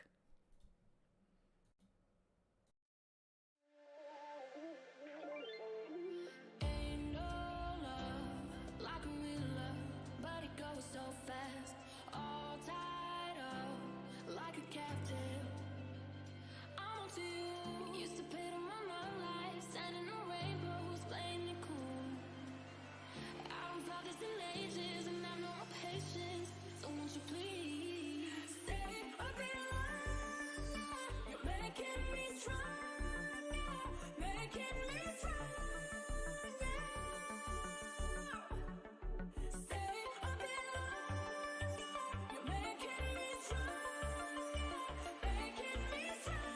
Ain't no love like a real love, but it goes so fast. All tied up like a captive. I'm on to you. Used to pit on my life, standing on rainbows, playing it cool. I don't felt this in ages, and I have no more patience. So won't you please stay a bit longer? You're making me stronger, making me stronger. Stay a bit longer. You're making me stronger, making me stronger.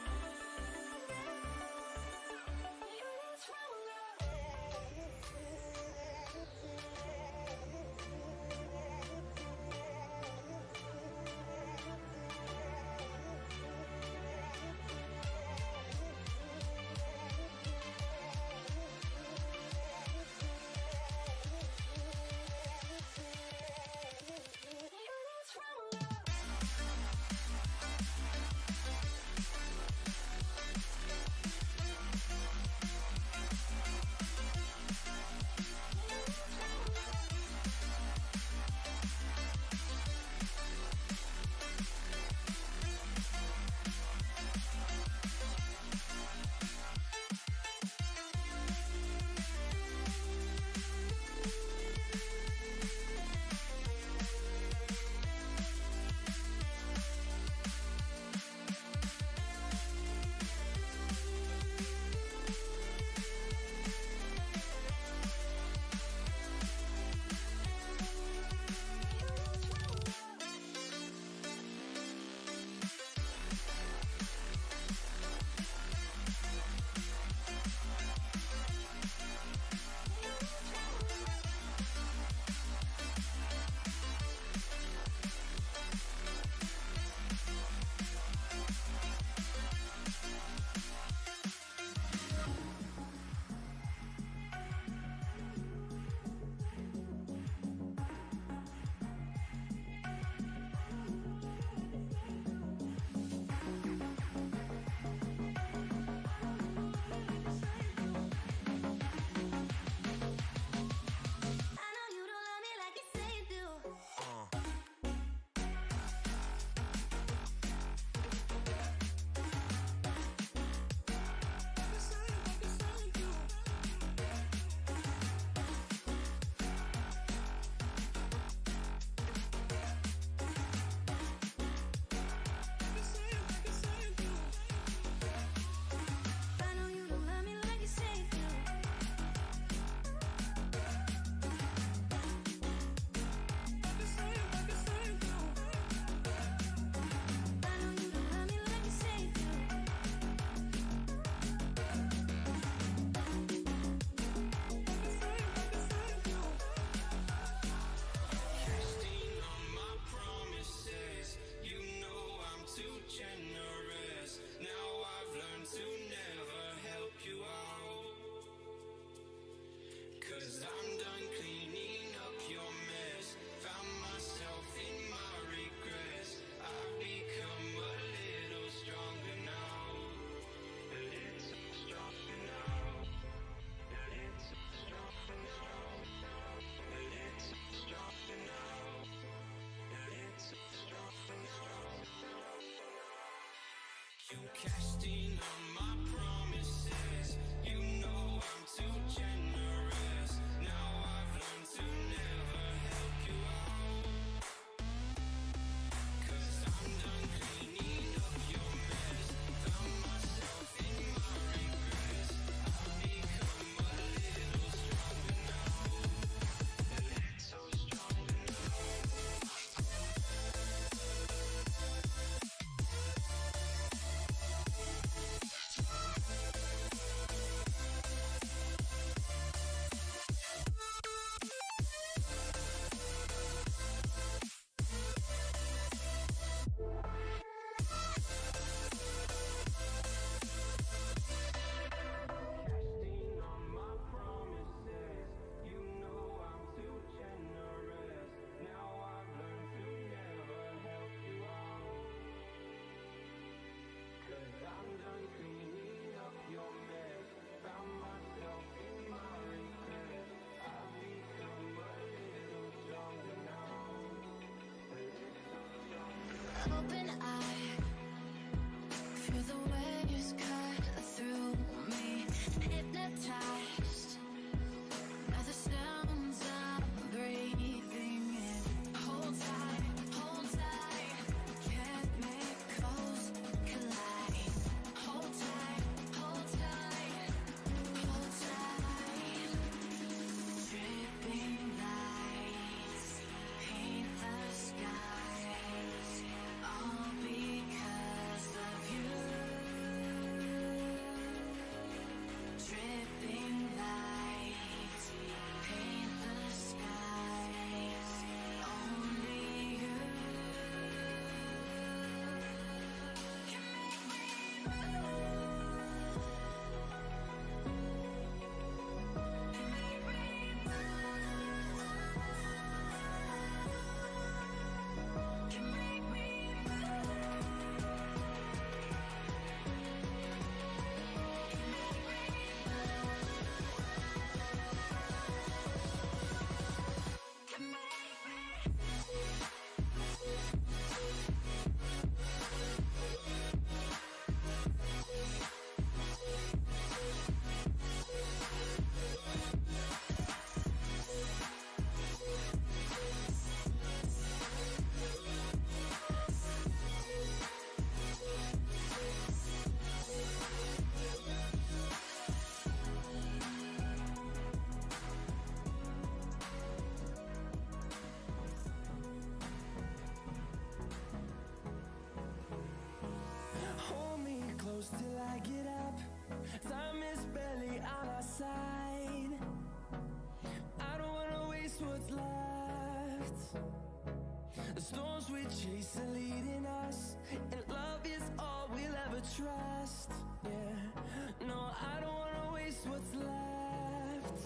The storms we chase are leading us, and love is all we'll ever trust. Yeah, no, I don't wanna waste what's left.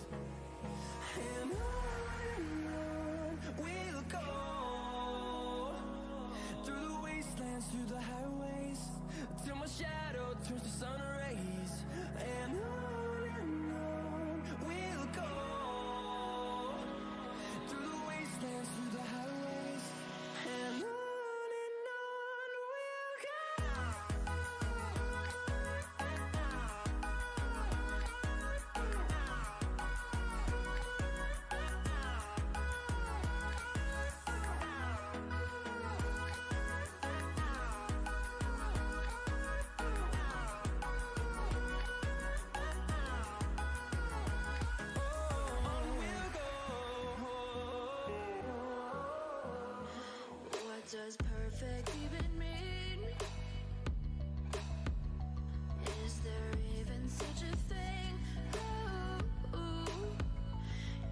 And on we'll go, through the wastelands, through the highways, till my shadow turns to sun rays. And on we'll go, through the wastelands, through the highways, and on we'll go. What does perfect even mean? Is there even such a thing? Ooh,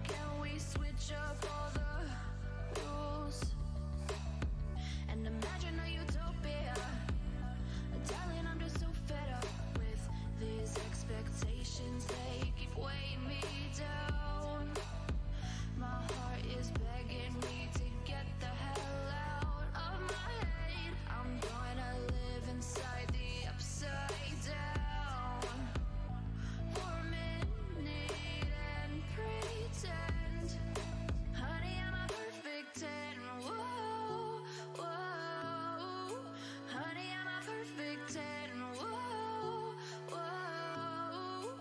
can we switch up all the rules and imagine a utopia? Darling, I'm just so fed up with these expectations. They keep weighing me down. My heart is begging me to get the hell out of my head. I'm gonna live inside the upside down for a minute and pretend, honey, I'm a perfect 10. Whoa, whoa, honey, I'm a perfect 10. Whoa, whoa,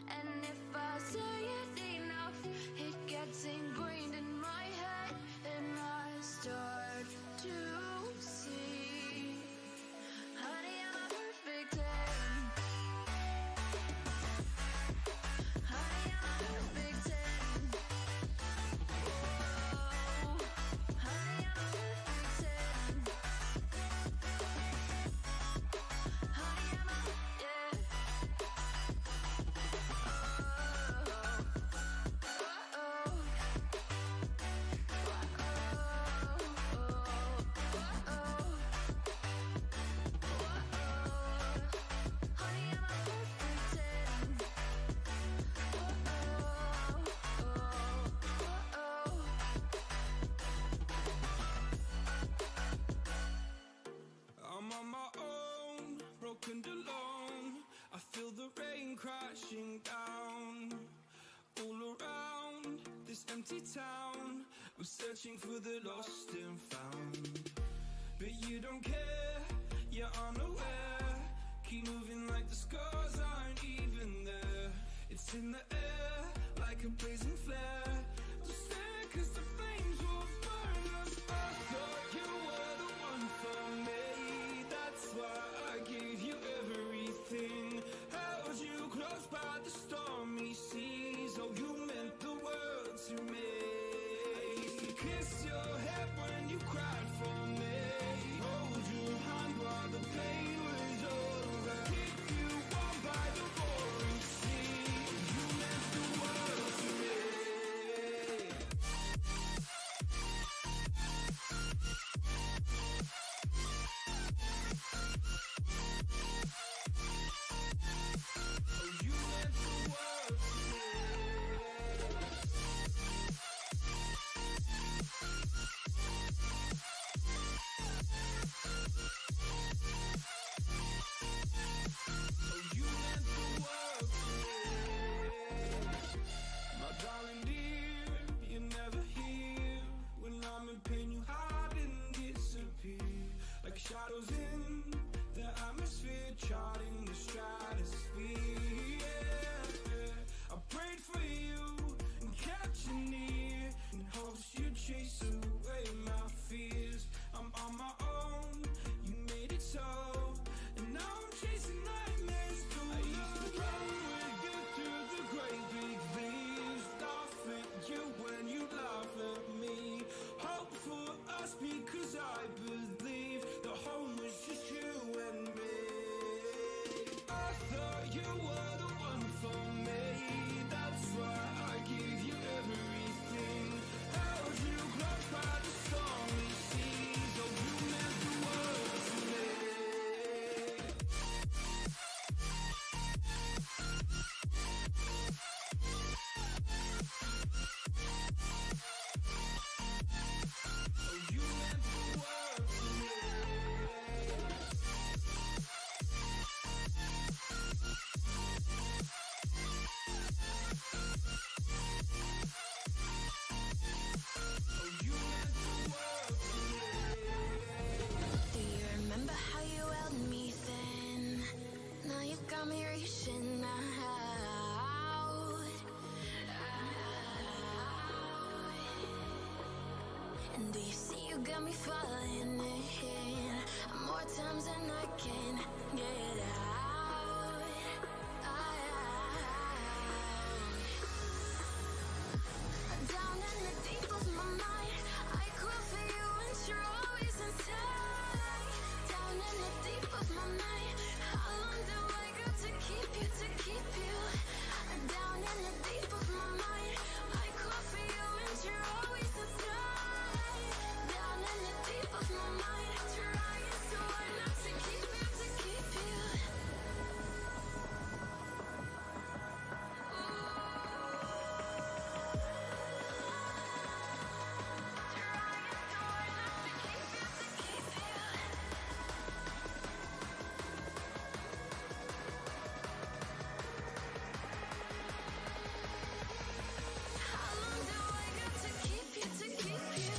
and if I say it enough, it gets ingrained in my head, and I start to see, honey, I'm a perfect 10. Honey, I'm a perfect 10. Whoa, honey, I'm a perfect 10. Honey, I'm a, yeah. I'm on my own, broken alone. I feel the rain crashing down all around this empty town. I'm searching for the lost and found, but you don't care, you're unaware. Keep moving like the scars aren't even there. It's in the air like a blazing flare. Don't stare 'cause the flames will burn us. I thought you were the one for me, that's why I gave you everything. Held you close by the stormy seas. Oh, you meant the world to me. I used to kiss your head when you cried for me. Hold your hand while the pain was over. Keep you warm by the roaring sea. You meant the world to me. And do you see you got me falling in more times than I can get out. Down in the deep of my mind, I call for you and you're always inside. Down in the deep of my mind, how long do I got to keep you, to keep you? Down in the deep of my mind, I call for you and you're always inside. Down in the deep of my mind, trying so hard not to keep you, to keep you. How long do I got to keep you, to keep you?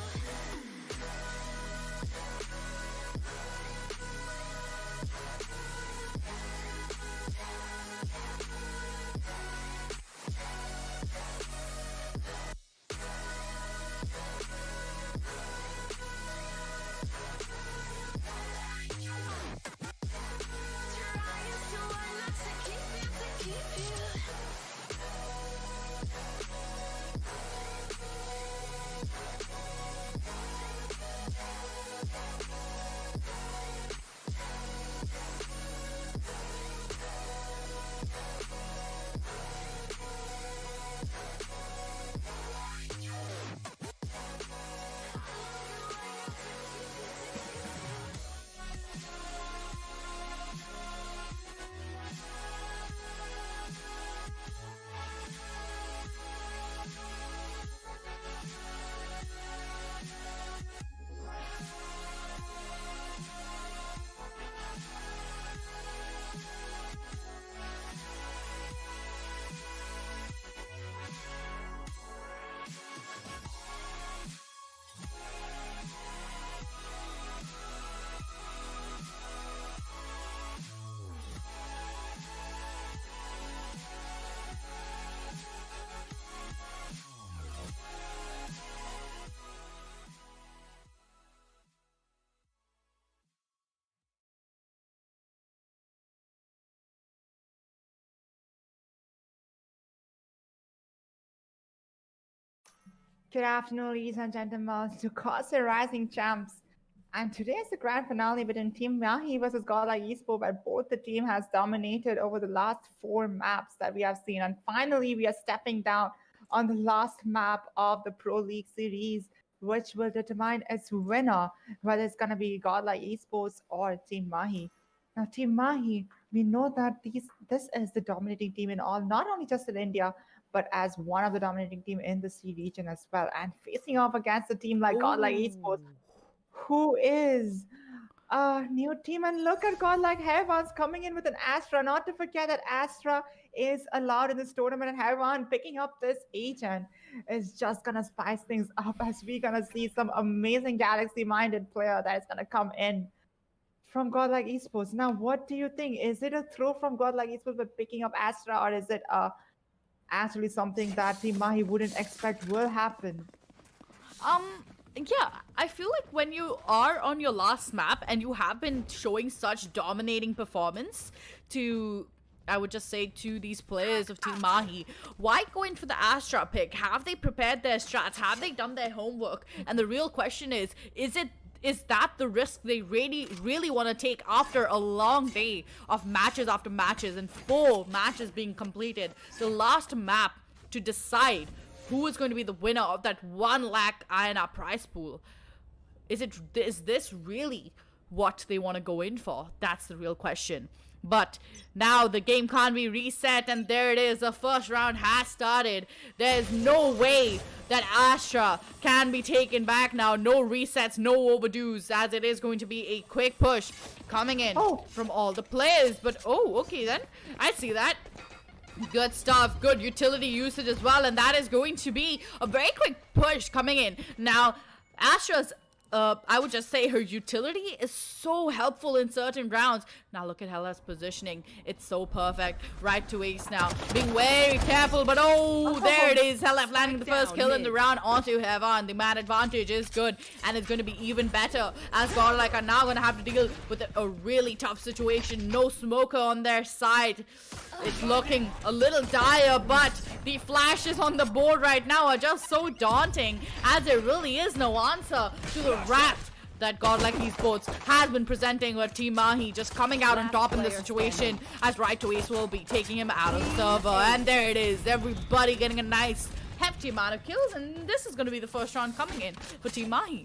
Trying so hard not to keep you, to keep you. Good afternoon, ladies and gentlemen, to CORSAIR Rising Champs. And today is the grand finale between Team Mahi versus GodL Esports, where both the team has dominated over the last 4 maps that we have seen. And finally, we are stepping down on the last map of the Pro League series, which will determine its winner, whether it's going to be GodL Esports or Team Mahi. Now, Team Mahi, we know that this is the dominating team in all, not only just in India, but as one of the dominating team in the C region as well. And facing off against a team like GodL Esports, who is a new team. And look at God like Hervan's coming in with an Astra. Not to forget that Astra is allowed in this tournament, and Hervan picking up this agent is just gonna spice things up, as we're gonna see some amazing galaxy-minded player that is gonna come in from GodL Esports. Now, what do you think? Is it a throw from GodL Esports with picking up Astra, or is it actually something that Team Mahi wouldn't expect will happen? Yeah, I feel like when you are on your last map and you have been showing such dominating performance to, I would just say, to these players of Team Mahi, why go in for the Astra pick? Have they prepared their strats? Have they done their homework? And the real question is that the risk they really want to take after a long day of matches after matches and 4 matches being completed? The last map to decide who is going to be the winner of that 1 lakh INR prize pool. Is this really what they want to go in for? That's the real question. But now the game can't be reset, and there it is. The first round has started. There's no way that Astra can be taken back now. No resets, no overdues, as it is going to be a quick push coming in from all the players. But okay then, I see that. Good stuff, good utility usage as well, and that is going to be a very quick push coming in. Now, Astra's, I would just say her utility is so helpful in certain rounds. Now look at Hella's positioning. It's so perfect. Right to ace now. Being very careful, but oh, there it is. Hella landing the first kill in the round onto Heaven. The man advantage is good, and it's going to be even better as Godlike are now going to have to deal with a really tough situation. No smoker on their side. It's looking a little dire, but the flashes on the board right now are just so daunting, as there really is no answer to the wrath that Godlike Esports has been presenting with Team Mahi just coming out on top in this situation, as Right to Ace will be taking him out of the server. And there it is, everybody getting a nice hefty amount of kills, and this is going to be the first round coming in for Team Mahi.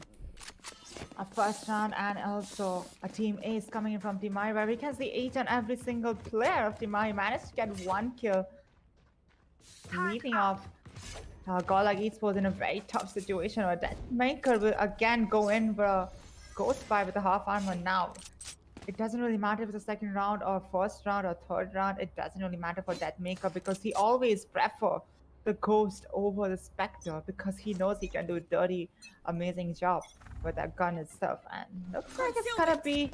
A first round and also a team ace coming in from Team Mahi, where we can see each and every single player of Team Mahi managed to get one kill, leaving off Godlike Esports in a very tough situation where that Maker will again go in for a ghost buy with a half armor now. It doesn't really matter if it's a second round or first round or third round. It doesn't really matter for that Maker, because he always prefer the ghost over the Spectre, because he knows he can do a dirty, amazing job with that gun itself. And looks like it's gonna be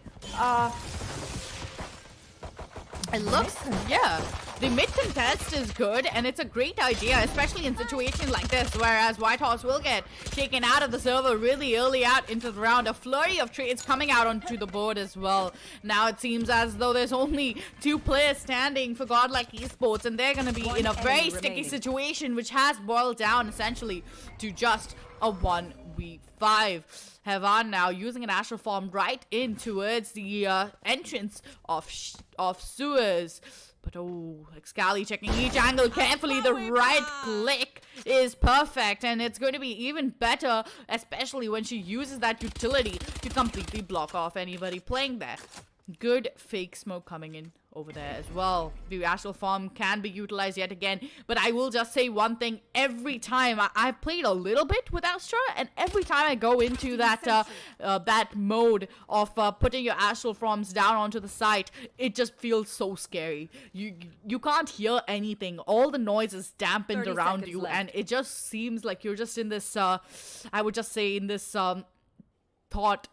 it looks, yeah, the mid contest is good, and it's a great idea, especially in situations like this, whereas Whitehorse will get taken out of the server really early out into the round. A flurry of trades coming out onto the board as well. Now it seems as though there's only 2 players standing for Godlike Esports, and they're going to be in a very sticky situation, which has boiled down essentially to just a 1v5. Heaven now using an astral form right in towards the entrance of sewers. But oh, Excali checking each angle carefully. The right click is perfect, and it's going to be even better, especially when she uses that utility to completely block off anybody playing there. Good fake smoke coming in over there as well. The astral form can be utilized yet again, but I will just say one thing. Every time I've played a little bit with Astra, and every time I go into that that mode of putting your astral forms down onto the site, it just feels so scary. You can't hear anything. All the noise is dampened around you, and it just seems like you're just in this I would just say in this thought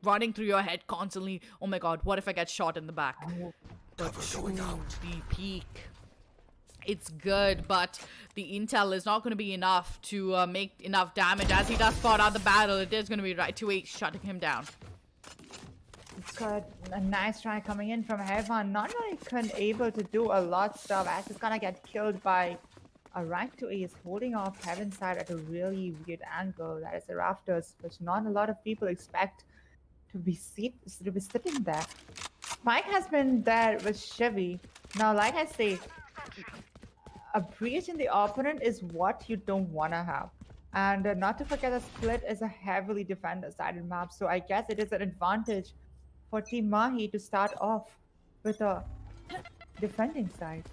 running through your head constantly. Oh my god, what if I get shot in the back? But the peak, it's good, but the intel is not going to be enough to make enough damage. As he does spot out the battle, it is going to be right to 8 shutting him down. It's good. A nice try coming in from Heaven. Not really able to do a lot of stuff, as he's gonna get killed by a right to ace, holding off Heaven's side at a really weird angle. That is the rafters, which not a lot of people expect to be sitting there. Mike has been there with Chevy. Now, like I say, a breach in the opponent is what you don't want to have. And not to forget, the split is a heavily defender-sided map, so I guess it is an advantage for Team Mahi to start off with a defending side.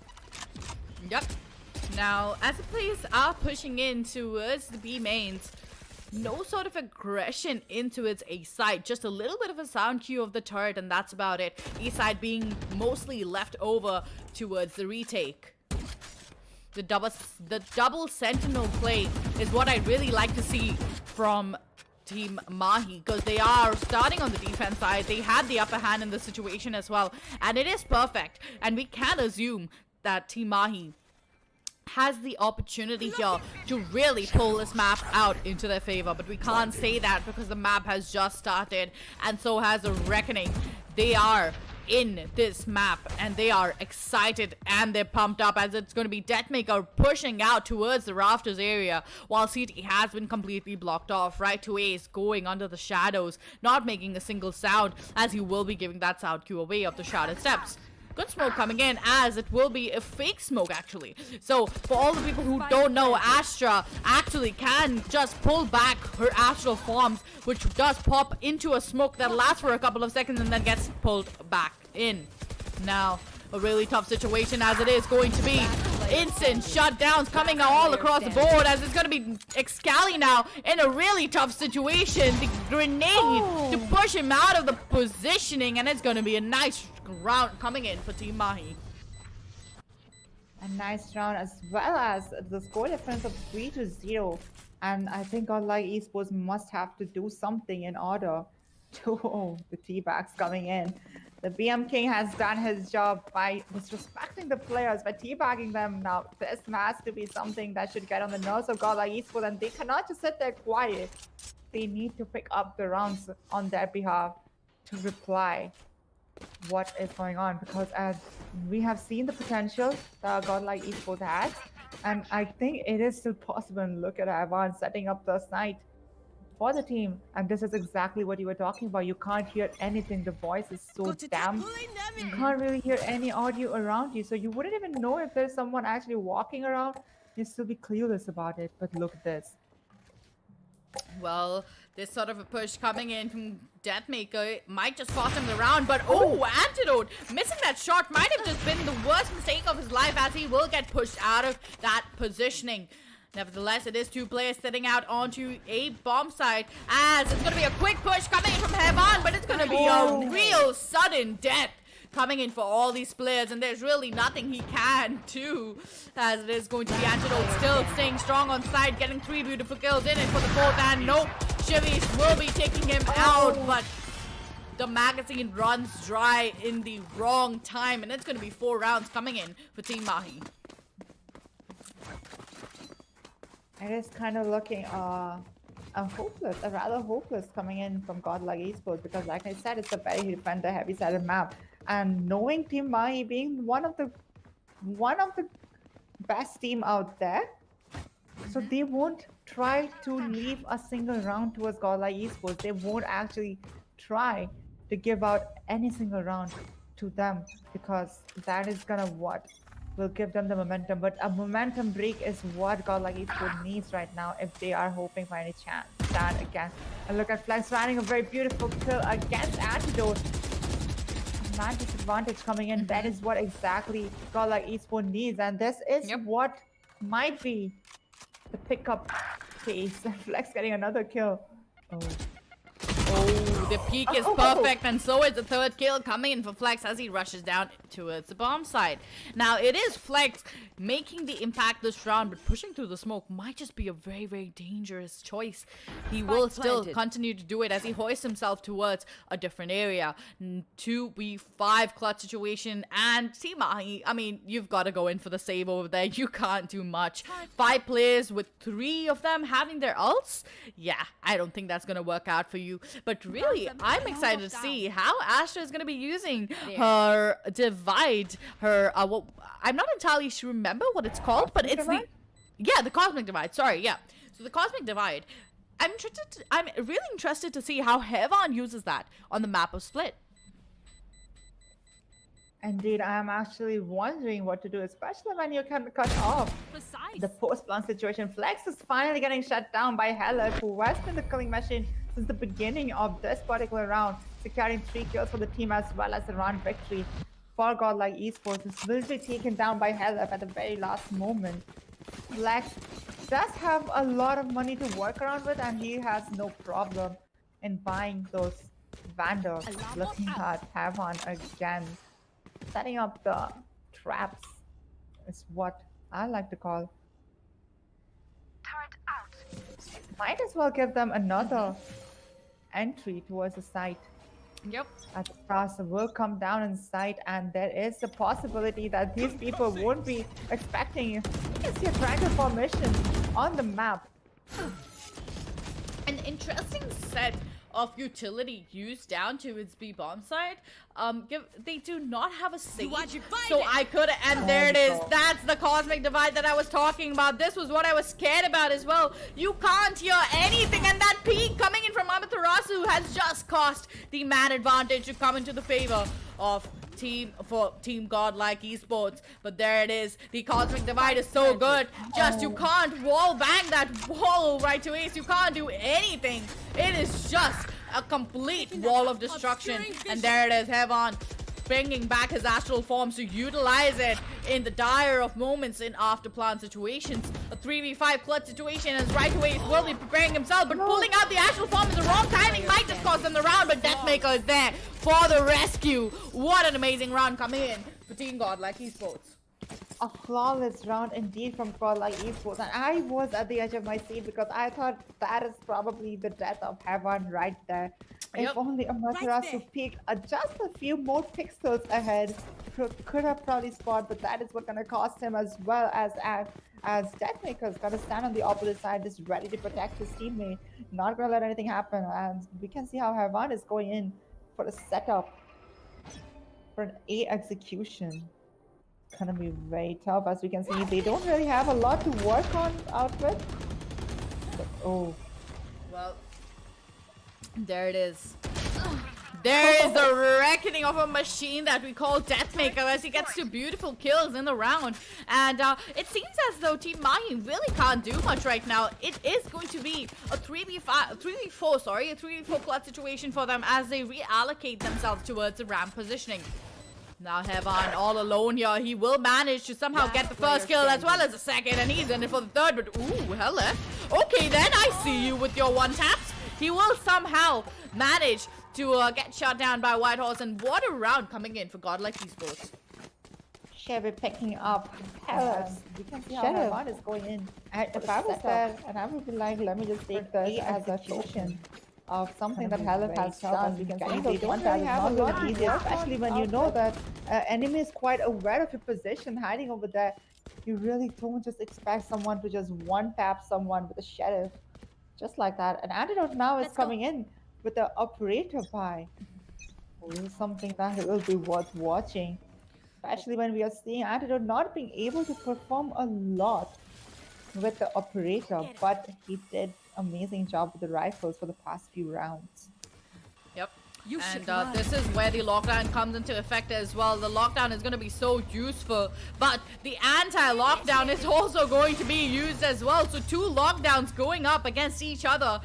Yep. Now, as the players are pushing in towards the B mains, no sort of aggression into its A side, just a little bit of a sound cue of the turret, and that's about it. E side being mostly left over towards the retake. The double sentinel play is what I really like to see from Team Mahi, because they are starting on the defense side. They had the upper hand in the situation as well, and it is perfect. And we can assume that Team Mahi has the opportunity here to really pull this map out into their favor, but we can't say that because the map has just started, and so has the Reckoning. They are in this map, and they are excited and they're pumped up, as it's going to be Deathmaker pushing out towards the rafters area, while CT has been completely blocked off. Right to Ace going under the shadows, not making a single sound, as he will be giving that sound cue away of the shrouded steps. Good smoke coming in, as it will be a fake smoke actually. So for all the people who don't know, Astra actually can just pull back her astral forms, which does pop into a smoke that lasts for a couple of seconds and then gets pulled back in. Now, a really tough situation, as it is going to be instant shutdowns coming all across the board, as it's going to be Excali now in a really tough situation. The grenade to push him out of the positioning, and it's going to be a nice round coming in for Team Mahi. A nice round, as well as the score difference of 3-0. And I think Godlike Esports must have to do something in order to the teabags coming in. The BM King has done his job by disrespecting the players, by teabagging them. Now, this has to be something that should get on the nerves of GodL Esports, and they cannot just sit there quiet. They need to pick up the rounds on their behalf to reply what is going on, because as we have seen the potential that GodL Esports has, and I think it is still possible. And look at Ivan setting up the site for the team, and this is exactly what you were talking about. You can't hear anything. The voice is so damn. You can't really hear any audio around you, so you wouldn't even know if there's someone actually walking around. You'd still be clueless about it. But look at this. Well, this sort of a push coming in from Deathmaker might just cost him the round, but Antidote missing that shot might have just been the worst mistake of his life, as he will get pushed out of that positioning. Nevertheless, it is two players sitting out onto a bomb site, as it's going to be a quick push coming in from Heaven, but it's going to be a real sudden death coming in for all these players, and there's really nothing he can do, as it is going to be Antidote still staying strong on site, getting 3 beautiful kills in it for the 4th, and nope, Chivis will be taking him out, but the magazine runs dry in the wrong time, and it's going to be 4 rounds coming in for Team Mahi. It is kind of looking hopeless, rather hopeless coming in from GodL Esports, because like I said, it's a very defender heavy-sided map, and knowing Team Mahi being one of the best team out there, so they won't try to leave a single round towards GodL Esports. They won't actually try to give out any single round to them, because that is gonna what will give them the momentum. But a momentum break is what GodL Esports needs right now if they are hoping for any chance to stand against. And look at Flex finding a very beautiful kill against Antidote. A man disadvantage coming in. That is what exactly GodL Esports needs, and this is what might be the pickup case. Flex getting another kill. Oh, the peak is perfect, and so is the 3rd kill coming in for Flex as he rushes down towards the bomb site. Now, it is Flex making the impact this round, but pushing through the smoke might just be a very, very dangerous choice. He will still continue to do it as he hoists himself towards a different area. 2v5 clutch situation, and Team Mahi, I mean, you've got to go in for the save over there. You can't do much. 5 players with 3 of them having their ults? Yeah, I don't think that's going to work out for you. But really, I'm excited to see how Astra is going to be using her divide, her, I'm not entirely sure, remember what it's called, but it's the cosmic divide, sorry, yeah. So the cosmic divide, I'm really interested to see how Heaven uses that on the map of Split. Indeed, I am actually wondering what to do, especially when you can cut off the post-plant situation. Flex is finally getting shut down by Heller, who has been the killing machine since the beginning of this particular round, securing 3 kills for the team as well as the round victory for GodL Esports. This will be taken down by Heller at the very last moment. Flex does have a lot of money to work around with, and he has no problem in buying those Vandals. Looking at Heaven again. Setting up the traps is what I like to call. Turret out. Might as well give them another entry towards the site. Yep. As the cross will come down in sight, and there is a possibility that these people won't be expecting. You can see a triangle formation on the map. An interesting set of utility used down to its B bomb side. They do not have a save, so I could, and there it is. That's the cosmic divide that I was talking about. This was what I was scared about as well. You can't hear anything, and that peak coming in from Amaterasu has just cost the man advantage to come into the favor of Team GodL Esports. But there it is. The cosmic divide is so good. Just you can't wall bang that wall right to ace. You can't do anything. It is just a complete wall of destruction. And there it is, Heaven bringing back his astral forms to utilize it in the dire of moments in after-plan situations. A 3v5 clutch situation, as right away will be preparing himself, but pulling out the astral form in the wrong timing might just cost them the round, but Deathmaker is there for the rescue. What an amazing round coming in for Team GodL Esports. a flawless round indeed from GodL Esports, and I was at the edge of my seat because I thought that is probably the death of Heaven right there. Yep. If only Amaterasu peeked just a few more pixels ahead, could have probably spotted, but that is what gonna cost him as well as Deathmaker's gonna stand on the opposite side, just ready to protect his teammate, not gonna let anything happen. And we can see how Heaven is going in for a setup for an A execution. Gonna be very tough. As we can see, they don't really have a lot to work on out with. But, oh, Well, there it is. There is the reckoning of a machine that we call Deathmaker as he gets 2 beautiful kills in the round. And it seems as though Team Mahi really can't do much right now. It is going to be a 3v4 clutch situation for them as they reallocate themselves towards the ramp positioning. Now Heaven all alone here. He will manage to somehow get the first kill as well as the second, and he's in it for the third, but ooh, hell left. Okay, then I see you with your one taps. He will somehow manage to get shot down by Whitehorse, and what a round coming in for GodL Esports. Chevy picking up pellets. We can see how Heaven is going in. If I was there, and I would be like, let me just take this as a token of something that Halef has done. We can see they don't really have a lot easier, especially when you know that enemy is quite aware of your position, hiding over there. You really don't just expect someone to just one-tap someone with a sheriff, just like that. And Antidote now is coming in with the operator buy. This is something that will be worth watching, especially when we are seeing Antidote not being able to perform a lot with the operator, but he did amazing job with the rifles for the past few rounds. Yep. And this is where the lockdown comes into effect as well. The lockdown is going to be so useful, but the anti-lockdown is also going to be used as well. So 2 lockdowns going up against each other.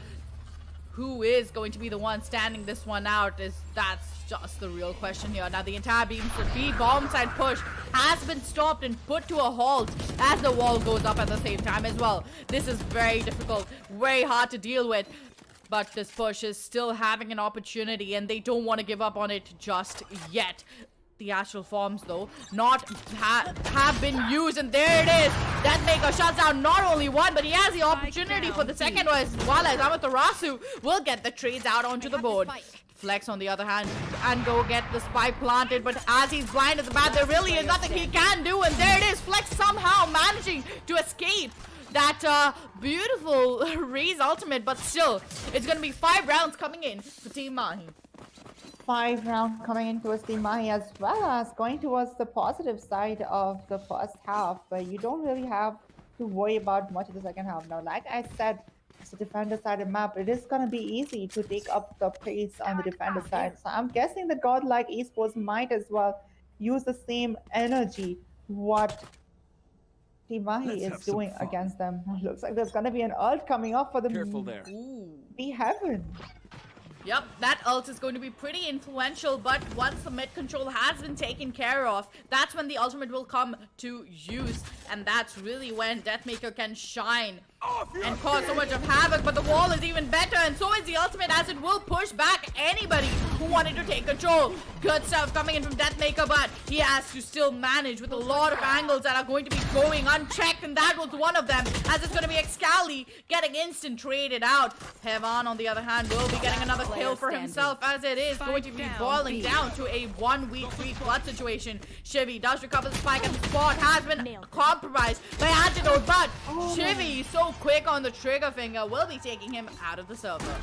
Who is going to be the one standing this one out? That's just the real question here. Now the entire B bomb side push has been stopped and put to a halt as the wall goes up at the same time as well. This is very difficult, very hard to deal with, but this push is still having an opportunity and they don't want to give up on it just yet. The astral forms though have been used, and there it is. Deathmaker shuts down not only one, but he has the opportunity for the second one as well, as Amaterasu will get the trades out onto the board. Flex on the other hand and go get the spike planted, but as he's blind at the bat, there really is nothing he can do, and there it is. Flex somehow managing to escape that beautiful Reese ultimate, but still it's gonna be 5 rounds coming in for Team Mahi. 5 rounds coming in towards Team Mahi, as well as going towards the positive side of the first half, but you don't really have to worry about much of the second half. Now, like I said, it's a defender side map. It is going to be easy to take up the pace on the defender side. So I'm guessing the GodL Esports might as well use the same energy what Team Mahi is doing against them. Looks like there's going to be an ult coming up for the Careful there. Be Heaven. Yep, that ult is going to be pretty influential, but once the mid control has been taken care of, that's when the ultimate will come to use, and that's really when Deathmaker can shine and cause so much of havoc. But the wall is even better, and so is the ultimate, as it will push back anybody who wanted to take control. Good stuff coming in from Deathmaker, but he has to still manage with a lot of angles that are going to be going unchecked, and that was one of them, as it's going to be Excali getting instant traded out. Heaven, on the other hand, will be getting another kill for himself, as it is going to be boiling down to a 1v3 clutch situation. Shivy does recover the spike, and the spot has been compromised by Antidote, but Shivy, so quick on the trigger finger, will be taking him out of the server.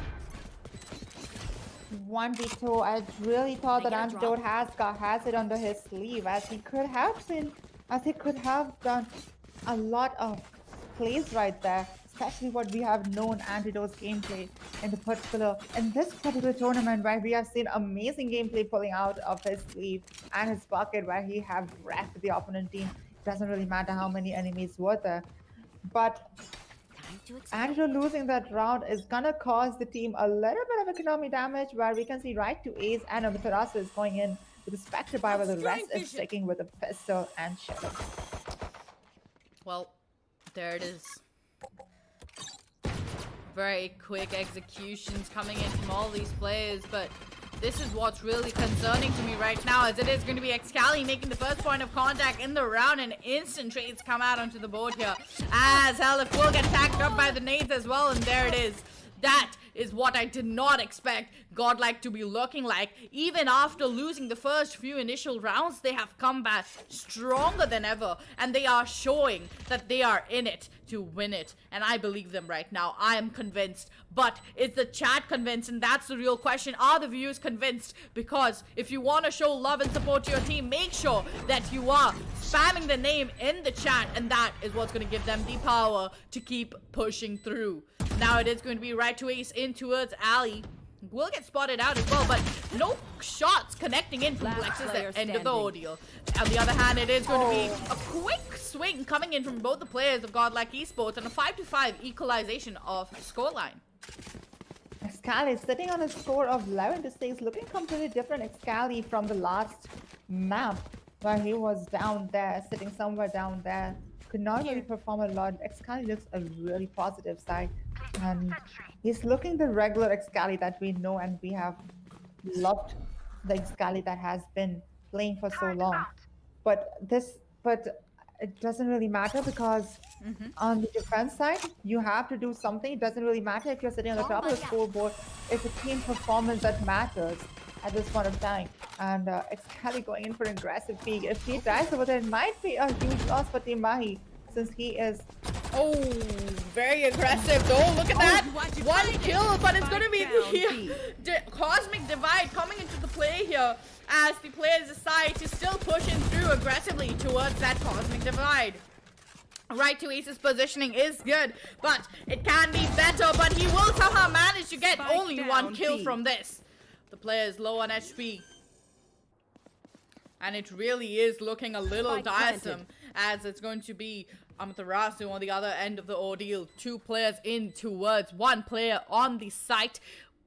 1v2. I really thought that Antidote has it under his sleeve, as he could have done a lot of plays right there, especially what we have known Antidote's gameplay in this particular tournament, where we have seen amazing gameplay pulling out of his sleeve and his bucket, where he have wrecked the opponent team. It doesn't really matter how many enemies were there, but Antidote losing that round is gonna cause the team a little bit of economic damage, where we can see right to Ace and Amaterasu is going in with a Spectre buy, while the rest is sticking with a pistol and Shadow. Well, there it is. Very quick executions coming in from all these players, but this is what's really concerning to me right now, as it is going to be Excali making the first point of contact in the round, and instant trades come out onto the board here. As Hellef will get tagged up by the nades as well, and there it is. That is what I did not expect Godlike to be looking like. Even after losing the first few initial rounds, they have come back stronger than ever, and they are showing that they are in it to win it, and I believe them right now. I am convinced, but is the chat convinced? And that's the real question. Are the viewers convinced? Because if you want to show love and support to your team, make sure that you are spamming the name in the chat, and that is what's going to give them the power to keep pushing through. Now it is going to be right to ace in towards Ali. Will get spotted out as well, but no shots connecting in from Plexus at the end of the ordeal. On the other hand, it is going to be a quick swing coming in from both the players of Godlike Esports, and a 5-5 equalization of scoreline. Excali is sitting on a score of 11-6, looking completely different Excali from the last map, where he was down there, sitting somewhere down there. Could not really perform a lot. Excali looks a really positive side, and he's looking the regular Excali that we know, and we have loved the Excali that has been playing for so long. But it doesn't really matter, because on the defense side, you have to do something. It doesn't really matter if you're sitting on the top of the scoreboard. It's a team performance that matters at this point of time. And Excali going in for an aggressive peek. If he dies over there, it might be a huge loss for Team Mahi, since he is... Oh, very aggressive though. Look at that. One kill, but it's going to be the Cosmic Divide coming into the play here, as the players decide to still push in through aggressively towards that Cosmic Divide. Right to Ace's positioning is good, but it can be better, but he will somehow manage to get only one kill from this. The player is low on HP, and it really is looking a little tiresome, as it's going to be Amaterasu on the other end of the ordeal. Two players in towards one player on the site,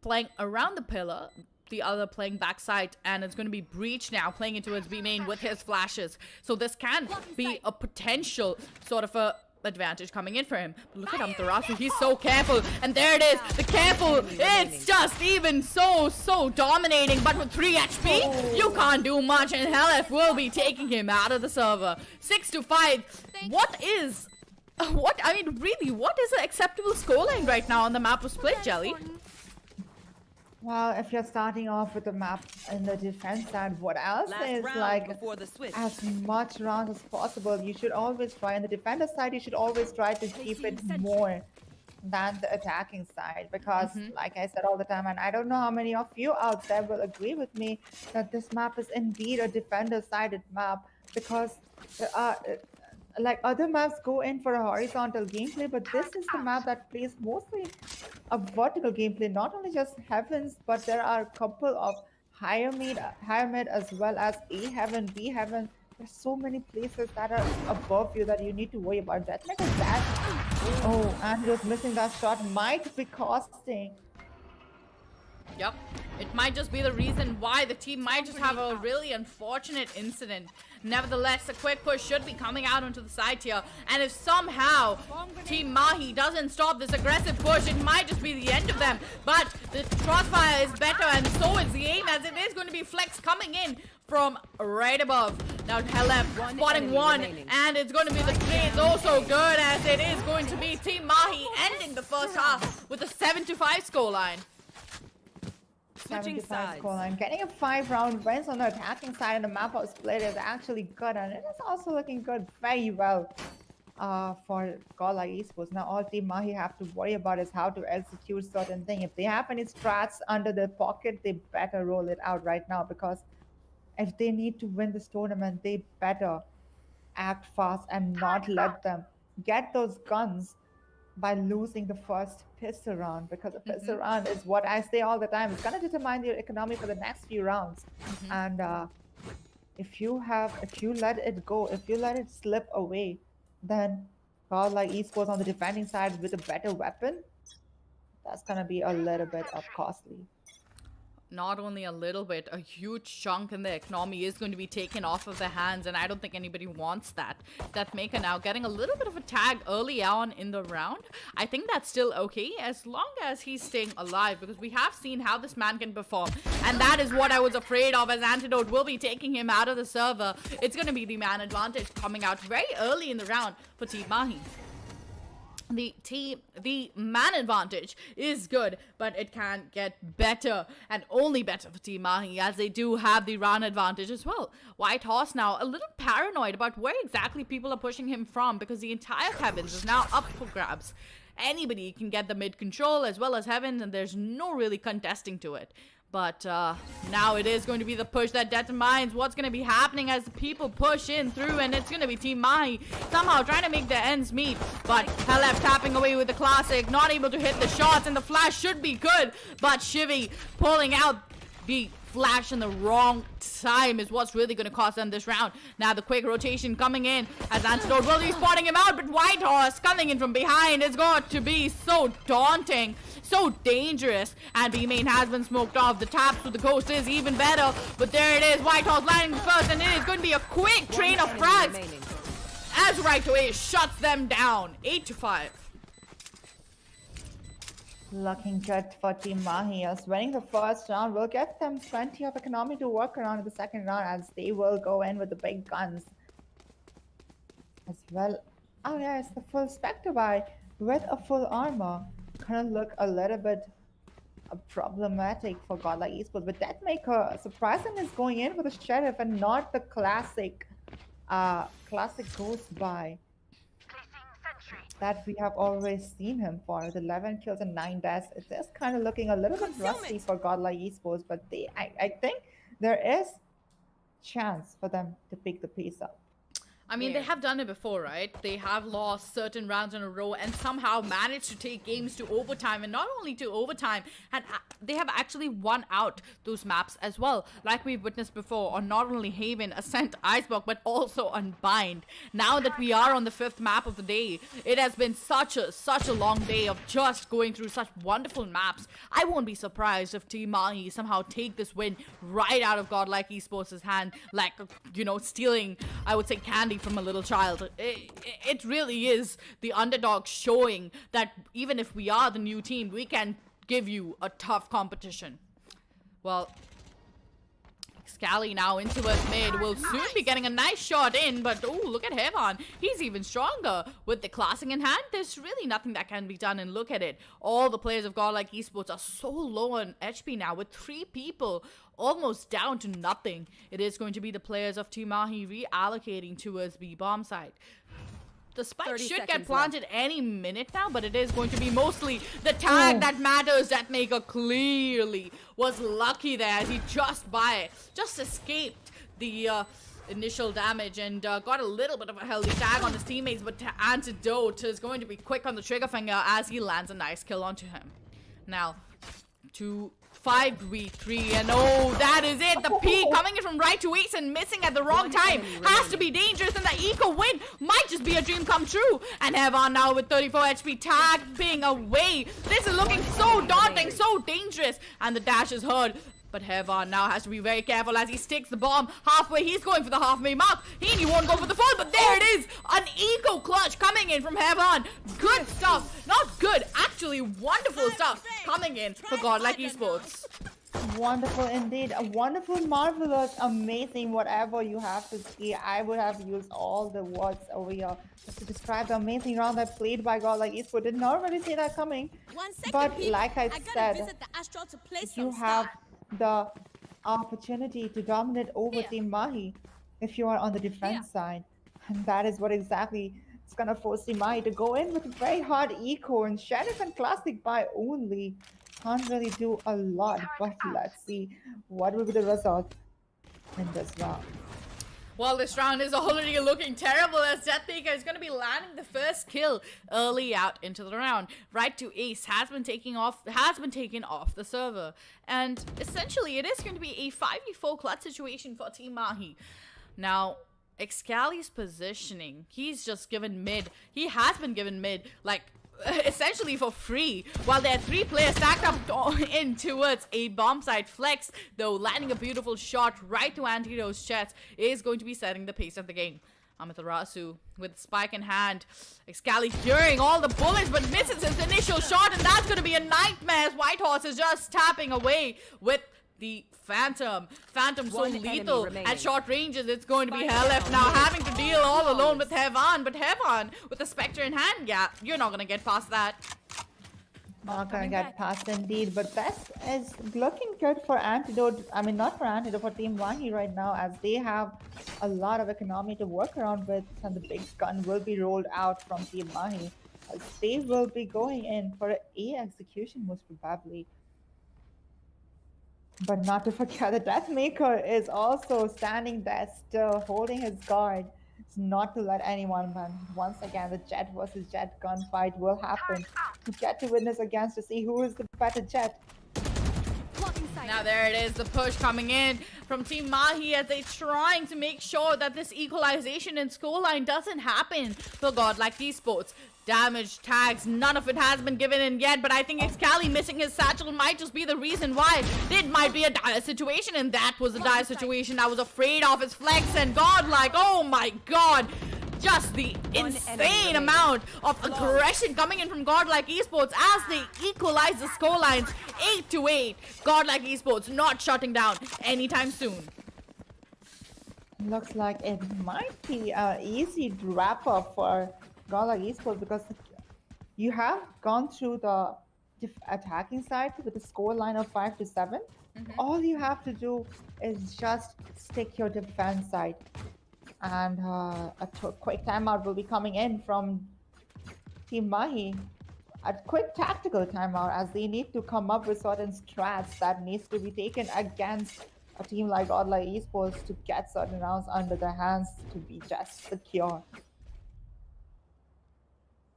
playing around the pillar, the other playing backside, and it's going to be Breach now playing into his B main with his flashes. So this can be a potential sort of a advantage coming in for him. But look at Amaterasu, he's so careful, and there it is, the careful, it's just even so dominating, but with 3 HP, you can't do much, and Hellef will be taking him out of the server. 6-5, what is an acceptable scoreline right now on the map of Split, Jelly? Well, if you're starting off with the map in the defense side, what else is like as much rounds as possible. You should always try, on the defender side, you should always try to keep it more than the attacking side, because like I said all the time, and I don't know how many of you out there will agree with me, that this map is indeed a defender sided map, because like other maps go in for a horizontal gameplay, but this is the map that plays mostly a vertical gameplay. Not only just heavens, but there are a couple of higher mid as well as A heaven, B heaven. There's so many places that are above you that you need to worry about. That like that. Oh, and he was missing that shot. Might be costing. Yep, it might just be the reason why the team might just have a really unfortunate incident. Nevertheless, a quick push should be coming out onto the side here, and if somehow Team Mahi doesn't stop this aggressive push, it might just be the end of them. But the crossfire is better, and so is the aim, as it is going to be Flex coming in from right above. Now Hellef spotting one, and it's going to be the trades also good, as it is going to be Team Mahi ending the first half with a 7-5 scoreline. 75 scoreline. Getting a 5-round wins on the attacking side and the map of Split is actually good, and it is also looking good very well for Godlike Esports. Now all Team Mahi have to worry about is how to execute certain things. If they have any strats under their pocket, they better roll it out right now, because if they need to win this tournament, they better act fast and not let them get those guns by losing the first pistol round, because the pistol round is what I say all the time. It's going to determine your economy for the next few rounds. And if you let it go, if you let it slip away, then Godlike Esports on the defending side with a better weapon, that's going to be a little bit of costly. not only a little bit, a huge chunk in the economy is going to be taken off of their hands, and I don't think anybody wants that. That Maker now getting a little bit of a tag early on in the round. I think that's still okay as long as he's staying alive, because we have seen how this man can perform, and that is what I was afraid of, as Antidote will be taking him out of the server. It's going to be the man advantage coming out very early in the round for Team Mahi. The man advantage is good, but it can get better, and only better for Team Mahi, as they do have the round advantage as well. White Horse now a little paranoid about where exactly people are pushing him from, because the entire Heavens is now up for grabs. Anybody can get the mid control as well as Heaven, and there's no really contesting to it. But now it is going to be the push that determines what's going to be happening as the people push in through, and it's going to be Team Mahi somehow trying to make their ends meet. But Helef tapping away with the classic, not able to hit the shots, and the flash should be good. But Shivy pulling out the flash in the wrong time is what's really going to cost them this round. Now the quick rotation coming in as Antidote will be spotting him out, but White Horse coming in from behind is going to be so daunting, so dangerous, and B main has been smoked off. The taps with the ghost is even better, but there it is, White Horse landing first, and it is going to be a quick train of frags as right away shuts them down. 8-5. Looking good for Team Mahi as winning the first round will give them plenty of economy to work around in the second round, as they will go in with the big guns as well. Oh yeah, it's the full Spectre buy with a full armor. Gonna look a little bit problematic for godlike esports, but Deathmaker surprisingly is going in with a Sheriff and not the classic ghost buy that we have always seen him for, with 11 kills and 9 deaths. It is kind of looking a little bit rusty for godlike esports, but I think there is chance for them to pick the pace up. I mean, they have done it before, right? They have lost certain rounds in a row and somehow managed to take games to overtime, and not only to overtime, and they have actually won out those maps as well, like we've witnessed before on not only Haven, Ascent, Icebox, but also Unbind. Now that we are on the 5th map of the day, it has been such a long day of just going through such wonderful maps. I won't be surprised if Team Mahi somehow take this win right out of godlike esports' hand, like, you know, stealing, I would say, candy from a little child. It really is the underdog showing that even if we are the new team, we can give you a tough competition. Well, Scally now into his mid will soon be getting a nice shot in, but oh, look at Hevan. He's even stronger with the classic in hand. There's really nothing that can be done, and look at it. All the players of godlike esports are so low on HP now, with 3 people almost down to nothing. It is going to be the players of Team Mahi reallocating towards B bomb side. The spike should get planted any minute now, but it is going to be mostly the tag that matters. Deathmaker clearly was lucky there as he just escaped the initial damage and got a little bit of a healthy tag on his teammates, but Antidote is going to be quick on the trigger finger as he lands a nice kill onto him. Now, 5v3, and oh, that is it. The peak coming in from right to ace and missing at the wrong time has to be dangerous, and the eco win might just be a dream come true. And Hevan now with 34 HP, tag being away. This is looking so daunting, so dangerous, and the dash is heard. But Hevan now has to be very careful as he sticks the bomb halfway. He's going for the halfway mark. He won't go for the full, but there it is. An eco clutch coming in from Hevan. Good stuff. Not good, actually wonderful stuff coming in for godlike esports. Wonderful indeed. A wonderful, marvelous, amazing, whatever you have to see. I would have used all the words over here just to describe the amazing round that played by godlike esports. Did not really see that coming. But like I said, you have the opportunity to dominate over Team Mahi if you are on the defense side, and that is what exactly it's gonna force Team Mahi to go in with a very hard eco, and Sheriff and Classic buy only can't really do a lot. But let's see what will be the result in this round. Well, this round is already looking terrible as Deathmaker is going to be landing the first kill early out into the round. Right to ace has been taken off the server, and essentially it is going to be a 5v4 clutch situation for Team Mahi. Now, Excali's positioning, he's just given mid. He has been given mid like essentially for free, while there are 3 players stacked up in towards a bomb site. Flex, though, landing a beautiful shot right to Antidote's chest, is going to be setting the pace of the game. Amaterasu with spike in hand. Excali hearing all the bullets but misses his initial shot, and that's going to be a nightmare as Whitehorse is just tapping away with the Phantom. Phantom so lethal at short ranges. It's going to be LF now having to deal all alone with Hevan, but Hevan with the Spectre in hand, yeah, you're not going to get past that. Not gonna get past indeed, but that is looking good for Antidote. I mean, not for Antidote, for Team Mahi right now, as they have a lot of economy to work around with, and the big gun will be rolled out from Team Mahi. As they will be going in for a execution, most probably. But not to forget, the Deathmaker is also standing there still, holding his guard. It's not to let anyone win. Once again, the Jet versus Jet gunfight will happen. To get to witness against to see who is the better Jet. Now there it is, the push coming in from Team Mahi as they're trying to make sure that this equalization in scoreline doesn't happen for godlike esports. Damage, tags, none of it has been given in yet, but I think Excali missing his satchel might just be the reason why. It might be a dire situation, and that was a dire situation. I was afraid of his Flex, and godlike, oh my god. Just the insane amount of aggression coming in from godlike esports as they equalize the scorelines 8-8. Godlike esports not shutting down anytime soon. Looks like it might be an easy wrap-up for godlike esports, because you have gone through the attacking side with a scoreline of 5-7. All you have to do is just stick your defense side. And a quick timeout will be coming in from Team Mahi. A quick tactical timeout, as they need to come up with certain strats that needs to be taken against a team like godlike esports to get certain rounds under their hands to be just secure.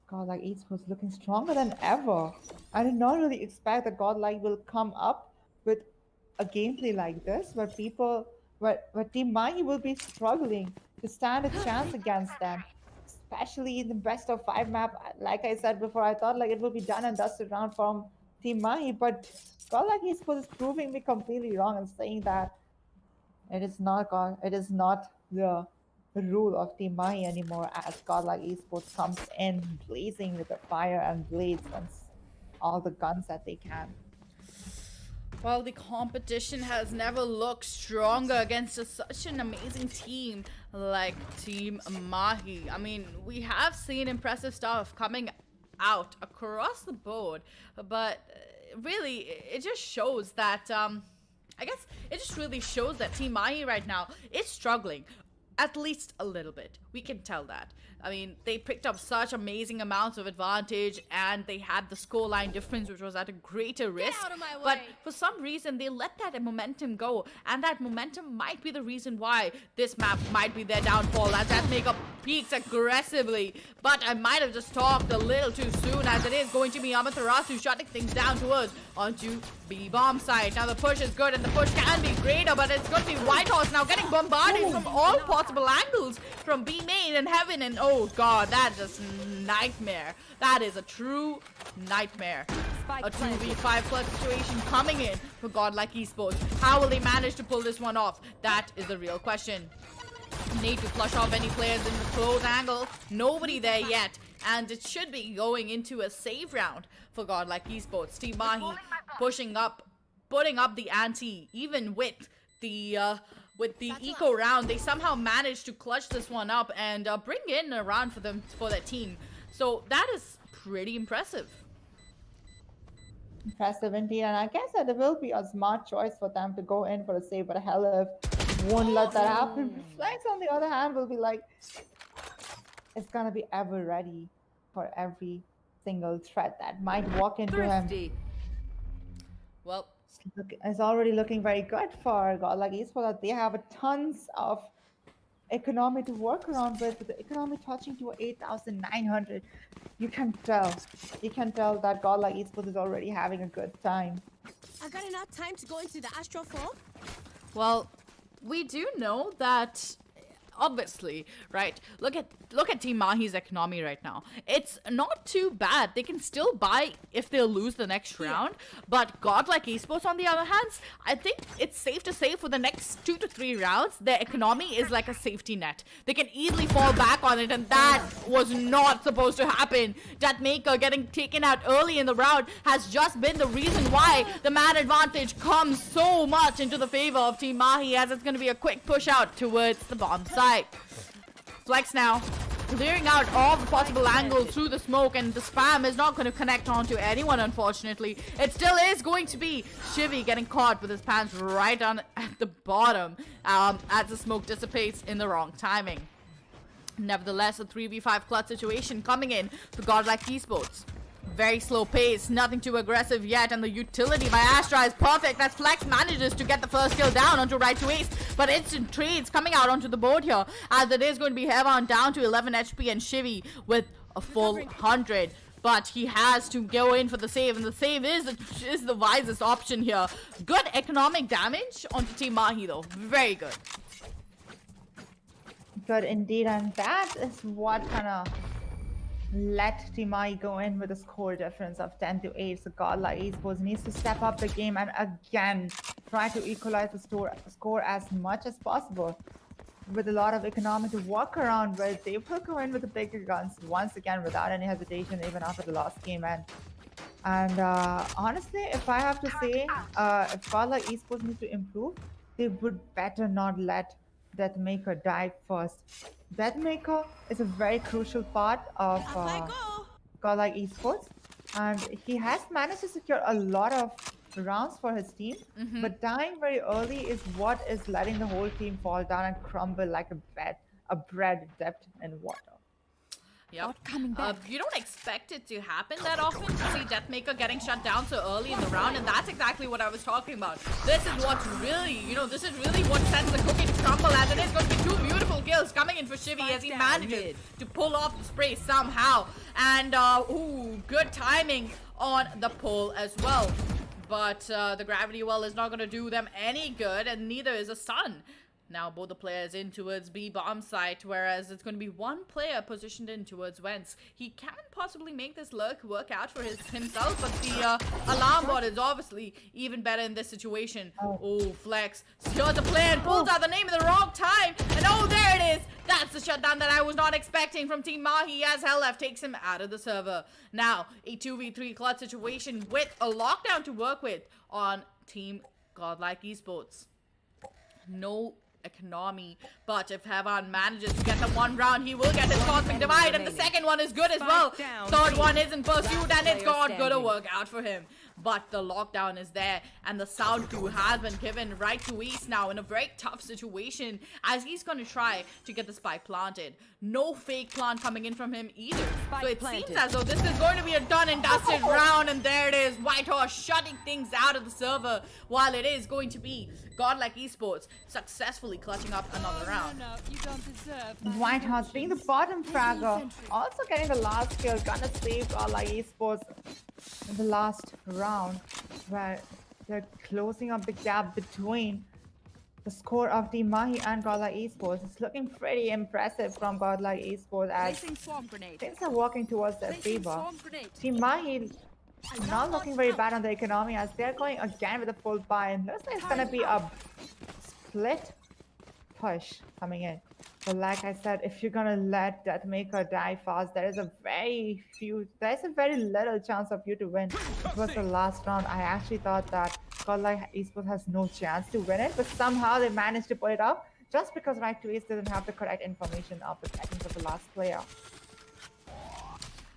Godlike esports looking stronger than ever. I did not really expect that godlike will come up with a gameplay like this, where Team Mahi will be struggling to stand a chance against them, especially in the best of 5 map. Like I said before, I thought like it will be done and dusted around from Team Mahi, but godlike esports is proving me completely wrong and saying that it is not the rule of Team Mahi anymore, as godlike esports comes in blazing with the fire and blades and all the guns that they can. Well, the competition has never looked stronger against such an amazing team like Team Mahi. I mean, we have seen impressive stuff coming out across the board, but really, it just shows that, I guess it just really shows that Team Mahi right now is struggling. At least a little bit. We can tell that. I mean, they picked up such amazing amounts of advantage, and they had the scoreline difference, which was at a greater risk. But for some reason, they let that momentum go, and that momentum might be the reason why this map might be their downfall, as that makeup peaks aggressively. But I might have just talked a little too soon, as it is going to be Amaterasu shutting things down towards onto B bomb side. Now the push is good, and the push can be greater, but it's going to be Whitehorse now getting bombarded from all possible angles from B main and Heaven, and oh god, that's just nightmare. That is a true nightmare. A 2v5 plus situation coming in for godlike esports. How will they manage to pull this one off? That is the real question. Need to flush off any players in the close angle. Nobody there yet, and it should be going into a save round for godlike esports. Team Mahi pushing up, putting up the ante, even with the eco round. They somehow managed to clutch this one up and bring in a round for their team. So that is pretty impressive. Impressive indeed, and I guess that it will be a smart choice for them to go in for a save, but hell if won't let that happen. Flex, on the other hand, will be like, it's gonna be ever ready for every single threat that might walk into him. Well, it's already looking very good for godlike esports. They have tons of economy to work around with the economy touching to 8,900. You can tell that godlike esports is already having a good time. I got enough time to go into the astral fall. well, we do know that obviously, right? Look at Team Mahi's economy right now. It's not too bad. They can still buy if they'll lose the next round. But godlike esports, on the other hand, I think it's safe to say for the next 2 to 3 rounds, their economy is like a safety net. They can easily fall back on it, and that was not supposed to happen. Maker getting taken out early in the round has just been the reason why the man advantage comes so much into the favor of Team Mahi, as it's going to be a quick push out towards the bomb site. Flex now, clearing out all the possible angles through the smoke, and the spam is not going to connect onto anyone, unfortunately. It still is going to be Shivy getting caught with his pants right on at the bottom as the smoke dissipates in the wrong timing. Nevertheless, a 3v5 clutch situation coming in for godlike esports. Very slow pace, nothing too aggressive yet, and the utility by Astra is perfect as Flex manages to get the first kill down onto right to ace, but instant trades coming out onto the board here, as it is going to be Heaven down to 11 HP and Shivy with a full 100. But he has to go in for the save, and the save is the wisest option here. Good economic damage onto Team Mahi though, very good. Good indeed, and that is what kind of let Team Mahi go in with a score difference of 10 to 8. So godlike esports needs to step up the game and again try to equalize the score as much as possible, with a lot of economy to work around, where they will go in with the bigger guns once again without any hesitation, even after the last game end. And honestly, if I have to say, if godlike esports needs to improve, they would better not let Deathmaker die first. Deathmaker is a very crucial part of godlike esports, and he has managed to secure a lot of rounds for his team, but dying very early is what is letting the whole team fall down and crumble like a bread dipped in water. Yep. You don't expect it to happen that often, to see Deathmaker getting shut down so early in the round, and that's exactly what I was talking about. This is what's really, this is really what sends the cookie to crumble, as it is going to be 2 beautiful kills coming in for Shivy as he manages to pull off the spray somehow. And, ooh, good timing on the pull as well. But the gravity well is not going to do them any good, and neither is a stun. Now both the players in towards B bomb site, whereas it's going to be one player positioned in towards Wentz. He can possibly make this lurk work out for himself, but the alarm bot is obviously even better in this situation. Oh, Flex secures the play and pulls out the name at the wrong time, and oh, there it is. That's the shutdown that I was not expecting from Team Mahi, as Hellf takes him out of the server. Now a 2v3 clutch situation with a lockdown to work with on Team godlike esports. No economy, but if Heaven manages to get the 1 round, he will get his cosmic divide, and the second one is good as well. Third one is in pursuit, and it's not gonna work out for him. But the lockdown is there, and the sound cue has been given right to East now in a very tough situation, as he's going to try to get the spike planted. No fake plant coming in from him either. So it seems as though this is going to be a done and dusted round, and there it is. Whitehorse shutting things out of the server, while it is going to be godlike esports successfully clutching up another round. Whitehorse being the bottom fragger, also getting the last kill, gonna save godlike esports in the last round, where they're closing up the gap between the score of Team Mahi and godlike esports. It's looking pretty impressive from godlike esports, as things are working towards their favor. Team Mahi not looking very bad on the economy, as they're going again with a full buy, and looks like it's gonna be a split push coming in. But like I said, if you're gonna let Deathmaker die fast, there's a very little chance of you to win. It was the last round. I actually thought that godlike esports has no chance to win it, but somehow they managed to pull it off, just because right to ace didn't have the correct information of the settings of the last player.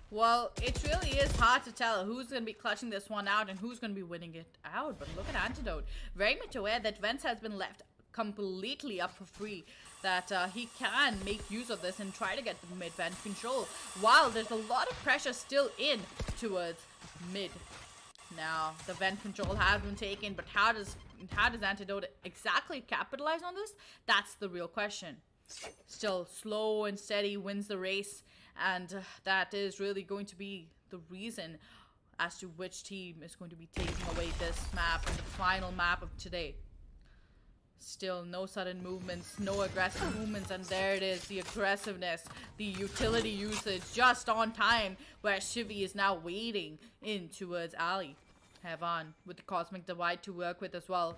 Well, it really is hard to tell who's going to be clutching this one out and who's going to be winning it out. But look at Antidote. Very much aware that Vence has been left completely up for free, that he can make use of this and try to get the mid vent control, while there's a lot of pressure still in towards mid. Now the vent control has been taken, but how does Antidote exactly capitalize on this? That's the real question. Still slow and steady wins the race, and that is really going to be the reason as to which team is going to be taking away this map and the final map of today. Still no sudden movements, no aggressive movements, and there it is, the aggressiveness, the utility usage just on time, where Shivy is now wading in towards Ali. Heavan with the Cosmic Divide to work with as well.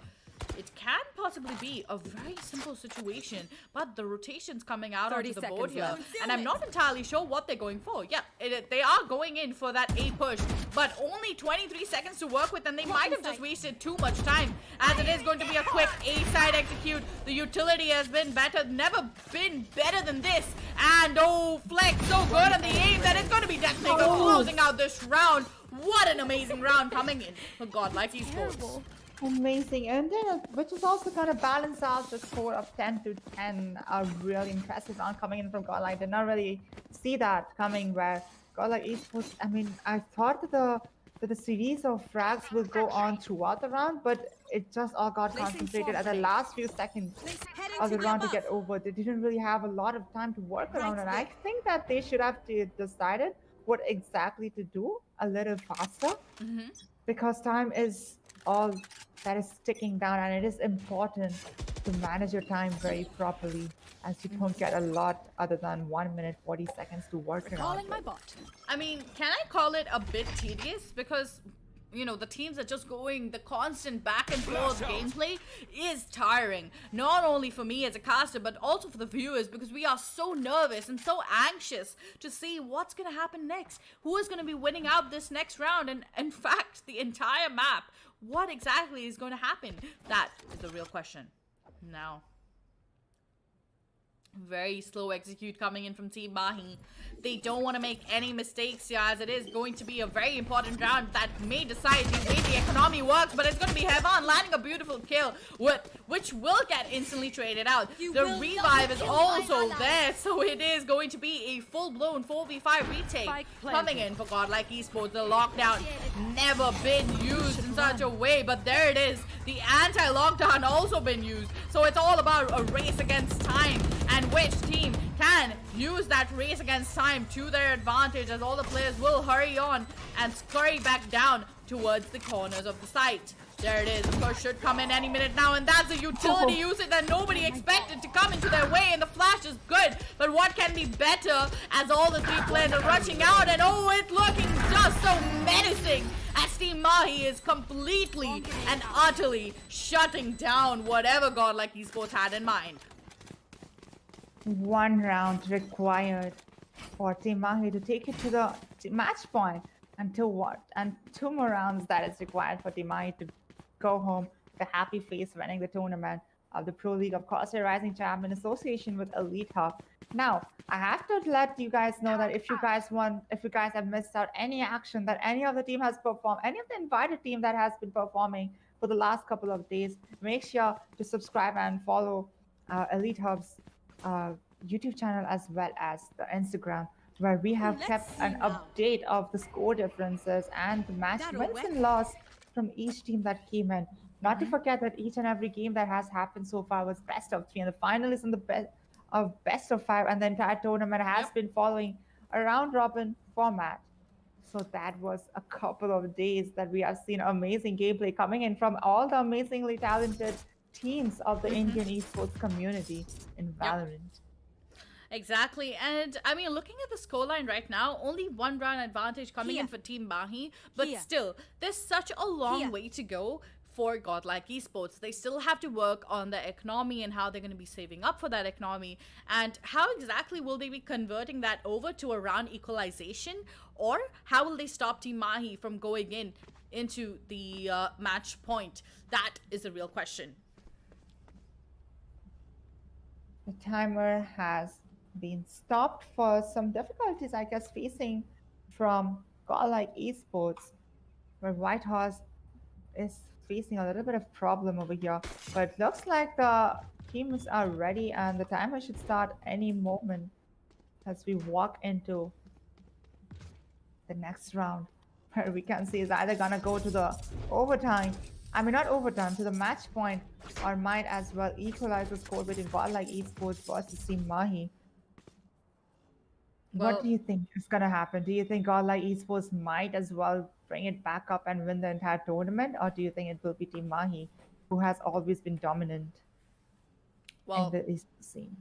It can possibly be a very simple situation, but the rotation's coming out onto the board here, and I'm not entirely sure what they're going for. Yeah, they are going in for that A push, but only 23 seconds to work with, and they might have just wasted too much time, as it is going to be a quick A side execute. The utility has been better, never been better than this, and oh, Flex so good on the aim that it's going to be Deathmaker closing out this round. What an amazing round coming in for GodL Esports. Amazing, and then which is also kind of balance out the score of 10 to 10. A really impressive round coming in from GodL. I did not really see that coming. Where GodL Esports, I mean, I thought that the series of frags will go on throughout the round, but it just all got concentrated at the last few seconds of the round to get over. They didn't really have a lot of time to work around, and I think that they should have decided what exactly to do a little faster, because time is all that is ticking down, and it is important to manage your time very properly, as you don't get a lot other than 1 minute 40 seconds to work around. My bot. I mean, can I call it a bit tedious? Because, you know, the teams are just going, the constant back and forth gameplay is tiring. Not only for me as a caster, but also for the viewers, because we are so nervous and so anxious to see what's going to happen next. Who is going to be winning out this next round? And in fact, the entire map. What exactly is going to happen? That is the real question. Now, very slow execute coming in from Team Mahi. They don't want to make any mistakes here, as it is going to be a very important round that may decide the way the economy works, but it's going to be Heavan landing a beautiful kill, which will get instantly traded out. The revive is also there, so it is going to be a full-blown 4v5 retake coming in for GodL Esports. The lockdown never been used in such a way, but there it is. The anti-lockdown also been used, so it's all about a race against time, and which team can use that race against time to their advantage, as all the players will hurry on and scurry back down towards the corners of the site. There it is. Of course, should come in any minute now, and that's a utility usage that nobody expected to come into their way, and the flash is good. But what can be better, as all the three players are rushing out, and oh, it's looking just so menacing, as Team Mahi is completely and utterly shutting down whatever GodL Esports had in mind. One round required for Team Mahi to take it to the match point, and two more rounds that is required for Team Mahi to go home with a happy face, winning the tournament of the Pro League of CORSAIR Rising Champ in association with Elite Hub. Now, I have to let you guys know that if you guys have missed out any action that any of the team has performed, any of the invited team that has been performing for the last couple of days, make sure to subscribe and follow Elite Hub's YouTube channel, as well as the Instagram, where we have kept an update of the score differences and the match wins and loss from each team that came in. Not to forget that each and every game that has happened so far was best of 3, and the final is in the best of 5, and the entire tournament has been following a round robin format. So that was a couple of days that we have seen amazing gameplay coming in from all the amazingly talented teams of the Indian esports community in Valorant. Exactly, and I mean, looking at the scoreline right now, only one round advantage coming in for Team Mahi, but still, there's such a long way to go for GodL Esports. They still have to work on the economy and how they're going to be saving up for that economy, and how exactly will they be converting that over to a round equalization, or how will they stop Team Mahi from going into the match point? That is a real question. The timer has been stopped for some difficulties, I guess, facing from GodL Esports, where Whitehorse is facing a little bit of problem over here. But it looks like the teams are ready, and the timer should start any moment as we walk into the next round, where we can see is either gonna go to the overtime. I mean, not overtime, to the match point, or might as well equalize the score between GodL Esports versus Team Mahi. Well, what do you think is going to happen? Do you think GodL Esports might as well bring it back up and win the entire tournament? Or do you think it will be Team Mahi, who has always been dominant? Well, in the esports scene.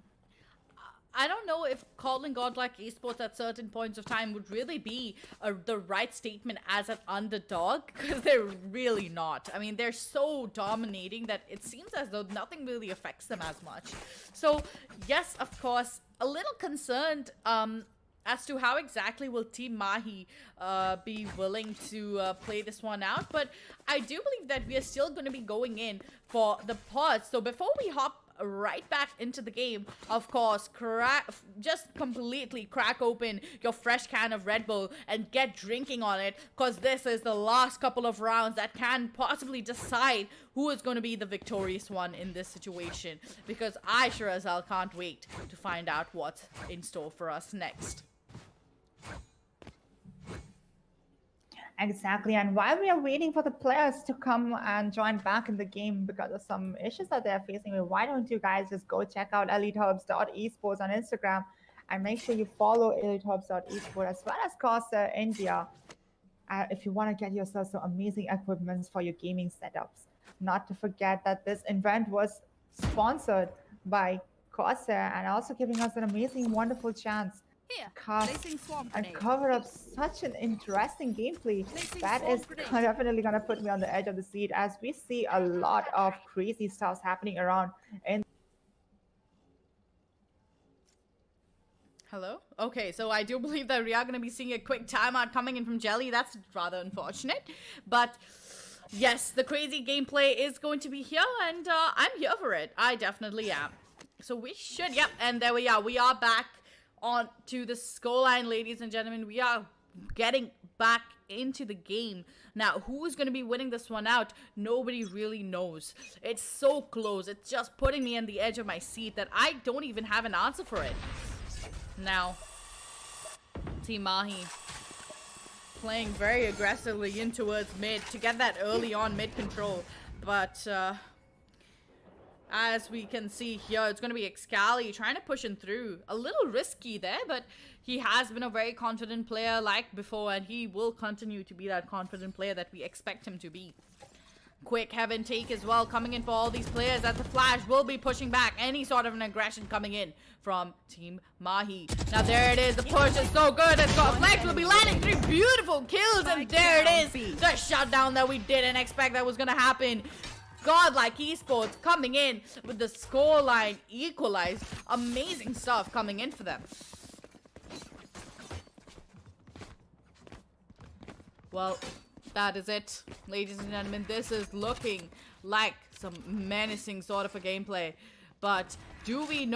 I don't know if calling godlike esports at certain points of time would really be the right statement as an underdog, because they're really not. I mean, they're so dominating that it seems as though nothing really affects them as much. So yes, of course, a little concerned as to how exactly will Team Mahi be willing to play this one out. But I do believe that we are still going to be going in for the pods. So before we hop right back into the game, of course, just completely crack open your fresh can of Red Bull and get drinking on it, because this is the last couple of rounds that can possibly decide who is going to be the victorious one in this situation, because I sure as hell can't wait to find out what's in store for us next. Exactly, and while we are waiting for the players to come and join back in the game because of some issues that they're facing, why don't you guys just go check out elitehubs.esports on Instagram and make sure you follow elitehubs.esports as well as CORSAIR India if you want to get yourself some amazing equipments for your gaming setups. Not to forget that this event was sponsored by CORSAIR and also giving us an amazing, wonderful chance Here, cast placing swamp and grenade. cover up such an interesting gameplay that is definitely going to put me on the edge of the seat as we see a lot of crazy stuff happening around in. Hello? Okay, so I do believe that we are going to be seeing a quick timeout coming in from Jelly. That's rather unfortunate. But yes, the crazy gameplay is going to be here, and I'm here for it. I definitely am. So we should, yep, and there we are. We are back on to the scoreline, ladies and gentlemen. We are getting back into the game. Now, who's going to be winning this one out? Nobody really knows. It's so close. It's just putting me on the edge of my seat that I don't even have an answer for it. Now, Team Mahi playing very aggressively in towards mid to get that early on mid control. But as we can see here, it's going to be Excali trying to push him through. A little risky there, but he has been a very confident player like before, and he will continue to be that confident player that we expect him to be. Quick heaven take as well coming in for all these players, as the Flash will be pushing back any sort of an aggression coming in from Team Mahi. Now there it is, the push is so good, it's got Flex will be landing 3 beautiful kills, and there it is, the shutdown that we didn't expect that was going to happen. Godlike Esports coming in with the scoreline equalized. Amazing stuff coming in for them. Well, that is it, ladies and gentlemen. This is looking like some menacing sort of a gameplay. But do we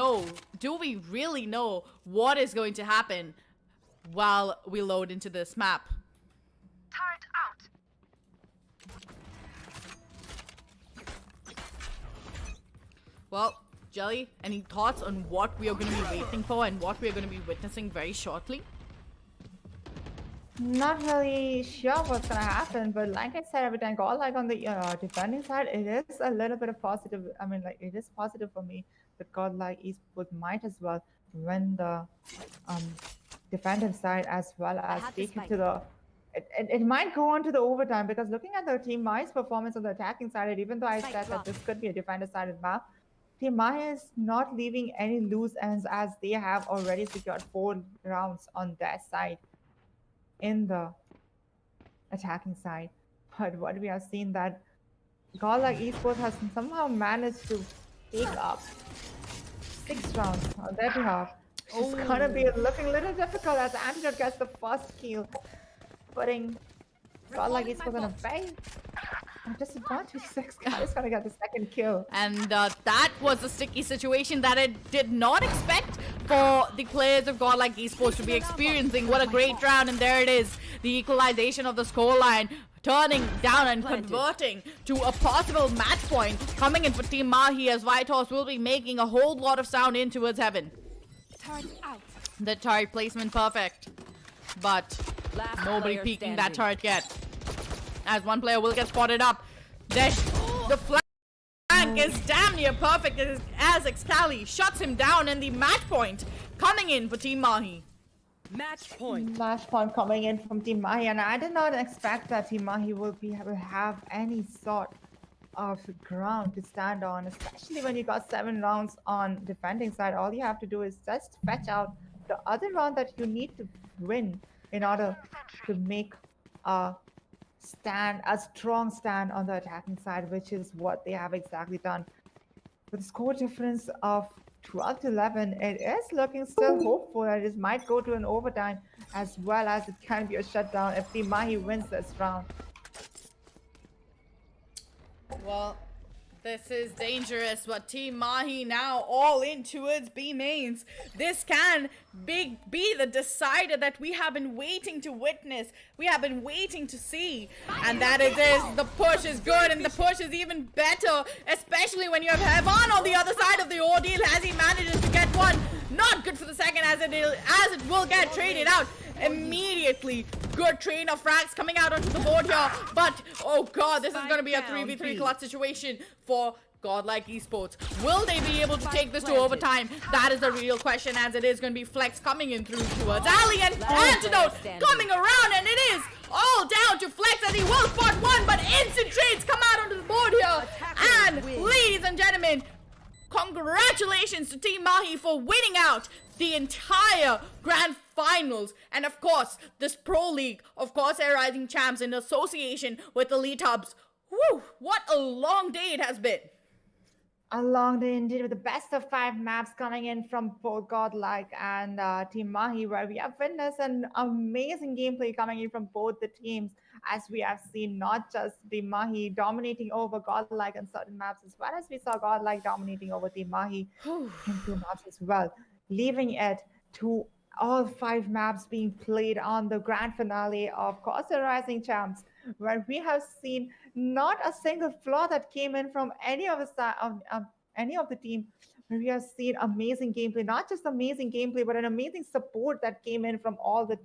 really know what is going to happen while we load into this map? Turret out. Well, Jelly, any thoughts on what we are going to be waiting for and what we are going to be witnessing very shortly? Not really sure what's going to happen, but like I said, every time godlike on the defending side, it is a little bit of positive. I mean, like, it is positive for me that godlike esports might as well win the defensive side as well as take it to the. It might go on to the overtime, because looking at the Team Mahi's performance on the attacking side, even though I said that this could be a defender-sided map, Team Mahi is not leaving any loose ends, as they have already secured 4 rounds on their side in the attacking side. But what we have seen that godlike esports has somehow managed to take up 6 rounds on their behalf. It's gonna be looking a little difficult as Antidote gets the first kill, putting godlike esports on a very disadvantage. Excali is gonna get the second kill. And that was a sticky situation that it did not expect for the players of godlike esports to be experiencing. What a great round, and there it is, the equalization of the scoreline, turning down and converting to a possible match point coming in for Team Mahi, as Whitehorse will be making a whole lot of sound in towards heaven. Turret out. The turret placement perfect, but nobody peeking that turret yet, as one player will get spotted up. The flank is damn near perfect as Excali shuts him down, and the match point coming in for Team Mahi. Match point. Match point coming in from Team Mahi, and I did not expect that Team Mahi will have any sort of ground to stand on, especially when you got 7 rounds on defending side. All you have to do is just fetch out the other round that you need to win in order to make a a strong stand on the attacking side, which is what they have exactly done. With a score difference of 12 to 11, it is looking still hopeful that it might go to an overtime, as well as it can be a shutdown if the Mahi wins this round. Well, this is dangerous, but Team Mahi now all in towards B mains. This can be the decider that we have been waiting to witness. We have been waiting to see. And that it is. The push is good and the push is even better, especially when you have Heaven on the other side of the ordeal as he manages to get one. Not good for the second as it will get traded out immediately. Good train of frags coming out onto the board here, but oh god, this is going to be a 3v3 clutch situation for Godlike Esports. Will they be able to take this to overtime? That is the real question, as it is going to be Flex coming in through towards Ali and Antidote coming around, and it is all down to Flex as he will spot one, but instant trades come out onto the board here. And ladies and gentlemen, congratulations to Team Mahi for winning out the entire Grand Finals, and of course this Pro League of CORSAIR Rising Champs in association with Elite Hubs. Whew, what a long day it has been. A long day indeed, with the best of 5 maps coming in from both Godlike and Team Mahi, where we have witnessed an amazing gameplay coming in from both the teams, as we have seen not just Team Mahi dominating over Godlike on certain maps, as well as we saw Godlike dominating over Team Mahi in 2 maps as well, leaving it to all 5 maps being played on the grand finale of CORSAIR Rising Champs, where we have seen not a single flaw that came in from any of the team. Where we have seen amazing gameplay, not just amazing gameplay, but an amazing support that came in from all the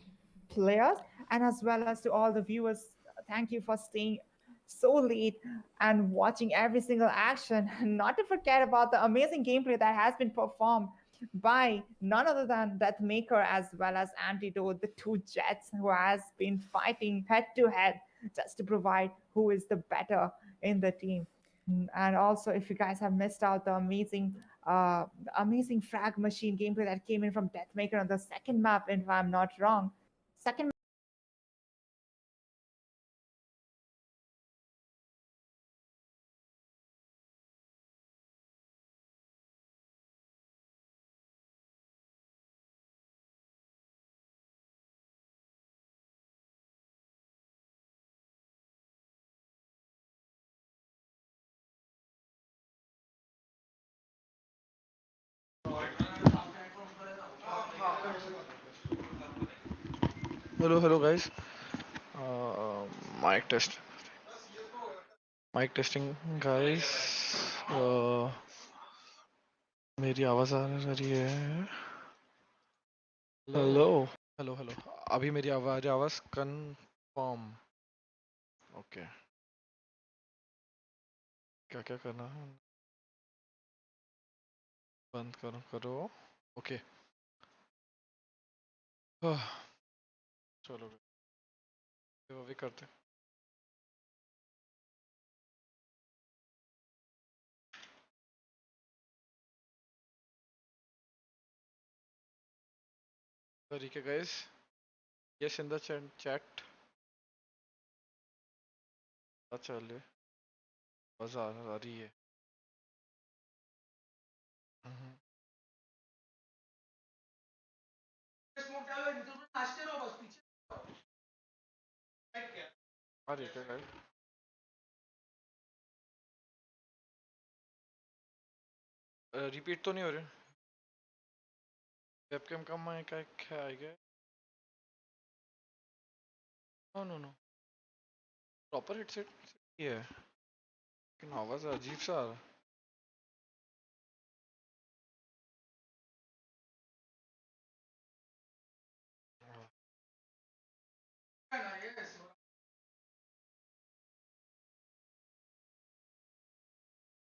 players, and as well as to all the viewers. Thank you for staying so late and watching every single action. Not to forget about the amazing gameplay that has been performed by none other than Deathmaker as well as Antidote, the 2 Jets who has been fighting head to head just to provide who is the better in the team. And also, if you guys have missed out the amazing frag machine gameplay that came in from Deathmaker on the second map, if I'm not wrong. Second Hello guys. Mic test. Mic testing guys. मेरी आवाज आ रही है? Hello. अभी मेरी आवाज confirm. Okay. क्या करना है? बंद करो. ओके. चलो अभी करते हैं. तरीके guys. Yes in the chat. चलिए. आवाज आ रही है. आ रही है क्या guys? रिपीट तो नहीं हो रहे? वेबकैम का माइक क्या आएगा? नो. प्रॉपर हेडसेट ये है. लेकिन आवाज अजीब सा आ रहा है.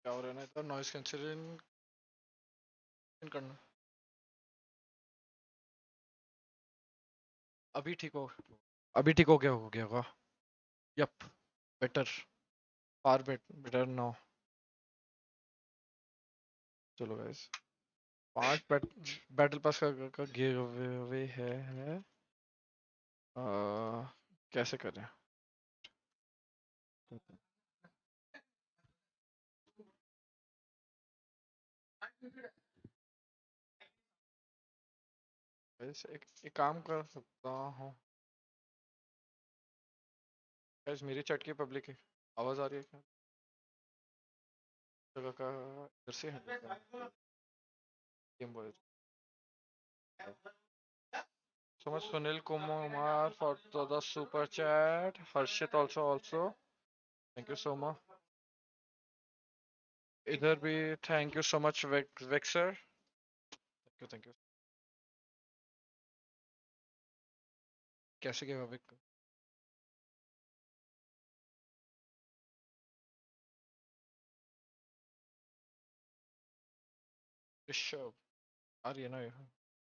क्या हो रहा है ना इधर? नॉइस कैंसिलिंग करना. अभी ठीक हो गया होगा. Yup better. far better now. चलो guys, 5 बैटल पास का गिव अवे है। कैसे करें? guys, एक काम कर सकता हूँ guys, मेरी चैट की पब्लिक है, आवाज आ रही है क्या? जगह का इधर से है game boy. So much Sunil Kumar for the super chat. Harshit also. Thank you so much. इधर भी thank you so much Vexer. Thank you. कैसे गया विक? ऋषभ आ रही है ना? यहाँ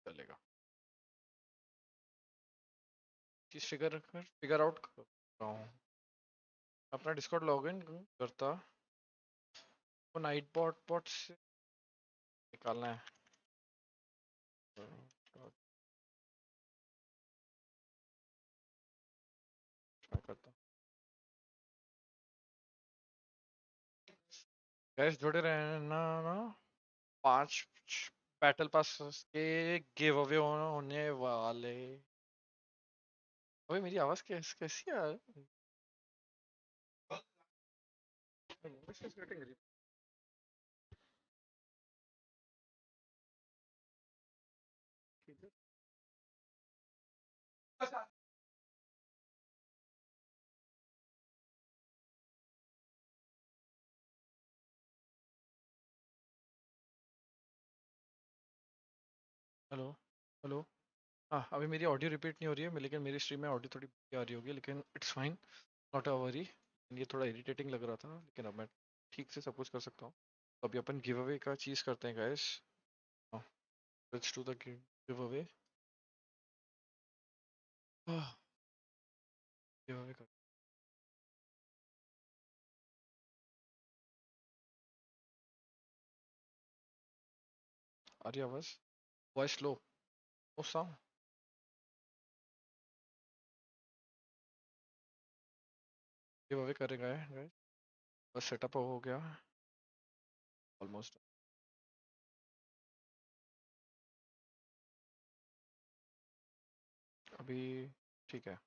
चलेगा। चीज फिगर आउट कर रहा हूँ। अपना डिस्कॉर्ड लॉगिन करता, वो नाइट बॉट से निकालना है। मैं करता हूँ। गैस जुड़े रहना ना। 5 बैटल पास के गिव अवे होने वाले। अबे मेरी आवाज कैसी है? हेलो। हाँ, अभी मेरी ऑडियो रिपीट नहीं हो रही है, लेकिन मेरी स्ट्रीम में ऑडियो थोड़ी आ रही होगी, लेकिन it's fine, not a worry. ये थोड़ा इरिटेटिंग लग रहा था, लेकिन अब मैं ठीक से सब कुछ कर सकता हूँ। तो अभी अपन गिव अवे का चीज़ करते हैं guys. Let's do the give away. Give away कर। आ रही आवाज? वॉइस लो, नो साउंड। गिव अवे करेगा गाइस। बस सेटअप हो गया ऑलमोस्ट। अभी ठीक है।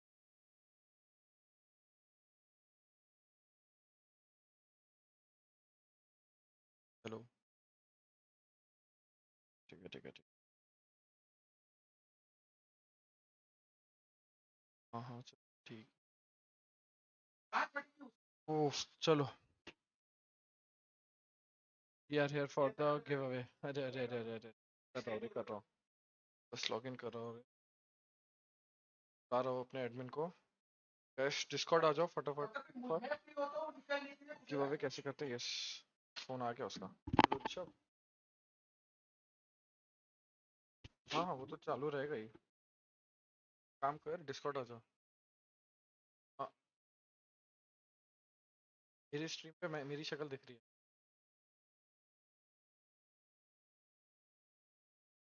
हेलो। ठीक है। हाँ ठीक। ओह चलो, we are here for the give away. अरे कर रहा हूँ। बस लॉगिन कर रहा हूँ, बता रहा हूँ अपने एडमिन को। गैस डिस्कॉर्ड आ जाओ फटाफट। गिव अवे कैसे करते हैं? यस, फोन आ गया उसका। अच्छा, हाँ वो तो चालू रहेगा ही। काम कर, डिस्कॉर्ड आ जाओ। हाँ, मेरी स्ट्रीम पे मेरी शक्ल दिख रही है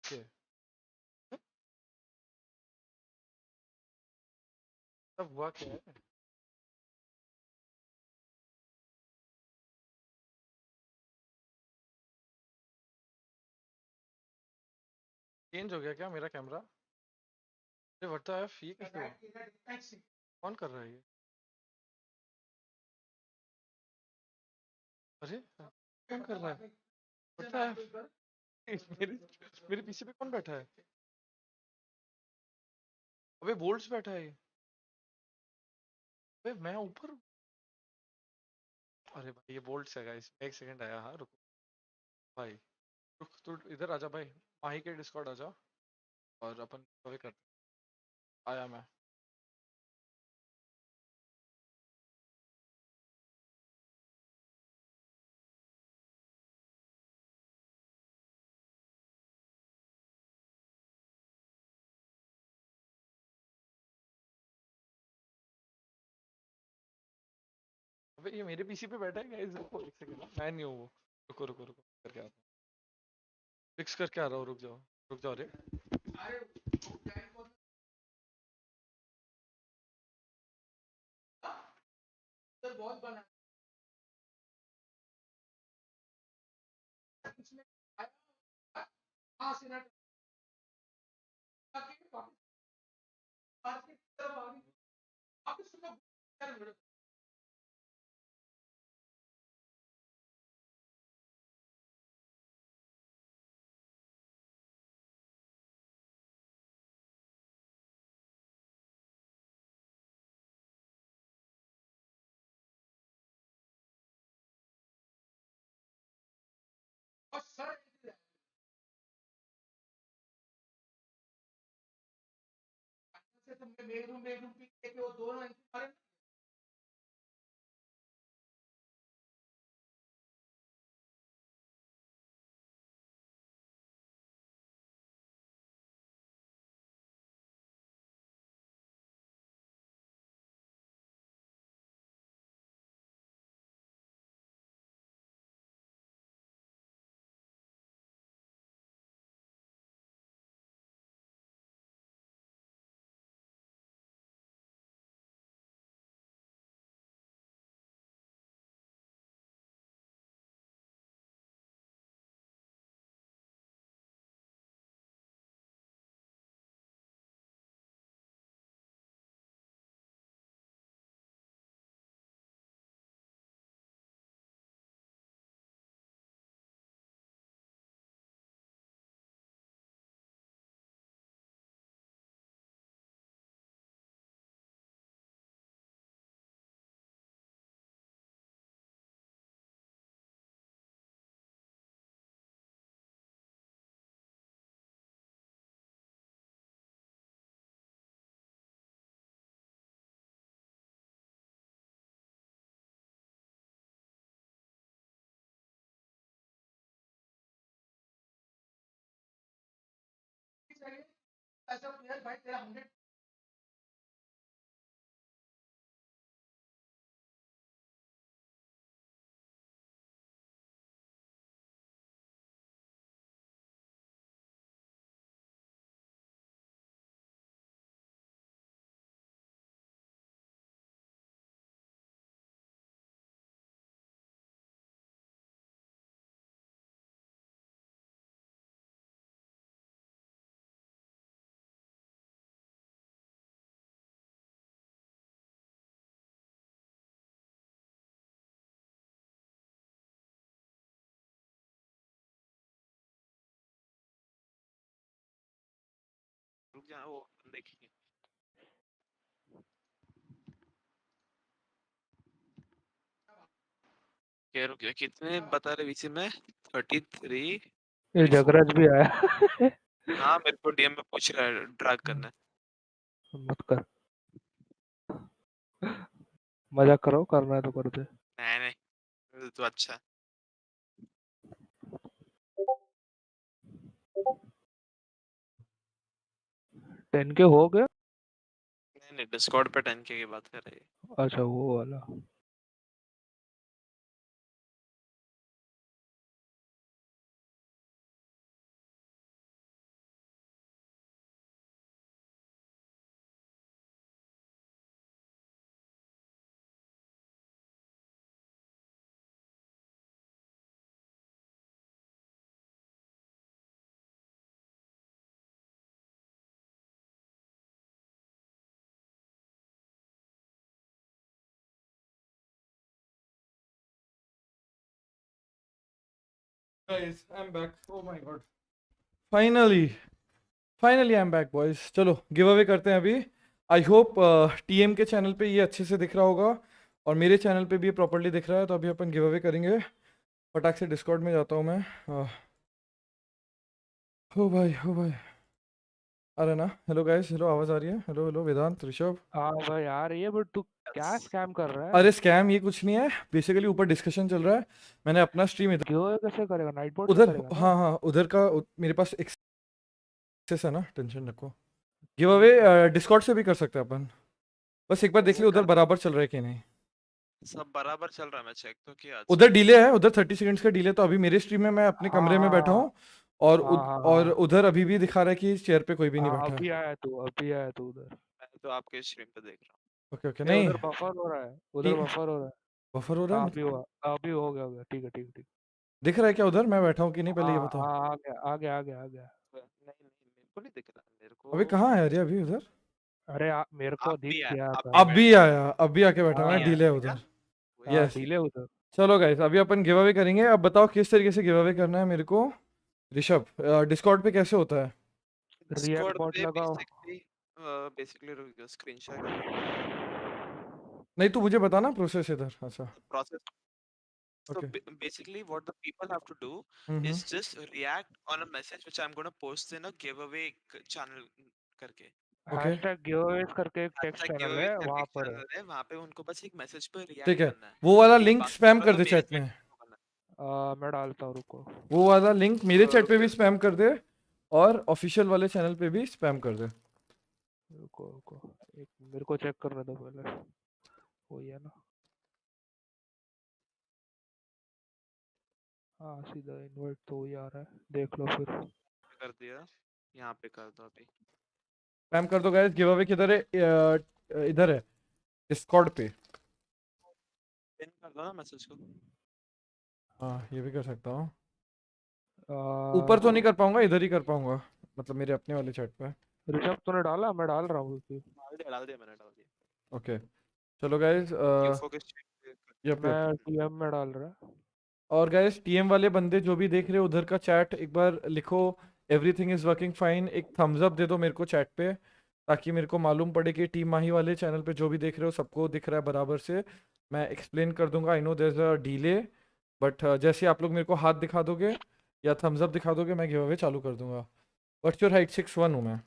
क्या? तब हुआ क्या है? चेंज हो गया क्या मेरा कैमरा? अरे व्हाट द एफ, ये कैसे हुआ? कौन कर रहा है ये? अरे कौन कर रहा है? What the F? मेरे मेरे पीछे पे कौन बैठा है? अबे बोल्ट्स बैठा है ये। अबे मैं ऊपर। अरे भाई ये बोल्ट्स है गाइस। एक सेकंड आया। हाँ रुको भाई, रुक तू इधर आजा भाई। माही के डिस्कॉर्ड आजा और अपन कभी करते हैं। आया मैं। अबे पे ये मेरे पीसी पे बैठा है गाइस, रुको एक सेकंड, मैं नहीं हूँ वो। रुको रुको रुको करके आता हूँ, फिक्स करके आ रहा हूँ, रुक जाओ रे। बहुत बना ऐसा प्लेयर भाई तेरा 100 रुक जा वो देखेंगे। क्या रुक जा, कितने बता रहे वीसी में? 33। ये जगराज भी आया। हाँ मेरे को डीएम में पूछ रहा है ड्रैग करना है। मत कर, मजाक करो, करना है तो कर दे। नहीं नहीं तो अच्छा। टेन के हो गया? नहीं डिस्कॉर्ड पे 10K की बात कर रही है। अच्छा वो वाला। Guys, I'm back. Oh my god. Finally I am back boys. चलो गिव अवे करते हैं अभी। आई होप टीएम के चैनल पे ये अच्छे से दिख रहा होगा और मेरे चैनल पे भी ये प्रॉपर्ली दिख रहा है, तो अभी अपन गिव अवे करेंगे। फटाक से डिस्कॉर्ड में जाता हूँ मैं। हो भाई अरे ना, हेलो गाइस, हेलो, आवाज आ रही है? हेलो हेलो वेदांत, ऋषभ। हाँ भाई आ रही है, बट तू क्या स्कैम कर रहा है? अरे स्कैम ये कुछ नहीं है, बेसिकली ऊपर डिस्कशन चल रहा है। मैंने अपना स्ट्रीम इधर क्यों कैसे करेगा? नाइट बोर्ड से उधर, करेगा ना? हाँ उधर का मेरे पास एक्सेस है ना, टेंशन रखो। गिव अवे डिस्कॉर्ड से भी कर सकते हैं अपन, बस एक बार देख लियो उधर बराबर चल रहा है कि नहीं। सब बराबर चल रहा है, मैं चेक तो किया आज। उधर डिले है, उधर 30 सेकंड्स का डिले। तो अभी मेरे स्ट्रीम में मैं अपने हाँ कमरे में बैठा हाँ हूँ और हाँ हाँ हाँ और हाँ उधर अभी भी दिखा रहा है कि चेयर पे कोई भी नहीं हाँ, बैठा है। अभी आया तू उधर। मैं तो आपके स्ट्रीम पे देख रहा ओके ओके, ए नहीं उधर बफर हो रहा है, उधर ठीक, बफर हो रहा है। बफर हो रहा है हाँ अभी मतलब। हुआ, अभी हो गया, ठीक है ठीक है ठीक। दिख रहा है क्या उधर मैं बैठा हूँ कि नहीं, पहले हाँ ये बताओ। हाँ आ गया। हूँ। नहीं नहीं, मेरे को नहीं दिख रहा, मेरे अभी को। कहाँ है अरे अभी उधर। अरे मेरे को आप दिख भी है, गया आप था। भी अब भी बैठे, आया, अब भी आके बैठा, आप मैं भी हाँ डिले है आया उधर। वही हाँ तो। यस। डिले उधर। चलो गाइस, अभी अपन गिव अवे करेंगे। अब बताओ किस तरीके से गिव अवे करना है मेरे को। ऋषभ, डिस्कॉर्ड पे कैसे होता है। रिएक्ट डिस्कॉर्ड बॉट पे लगाओ। बेसिकली स्क्रीन शेयर करो। नहीं तू मुझे बताना प्रोसेस इधर। अच्छा Process. So okay. basically, what the people have to do hmm. is just react on a message which I'm going to post in a giveaway channel करके। ओके हैशटैग गिवअवेज करके एक टेक्स्ट हैशटैग चैनल गिवअवे है करके वहां एक पर है। Channel है, वहाँ पे उनको बस एक मैसेज पे ठीक रिएक्ट है, करना है। वो वाला ठीक है, लिंक बाकी स्पैम पूरा कर तो दे मेरे चैट चैट में। में करना मैं डालता हूँ रुको। वो वाला लिंक मेरे है। चैट पे भी फिर स्पैम कर दे और ऑफिशियल वाले चैनल पे भी स्पैम कर दे। रुको एक मेरे को चेक करने दो पहले। वही है ना। हाँ सीधा इनवाइट तो वही आ रहा है, देख लो फिर। कर दिया, यहाँ पे कर दो अभी। स्पैम कर दो गाइस। गिव अवे किधर है, इधर है डिस्कॉर्ड पे। पिन कर दो ना मैसेज को। हाँ ये भी कर सकता हूँ। आ, ऊपर तो नहीं कर पाऊंगा, इधर ही कर पाऊंगा, मतलब मेरे अपने वाले चैट पे। ऋषभ तूने डाला, मैं डाल रहा हूँ क्योंकि डाल दिया मैंने, डाल दिया। ओके चलो गाइस। यूफो के stream पे यप मैं यप। टीएम में डाल रहा। और गाइस टीएम वाले बंदे जो भी देख रहे हो उधर का चैट एक बार लिखो, एवरीथिंग इज वर्किंग फाइन। एक थम्स अप दे दो मेरे को चैट पे, ताकि मेरे को मालूम पड़े कि टीम माही वाले चैनल पे जो भी देख रहे हो सबको दिख रहा है बराबर से। मैं एक्सप्लेन कर दूंगा, I know there is a delay, but जैसे आप लोग मेरे को हाथ दिखा दोगे या थम्स अप दिखा दोगे मैं गिव अवे चालू कर दूंगा। व्हाट्स योर हाइट, 6'1" हूँ मैं।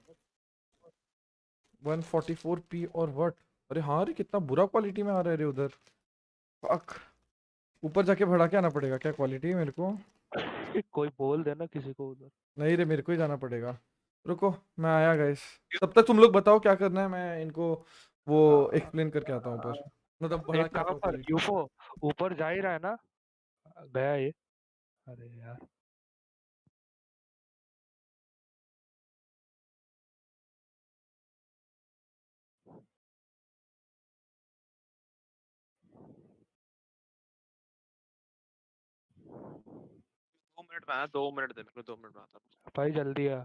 144p और व्हाट। अरे हाँ रे, कितना बुरा क्वालिटी में आ रहा है रे उधर। फक। ऊपर जाके भड़ा के आना पड़ेगा क्या क्वालिटी मेरे को। कोई बोल देना किसी को उधर। नहीं रे, मेरे को ही जाना पड़ेगा। रुको मैं आया गाइस। तब तक तुम लोग बताओ क्या करना है, मैं इनको वो आ, एक्सप्लेन करके आता हूँ ऊपर, मतलब बढ़ा एक के आता काम हूँ कर क्वालिटी। यूफो, ऊपर जा ही रहा है ना। गया ये। अरे यार। दो मिनट में आया, 2 मिनट दे मेरे को, 2 मिनट में आता हूँ। भाई जल्दी आ।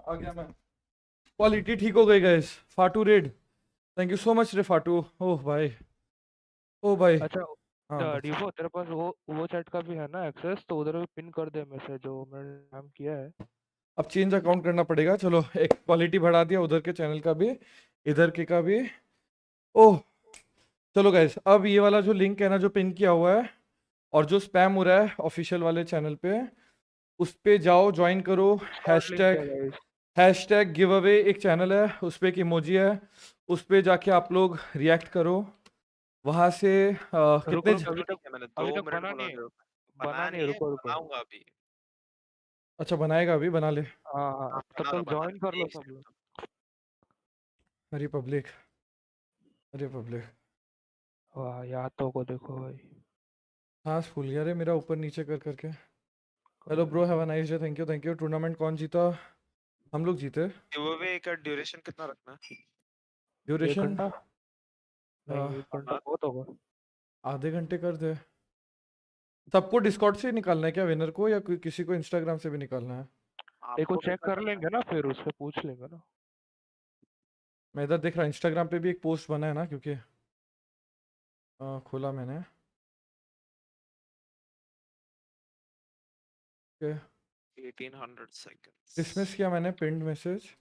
आ गया मैं। क्वालिटी ठीक हो गई guys. फाटू red, thank you so much रे फाटू। ओह भाई, ओ भाई। हाँ अच्छा बस। यूफो तेरे पास वो चैट का भी है ना एक्सेस, तो उधर भी पिन कर दे मैसेज जो मैंने नाम किया है। अब चेंज अकाउंट करना पड़ेगा। चलो एक क्वालिटी बढ़ा दिया उधर के चैनल का भी, इधर के का भी। ओह चलो गाइस, अब ये वाला जो लिंक है ना जो पिन किया हुआ है और जो स्पैम हो रहा है ऑफिशियल वाले चैनल पे, उस पे जाओ, ज्वाइन करो। और लिंक हैशटैग है गाइस। हैशटैग गिव अवे एक चैनल है, उस पे एक इमोजी है, उस पे जाके आप लोग रिएक्ट करो वहां से। रुक कितने रुक अभी तक, ठीक है, मैंने 2 मिनट बना बोला नहीं है। था। बना बनाया नहीं है, नहीं है, रुको। बनाऊंगा अभी। अच्छा बनाएगा अभी, बना ले। हाँ हाँ हाँ तब बना लो तक बना ज्वाइन कर लो, लो एक सब लोग। सेकंड। अरे पब्लिक, अरे पब्लिक। वाह यादों को देखो भाई। सांस फूल गया रे मेरा ऊपर नीचे कर करके। हेलो कोई ब्रो, हैव नहीं। A nice day. Thank you. Tournament कौन जीता। हम लोग जीते। गिवअवे का ड्यूरेशन कितना रखना है? एक ड्यूरेशन घंटा नहीं, एक घंटा बहुत होगा। आधे घंटे कर दे। सबको डिस्कॉर्ड से निकालना है क्या विनर को, या किसी को इंस्टाग्राम से भी निकालना है। एक को आपको चेक कितना कर करना लेंगे ना, फिर उससे पूछ लेंगे ना। मैं इधर देख रहा हूँ इंस्टाग्राम पे भी एक पोस्ट बना है ना, क्योंकि खोला मैंने। Okay 1800 seconds. डिसमिस किया मैंने पिंड message.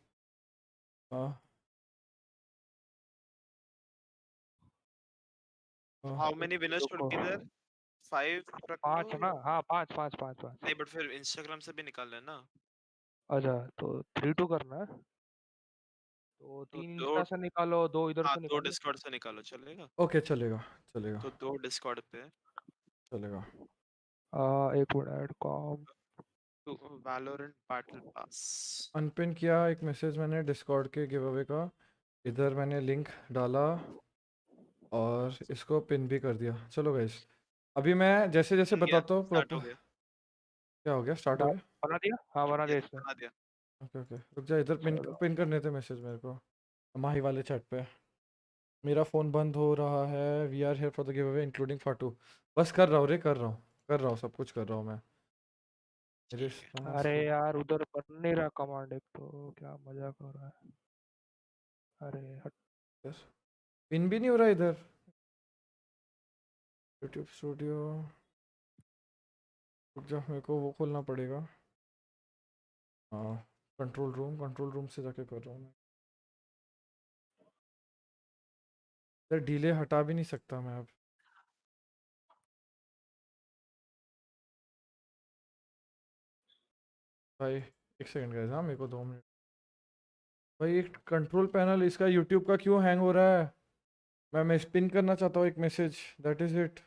How many winners should रुको be there? 5 रख लो 5 ना, या हाँ 5 नहीं, बट फिर इंस्टाग्राम से भी निकाल लेना। अच्छा तो 3-2 करना है, तो तो 3 दो, इंस्टा से निकालो, 2 इधर हाँ से 2 निकालो। डिस्कॉर्ड से निकालो, चलेगा? ओके चलेगा चलेगा तो 2 डिस्कॉर्ड पे चलेगा। एक मिनट कॉम तो वैलोरेंट बैटल पास। अनपिन किया एक मैसेज मैंने डिस्कॉर्ड के गिव अवे का। इधर मैंने लिंक डाला और इसको पिन भी कर दिया। चलो गाइस अभी मैं जैसे जैसे बन गया, बताता हूँ स्टार्ट प्रॉपर। हो गया। क्या हो गया? स्टार्ट हो गया? बना दिया, हाँ बना दिया यस, इसने। बना दिया। ओके ओके रुक जा, इधर पिन चलो पिन करने थे मैसेज मेरे को माही वाले चैट पे। मेरा फ़ोन बंद हो रहा है। We are here for the give away including फाटू। बस कर रहा हूँ रे, कर रहा हूँ सब कुछ कर रहा हूँ मैं। मेरे ठीक है। पास अरे यार उधर बन नहीं रहा कमांड, एक तो क्या मजाक हो रहा है। अरे हट। पिन भी नहीं हो रहा इधर। यूट्यूब स्टूडियो रुक जा, मेरे को वो खोलना पड़ेगा। हाँ कंट्रोल रूम से जाके कर रहा हूँ मैं। इधर डिले हटा भी नहीं सकता मैं अब। भाई एक सेकंड गाइस, हाँ मेरे को 2 मिनट। भाई एक कंट्रोल पैनल इसका यूट्यूब का क्यों हैंग हो रहा है? मैं स्पिन करना चाहता हूँ एक message, that is it.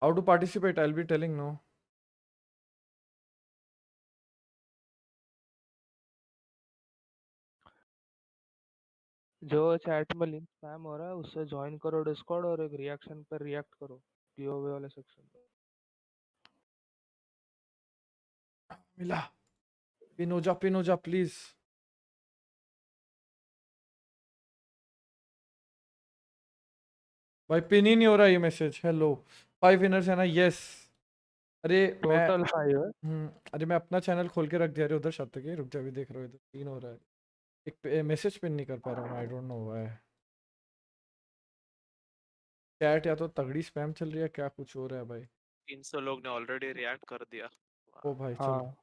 How to participate I will be telling no. जो चैट में लिंक स्पैम हो रहा है उससे ज्वाइन करो डिस्कॉर्ड और एक रिएक्शन पर रिएक्ट करो गिवअवे वाले सेक्शन पे। मिला। पिन हो जा प्लीज। भाई पिन ही नहीं हो रहा ये मैसेज। हेलो 5 विनर्स है ना? यस। अरे मैं टोटल 5 है। अरे मैं अपना चैनल खोल के रख दिया। अरे उधर शत के रुक जा, अभी देख रहा हूँ इधर 3 हो रहा है। एक मैसेज पिन नहीं कर पा रहा हूँ मैं, I don't know why. Chat या तो तगड़ी स्पैम चल रही है, क्या कुछ हो रहा है भाई। 300 लोग ने ऑलरेडी रिएक्ट कर दिया। ओ भाई चलो हाँ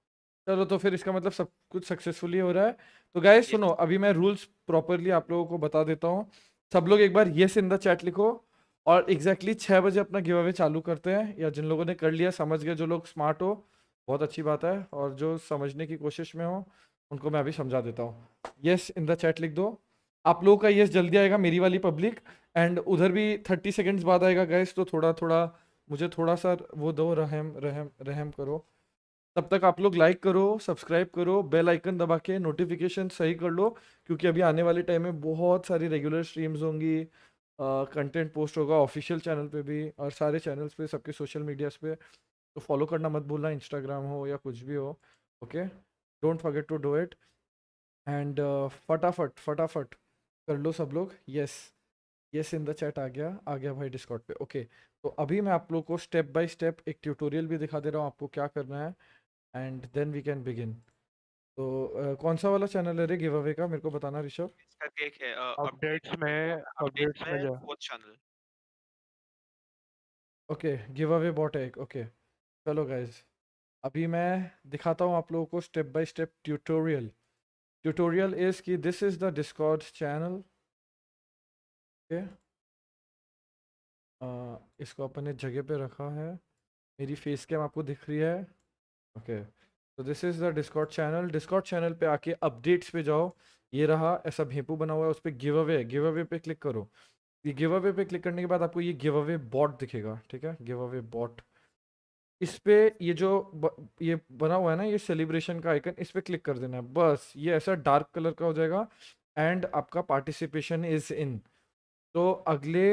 चलो, तो फिर इसका मतलब सब कुछ सक्सेसफुली हो रहा है। तो गाइस सुनो, यस, अभी मैं रूल्स प्रॉपरली आप लोगों को बता देता हूँ। सब लोग एक बार यस इन द चैट लिखो और एग्जैक्टली 6 बजे अपना गिव अवे चालू करते हैं। या जिन लोगों ने कर लिया, समझ गए, जो लोग स्मार्ट हो बहुत अच्छी बात है, और जो समझने की कोशिश में हो उनको मैं अभी समझा देता हूँ। यस इन द चैट लिख दो। आप लोगों का यस जल्दी आएगा, मेरी वाली पब्लिक, एंड उधर भी 30 सेकेंड्स बाद आएगा गाइस। तो थोड़ा थोड़ा मुझे थोड़ा सा वो दो, रहम रहम रहम करो। तब तक आप लोग लाइक करो, सब्सक्राइब करो, बेल आइकन दबा के नोटिफिकेशन सही कर लो, क्योंकि अभी आने वाले टाइम में बहुत सारी रेगुलर स्ट्रीम्स होंगी। कंटेंट पोस्ट होगा ऑफिशियल चैनल पे भी और सारे चैनल्स पे, सबके सोशल मीडियाज पे। तो फॉलो करना मत भूलना, इंस्टाग्राम हो या कुछ भी हो। Okay don't forget to do it. And फटाफट फटाफट कर लो सब लोग। Yes yes in the chat आ गया भाई डिस्कॉर्ड पे। ओके तो अभी मैं आप लोग को स्टेप बाय स्टेप एक ट्यूटोरियल भी दिखा दे रहा हूँ आपको क्या करना है, and then we can begin. तो कौन सा वाला चैनल है रे गिव अवे का, मेरे को बताना ऋषभ। इसका केक है अपडेट्स में, अपडेट अपडेट्स में में जा। 4th चैनल। ओके गिव अवे बॉट है एक। ओके चलो गाइज अभी मैं दिखाता हूँ आप लोगों को step by step tutorial. Tutorial is कि this is the Discord channel. Okay इसको अपन ने जगह पे रखा है। मेरी फेस कैम आपको दिख रही है? ओके तो this is the Discord channel. Discord channel पे आके अपडेट्स पे जाओ। ये रहा ऐसा भेपू बना हुआ है, उस पर गिव अवे पे क्लिक करो। ये गिव अवे पे क्लिक करने के बाद आपको ये गिव अवे बॉट दिखेगा, ठीक है, गिव अवे बॉट। इस पे ये जो ये बना हुआ है ना, ये सेलिब्रेशन का आइकन, इस पे क्लिक कर देना है बस। ये ऐसा डार्क कलर का हो जाएगा एंड आपका पार्टिसिपेशन इज इन। तो अगले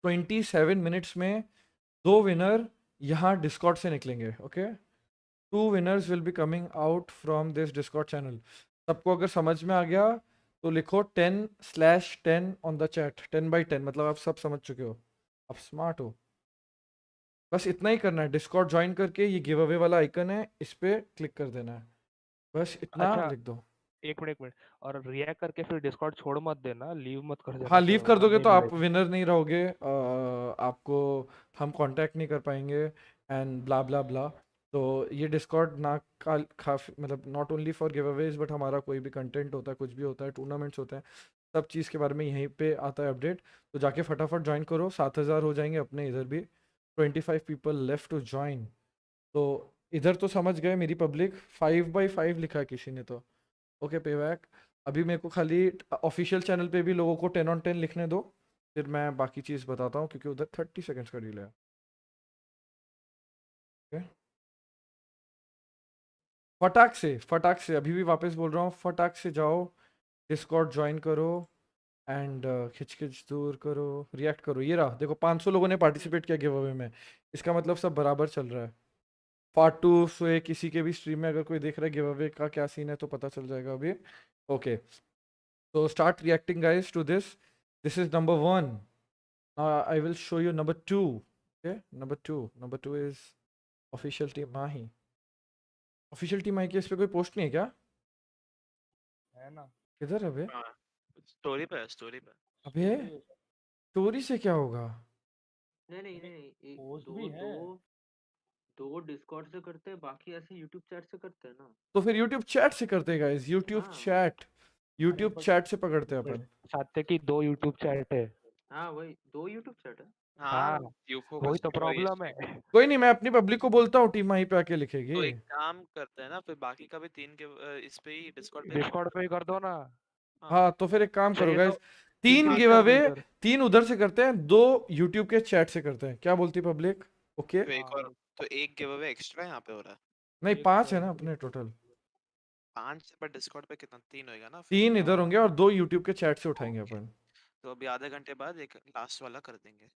27 मिनट्स में 2 विनर यहाँ डिस्कॉर्ड से निकलेंगे। Okay 2 winners will be coming out from this Discord channel। सबको अगर समझ में आ गया तो लिखो 10/10 ऑन द चैट। 10/10 मतलब आप सब समझ चुके हो, आप स्मार्ट हो। बस इतना ही करना है, डिस्कॉर्ड ज्वाइन करके ये गिव अवे वाला आइकन है, इस पे क्लिक कर देना है, बस इतना अच्छा लिख दो। एक मिनट और रिएक्ट करके फिर डिस्कॉर्ड छोड़ मत देना, लीव मत कर देना हाँ, फिर लीव कर वरना दोगे नहीं तो आप मिलेगा। विनर नहीं रहोगे, आपको हम कांटेक्ट नहीं कर पाएंगे एंड ब्ला ब्ला ब्ला। तो ये डिस्कॉर्ड ना काफ़ी मतलब not only for give Awez but हमारा कोई भी कंटेंट होता है, कुछ भी होता है, टूर्नामेंट्स होते हैं, सब चीज़ के बारे में यहीं पे आता है अपडेट। तो जाके फटाफट ज्वाइन करो, 7,000 हो जाएंगे अपने इधर भी, 25 पीपल लेफ्ट टू ज्वाइन। तो इधर तो समझ गए मेरी पब्लिक, 5x5 लिखा है किसी ने तो। ओके पेबैक, अभी मेरे को खाली ऑफिशियल चैनल पे भी लोगों को 10 on 10 लिखने दो, फिर मैं बाकी चीज़ बताता हूँ क्योंकि उधर 30 सेकेंड्स का डिले है। Okay? फटाक से अभी भी वापस बोल रहा हूँ, फटाक से जाओ, डिस्कॉर्ड ज्वाइन करो एंड खिच खिच दूर करो, रिएक्ट करो। ये रहा देखो, 500 लोगों ने पार्टिसिपेट किया गिव अवे में, इसका मतलब सब बराबर चल रहा है। फाटू से किसी के भी स्ट्रीम में अगर कोई देख रहा है गिव अवे का क्या सीन है तो पता चल जाएगा अभी। Okay, so start reacting guys to this. This is number one. I will show you number two. Okay, number two is official team Mahi. Official team Mahi के इस पे कोई पोस्ट नहीं है क्या? है ना? किधर है बे? हाँ, स्टोरी पे है, स्टोरी पे। अबे स्टोरी से क्या होगा? नहीं नहीं नहीं, पोस्ट दो भी दो है। दो डिस्कॉर्ड से करते हैं, बाकी ऐसे यूट्यूब चैट से करते हैं ना। तो फिर YouTube चैट से करते हैं गाइस, YouTube हाँ चैट, अरे YouTube बट चैट से पकड़ते हैं अपन। साथ की 2 यूट्यूब चैट है। हाँ, वही 2 यूट्यूब चैट है। हाँ, हाँ, यूफो का वही तो वही। प्रॉब्लम है। कोई नहीं, मैं अपनी पब्लिक को बोलता हूँ टीम माही पे आके लिखेगी। तो एक काम करते हैं ना, फिर बाकी का भी 3 के इस पे ही डिस्कॉर्ड पे डिस्कॉर्ड पे ही कर दो ना। हाँ, हाँ तो फिर एक काम करो चाहिए तो गाइस, 3 गिव इंक्रीज कर दो अवे, इधर। 3 उधर से करते हैं, 2 YouTube के चैट से करते हैं, क्या बोलती पब्लिक? ओके, तो एक हाँ, और, तो एक गिव अवे एक्स्ट्रा यहाँ पे हो रहा है। नहीं एक 5 है ना अपने टोटल, 5 से, पर डिस्कॉर्ड पे कितना, 3 होएगा ना फिर। 3 इधर होंगे हाँ, और 2 YouTube के चैट से उठाएंगे ओके, अपन। तो अभी आधे घंटे बाद एक लास्ट वाला कर देंगे।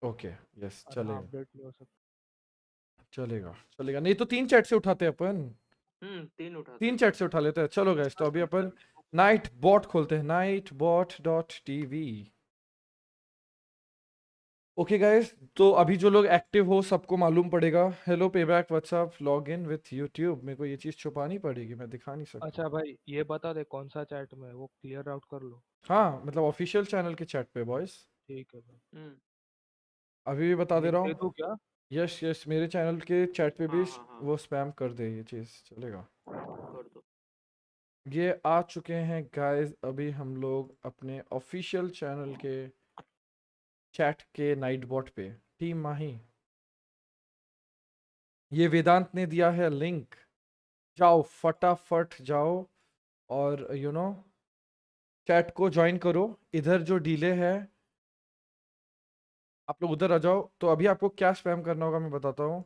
ओके, यस अरे हाँ, चलेगा, अपडेट नहीं हो सकता। चलेगा चलेगा, नहीं तो 3 चैट से उठाते हैं अपन, 3 उठाते 3 हैं। चैट से उठा लेते हैं। चलो गाइस, तो अभी अपन नाइट बॉट खोलते हैं, nightbot.tv। ओके गाइस, तो अभी जो लोग एक्टिव हो सबको मालूम पड़ेगा। Hello payback, WhatsApp, log in with YouTube. मेरे को ये चीज़ छुपानी पड़ेगी, मैं दिखा नहीं सकता। अच्छा भाई, ये बता दे कौन सा चैट में है, वो क्लियर आउट कर लो। हाँ मतलब ऑफिशियल चैनल के चैट पे बॉयज, ठीक है भाई। अभी भी बता दे लिंक रहा दे हूँ। दूँ क्या? यस यस, मेरे चैनल के चैट पे भी हाँ हाँ हाँ, वो स्पैम कर दे, ये चीज़ चलेगा। कर दो। ये आ चुके हैं गाइस, अभी हम लोग अपने ऑफिशियल चैनल के चैट के नाइट बॉट पे। टीम माही, ये वेदांत ने दिया है लिंक, जाओ फटाफट जाओ और चैट को ज्वाइन करो। इधर जो डिले है आप लोग उधर आ जाओ। तो अभी आपको क्या स्पैम करना होगा मैं बताता हूँ।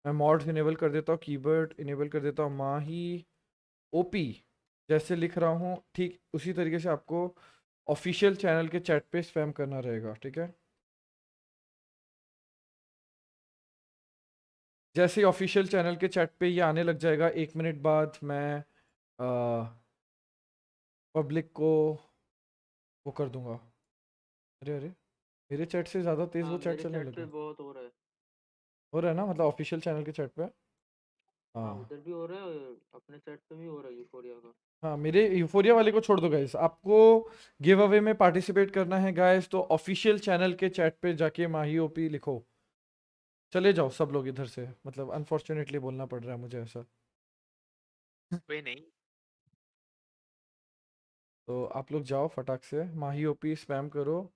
मैं मॉड्स इनेबल कर देता हूँ, कीबोर्ड इनेबल कर देता हूँ, माही ओपी जैसे लिख रहा हूँ ठीक उसी तरीके से आपको ऑफिशियल चैनल के चैट पे स्पैम करना रहेगा, ठीक है? जैसे ही ऑफिशियल चैनल के चैट पे ये आने लग जाएगा, 1 मिनट बाद मैं पब्लिक को वो कर दूंगा। अरे अरे, मेरे चैट से ज़्यादा तेज़ वो हाँ, चैट मेरे चलने चैट पे लगा। बहुत हो रहा है। हो रहा है ना, मतलब ऑफिशियल चैनल के चैट पे। हाँ, हाँ उधर भी हो रहा है, अपने चैट पे भी हो रहा है यूफोरिया का। हाँ, मेरे यूफोरिया वाले को छोड़ दो गाइस, आपको गिव अवे में पार्टिसिपेट करना है गाइस, तो ऑफिशियल चैनल के चैट पे जाके माही ओपी लिखो। चले जाओ सब लोग इधर से, मतलब अनफॉर्चुनेटली बोलना पड़ रहा है मुझे ऐसा। कोई नहीं। तो आप लोग जाओ फटाक से, माही ओपी स्पैम करो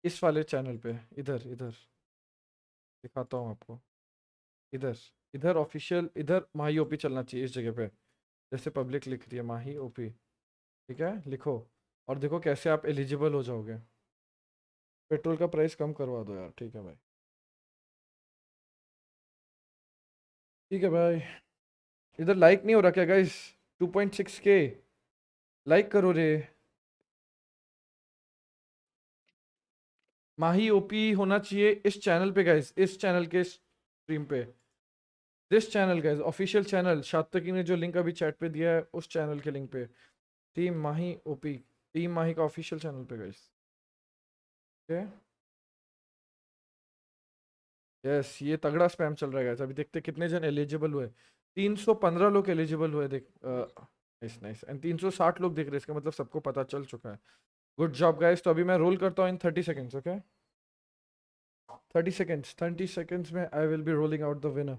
इस वाले चैनल पे, इधर इधर दिखाता हूँ आपको, इधर इधर ऑफिशियल, इधर माही ओपी चलना चाहिए इस जगह पे, जैसे पब्लिक लिख रही है माही ओपी, ठीक है? लिखो और देखो कैसे आप एलिजिबल हो जाओगे। पेट्रोल का प्राइस कम करवा दो यार, ठीक है भाई, ठीक है भाई। इधर लाइक नहीं हो रहा क्या गाइस? 2.6K लाइक करो रे। माही ओपी होना चाहिए इस चैनल पे गाइस, इस चैनल के स्ट्रीम पे, this channel guys, official channel. शातकी ने जो लिंक अभी चैट पे दिया है उस चैनल के लिंक पे, टीम माही ओपी, टीम माही का ऑफिशियल चैनल पे गाइस, ओके? यस, ये तगड़ा स्पैम चल रहा है गाइस। अभी देखते कितने जन एलिजिबल हुए, 315 लोग एलिजिबल हुए, देख नाइस नाइस। एंड 360 लोग देख रहे हैं, इसका मतलब सबको पता चल चुका है। Good job guys. तो अभी मैं रोल करता हूँ इन 30 सेकेंड्स, ओके? 30 सेकेंड्स में आई will be rolling out the winner.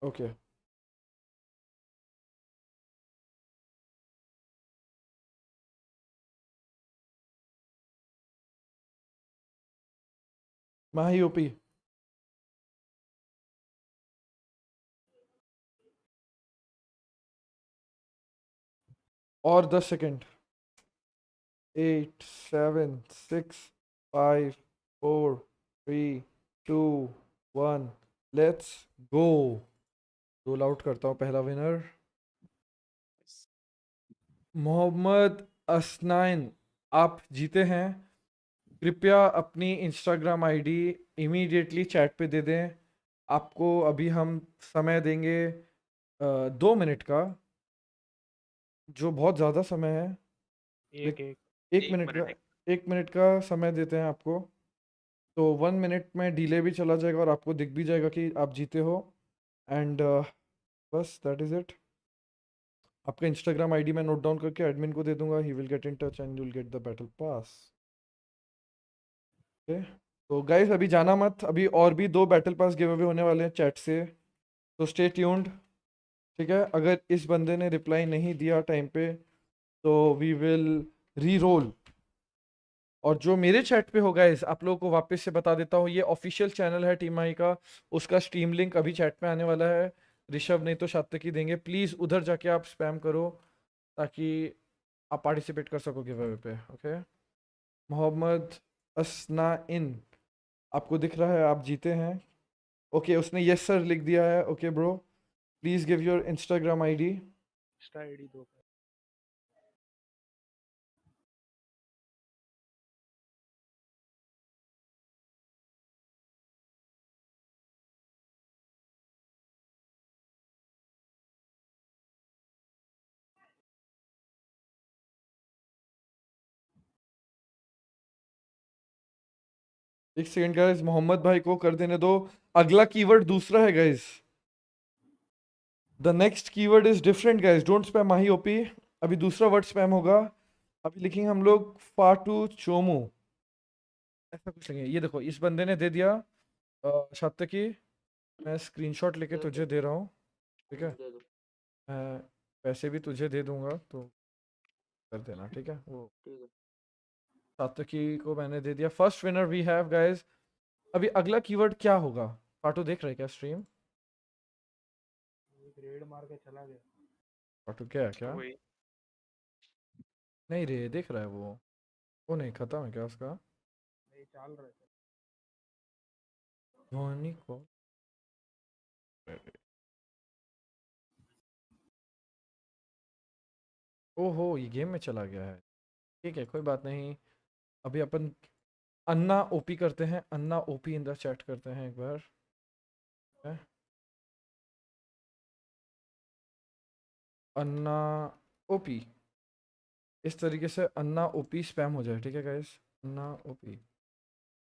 Okay Mahi OP. और 10 second. 8 7 6 5 4 3 2 1 let's go. Roll out करता हूँ पहला विनर, मोहम्मद असनाइन। आप जीते हैं। कृपया अपनी इंस्टाग्राम आईडी इमीडिएटली चैट पे दे दें। आपको अभी हम समय देंगे 2 मिनट का, जो बहुत ज़्यादा समय है। एक एक 1 मिनट का, 1 मिनट का समय देते हैं आपको। तो 1 मिनट में डिले भी चला जाएगा और आपको दिख भी जाएगा कि आप जीते हो। एंड बस दैट इज़ इट। आपका इंस्टाग्राम आईडी मैं नोट डाउन करके एडमिन को दे दूंगा। He will get in touch and you will get the battle pass. Okay, तो गाइस अभी जाना मत, अभी और भी 2 बैटल पास गिव अवे होने वाले हैं चैट से, तो स्टे ट्यून्ड। ठीक है, अगर इस बंदे ने रिप्लाई नहीं दिया टाइम पे तो वी विल री रोल। और जो मेरे चैट पे होगा इस आप लोगों को वापस से बता देता हूँ, ये ऑफिशियल चैनल है टीम आई का, उसका स्ट्रीम लिंक अभी चैट में आने वाला है। ऋषभ नहीं तो सात्विक ही देंगे। प्लीज़ उधर जाके आप स्पैम करो ताकि आप पार्टिसिपेट कर सको गिव अवे पे। ओके, मोहम्मद असनाइन आपको दिख रहा है, आप जीते हैं। ओके, उसने यस सर लिख दिया है। Okay bro, please give your Instagram ID. Insta ID दो। एक सेकंड गाइस, मोहम्मद भाई को कर देने दो। अगला कीवर्ड दूसरा है guys. The next keyword is different guys, don't spam Mahi OP. अभी दूसरा वर्ड स्पैम होगा। अभी लिखेंगे हम लोग फाटू चोमू, ऐसा कुछ लिखेंगे। ये देखो इस बंदे ने दे दिया सात्विकी, मैं स्क्रीनशॉट लेके तुझे दे रहा हूँ। ठीक है, दे दो। मैं पैसे भी तुझे दे दूंगा तो कर देना। ठीक है, वो ठीक है। सात्विकी को मैंने दे दिया। First winner we have guys. अभी अगला कीवर्ड क्या होगा? फाटू देख रहे क्या स्ट्रीम? एक रेड मार के चला गया। फाटू क्या है क्या? वही नहीं रे, देख रहा है वो नहीं खत्म है क्या उसका? नहीं चाल रहे थे। धोनी को ओहो, ये गेम में चला गया है। ठीक है, कोई बात नहीं। अभी अपन अन्ना ओपी करते हैं, अन्ना ओपी इन द चैट करते हैं एक बार। है? अन्ना ओपी, इस तरीके से अन्ना ओपी स्पैम हो जाए। ठीक है गाइस, अन्ना ओपी।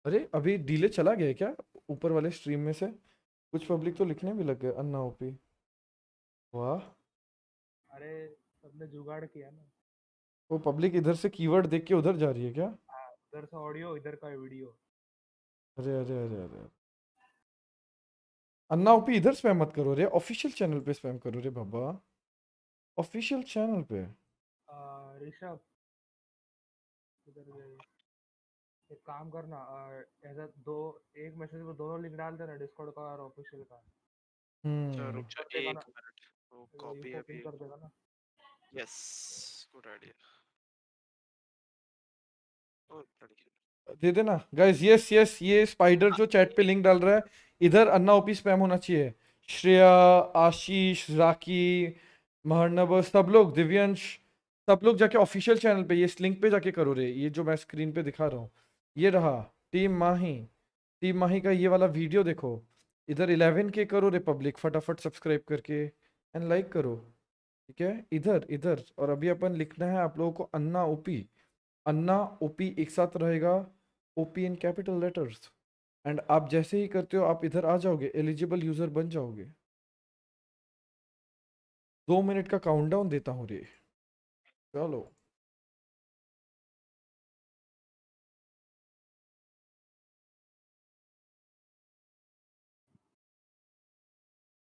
अरे अभी डिले चला गया है क्या ऊपर वाले स्ट्रीम में से? कुछ पब्लिक तो लिखने भी लग गए अन्ना ओपी। वाह, अरे सबने जुगाड़ किया ना। वो पब्लिक इधर से कीवर्ड देख के उधर जा रही है क्या? हाँ, उधर से ऑडियो इधर का वीडियो। अरे अरे अरे अरे, अन्ना ओपी इधर स्पैम मत करो रे, ऑफिशियल चैनल पे स्पैम करो रे बाबा, ऑफिशियल चैनल पे। ऋषभ इधर गए। एक काम करना, ऐसा दो एक मैसेज में दोनों लिंक डाल देना, डिस्कॉर्ड का और ऑफिशियल का। अच्छा, हम्म रुक जा कर देगा ना, 1 मिनट। वो कॉपी है यूको पिन अभी। कर देगा ना। Yes, good idea. ओ लड़की। दे देना गाइस। यस यस, ये स्पाइडर जो चैट पे लिंक डाल रहा है, इधर अन्ना ओपी स्पैम होना चाहिए। श्रेया, आशीष, राकी, महर्नब, सब लोग, दिव्यांश, सब लोग जाके ऑफिशियल चैनल पे ये इस लिंक पे जाके करो रे। ये जो मैं स्क्रीन पे दिखा रहा हूँ, ये रहा टीम माही। टीम माही का ये वाला वीडियो देखो। इधर 11 के करो रे पब्लिक, फटाफट सब्सक्राइब करके एंड लाइक करो। ठीक है, इधर इधर। और अभी अपन लिखना है आप लोगों को अन्ना ओपी। अन्ना ओपी एक साथ रहेगा, OP in capital letters. And आप जैसे ही करते हो आप इधर आ जाओगे, एलिजिबल यूजर बन जाओगे। 2 मिनट का काउंटडाउन देता हूँ रे। चलो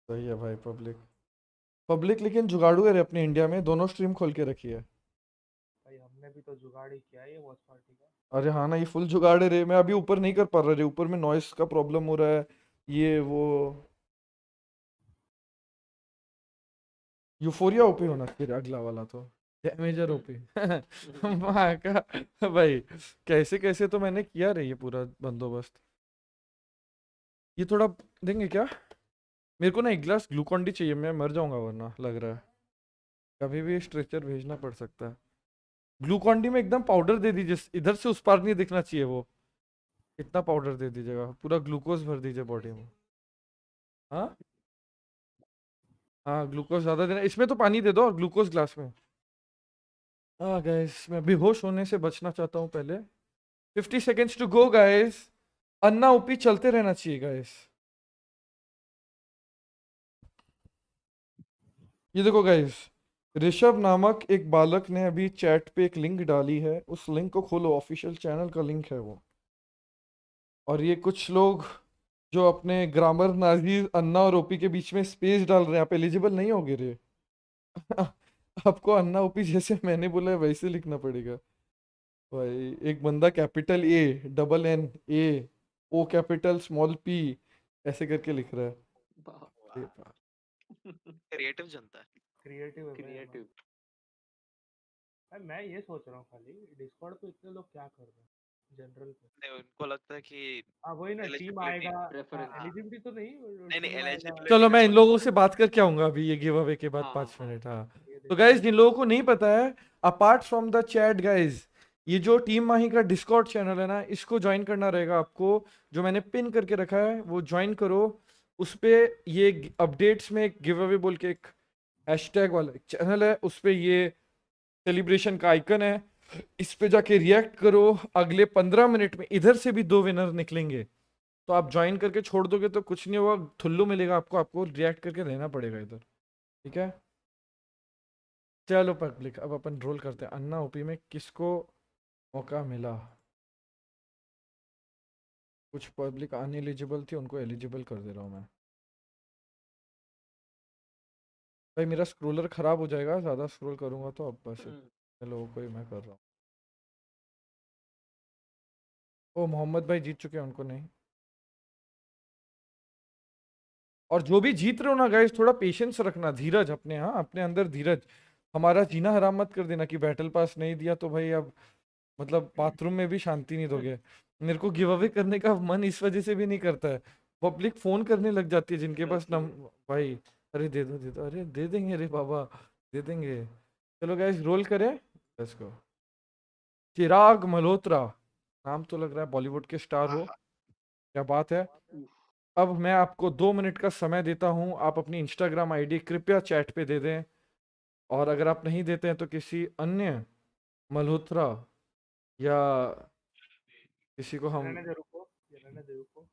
सही है भाई। पब्लिक पब्लिक लेकिन जुगाड़ू है रे अपने इंडिया में, दोनों स्ट्रीम खोल के रखी है। भाई हमने भी तो जुगाड़ ही किया है ये वॉच पार्टी का। अरे हाँ ना, ये फुल जुगाड़ है रे। मैं अभी ऊपर नहीं कर पा रहा रे, ऊपर में नॉइस का प्रॉब्लम हो रहा है, ये वो। यूफोरिया ओपी होना चाहिए अगला वाला तो, डैमेजर ओपी। माँ का भाई, कैसे कैसे तो मैंने किया रे ये पूरा बंदोबस्त। ये थोड़ा देंगे क्या? मेरे को ना एक गिलास ग्लूकॉन डी चाहिए, मैं मर जाऊंगा वरना लग रहा है। कभी भी स्ट्रेचर भेजना पड़ सकता है। ग्लूकॉन डी में एकदम पाउडर दे दीजिए, इधर से उस पार नहीं दिखना चाहिए वो। इतना पाउडर दे दीजिएगा, पूरा ग्लूकोज भर दीजिए बॉडी में। हाँ हाँ, ग्लूकोज ज़्यादा देना, इसमें तो पानी दे दो और ग्लूकोज ग्लास में। हाँ गाइस, मैं बेहोश होने से बचना चाहता हूँ पहले। 50 seconds to go guys. Anna OP चलते रहना चाहिए गाइस। ये देखो गाइस, ऋषभ नामक एक बालक ने अभी चैट पे एक लिंक डाली है, उस लिंक को खोलो, ऑफिशियल चैनल का लिंक है वो। और ये कुछ लोग जो अपने ग्रामर नाजी अन्ना और ओपी के बीच में स्पेस डाल रहे हैं, आप एलिजिबल नहीं होगे रे। आपको अन्ना ओपी जैसे मैंने बोला है वैसे लिखना पड़ेगा भाई। एक बंदा capital A double N A O capital small P ऐसे करके लिख रहा है। अरे बाप। क्रिएटिव जनता है। क्रिएटिव है भाई हमारा। क्रिएटिव। भाई मैं ये सोच रहा हूँ खाली डिस्कॉर्ड पे इतने लोग क्या कर रहे हैं जनरल पे। नहीं, उनको लगता है कि हाँ वही ना, टीम एलिजिबिलिटी। आएगा। प्रेफरेंस। हाँ, एलिजिबिलिटी तो नहीं, नहीं नहीं, टीम आएगा। चलो एलिजिबिलिटी का मैं इन सोच। लोगों से बात करके आऊंगा अभी ये गिव अवे के बाद हाँ 5 मिनट। हाँ ये तो देखते गाइज, हैं। जिन लोगों को नहीं पता है, apart from the chat guys, ये जो टीम माही का डिस्कॉर्ड चैनल है ना, इसको ज्वाइन करना रहेगा आपको। जो मैंने पिन करके रखा है वो ज्वाइन करो। उस पे ये अपडेट्स में एक गिव अवे बोल के एक हैशटैग वाला एक चैनल है, उस पे ये सेलिब्रेशन का आइकन है, इस पे जाके रिएक्ट करो। अगले 15 मिनट में इधर से भी 2 विनर निकलेंगे, तो आप ज्वाइन करके छोड़ दोगे तो कुछ नहीं होगा, थुल्लू मिलेगा आपको, आपको रिएक्ट करके रहना पड़ेगा इधर, ठीक है? चलो पब्लिक, अब अपन रोल करते हैं। अन्ना ओपी में किसको मौका मिला? कुछ पब्लिक अनएलिजिबल थी, उनको एलिजिबल कर दे रहा हूँ मैं। भाई मेरा स्क्रोलर खराब हो जाएगा ज़्यादा स्क्रोल करूँगा तो, अब बस इतने लोगों को ही मैं कर रहा हूँ। ओ मोहम्मद भाई जीत चुके हैं, उनको नहीं। और जो भी जीत रहे हो ना गाइस, थोड़ा पेशेंस रखना, धीरज अपने, हाँ अपने अंदर धीरज। हमारा जीना हराम मत कर देना कि बैटल पास नहीं दिया तो भाई अब मतलब बाथरूम में भी शांति नहीं दोगे। मेरे को गिव अवे करने का मन इस वजह से भी नहीं करता है, पब्लिक फोन करने लग जाती है जिनके पास नम भाई। अरे दे दो दे दो, अरे दे देंगे रे बाबा, दे देंगे। चलो गाइस रोल करें, लेट्स गो। चिराग मल्होत्रा, नाम तो लग रहा है बॉलीवुड के स्टार हो, क्या बात है। अब मैं आपको 2 मिनट का समय देता हूं, आप अपनी इंस्टाग्राम आईडी कृपया चैट पे दे दें, और अगर आप नहीं देते हैं तो किसी अन्य मल्होत्रा या किसी को हम। रहने दे, रुको ये रहने दे, रुको।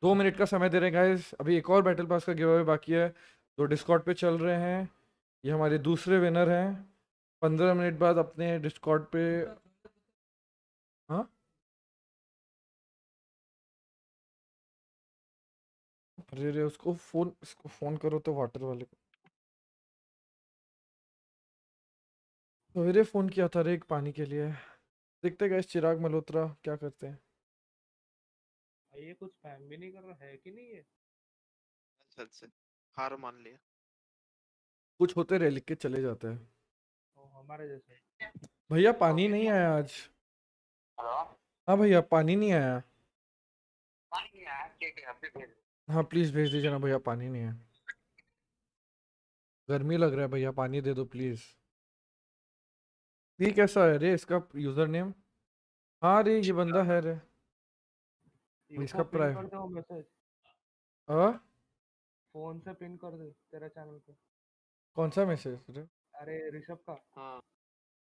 2 मिनट का समय दे रहे हैं गाइस, अभी एक और बैटल पास का गिव अवे बाकी है, तो डिस्कॉर्ड पे चल रहे हैं। ये हमारे दूसरे विनर हैं। 15 मिनट बाद अपने डिस्कॉर्ड पे। हाँ अरे रे, उसको फोन करो तो वाटर वाले को। सवेरे फोन किया था रे एक पानी के लिए। देखते गए चिराग मल्होत्रा क्या करते हैं। भाई ये कुछ स्पैम भी नहीं कर रहा है कि नहीं ये। अच्छा अच्छा, हार मान लिया। कुछ होते रहे, लिख के चले जाते हैं। ओ, हमारे जैसे। भैया पानी नहीं आया आज। हाँ भैया पानी नहीं आया। हाँ प्लीज भेज दीजिए ना भैया, पानी नहीं है, गर्मी लग रहा है भैया, पानी दे दो प्लीज। ये कैसा है रे इसका यूजर नेम? हाँ रे ये बंदा है रे, इसका इसको पिन प्राइव। कर दो मैसेज, हाँ फोन से पिन कर दे तेरा चैनल पे। कौन सा मैसेज रे? अरे ऋषभ का। हाँ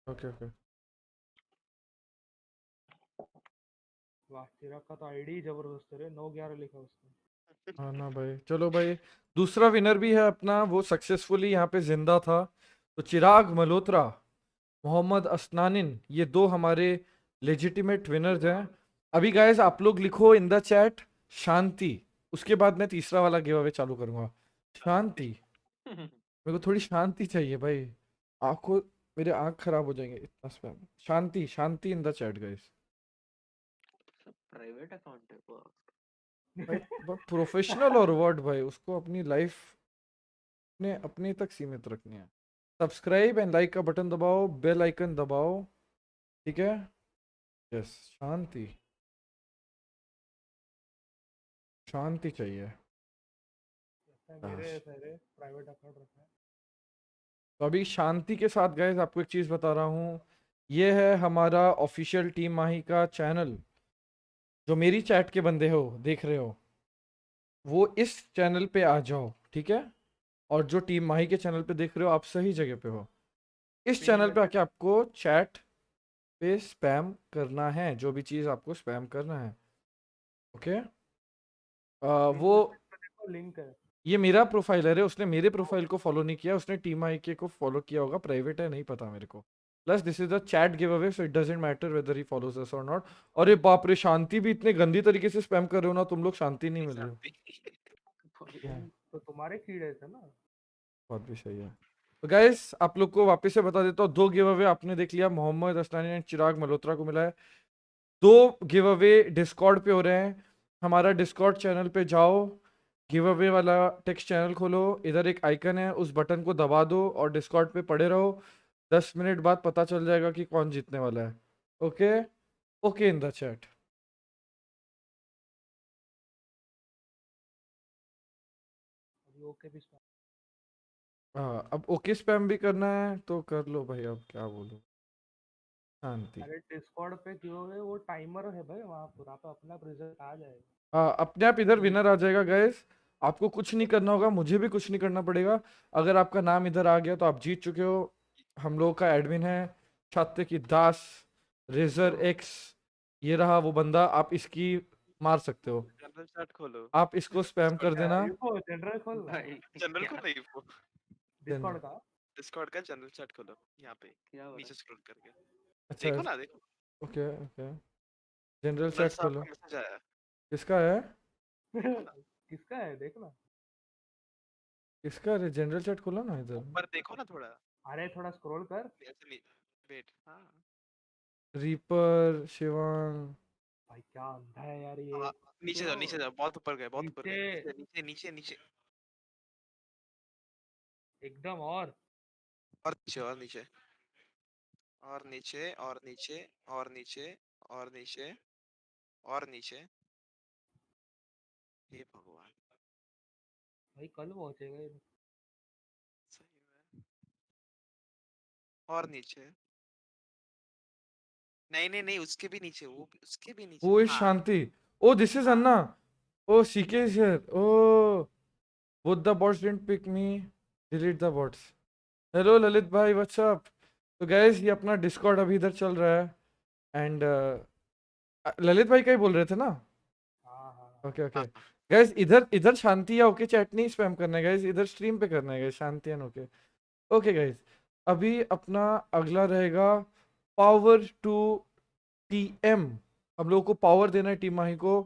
ओके ओके। वाह चिराग का तो आईडी जबरदस्त है रे, 911 लिखा उसने। हाँ ना भाई, चलो भाई। दूसरा विनर भी है अपना, वो सक्सेसफुली यहाँ पे जिंदा था। तो चिराग मल्होत्रा, मोहम्मद असनानिन, ये दो हमारे लेजिटिमेट विनर्स हैं। अभी गाइस आप लोग लिखो इन द चैट शांति, उसके बाद मैं तीसरा वाला गिव अवे चालू करूंगा। शांति, मेरे को थोड़ी शांति चाहिए भाई। आंखों, मेरे आंख खराब हो जाएंगे इतना spam. Shanti, Shanti in the chat guys. Private account है वो। भाई प्रोफेशनल और वर्ड भाई, उसको अपनी लाइफ ने अपने तक सीमित रखनी है। सब्सक्राइब एंड लाइक का बटन दबाओ, बेल आइकन दबाओ, ठीक है। यस, शांति, शांति चाहिए। मेरे सारे प्राइवेट अकाउंट रखना है। तो अभी शांति के साथ गाइस आपको एक चीज बता रहा हूँ, ये है हमारा ऑफिशियल टीम माही का चैनल। जो मेरी चैट के बंदे हो देख रहे हो, वो इस चैनल पे आ जाओ, ठीक है। और जो टीम माही के चैनल पे देख रहे हो, आप सही जगह पे हो। इस चैनल पे आके आपको चैट पे स्पैम करना है, जो भी चीज़ आपको स्पैम करना है, ओके। वो लिंक है। ये मेरा प्रोफाइल है, उसने मेरे प्रोफाइल को फॉलो नहीं किया, उसने टीम आई के को फॉलो किया होगा, प्राइवेट है नहीं पता मेरे को। Plus this is a chat give away, so it doesn't matter whether he follows us और नॉट। और ये बाप रे, शांति भी इतने गंदी तरीके से स्पैम कर रहे हो ना तुम लोग, शांति नहीं मिल रही हो। तो तुम्हारे कीड़े थे ना। बहुत भी सही है। तो गाइस आप लोग को वापस से बता देता हूँ, दो गिव अवे आपने देख लिया, मोहम्मद असलानी एंड चिराग मल्होत्रा को मिला है। दो गिव अवे डिस्कॉर्ड पे हो रहे हैं। हमारा डिस्कॉर्ड चैनल पे जाओ, गिव अवे वाला टेक्स्ट चैनल खोलो, इधर एक आइकन है, उस बटन को दबा दो और डिस्कॉर्ड पे पड़े रहो। 10 मिनट बाद पता चल जाएगा कि कौन जीतने वाला है, okay. Okay in the chat. Okay भी हाँ, अब ओके स्पैम भी करना है तो कर लो भाई, अब क्या बोलूं। शांति। अरे डिस्कॉर्ड पे क्यों है, वो टाइमर है भाई, वहाँ पूरा पे अपना रिजल्ट आ जाएगा। हाँ, अपने आप इधर विनर आ जाएगा गाइस। आपको कुछ नहीं करना होगा, मुझे भी कुछ नहीं करना पड़ेगा। अगर आपका नाम इधर आ गया तो आप जीत चुके हो। हम लोगों का एडमिन है छात्र की दास रेजर एक्स, ये रहा वो बंदा, आप इसकी मार सकते हो। जनरल चैट खोलो। आप इसको स्पैम कर देना। जनरल खोल जनरल खोलो इन्फो। डिस्कॉर्ड का डिस्कॉर्ड का जनरल चैट खोलो, यहाँ पे नीचे स्क्रॉल करके अच्छा, देखो ना, देखो। ओके ओके, जनरल कल चैट से खोलो। आपका मैसेज आया। किसका है? देखो ना, किसका है देखना। किसका है? जनरल चैट खोलो ना इधर। ऊपर देखो ना थोड़ा। अरे थोड़ा स्क्रॉल कर। वेट, हाँ रीपर शिवांग। भाई क्या अंधा है यार ये। हाँ, नीचे जाओ, नीचे जाओ, बहुत ऊपर गए, बहुत ऊपर गए, नीचे नीचे नीचे नीचे एकदम और नीचे और नीचे और नीचे और नीचे और नीचे और नीचे और नीचे। हे भगवान, भाई कल पहुंचेगा ये। सही में। और नीचे, नहीं नहीं नहीं, उसके भी नीचे, वो उसके भी नीचे, Who is हाँ Shanti? Oh, this is हाँ। Anna. Oh, CK is here. Oh, both the bots didn't pick me. Delete the bots. Hello Lalit भाई, what's up? तो guys ये अपना डिस्कॉर्ड अभी इधर चल रहा है एंड ललित भाई का ही बोल रहे थे ना? ओके ओके गाइस, इधर इधर शांति या ओके चैट नहीं स्पैम करना है गाइस, इधर स्ट्रीम पे करना है guys, Shanti and okay. Okay guys, अभी अपना अगला रहेगा पावर टू टीएम। हम लोगों को पावर देना है टीम माही को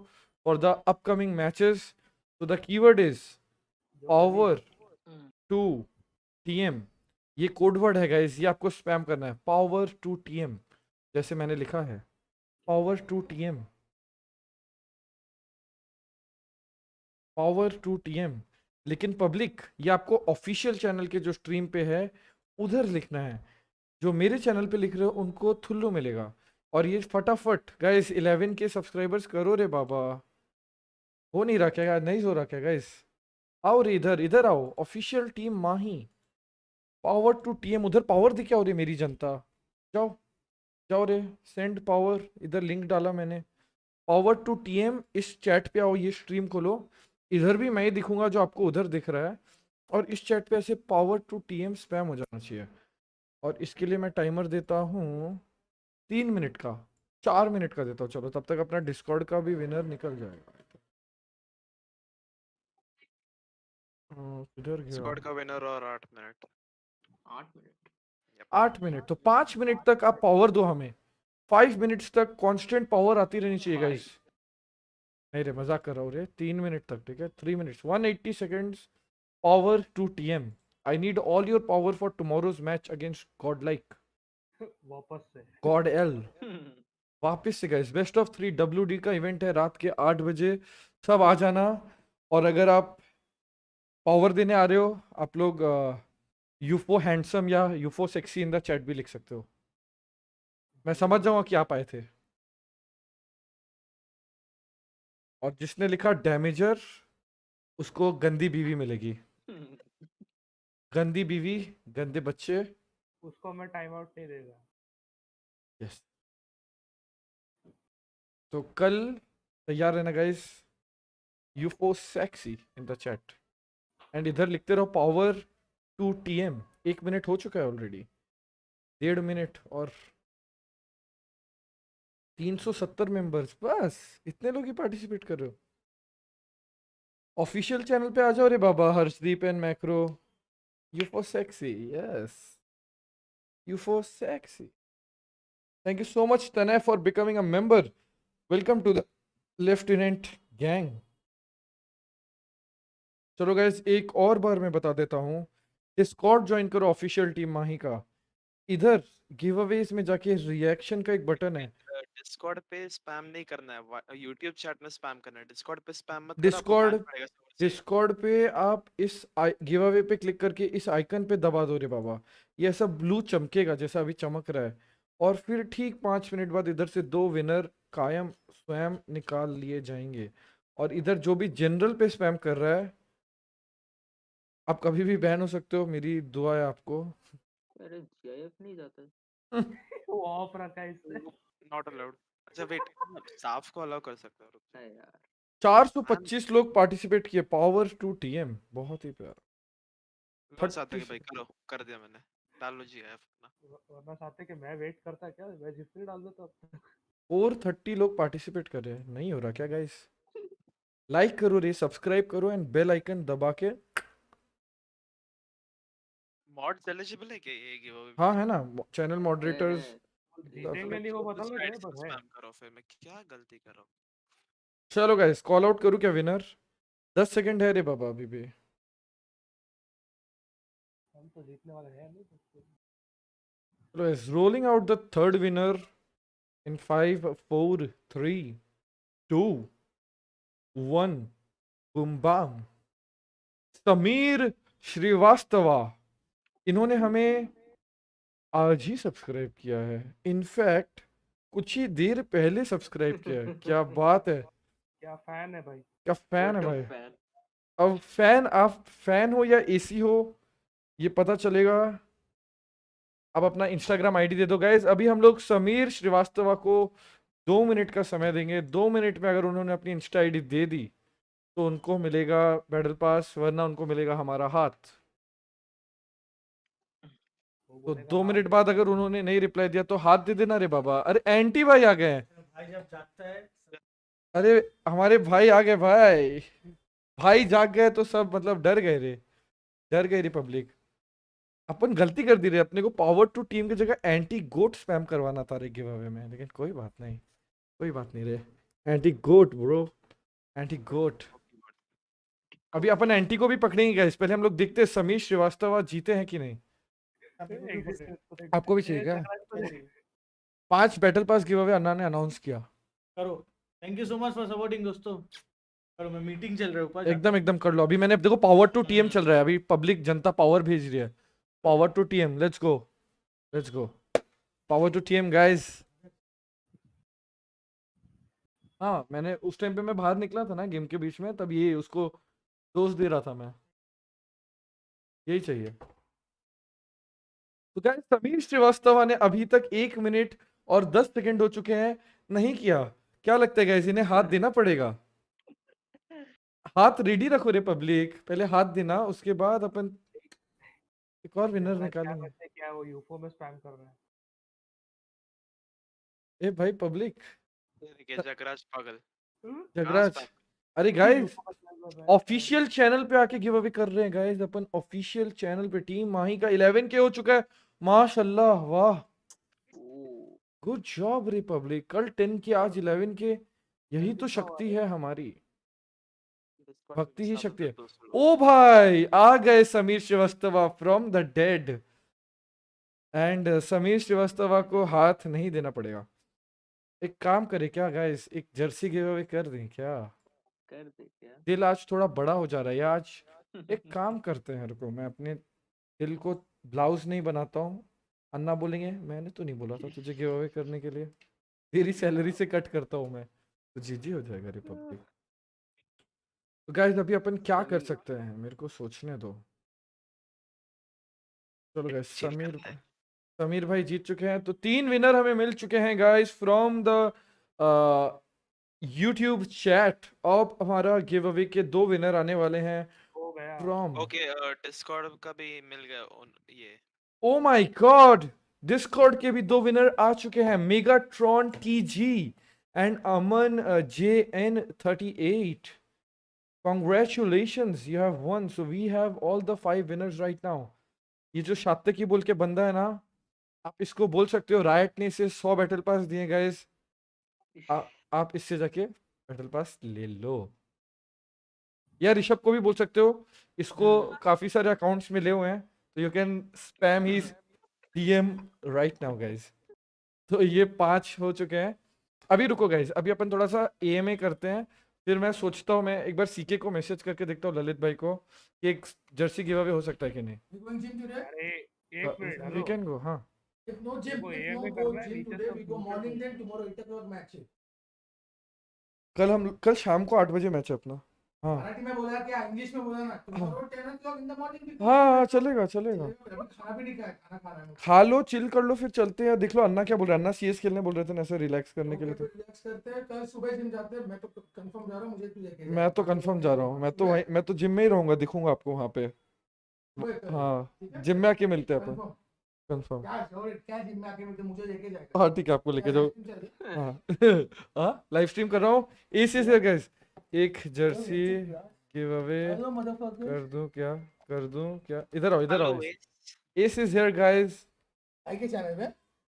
फॉर द अपकमिंग मैचेस। तो the keyword is power to TM. ये कोड वर्ड है गाइस, ये आपको स्पैम करना है, पावर टू टीएम, जैसे मैंने लिखा है, power to TM, power to TM. लेकिन पब्लिक, ये आपको ऑफिशियल चैनल के जो स्ट्रीम पे है उधर लिखना है। जो मेरे चैनल पे लिख रहे हो उनको थुल्लू मिलेगा। और ये फटाफट गाइस 11 के सब्सक्राइबर्स करो रे बाबा। हो नहीं रहा क्या? नहीं हो रहा क्या गाइस? आओ रे, इधर इधर आओ, official team Mahi, power to TM. उधर पावर दिखे हो रे मेरी जनता, जाओ जाओ रे, सेंड पावर, इधर लिंक डाला मैंने, पावर टू टीएम। इस चैट पे आओ, ये स्ट्रीम खोलो, इधर भी मैं ही दिखूंगा जो आपको उधर दिख रहा है। और इस चैट पे ऐसे पावर टू टीएम स्पैम हो जाना चाहिए। और इसके लिए मैं टाइमर देता हूँ 3 मिनट का, 4 मिनट का देता हूँ। चलो तब तक अपना डिस्कॉर्ड का भी विनर निकल जाएगा। किधर गया? स्क्वाड का विनर और 8 मिनट। 8 मिनट 8 मिनट, तो 5 मिनट तक आप पावर दो हमें। 5 मिनट्स तक कांस्टेंट पावर आती रहनी चाहिए गाइस। नहीं रे, मजाक कर रहा हूँ रे। 3 मिनट तक, ठीक है? 3 minutes 180 seconds power to TM. I need all your power for tomorrow's match against god like वापस से गॉड एल। वापस से गाइस, बेस्ट ऑफ 3 WD का इवेंट है रात के 8 बजे। सब आ जाना। और अगर आप पावर देने आ रहे हो, आप लोग यूफो हैंडसम या यूफो सेक्सी इन द चैट भी लिख सकते हो। मैं समझ जाऊंगा कि आप आए थे। और जिसने लिखा डैमेजर, उसको गंदी बीवी मिलेगी। गंदी बीवी, गंदे बच्चे। उसको मैं टाइम आउट नहीं देगा। यस। तो कल तैयार रहना guys. यूफो sexy in the chat. And इधर लिखते रहो पावर टू टीएम। 1 मिनट हो चुका है ऑलरेडी। 1.5 मिनट और 370 मेंबर्स, बस इतने लोग ही पार्टिसिपेट कर रहे हो। ऑफिशियल चैनल पे आ जाओ रे बाबा, Harshdeep and macro. UFO sexy, yes, UFO sexy. Thank you so much Tanay for becoming a member. Welcome to the lieutenant gang. चलो गाइस, एक और बार मैं बता देता हूँ। डिस्कॉर्ड ज्वाइन करो ऑफिशियल टीम माही का। इधर गिव अवेज में जाके रिएक्शन का एक बटन है। डिस्कॉर्ड पे स्पैम नहीं करना है, यूट्यूब चैट में स्पैम करना है। डिस्कॉर्ड पे स्पैम मत करो, आपको डिस्कॉर्ड बैन पड़ेगा server से। डिस्कॉर्ड पे आप इस गिव अवे पे क्लिक करके इस आइकन पे दबा दो रे बाबा। ये ऐसा ब्लू चमकेगा जैसा अभी चमक रहा है। और फिर ठीक 5 मिनट बाद इधर से 2 विनर कायम स्वयं निकाल लिए जाएंगे। और इधर जो भी जनरल पे स्पैम कर रहा है, आप कभी भी बैन हो सकते हो। मेरी दुआ है आपको। अरे जीआईएफ नहीं जाता है। वो ऑफ रखा है इसने। Not allowed. अच्छा वेट, साफ को अलाउ कर सकते हो, रुक जाओ। है यार 425 लोग पार्टिसिपेट किए। पावर टू टीएम, बहुत ही प्यारा। लो साथ 30 भाई, करो, कर दिया मैंने। डाल लो जी अपना। वरना चाहते कि मैं वेट करता क्या, मैं जितनी डाल देता अब तक। 430 लोग पार्टिसिपेट कर रहे हैं। नहीं हो रहा क्या गाइस? लाइक करो रे, सब्सक्राइब करो एंड बेल आइकन दबा के। मॉड्स एलिजिबल है क्या ये गिवअवे हाँ के है लिए? ना, चैनल मॉडरेटर्स। है जीतेंगे नहीं वो बता दो गए, पर है। स्पैम करो, फिर मैं क्या गलती कर रहा हूँ। चलो गाइस, कॉल आउट करूँ क्या विनर? 10 सेकंड है रे बाबा अभी भी। हम तो जीतने वाले हैं नहीं तो। चलो guys, rolling out the third winner in 5 4 3 2 1। Boom bam. Sameer Srivastava. इन्होंने हमें आज ही सब्सक्राइब किया है। इनफैक्ट कुछ ही देर पहले सब्सक्राइब किया है। क्या बात है, क्या फैन है भाई। क्या फैन है व्हाट अ भाई। फैन। अब फैन, आप फैन हो या एसी हो, ये पता चलेगा। अब अपना इंस्टाग्राम आईडी दे दो गाइज। अभी हम लोग समीर श्रीवास्तवा को 2 मिनट का समय देंगे। 2 मिनट में अगर उन्होंने अपनी इंस्टा आईडी दे दी तो उनको मिलेगा बैटल पास, वरना उनको मिलेगा हमारा हाथ। वो तो बोलेगा 2 मिनट हाथ। बाद अगर उन्होंने नहीं रिप्लाई दिया तो हाथ दे देना रे बाबा। अरे एंटी भाई आ गए हैं। भाई जब जागता है अरे हमारे भाई आ गए भाई। भाई जाग गए तो सब मतलब डर गए रे। डर गई रिपब्लिक। अपन गलती कर दी रे, अपने को पावर टू टीम की जगह एंटी गोट स्पैम करवाना था रे गिव अवे में। लेकिन कोई बात नहीं, कोई बात नहीं रे। एंटी गोट ब्रो, एंटी गोट। अभी अपन एंटी को भी पकड़ेंगे गाइस। पहले हम लोग देखते हैं समीर श्रीवास्तव जीते हैं कि नहीं। एग्जिस्टेंस को देख। आपको भी चाहिए ए, क्या? जगराज को देख। 5 बैटल पास गिव अवे अन्ना ने अनाउंस किया। करो। Thank you so much for supporting दोस्तों। करो, मैं मीटिंग चल रहा है ऊपर एकदम एकदम कर लो। अभी मैंने देखो पावर टू टीएम चल रहा है। अभी पब्लिक जनता पावर भेज रही है। Power to TM, let's go, let's go. Power to TM guys. हाँ, मैंने उस टाइम पे मैं बाहर निकला था ना गेम के बीच में, तब ये उसको दोष दे रहा था मैं। यही चाहिए। तो गाइस, समीर श्रीवास्तव ने अभी तक 1 मिनट और 10 सेकंड हो चुके हैं, नहीं किया। क्या लगता है गाइस, इन्हें हाथ देना पड़ेगा? हाथ रेडी रखो रे पब्लिक, पहले हाथ देना, उसके बाद अपन एक और विनर जगराज क्या निकालेंगे। करते, क्या वो यूफो में स्पैम कर रहे हैं। ए भाई पब्लिक। ये देखिए जगराज पागल। कहाँ जगराज, स्पैम? अरे गाइस ऑफिशियल चैनल पे आके गिव अवे कर रहे हैं गाइस, अपन ऑफिशियल चैनल पे। टीम माही का 11 के हो चुका है, माशाल्लाह, वाह, गुड जॉब रिपब्लिक। कल 10 के, आज 11 के, यही तो शक्ति है हमारी, भक्ति ही शक्ति है। ओ भाई आ गए Sameer Srivastava from the dead, and Sameer Srivastava को हाथ नहीं देना पड़ेगा। एक काम करे क्या गाइस, एक जर्सी गिव अवे कर दें क्या? कर दे क्या? दिल आज थोड़ा बड़ा हो जा रहा है आज। एक काम करते हैं, रुको, मैं अपने दिल को ब्लाउज नहीं बनाता हूँ। अन्ना बोलेंगे मैंने तो नहीं बोला था तुझे गिव अवे करने के लिए, तेरी सैलरी से कट करता हूँ मैं, तो जीजी हो जाएगा रिपब्लिक। तो गाइस अभी अपन क्या कर सकते हैं, मेरे को सोचने दो। चलो गाइस, समीर भाई जीत चुके हैं, तो 3 विनर हमें मिल चुके हैं guys from the YouTube chat. अब हमारा गिव अवे के 2 विनर आने वाले हैं फ्रॉम, ओके, डिस्कॉर्ड का भी मिल गया ये। ओ माय गॉड, डिस्कॉर्ड के भी 2 विनर आ चुके हैं, Megatron TG and Aman JN38। Congratulations, you have won. So we have all the 5 winners right now. ये जो शात्तकी बोल के बंदा है ना, आप इसको बोल सकते हो रायट ने इसे 100 बैटल पास दिए गाइस, आप इससे जाके बैटल पास ले लो। या ऋषभ को भी बोल सकते हो, इसको काफी सारे अकाउंट्स मिले हुए हैं, तो you can spam he DM right now guys. तो ये 5 हो चुके हैं। अभी रुको गाइस, अभी अपन थोड़ा सा AMA करते हैं, फिर मैं सोचता हूँ, मैं एक बार सीके को मैसेज करके देखता हूँ ललित भाई को कि एक जर्सी गिव अवे हो सकता है कि नहीं। अरे एक मिनट, वी कैन गो, हाँ। No gym, if no go gym today, we go morning then tomorrow 8 o'clock match है। कल शाम को 8 बजे मैच है अपना। हाँ मराठी में बोला क्या, इंग्लिश में बोला ना, tomorrow 10 o'clock in the morning। हाँ चलेगा चलेगा। अभी खाना भी नहीं खाया, खाना खा रहा है। खा लो, चिल कर लो, फिर चलते हैं। देख लो अन्ना क्या बोल रहा है, अन्ना CS खेलने बोल रहे थे ना, ऐसे रिलैक्स करने के लिए। तो रिलैक्स करते हैं, कल सुबह जिम जाते हैं। मैं तो कंफर्म जा रहा हूँ, मुझे तू लेके मैं तो कंफर्म जा रहा हूँ, मैं तो जिम में ही रहूंगा, दिखूंगा आपको वहाँ पे। हाँ जिम में आके मिलते हैं अपन, कंफर्म। क्या जिम में आके मिलते, मुझे लेके जाएगा। हाँ ठीक है, आपको लेके जाओ। हाँ लाइव स्ट्रीम कर रहा हूँ AC से गाइस। एक जर्सी गिव अवे कर दूं क्या? इधर आओ। Ace is here guys. आई के चैनल पे,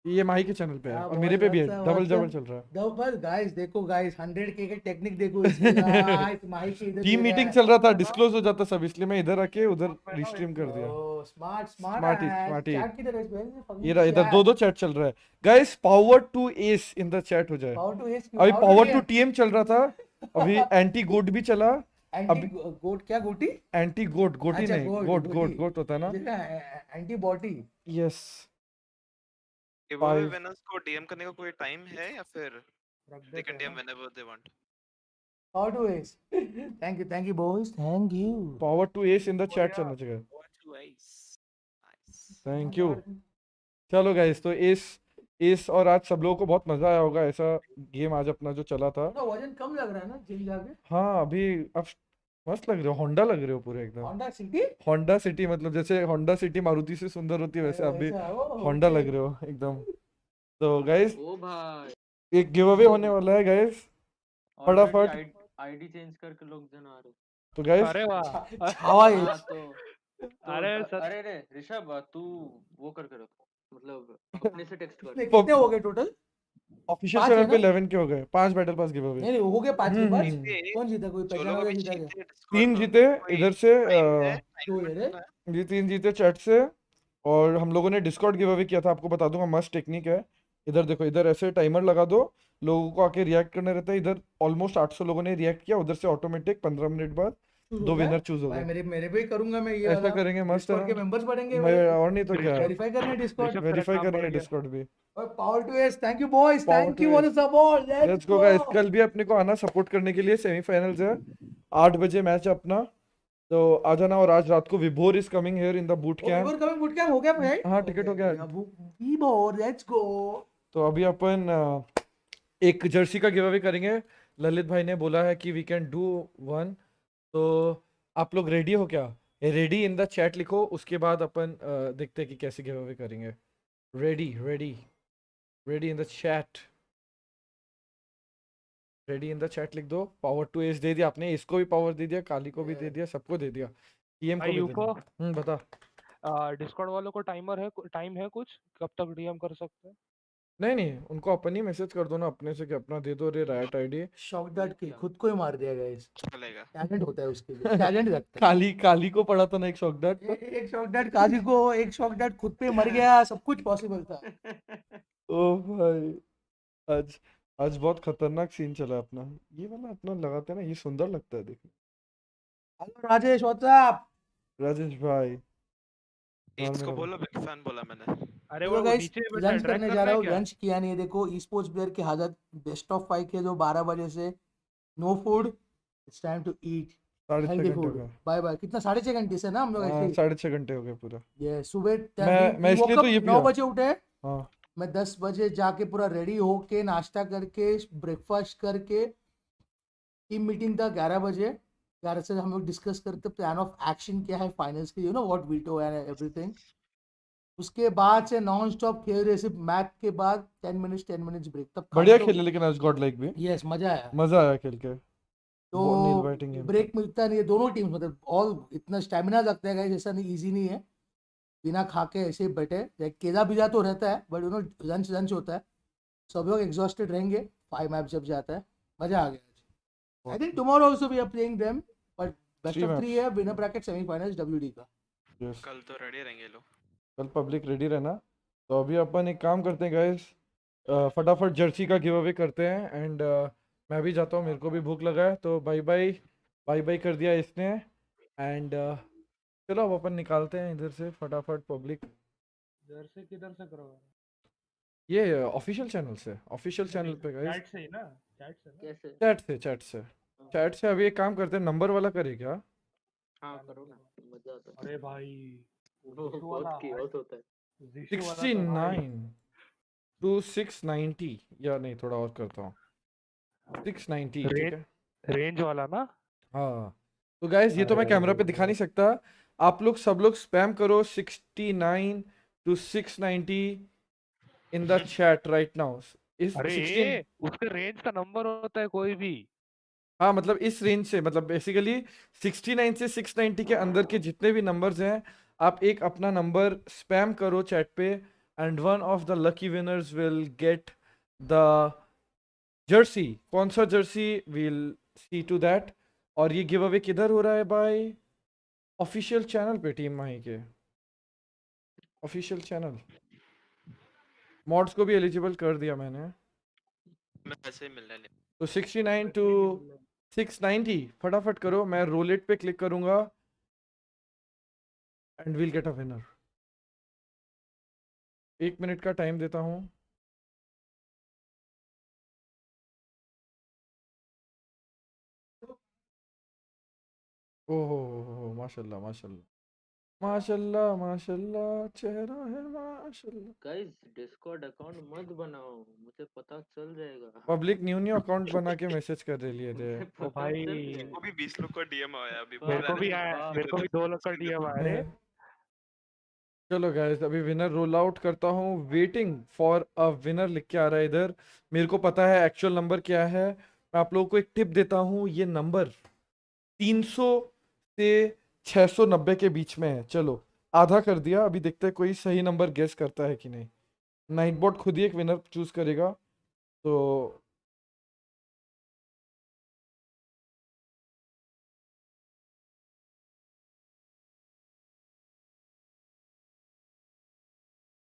ये माही के चैनल पे है और मेरे पे भी है, डबल चल रहा है। डबल गाइस, देखो गाइस 100K के टेक्निक देखो इसकी गाइस। माही के इधर टीम मीटिंग चल रहा था, डिस्क्लोज हो जाता सब, इसलिए मैं इधर आके उधर रीस्ट्रीम कर दिया। स्मार्ट चैट की तरह इसमें ये रहा, इधर दो चैट चल रहा है guys. Power to ace in the chat हो जाए। अभी पावर टू TM चल रहा था, अभी एंटी गोट भी चला। अभी गोट क्या, गोटी? एंटी गोटी नहीं, गोट होता है ना, एंटी बॉटी। यस। गिवअवे विनर्स को DM करने का कोई टाइम है या फिर they can DM whenever they want? Power to ace. Thank you boys, thank you. Power to ace in the chat चलना चाहिए। Power to ace. Nice. Thank you. चलो गाइस, तो एस और आज सब लोगों को बहुत मजा आया होगा, ऐसा गेम आज अपना जो चला था। तो वजन कम लग रहा है ना जिम जाके? हाँ अभी अब मस्त लग रहे हो, होंडा लग रहे हो पूरे एकदम। होंडा सिटी मतलब जैसे होंडा सिटी मारुति से सुंदर होती है, वैसे आप भी होंडा लग रहे हो एकदम। तो गाइस ओ भाई, एक गिव अवे होने वाला है गाइस, फटाफट आईडी चेंज करके लोग जन आ रहे। तो गाइस अरे वाह, अरे ऋषभ तू वो कर रख, मतलब अपने से टेक्स्ट कर। कितने हो गए टोटल? ऑफिशियल चैनल पे 11 के हो गए, 5 बैटल पास गिव अवे। नहीं हो गए 5 के बाद। कौन जीता, कोई पहचाना वाला जीता क्या? 3 जीते इधर से, ये 3 जीते चैट से, और हम लोगों ने डिस्कॉर्ड गिव अवे किया था, आपको बता दूंगा, मस्त टेक्निक है। इधर देखो, इधर ऐसे टाइमर लगा दो, लोगों को आके रिएक्ट करने रहता है। इधर ऑलमोस्ट 800 लोगों ने रिएक्ट किया, उधर से ऑटोमेटिक 15 मिनट बाद 2 विनर चूज हो गए। मेरे भी करूंगा मैं, ये ऐसा करेंगे, मस्त है। के मेंबर्स बढ़ेंगे मैं और नहीं तो क्या, वेरीफाई करना है डिस्कॉर्ड भी। और power to ace, thank you boys, thank you for the support. Let's go guys, कल भी अपने को आना सपोर्ट करने के लिए। सेमीफाइनल्स है, 8 बजे मैच है अपना, तो आ जाना। और आज रात को विभोर is coming here in the boot camp. Boot camp हो गया भाई? हाँ टिकट हो गया। विभोर, लेट्स गो। तो अभी अपन एक जर्सी का गिव अवे करेंगे। ललित भाई ने बोला है कि वी कैन डू वन, तो आप लोग रेडी हो क्या? रेडी इन द चैट लिखो, उसके बाद अपन देखते हैं कि कैसे गिव अवे करेंगे। Ready in the chat. Ready in the chat लिख दो। पावर टू एस दे दिया आपने, इसको भी पावर दे दिया, काली को भी दे दिया, सबको दे दिया, टीएम को भाई भी दे यूफो, दिया। बता। डिस्कॉर्ड वालों को टाइम है कुछ, कब तक डीएम कर सकते हैं? नहीं नहीं, उनको अपन ही मैसेज कर दो ना अपने से कि अपना दे दो रे राइट आईडी। शॉक डाट के खुद को ही मार दिया गाइस। चलेगा। टैलेंट होता है उसके लिए, टैलेंट रखता काली काली को पड़ा था ना एक शॉक डाट। है। एक शॉक डाट काजी को, एक शॉक डाट खुद पे मर गया, सब कुछ पॉसिबल था। ओ भाई, आज आज बहुत खतरनाक सीन चला अपना। ये वाला अपना लगाते हैं ना, ये सुंदर लगता है देखने। Hello Rajesh, WhatsApp? राजेश भाई, और इसको मेरा बोलो बिग फैन बोला मैंने। अरे देखो वो गाइस, नीचे बैठा है, लंच ड्रैग करने जा करना रहा है हूँ, क्या? लंच किया नहीं है। देखो ई स्पोर्ट्स प्लेयर की हालत, बेस्ट ऑफ 5 के जो 12 बजे से no food, it's time to eat 6.5 healthy घंटे हो फूड। गए। Bye bye. कितना, 6.5 घंटे से ना हम लोग हाँ, ऐसे 6.5 घंटे हो गए पूरा। ये सुबह मैं इसलिए तो ये 9 पिया। बजे उठे। हाँ मैं 10 बजे जाके पूरा रेडी होके नाश्ता करके ब्रेकफास्ट करके टीम मीटिंग था 11 बजे। 11 से हम लोग डिस्कस करते प्लान ऑफ एक्शन क्या है फाइनल्स के, you know what veto and everything. उसके बाद से नॉन स्टॉप खेल रहे, सिर्फ मैच के बाद 10 मिनट्स ब्रेक, तब बढ़िया खाना खेले लेकिन आज गॉड लाइक भी यस मजा आया। मजा आया खेल के। तो नील बैटिंग गेम ब्रेक मिलता नहीं है दोनों टीम, मतलब ऑल इतना स्टेमिना लगता है गाइस, ऐसा नहीं, इजी नहीं है बिना खा के ऐसे ही बैठे। लाइक केला बीजा तो रहता है but you know lunch lunch होता है, सब लोग एग्जॉस्टेड रहेंगे 5 मैच जब जाता है। मजा आ गया। I think tomorrow also we are playing them, but best of 3 है, विनर ब्रैकेट सेमीफाइनल्स डब्ल्यूडी का। यस, कल तो रेडी रहेंगे लोग। कल पब्लिक रेडी रहना। तो अभी अपन एक काम करते हैं गाइस, फटाफट जर्सी का गिव अवे करते हैं एंड मैं भी जाता हूँ, मेरे को भी भूख लगा है। तो बाय बाय, बाय बाय कर दिया इसने एंड चलो अब अपन निकालते हैं इधर से फटाफट पब्लिक। जर्सी किधर से करोगे? ये ऑफिशियल चैनल से, ऑफिशियल चैनल पे गाइस, चैट से ही ना? चैट से ना? कैसे? चैट से अभी एक काम करते हैं, नंबर वाला करे क्या? हाँ करो ना, मजा आता है। अरे भाई वो जिशु बहुत वाला chaos होता है। जिशु वाला तो भाई 69 टू 690, या नहीं थोड़ा और करता हूँ, 690 ठीक है। रेंज वाला ना? हाँ तो गाइस ये तो मैं कैमरा पे दिखा नहीं सकता, आप लोग सब लोग स्पैम करो 69 to 690 in the chat right now. इस अरे 16, उसके रेंज का नंबर होता है कोई भी। हाँ मतलब इस रेंज से, मतलब बेसिकली 69 से 690 के अंदर के जितने भी नंबर्स हैं, आप एक अपना नंबर स्पैम करो चैट पे and one of the lucky winners will get the jersey. कौन सा jersey will see to that. और ये गिव अवे किधर हो रहा है भाई? ऑफिशियल चैनल पे, टीम माही के ऑफिशियल चैनल। मॉड्स को भी एलिजिबल कर दिया मैंने। मैं ऐसे ही मिलने नहीं। तो 69 टू 690 फटाफट करो, मैं रोलेट पे क्लिक करूंगा and will get a winner. 1 minute का टाइम देता हूँ। ओहो माशाल्लाह माशाल्लाह माशाल्लाह माशाल्लाह, चेहरा है माशाल्लाह। गाइस डिस्कॉर्ड अकाउंट मत बनाओ, मुझे पता चल जाएगा। पब्लिक न्यू न्यू अकाउंट बना के मैसेज कर रहे लिए थे। मुझे ओ पता भाई चल जाएगा। वो भी 20 लोग को डीएम आया अभी। मेरे को भी पता आया, नहीं। मेरे को भी 2 लोग का डीएम आया रे। चलो गाइस अभी विनर रोल आउट करता हूँ, वेटिंग फॉर अ विनर लिख के आ रहा है इधर। मेरे को पता है एक्चुअल नंबर क्या है, मैं आप लोगों को एक टिप देता हूँ, ये नंबर 300 से 690 के बीच में है। चलो आधा कर दिया, अभी देखते हैं कोई सही नंबर गेस करता है कि नहीं। नाइटबॉट खुद ही एक विनर चूज करेगा। तो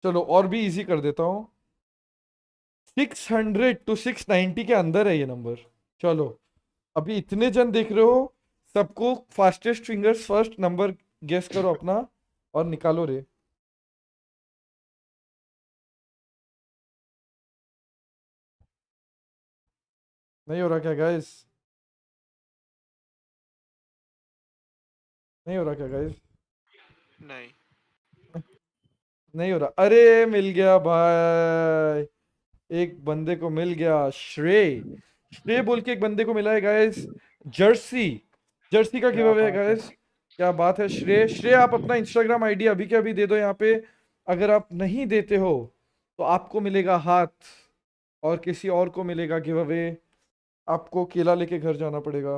चलो और भी इजी कर देता हूँ, 600 टू 690 के अंदर है ये नंबर। चलो अभी इतने जन देख रहे हो, सबको fastest fingers first number guess करो अपना और निकालो रे। नहीं हो रहा क्या गाइस? नहीं हो रहा क्या गाइस? नहीं। नहीं हो रहा, अरे मिल गया भाई, एक बंदे को मिल गया, श्रेय। श्रेय बोल के एक बंदे को मिला है गाइस, जर्सी। जर्सी का गिव क्या अवे है बात है। गाइस, क्या बात है। श्रेय, श्रेय आप अपना इंस्टाग्राम आईडी अभी के अभी दे दो यहाँ पे। अगर आप नहीं देते हो तो आपको मिलेगा हाथ और किसी और को मिलेगा गिव अवे। आपको केला लेके घर जाना पड़ेगा।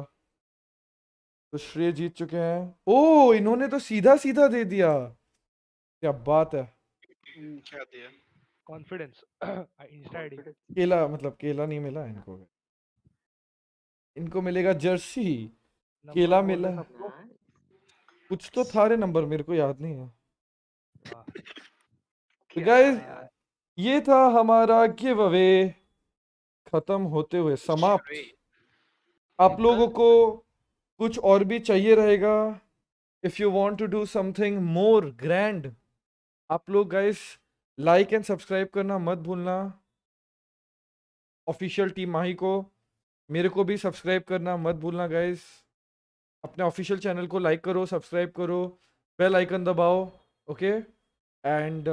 तो श्रेय जीत चुके हैं। ओ इन्होंने तो सीधा सीधा दे दिया, क्या बात है। क्या दिया? Confidence Insta ID. केला मतलब केला नहीं मिला इनको, इनको मिलेगा जर्सी। नंबर केला बोल मिला, दे सबको। कुछ तो था रे नंबर, मेरे को याद नहीं है। वाह, तो क्या गाइस यार। ये था हमारा गिव अवे, खत्म होते हुए समाप्त। आप लोगों को कुछ और भी चाहिए रहेगा, if you want to do something more grand, आप लोग गाइस लाइक एंड सब्सक्राइब करना मत भूलना ऑफिशियल टीम माही को। मेरे को भी सब्सक्राइब करना मत भूलना गाइस। अपने ऑफिशियल चैनल को लाइक करो, सब्सक्राइब करो, बेल आइकन दबाओ, okay. And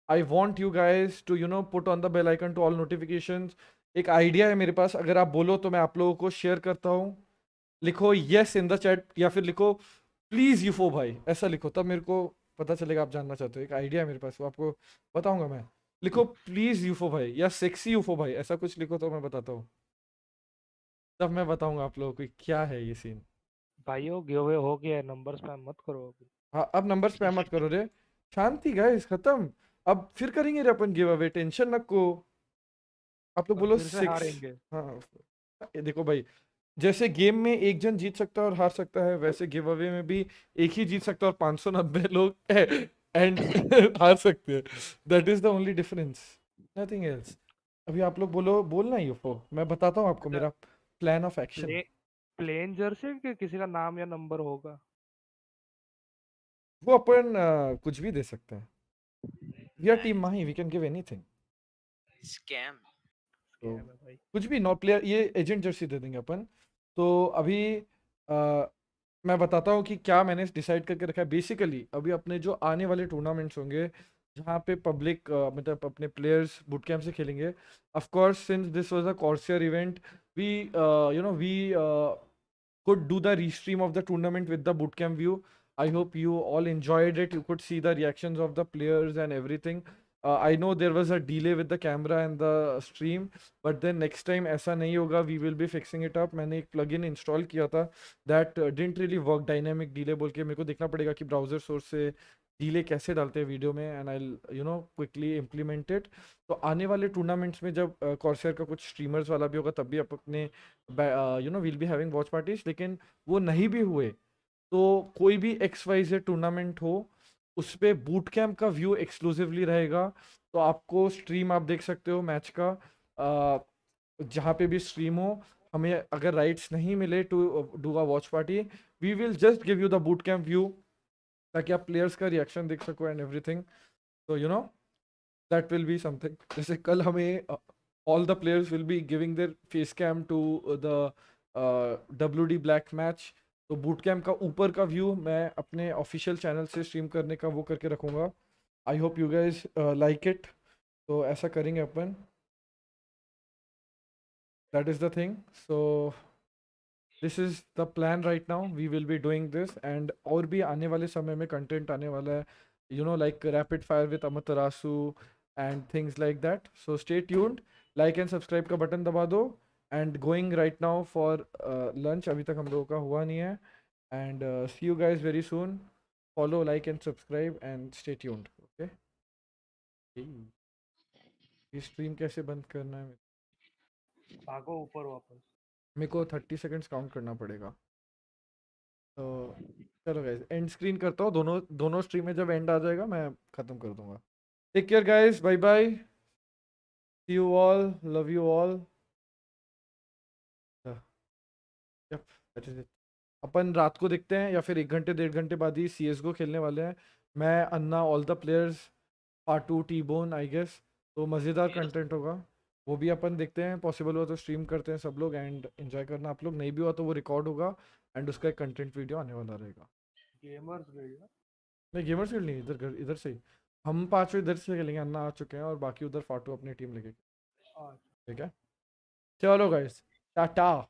I want you guys to put on the bell icon to all notifications. एक आइडिया है मेरे पास, अगर आप बोलो तो मैं आप लोगों को शेयर करता हूँ। लिखो यस इन द चैट, या फिर लिखो प्लीज यूफो भाई, ऐसा लिखो, तब मेरे को पता चलेगा आप जानना चाहते हो। एक आइडिया है मेरे पास, वो आपको बताऊंगा मैं। लिखो प्लीज यूफो भाई या सेक्सी यूफो भाई, ऐसा कुछ लिखो तो मैं बताता हूँ, तब मैं बताऊंगा आप लोगों को कि क्या है ये सीन। भाइयों गिव अवे हो गया है, नंबर स्पैम मत करो अभी। हाँ अब नंबर स्पैम मत करो रे, शांति गाइस, खत्म। अब फिर करेंगे रे अपन गिव अवे, टेंशन नको। आप लोग और बोलो फिर से 6। हारेंगे। हाँ ये देखो भाई, जैसे गेम में एक जन जीत सकता है और हार सकता है, वैसे गिव अवे में भी एक ही जीत सकता है और 590 लोग एंड हार सकते हैं। That is the only difference, nothing else. अभी आप लोग बोलो, बोलना यूफो, मैं बताता हूँ आपको अच्छा, मेरा plan of action. Plain jersey कि किसी का नाम या नंबर होगा? वो अपन कुछ भी दे सकते हैं, we are team Nice. Mahi, we can give anything. Scam. तो स्कैम है भाई। कुछ भी, नॉट प्लेयर, ये एजेंट जर्सी दे देंगे अपन। तो अभी मैं बताता हूँ कि क्या मैंने डिसाइड करके रखा है। बेसिकली अभी अपने जो आने वाले टूर्नामेंट्स होंगे जहाँ पे पब्लिक मतलब अपने प्लेयर्स बूट कैंप से खेलेंगे, of course since this was a Corsair event, we we could do the restream of the tournament with the bootcamp view. I hope you all enjoyed it. You could see the reactions of the players and everything. I know there was a delay with the camera and the stream, but then next time ऐसा नहीं होगा. We will be fixing it up. मैंने एक plugin install किया था that didn't really work. Dynamic delay बोल के मेरे को देखना पड़ेगा कि browser source से delay कैसे डालते हैं वीडियो में, and I'll quickly implement it. तो आने वाले टूर्नामेंट्स में जब कॉर्सर का कुछ स्ट्रीमर्स वाला भी होगा तब भी आप अपने will be having watch parties. लेकिन वो नहीं भी हुए तो कोई भी XYZ टूर्नामेंट हो उस पे बूट कैंप का व्यू एक्सक्लूसिवली रहेगा। तो आपको स्ट्रीम आप देख सकते हो मैच का, जहाँ पे भी स्ट्रीम हो। हमें अगर राइट्स नहीं मिले to do a watch party, we will just give you the boot camp view, ताकि आप प्लेयर्स का रिएक्शन देख सको एंड एवरीथिंग। तो that will be something। जैसे कल हमें all the players will be giving their face cam to the WD black match। तो बूट कैम्प का ऊपर का व्यू मैं अपने ऑफिशियल चैनल से स्ट्रीम करने का वो करके रखूँगा। I hope you guys like it. तो ऐसा करेंगे अपन, that is the thing. So this is the plan right now, we will be doing this. And और भी आने वाले समय में कंटेंट आने वाला है, लाइक रैपिड फायर विद अमतरासु and things like that. So stay tuned, like and subscribe का बटन दबा दो। And going right now for lunch, अभी तक हम लोगों का हुआ नहीं है। And see you guys very soon. Follow, like and subscribe and stay tuned, okay. ये स्ट्रीम कैसे बंद करना है? भागो ऊपर वापस। मेरे को 30 सेकेंड्स काउंट करना पड़ेगा। तो चलो गाइस एंड स्क्रीन करता हूँ, दोनों दोनों स्ट्रीम में जब एंड आ जाएगा मैं ख़त्म कर दूंगा। Take care guys, bye bye, see you all, love you all. Yup, that is it. अपन रात को देखते हैं या फिर 1 घंटे 1.5 घंटे बाद ही CSGO खेलने वाले हैं, मैं, अन्ना, ऑल द प्लेयर्स, पार्टू, टी बोन आई गेस। तो मज़ेदार कंटेंट होगा, वो भी अपन देखते हैं। पॉसिबल हुआ तो स्ट्रीम करते हैं सब लोग एंड एंजॉय करना आप लोग। नहीं भी हुआ तो वो रिकॉर्ड होगा एंड उसका एक कंटेंट वीडियो आने वाला रहेगा। गेमर्स गई ना? नहीं गेमर्स गिल्ड नहीं, इधर इधर से ही हम पांचों इधर से खेलेंगे। अन्ना आ चुके हैं और बाकी उधर फाटू अपनी टीम लेके, ठीक है। चलो गाइस, टाटा।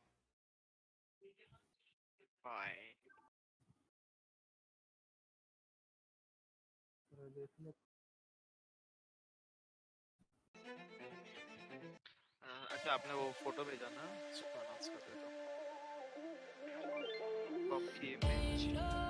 Bye. देखने अच्छा क्या आपने वो फोटो भेजा ना, उसको अनाउंस कर देता हूँ। Copy image.